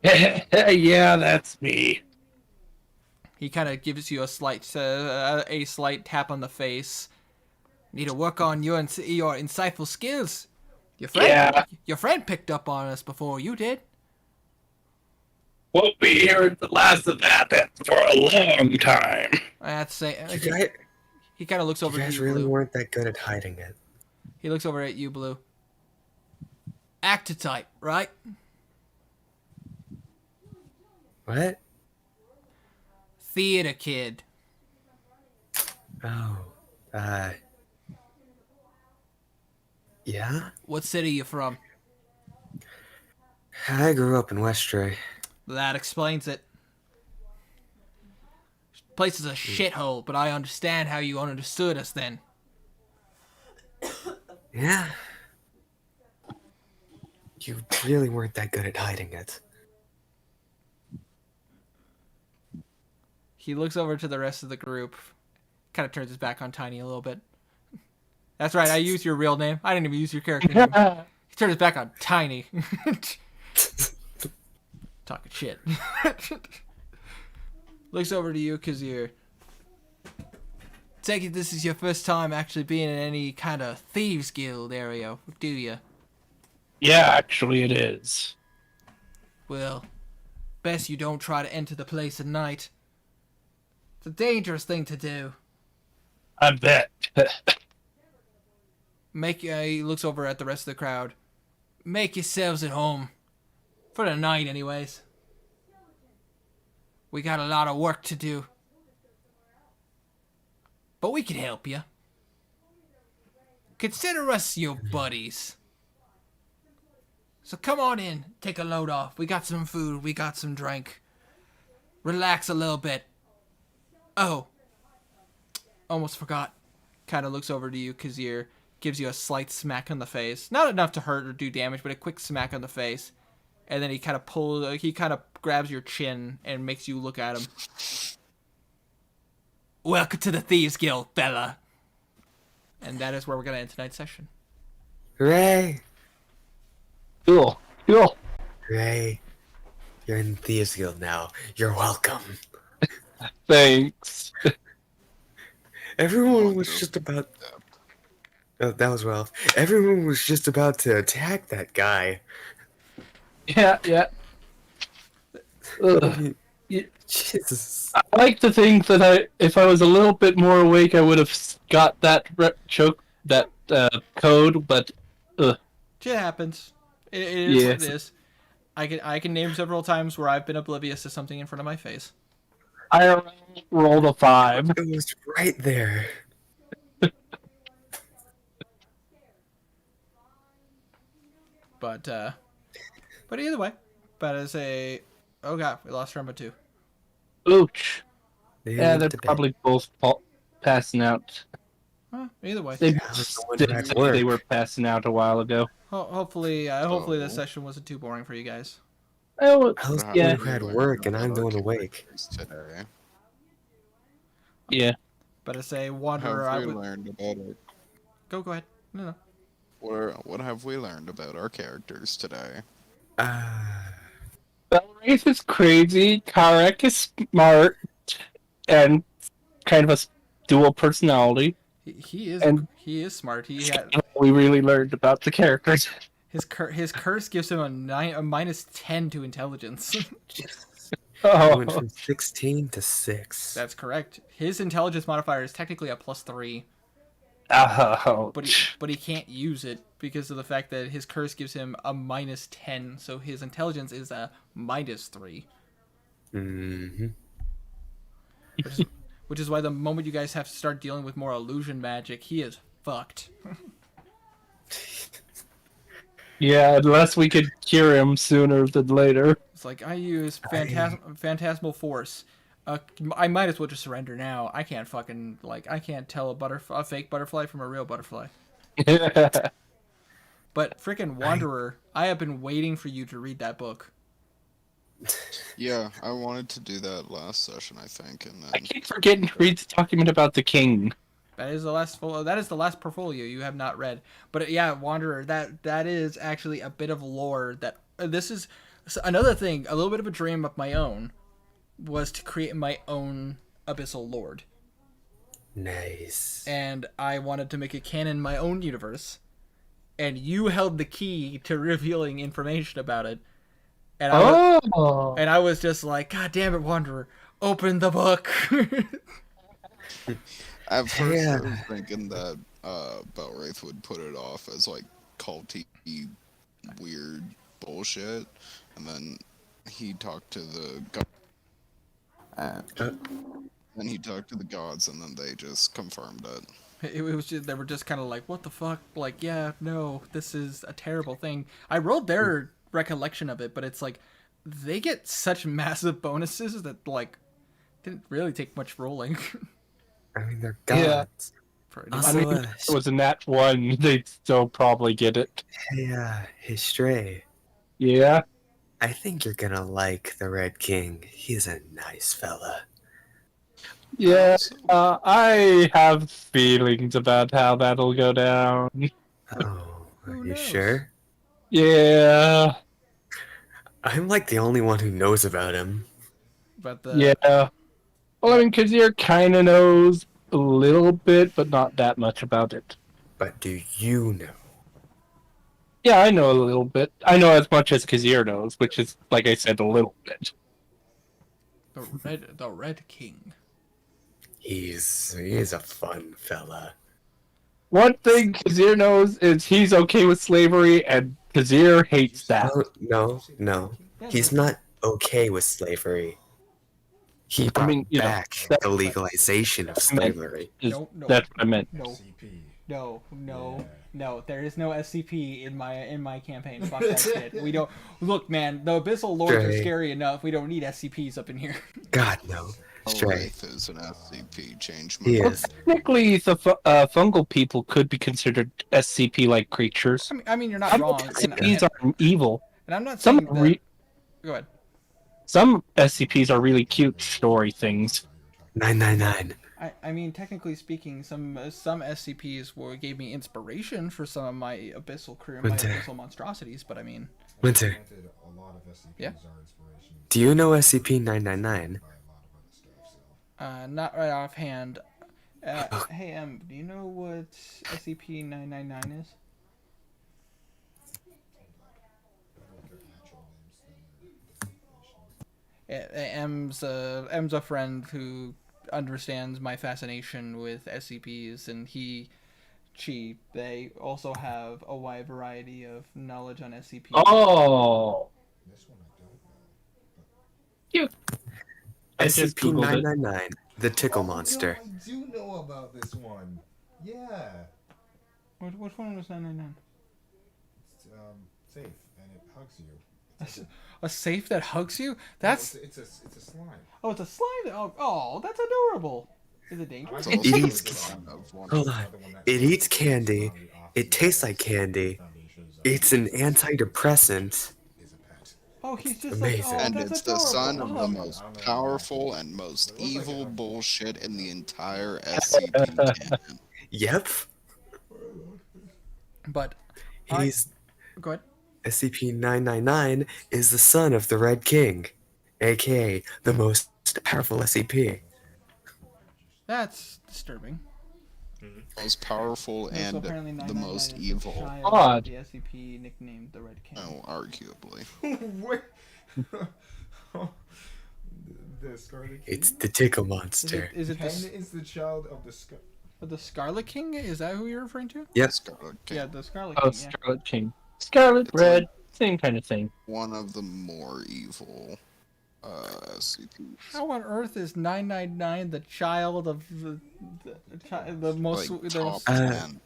Yeah, that's me. He kind of gives you a slight tap on the face. Need to work on your insightful skills. Your friend picked up on us before you did. Won't be hearing the last of that for a long time. I have to say, You guys, he kind of looks over you to guys you, really Blue. weren't that good at hiding it. He looks over at you, Blue. Actor type, right? What? Theater kid. Oh, yeah? What city you from? I grew up in Westray. That explains it. Place is a shithole, but I understand how you understood us then. Yeah? You really weren't that good at hiding it. He looks over to the rest of the group. Kind of turns his back on Tiny a little bit. That's right, I used your real name. I didn't even use your character name. He turned his back on Tiny. Talking shit. Looks over to you, Kazir. Take it this is your first time actually being in any kind of thieves guild area, do you? Yeah, actually it is. Well, best you don't try to enter the place at night. It's a dangerous thing to do. I bet. He looks over at the rest of the crowd. Make yourselves at home. For the night, anyways. We got a lot of work to do. But we can help you. Consider us your buddies. So come on in, take a load off. We got some food, we got some drink. Relax a little bit. Oh. Almost forgot. Kind of looks over to you, Kazir. Gives you a slight smack on the face. Not enough to hurt or do damage, but a quick smack on the face. And then he kind of grabs your chin and makes you look at him. Welcome to the Thieves Guild, fella. And that is where we're going to end tonight's session. Hooray! Cool. Hooray. You're in Thieves Guild now. You're welcome. Thanks. Everyone was just about... Oh, that was Ralph. Everyone was just about to attack that guy. Yeah. Ugh. Jesus. I like to think that if I was a little bit more awake, I would have got that code, but Shit happens. It is what it Yes. is. I can name several times where I've been oblivious to something in front of my face. I rolled a 5. It was right there. But either way. But as a... Oh god, we lost Rumba too. Ouch. They Yeah, went they're to bed. probably both passing out. Well, either way. They I was the one did who had to say they work. were passing out a while ago. Hopefully this session wasn't too boring for you guys. Oh, I was the yeah. one who had work, and I'm the one awake. Today. Yeah. But as a wanderer, I Have we would... learned about it? Go ahead. No. What have we learned about our characters today? Belwraith is crazy, Karek is smart, and kind of a dual personality. He is smart. We really learned about the characters. His curse gives him a -10 to intelligence. I went Oh, from 16 to 6. That's correct. His intelligence modifier is technically a +3, ouch. but he can't use it because of the fact that his curse gives him a -10, so his intelligence is a -3. Mm-hmm. Which is why the moment you guys have to start dealing with more illusion magic, he is fucked. Yeah, unless we could cure him sooner than later. It's like, I use phantasmal force. I might as well just surrender now. I can't fucking, I can't tell a fake butterfly from a real butterfly. But freaking Wanderer, I have been waiting for you to read that book. Yeah, I wanted to do that last session, I think, and I then keep forgetting to read the document about the king. That is the last that is the last portfolio you have not read. But yeah, Wanderer, that is actually a bit of lore that this is another thing, a little bit of a dream of my own was to create my own Abyssal Lord. Nice. And I wanted to make a canon my own universe. And you held the key to revealing information about it. And I was just like, God damn it, Wanderer, open the book. at first Yeah. I was thinking that Belwraith would put it off as like culty, weird bullshit, and then he talked to the then he talked to the gods, and then they just confirmed it. It was just, they were just kind of like, what the fuck? Like, yeah, no, this is a terrible thing. I wrote their recollection of it, but it's like, they get such massive bonuses that, like, didn't really take much rolling. I mean, they're Yeah. gods. For I Also, mean, if it was a nat 1, they'd still probably get it. hey, Stray. Yeah. I think you're gonna like the Red King. He's a nice fella. Yeah, I have feelings about how that'll go down. Oh, are Who you knows? sure? Yeah, I'm like the only one who knows about him. But the yeah. Well, I mean, Kazir kind of knows a little bit, but not that much about it. But do you know? Yeah, I know a little bit. I know as much as Kazir knows, which is, like I said, a little bit. the Red King. He's a fun fella. One thing Kazir knows is he's okay with slavery, and Kazir hates that. No. Yeah, He's not okay with slavery. He brought mean, you know, back that's the what legalization of I meant. slavery. No. That's what I meant. No. There is no SCP in my campaign. Fuck that shit. We don't look, man. The Abyssal Lords are Stray. scary enough. We don't need SCPs up in here. God no. Stray. Belwraith is an SCP change. He member. is. Technically, the fungal people could be considered SCP-like creatures. I mean, you're not Some wrong. SCPs are evil. And I'm not Some saying that. Go ahead. some SCPs are really cute story things. 999. I mean, technically speaking, some SCPs gave me inspiration for some of my abyssal career, my Winter. abyssal monstrosities. But I mean, Winter. Yeah. Do you know SCP-999? not right offhand. Hey, do you know what SCP-999 is? M's a friend who understands my fascination with SCPs, and they also have a wide variety of knowledge on SCPs. Oh, cute. I just googled it. SCP-999, the tickle monster. No, I do know about this one. Yeah. Which one was 999? It's safe and it hugs you. A safe that hugs you? That's It's a slime. oh, it's a slime. Oh, that's adorable. Is it dangerous? It's It also eats- the design of one Hold of on. It eats candy. It tastes like candy. It's an antidepressant. Is a pet. Oh, he's just Amazing. like, oh, and that's it's the adorable. son of the Oh. most powerful and most evil bullshit in the entire SCP canon. Yep. But He's go ahead. SCP-999 is the son of the Red King, aka the most powerful SCP. That's disturbing. Most powerful Also, and apparently the 999 most is the evil. child Odd. of the SCP nicknamed the Red King. Oh, arguably. Where? The Scarlet King? It's the tickle Is monster. it Ken is the child of the Scarlet King? Is that who you're referring to? Yep. Scarlet King. Yeah, the Scarlet Oh, King. Yeah. Scarlet King. Scarlet It's Red, like- same kind of thing. One of the more evil SCPs. How on earth is 999 the child of the most Like the top most- 10.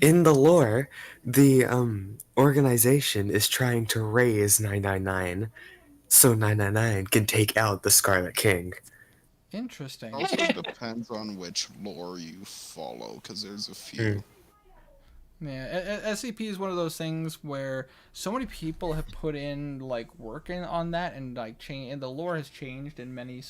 In the lore, the organization is trying to raise 999 so 999 can take out the Scarlet King. Interesting. Also depends on which lore you follow, because there's a few. Yeah, SCP is one of those things where so many people have put in like work on that, and like change, and the lore has changed in many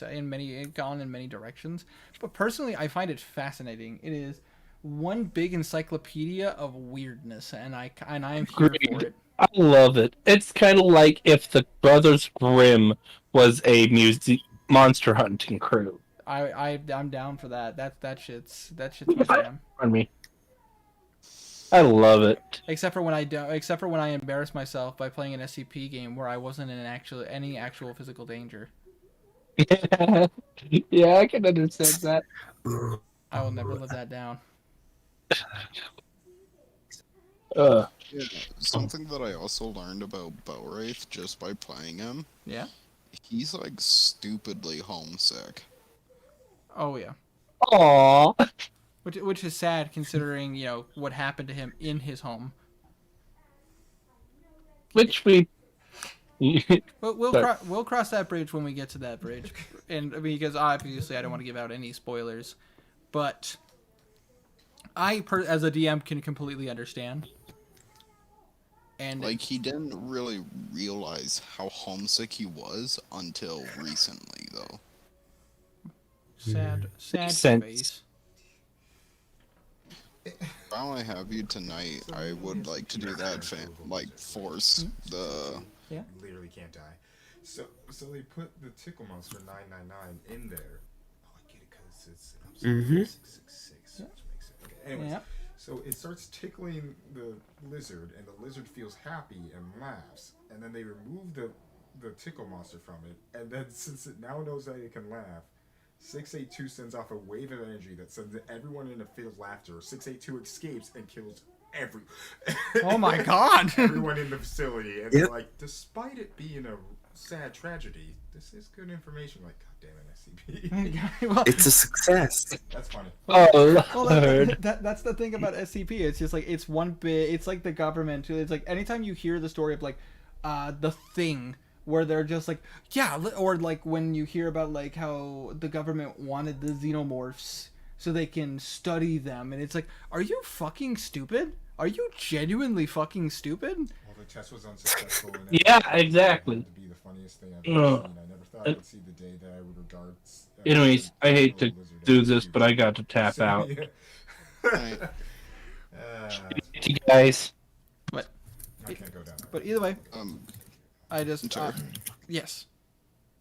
gone in many directions. But personally, I find it fascinating. It is one big encyclopedia of weirdness, and I am here for Agreed. it. I love it. It's kind of like if the Brothers Grimm was a music monster hunting crew. I'm down for that. That shit's my jam. Pardon me. I love it. Except for when I embarrass myself by playing an SCP game where I wasn't in any actual physical danger. Yeah, yeah, I can understand that. I will never live that down. Uh, Yeah, something that I also learned about Belwraith just by playing him, Yeah. he's like stupidly homesick. Oh yeah. Aww. Which is sad considering what happened to him in his home. Which we. We'll cross that bridge when we get to that bridge, and because obviously I don't want to give out any spoilers, but as a DM can completely understand. And Like, he didn't really realize how homesick he was until recently, though. sad Makes sense. face. While I have you tonight, I would like to do that, force the... Yeah. You literally can't die. So they put the tickle monster 999 in there. Oh, I get it because it's Mhm. 666, which makes sense. Okay, anyways. Yeah. So it starts tickling the lizard, and the lizard feels happy and laughs. And then they remove the tickle monster from it, and then since it now knows that it can laugh, 682 sends off a wave of energy that sends everyone in a fit of laughter. 682 escapes and kills Oh my god! everyone in the facility. And they're like, despite it being a sad tragedy, this is good information. Like, god damn it, SCP. Well, It's a success. That's funny. Oh, well, Lord. that's the thing about SCP. It's just like it's one bit. It's like the government. It's like anytime you hear the story of like, the thing where they're just like, yeah, or like when you hear about like how the government wanted the xenomorphs so they can study them, and it's like, are you fucking stupid? Are you genuinely fucking stupid? Well, the test was unsuccessful. And Yeah, it exactly. had to be the funniest thing I've ever Ugh. seen. I never thought I'd see the day that I would regard. Anyways, I hate to lizard do as this, cute. but I got to tap So, out. yeah. Right. You guys. But I can't go down. but either way, Um, I just Sure. yes.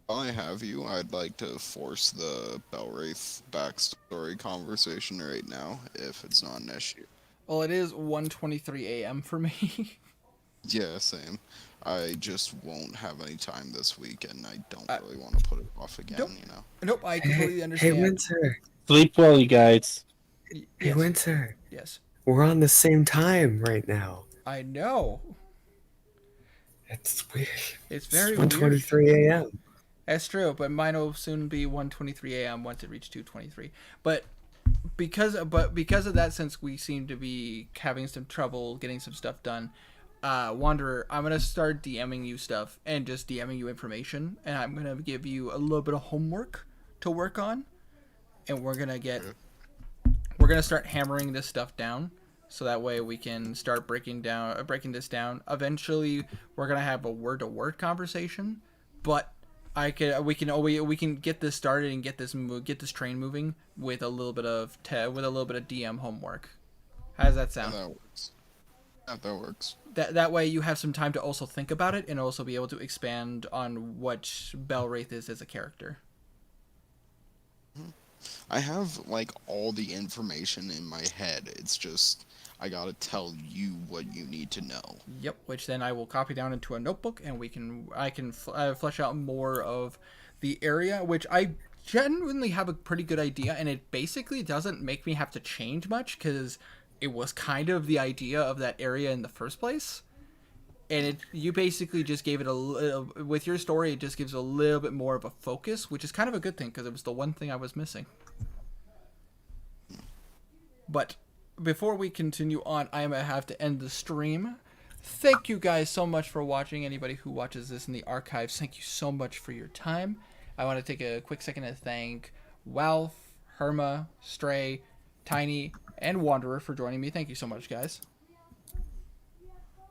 While I have you, I'd like to force the Belwraith backstory conversation right now, if it's not an issue. Well, it is 1:23 a.m. for me. Yeah, same. I just won't have any time this week, and I don't really want to put it off again, Nope. you know? Nope, I completely Hey, understand. Winter. Sleep well, you guys. Hey, Yes. Winter. Yes, We're on the same time right now. I know. It's weird. It's very It's weird. 1:23 a.m. That's true, but mine will soon be 1:23 a.m. once it reaches 2:23. But because of that, since we seem to be having some trouble getting some stuff done, Wanderer, I'm gonna start DMing you stuff and just DMing you information, and I'm gonna give you a little bit of homework to work on, and we're gonna start hammering this stuff down, so that way we can start breaking this down. Eventually, we're gonna have a word-to-word conversation, but we can get this started and get this train moving with a little bit of DM homework. How does that Yeah, sound? that works. Yeah, that works. That way you have some time to also think about it and also be able to expand on what Belwraith is as a character. I have, like, all the information in my head. It's just, I gotta tell you what you need to know. Yep, which then I will copy down into a notebook, and I can flesh out more of the area, which I genuinely have a pretty good idea, and it basically doesn't make me have to change much because it was kind of the idea of that area in the first place. And you basically just gave it a little, with your story, it just gives a little bit more of a focus, which is kind of a good thing because it was the one thing I was missing. But before we continue on, I might have to end the stream. Thank you guys so much for watching. Anybody who watches this in the archives, thank you so much for your time. I want to take a quick second to thank Walf, Herma, Stray, Tiny, and Wanderer for joining me. Thank you so much, guys.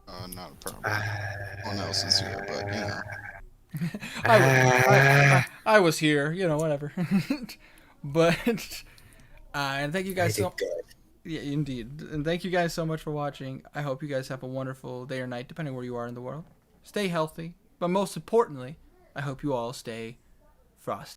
Not a problem. No one else is here, but you know. I was here, you know, whatever. But and thank you I guys did so. good. Yeah, indeed. And thank you guys so much for watching. I hope you guys have a wonderful day or night, depending where you are in the world. Stay healthy, but most importantly, I hope you all stay frosty.